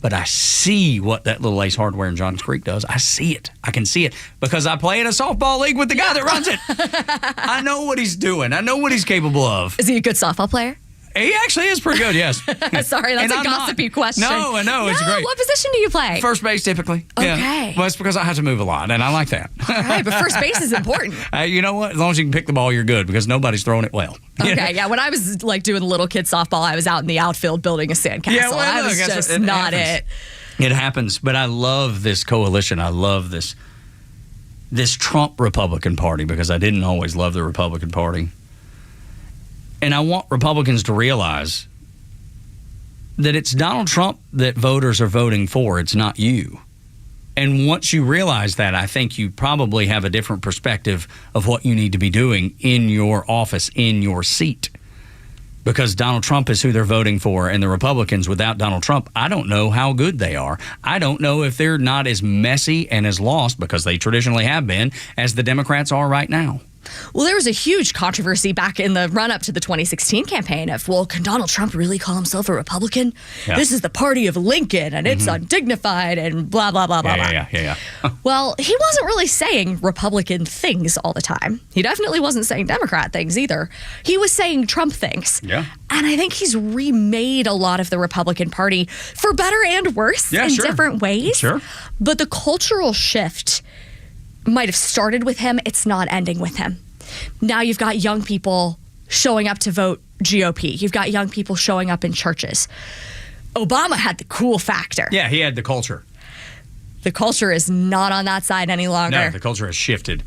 but I see what that little Ace Hardware in Johns Creek does. I see it. I can see it because I play in a softball league with the guy that runs it. I know what he's doing. I know what he's capable of. Is he a good softball player? He actually is pretty good, yes. Sorry, that's a gossipy question. No, I know. It's great. What position do you play? First base, typically. Okay. Yeah. Well, it's because I have to move a lot, and I like that. All right, but first base is important. You know what? As long as you can pick the ball, you're good because nobody's throwing it well. Okay, yeah. When I was like doing little kid softball, I was out in the outfield building a sandcastle. Yeah, well, I was look, just not happens. it. It happens, but I love this coalition. I love this Trump Republican Party because I didn't always love the Republican Party. And I want Republicans to realize that it's Donald Trump that voters are voting for. It's not you. And once you realize that, I think you probably have a different perspective of what you need to be doing in your office, in your seat. Because Donald Trump is who they're voting for, and the Republicans, without Donald Trump, I don't know how good they are. I don't know if they're not as messy and as lost, because they traditionally have been, as the Democrats are right now. Well, there was a huge controversy back in the run-up to the 2016 campaign of, well, can Donald Trump really call himself a Republican? Yeah. This is the party of Lincoln, and it's undignified, and blah, blah, blah, blah, blah. Yeah. Well, he wasn't really saying Republican things all the time. He definitely wasn't saying Democrat things either. He was saying Trump things. Yeah. And I think he's remade a lot of the Republican Party for better and worse in different ways. Sure. But the cultural shift might have started with him. It's not ending with him. Now you've got young people showing up to vote GOP. You've got young people showing up in churches. Obama had the cool factor. Yeah, he had the culture. The culture is not on that side any longer. No, the culture has shifted.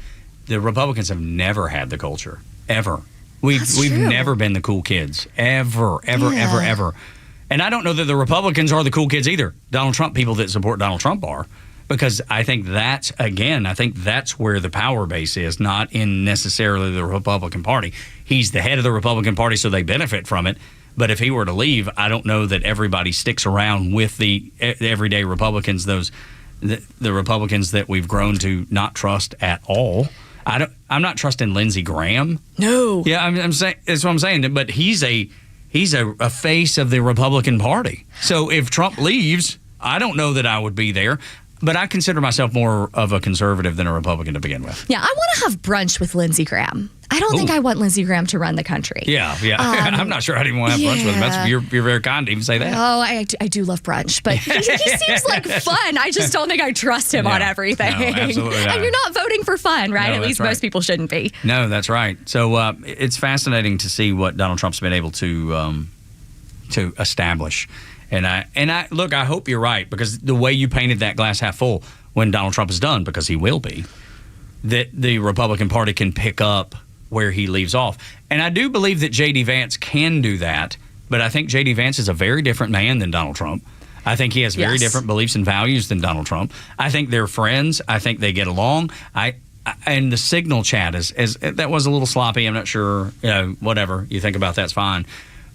The Republicans have never had the culture, ever. We've never been the cool kids, ever. And I don't know that the Republicans are the cool kids either. Donald Trump people that support Donald Trump are. Because I think that's where the power base is, not in necessarily the Republican Party. He's the head of the Republican Party, so they benefit from it. But if he were to leave, I don't know that everybody sticks around with the everyday Republicans, the Republicans that we've grown to not trust at all. I'm not trusting Lindsey Graham. No. Yeah, I'm saying that's what I'm saying. But he's a face of the Republican Party. So if Trump leaves, I don't know that I would be there. But I consider myself more of a conservative than a Republican to begin with. Yeah, I want to have brunch with Lindsey Graham. I don't think I want Lindsey Graham to run the country. Yeah. I'm not sure I'd even want to have brunch with him. You're very kind to even say that. Oh, I do love brunch, but he seems like fun. I just don't think I trust him on everything. No, absolutely not. And you're not voting for fun, right? No, At least most people shouldn't be. No, that's right. So it's fascinating to see what Donald Trump's been able to establish. And I look, I hope you're right, because the way you painted that glass half full when Donald Trump is done, because he will be, that the Republican Party can pick up where he leaves off. And I do believe that J.D. Vance can do that, but I think J.D. Vance is a very different man than Donald Trump. I think he has very different beliefs and values than Donald Trump. I think they're friends. I think they get along. And the signal chat is that was a little sloppy. I'm not sure. Whatever you think about that's fine.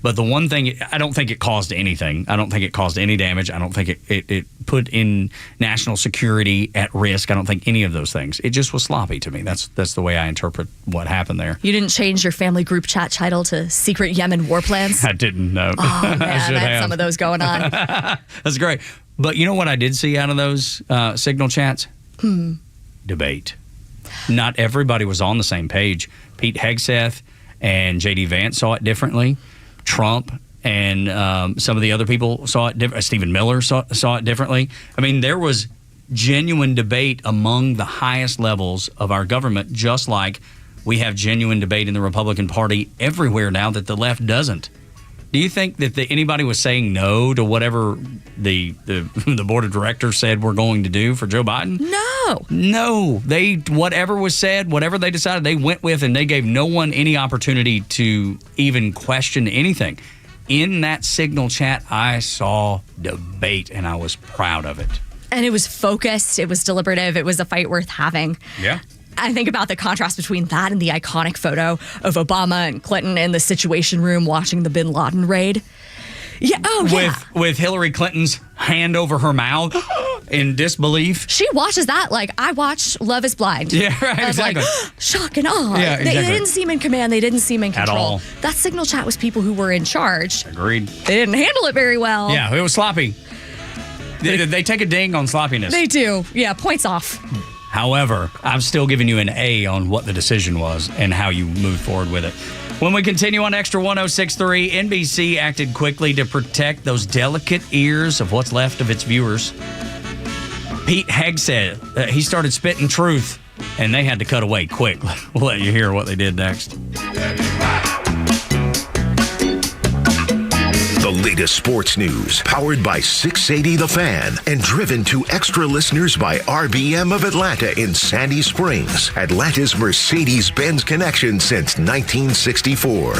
But the one thing, I don't think it caused anything. I don't think it caused any damage. I don't think it put in national security at risk. I don't think any of those things. It just was sloppy to me. That's the way I interpret what happened there. You didn't change your family group chat title to Secret Yemen War Plans? I didn't, no. Oh, man, I should had have. some of those going on. That's great. But you know what I did see out of those signal chats? Debate. Not everybody was on the same page. Pete Hegseth and J.D. Vance saw it differently. Trump and some of the other people saw it differently. Stephen Miller saw it differently. I mean, there was genuine debate among the highest levels of our government, just like we have genuine debate in the Republican Party everywhere now that the left doesn't. Do you think that anybody was saying no to whatever the board of directors said we're going to do for Joe Biden? No. Whatever was said, whatever they decided, they went with, and they gave no one any opportunity to even question anything. In that signal chat, I saw debate, and I was proud of it. And it was focused. It was deliberative. It was a fight worth having. Yeah. I think about the contrast between that and the iconic photo of Obama and Clinton in the Situation Room watching the Bin Laden raid. Yeah. Oh, yeah. With Hillary Clinton's hand over her mouth in disbelief. She watches that like I watch Love is Blind. Yeah, right. I was Exactly. like, shock and awe. Yeah, exactly. They didn't seem in command. They didn't seem in control. At all. That signal chat was people who were in charge. Agreed. They didn't handle it very well. Yeah, it was sloppy. They take a ding on sloppiness. They do. Yeah, points off. However, I'm still giving you an A on what the decision was and how you moved forward with it. When we continue on Extra 106.3, NBC acted quickly to protect those delicate ears of what's left of its viewers. Pete Hegseth, he started spitting truth, and they had to cut away quick. We'll let you hear what they did next. The latest sports news, powered by 680 The Fan, and driven to extra listeners by RBM of Atlanta in Sandy Springs, Atlanta's Mercedes-Benz connection since 1964.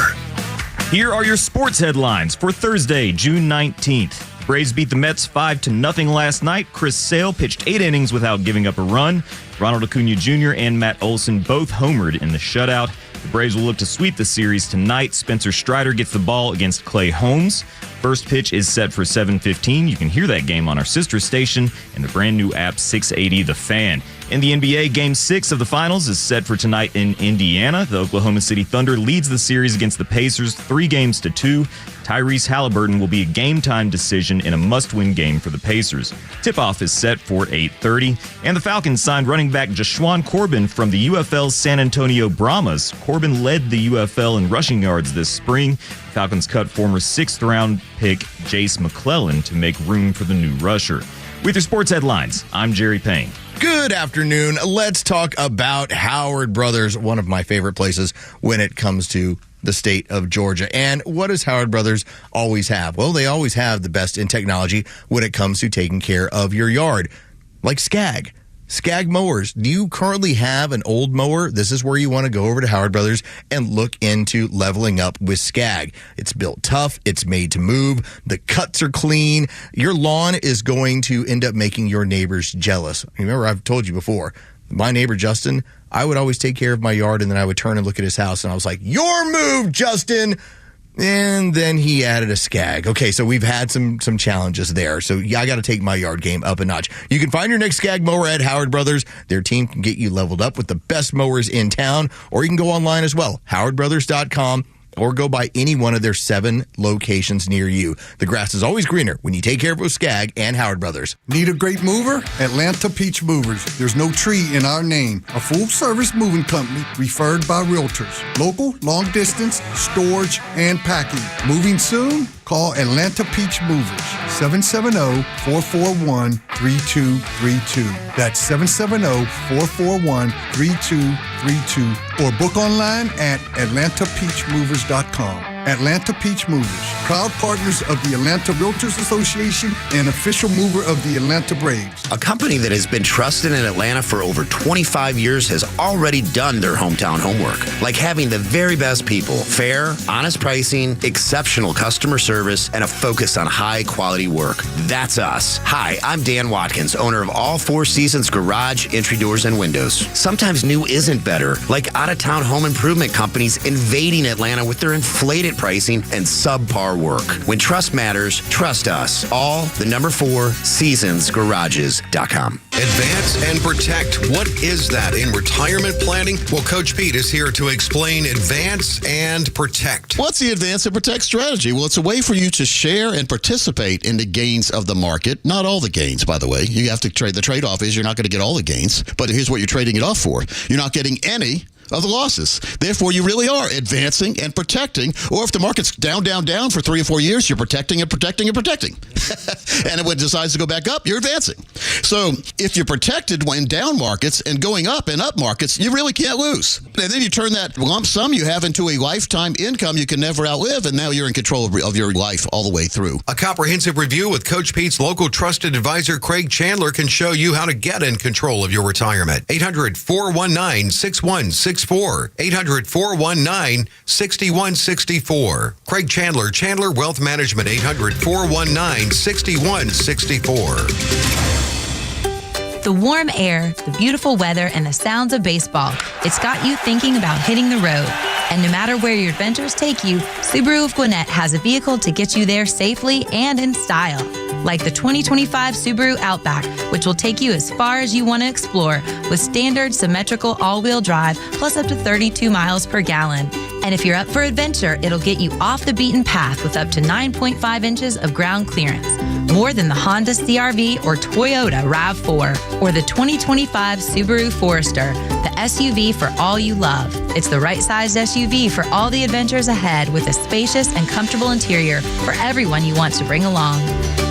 Here are your sports headlines for Thursday, June 19th. Braves beat the Mets 5-0 last night. Chris Sale pitched 8 innings without giving up a run. Ronald Acuna Jr. and Matt Olson both homered in the shutout. The Braves will look to sweep the series tonight. Spencer Strider gets the ball against Clay Holmes. First pitch is set for 7:15. You can hear that game on our sister station and the brand new app 680 The Fan. In the NBA, Game 6 of the Finals is set for tonight in Indiana. The Oklahoma City Thunder leads the series against the Pacers 3-2. Tyrese Halliburton will be a game-time decision in a must-win game for the Pacers. Tip-off is set for 8:30. And the Falcons signed running back Jashawn Corbin from the UFL's San Antonio Brahmas. Corbin led the UFL in rushing yards this spring. Falcons cut former 6th-round pick Jace McClellan to make room for the new rusher. With your sports headlines, I'm Jerry Payne. Good afternoon. Let's talk about Howard Brothers, one of my favorite places when it comes to the state of Georgia. And what does Howard Brothers always have? Well, they always have the best in technology when it comes to taking care of your yard, like Skag mowers. Do you currently have an old mower? This is where you want to go over to Howard Brothers and look into leveling up with Skag. It's built tough. It's made to move. The cuts are clean. Your lawn is going to end up making your neighbors jealous. Remember, I've told you before, my neighbor Justin, I would always take care of my yard, and then I would turn and look at his house, and I was like, "Your move, Justin!" And then he added a Skag. Okay, so we've had some challenges there. So yeah, I got to take my yard game up a notch. You can find your next Skag mower at Howard Brothers. Their team can get you leveled up with the best mowers in town, or you can go online as well, howardbrothers.com, or go by any one of their 7 locations near you. The grass is always greener when you take care of it with Skag and Howard Brothers. Need a great mover? Atlanta Peach Movers. There's no tree in our name. A full-service moving company referred by realtors. Local, long distance, storage, and packing. Moving soon? Call Atlanta Peach Movers. 770-441-3232. That's 770-441-3232. Or book online at atlantapeachmovers.com. Atlanta Peach Movers, proud partners of the Atlanta Realtors Association and official mover of the Atlanta Braves. A company that has been trusted in Atlanta for over 25 years has already done their hometown homework, like having the very best people, fair, honest pricing, exceptional customer service, and a focus on high-quality work. That's us. Hi, I'm Dan Watkins, owner of All Four Seasons Garage, Entry Doors, and Windows. Sometimes new isn't better, like out-of-town home improvement companies invading Atlanta with their inflated pricing and subpar work. When trust matters, trust us. All the number 4 seasonsgarages.com. Advance and protect. What is that in retirement planning? Well, Coach Pete is here to explain advance and protect. What's the advance and protect strategy? Well, it's a way for you to share and participate in the gains of the market. Not all the gains, by the way. You have to trade. The trade-off is you're not going to get all the gains, but here's what you're trading it off for. You're not getting any of the losses. Therefore, you really are advancing and protecting. Or if the market's down for 3 or 4 years, you're protecting and protecting and protecting. And when it decides to go back up, you're advancing. So if you're protected when down markets and going up in up markets, you really can't lose. And then you turn that lump sum you have into a lifetime income you can never outlive, and now you're in control of your life all the way through. A comprehensive review with Coach Pete's local trusted advisor, Craig Chandler, can show you how to get in control of your retirement. 800-419-6164. 800-419-6164. Craig Chandler, Chandler Wealth Management, 800-419-6164. The warm air, the beautiful weather, and the sounds of baseball. It's got you thinking about hitting the road. And no matter where your adventures take you, Subaru of Gwinnett has a vehicle to get you there safely and in style. Like the 2025 Subaru Outback, which will take you as far as you want to explore with standard symmetrical all-wheel drive plus up to 32 miles per gallon. And if you're up for adventure, it'll get you off the beaten path with up to 9.5 inches of ground clearance. More than the Honda CR-V or Toyota RAV4 or the 2025 Subaru Forester, the SUV for all you love. It's the right-sized SUV for all the adventures ahead with a spacious and comfortable interior for everyone you want to bring along.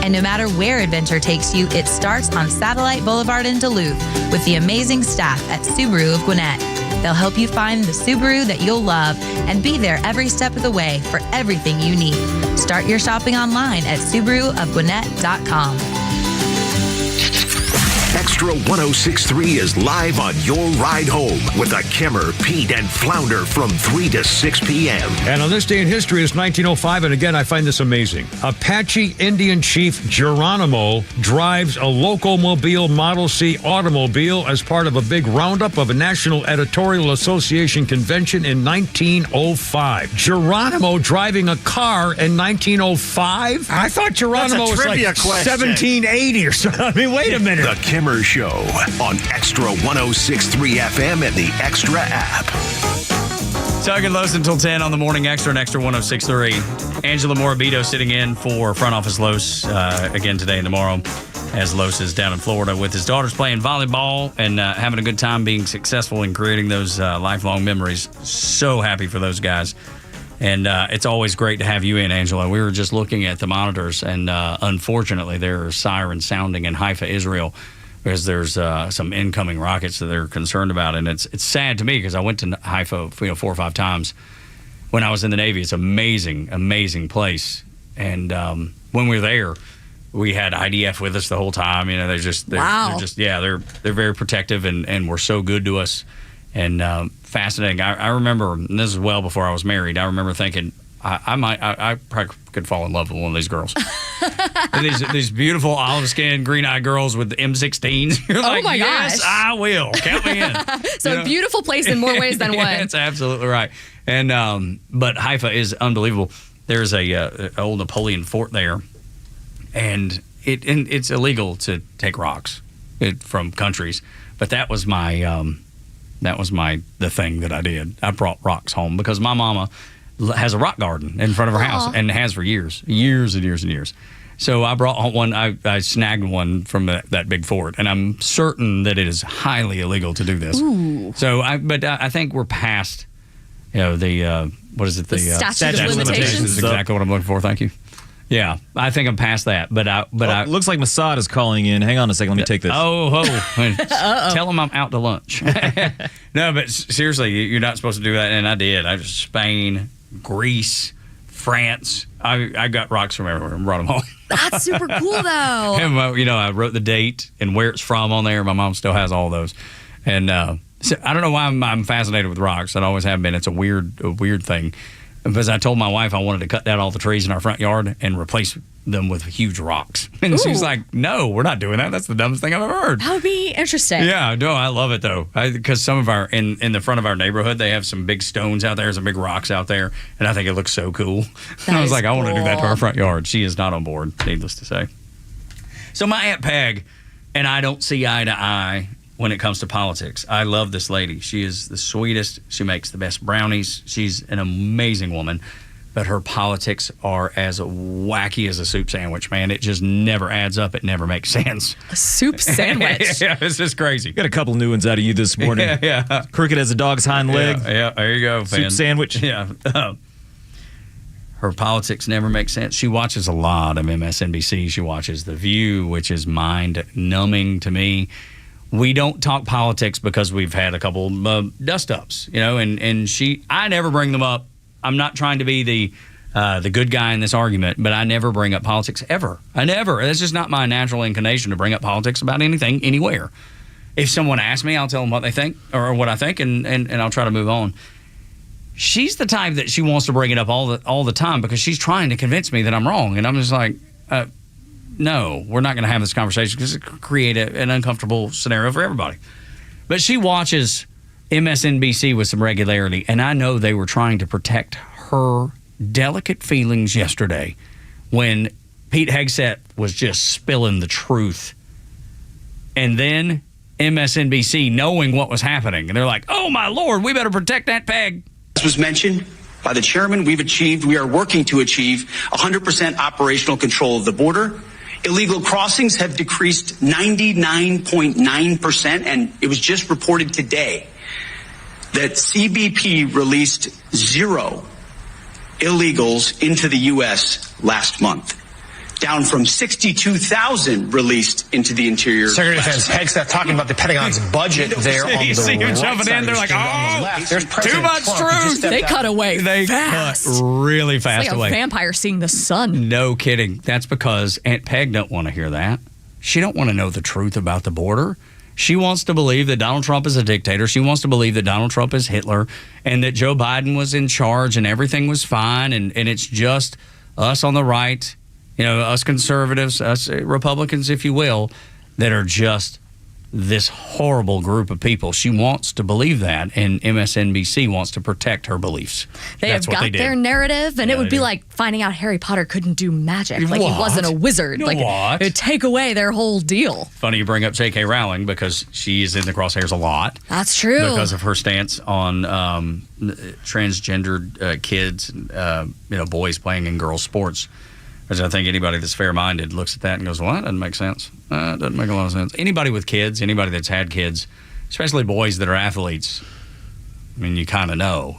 And no matter where adventure takes you, it starts on Satellite Boulevard in Duluth with the amazing staff at Subaru of Gwinnett. They'll help you find the Subaru that you'll love and be there every step of the way for everything you need. Start your shopping online at SubaruofGwinnett.com. Extra 106.3 is live on your ride home with the Kimmer, Pete, and Flounder from 3 to 6 p.m. And on this day in history is 1905, and again, I find this amazing. Apache Indian Chief Geronimo drives a Locomobile Model C automobile as part of a big roundup of a National Editorial Association convention in 1905. Geronimo driving a car in 1905? I thought Geronimo was like 1780 or something. I mean, wait a minute. The Kimmer Show on Extra 106.3 FM and the Extra app. Tug and Los until 10 on the Morning Extra and Extra 106.3. Angela Morabito sitting in for Front Office Los again today and tomorrow as Los is down in Florida with his daughters playing volleyball and having a good time being successful in creating those lifelong memories. So happy for those guys. And it's always great to have you in, Angela. We were just looking at the monitors, and unfortunately there are sirens sounding in Haifa, Israel, because there's some incoming rockets that they're concerned about. And it's sad to me because I went to Haifa 4 or 5 times when I was in the Navy. It's an amazing, amazing place. And when we were there, we had IDF with us the whole time. You know, they're very protective and were so good to us and fascinating. I remember, and this is well before I was married, I remember thinking, I probably could fall in love with one of these girls. these beautiful olive-skinned, green-eyed girls with the M16s. You're like, my yes, gosh. I will. Count me in. So a beautiful place in more ways than one. That's absolutely right. And but Haifa is unbelievable. There's a old Napoleon fort there, and it's illegal to take rocks from countries. But that was my the thing that I did. I brought rocks home because my mama has a rock garden in front of her house and has for years and years and years. So I brought one. I snagged one from that big fort, and I'm certain that it is highly illegal to do this. Ooh. So I think we're past, the what is it? The statute of limitations is exactly what I'm looking for. Thank you. Yeah, I think I'm past that. But it looks like Mossad is calling in. Hang on a second. Let me take this. Tell him I'm out to lunch. No, but seriously, you're not supposed to do that, and I did. I was Spain, Greece, France. I got rocks from everywhere and brought them home. That's super cool, though. And, I wrote the date and where it's from on there. My mom still has all those. And so I don't know why I'm fascinated with rocks. I always have been. It's a weird thing. Because I told my wife I wanted to cut down all the trees in our front yard and replace them with huge rocks. And she's like, no, we're not doing that. That's the dumbest thing I've ever heard. That would be interesting. Yeah, no, I love it, though. Because some of our, in the front of our neighborhood, they have some big stones out there, some big rocks out there, and I think it looks so cool. And I was like, I want to do that to our front yard. She is not on board, needless to say. So my Aunt Peg and I don't see eye to eye when it comes to politics. I love this lady. She is the sweetest. She makes the best brownies. She's an amazing woman. But her politics are as wacky as a soup sandwich, man. It just never adds up. It never makes sense. A soup sandwich? Yeah, it's just crazy. Got a couple new ones out of you this morning. Yeah. Crooked as a dog's hind leg. Yeah, there you go, Soup sandwich. Yeah. Her politics never make sense. She watches a lot of MSNBC. She watches The View, which is mind-numbing to me. We don't talk politics because we've had a couple dust-ups, and I never bring them up. I'm not trying to be the good guy in this argument, but I never bring up politics ever. I never. That's just not my natural inclination to bring up politics about anything, anywhere. If someone asks me, I'll tell them what they think or what I think, and I'll try to move on. She's the type that she wants to bring it up all the time because she's trying to convince me that I'm wrong, and I'm just like, no, we're not going to have this conversation because it could create an uncomfortable scenario for everybody. But she watches MSNBC with some regularity, and I know they were trying to protect her delicate feelings yesterday when Pete Hegseth was just spilling the truth. And then MSNBC, knowing what was happening, and they're like, oh, my Lord, we better protect that peg. Was mentioned by the chairman, we are working to achieve 100% operational control of the border. Illegal crossings have decreased 99.9%, and it was just reported today that CBP released 0 illegals into the U.S. last month, down from 62,000 released into the interior. Secretary of Defense Hegseth talking about the Pentagon's budget there on the You see right jumping side in, they're like, There's too President much Trump, who just truth. stepped They out. cut away They fast. cut really It's fast like away. a vampire seeing the sun. No kidding. That's because Aunt Peg don't want to hear that. She don't want to know the truth about the border. She wants to believe that Donald Trump is a dictator. She wants to believe that Donald Trump is Hitler and that Joe Biden was in charge and everything was fine and it's just us on the right, us conservatives, us Republicans, if you will, that are just this horrible group of people. She wants to believe that, and MSNBC wants to protect her beliefs. They That's have what got they did. their narrative, and Yeah, it would they be do. like finding out Harry Potter couldn't do magic. Like he What? wasn't a wizard. Like What? it'd take away their whole deal. Funny you bring up J.K. Rowling because she is in the crosshairs a lot. That's true. Because of her stance on transgendered kids, boys playing in girls' sports. Because I think anybody that's fair-minded looks at that and goes, well, that doesn't make sense. It doesn't make a lot of sense. Anybody with kids, anybody that's had kids, especially boys that are athletes, I mean, you kind of know.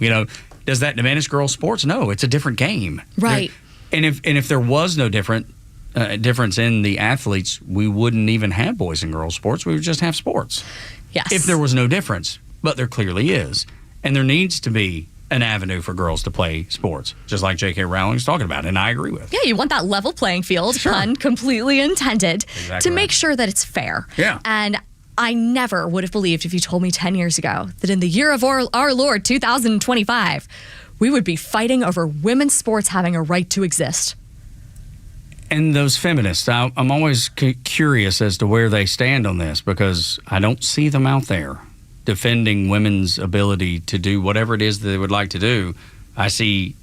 Does that diminish girls' sports? No, it's a different game. Right. And if there was no difference in the athletes, we wouldn't even have boys and girls sports. We would just have sports. Yes. If there was no difference. But there clearly is. And there needs to be an avenue for girls to play sports, just like J.K. Rowling's talking about, and I agree with. Yeah, you want that level playing field, pun completely intended, Exactly to make sure that it's fair. Yeah. And I never would have believed if you told me 10 years ago that in the year of our Lord, 2025, we would be fighting over women's sports having a right to exist. And those feminists, I'm always curious as to where they stand on this because I don't see them out there defending women's ability to do whatever it is that they would like to do. I see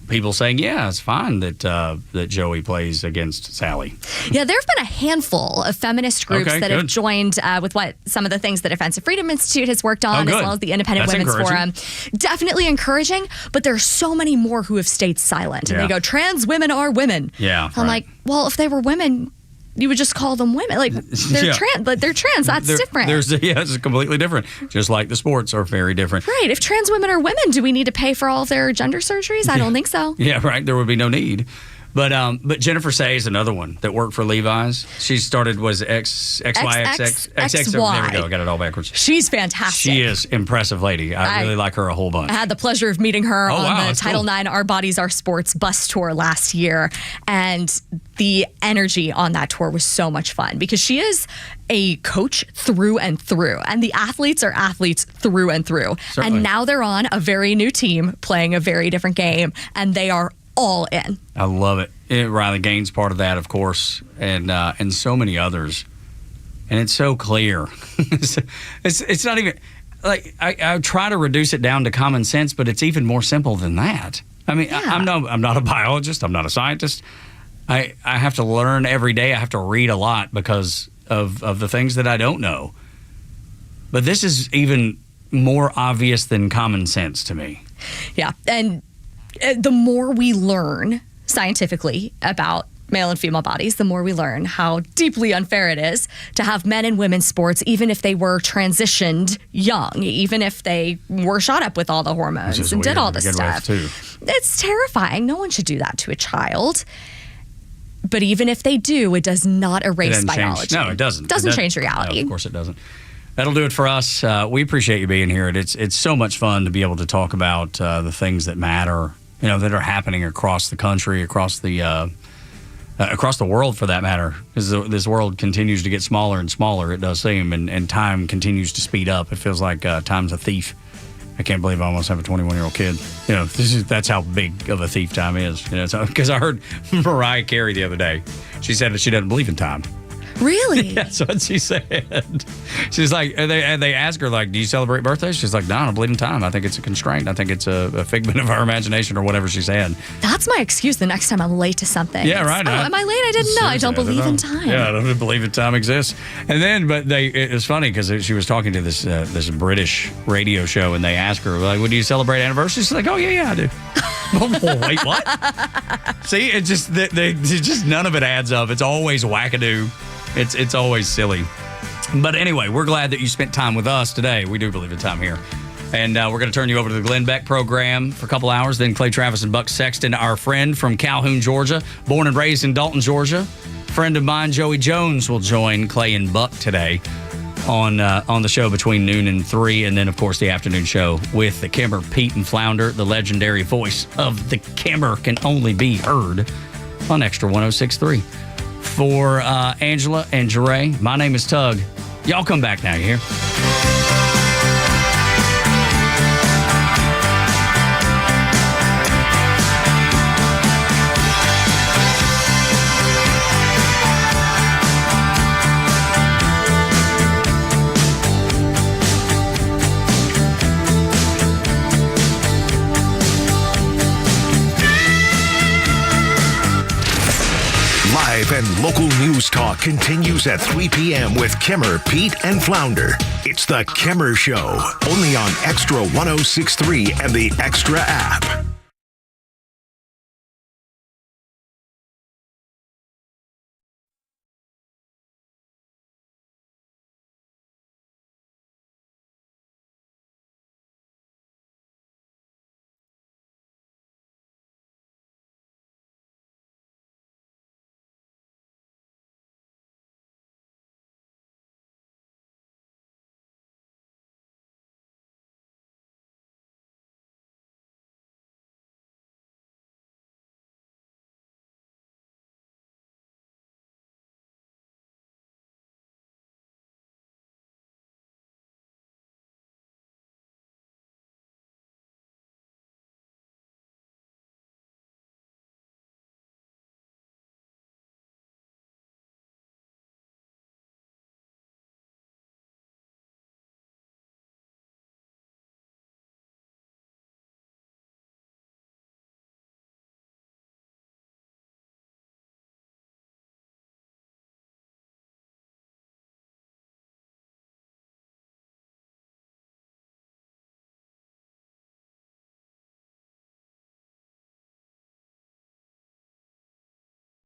people saying, yeah, it's fine that Joey plays against Sally. Yeah, there have been a handful of feminist groups that have joined with some of the things the Defense of Freedom Institute has worked on, as well as the Independent Women's Forum. Definitely encouraging, but there's so many more who have stayed silent. And they go, trans women are women. Yeah, I'm like, well, if they were women, you would just call them women. Like they're trans, but they're trans. That's different. It's completely different. Just like the sports are very different. Right. If trans women are women, do we need to pay for all of their gender surgeries? I don't think so. Yeah, right. There would be no need. But Jennifer Say is another one that worked for Levi's. She started XYXX. There we go. I got it all backwards. She's fantastic. She is impressive lady. I really like her a whole bunch. I had the pleasure of meeting her on the Title IX Our Bodies, Our Sports bus tour last year. And the energy on that tour was so much fun because she is a coach through and through. And the athletes are athletes through and through. Certainly. And now they're on a very new team playing a very different game. And they are all in. I love it. Riley Gaines part of that, of course, and so many others. And it's so clear. it's not even like I try to reduce it down to common sense, but it's even more simple than that. I mean, I'm not a biologist. I'm not a scientist. I have to learn every day. I have to read a lot because of the things that I don't know. But this is even more obvious than common sense to me. Yeah, and the more we learn scientifically about male and female bodies, the more we learn how deeply unfair it is to have men and women's sports, even if they were transitioned young, even if they were shot up with all the hormones and did all this stuff. It's terrifying. No one should do that to a child. But even if they do, it does not erase biology. No, it doesn't. Doesn't change reality. No, of course it doesn't. That'll do it for us. We appreciate you being here. It's so much fun to be able to talk about the things that matter, that are happening across the country, across the world, for that matter. Because this world continues to get smaller and smaller, it does seem, and time continues to speed up. It feels like time's a thief. I can't believe I almost have a 21-year-old kid. That's how big of a thief time is. Because I heard Mariah Carey the other day. She said that she doesn't believe in time. Really? Yeah, that's what she said. She's like, and they ask her, like, do you celebrate birthdays? She's like, no, I don't believe in time. I think it's a constraint. I think it's a figment of our imagination or whatever she said. That's my excuse the next time I'm late to something. Yeah, right. Am I late? I didn't know. I don't believe in time. Yeah, I don't believe in time exists. And then, but it was funny because she was talking to this British radio show, and they asked her, like, well, do you celebrate anniversaries? She's like, oh, yeah, I do. Wait, what? See, it's just none of it adds up. It's always wackadoo. It's always silly. But anyway, we're glad that you spent time with us today. We do believe in time here. And we're going to turn you over to the Glenn Beck program for a couple hours. Then Clay Travis and Buck Sexton, our friend from Calhoun, Georgia, born and raised in Dalton, Georgia. Friend of mine, Joey Jones, will join Clay and Buck today on the show between noon and 3. And then, of course, the afternoon show with the Kimmer, Pete, and Flounder. The legendary voice of the Kimmer can only be heard on Xtra 106.3. For Angela and Jeray, my name is Tug. Y'all come back now, you hear? Live and local news talk continues at 3 p.m. with Kimmer, Pete, and Flounder. It's the Kimmer Show, only on Xtra 106.3 and the Xtra app.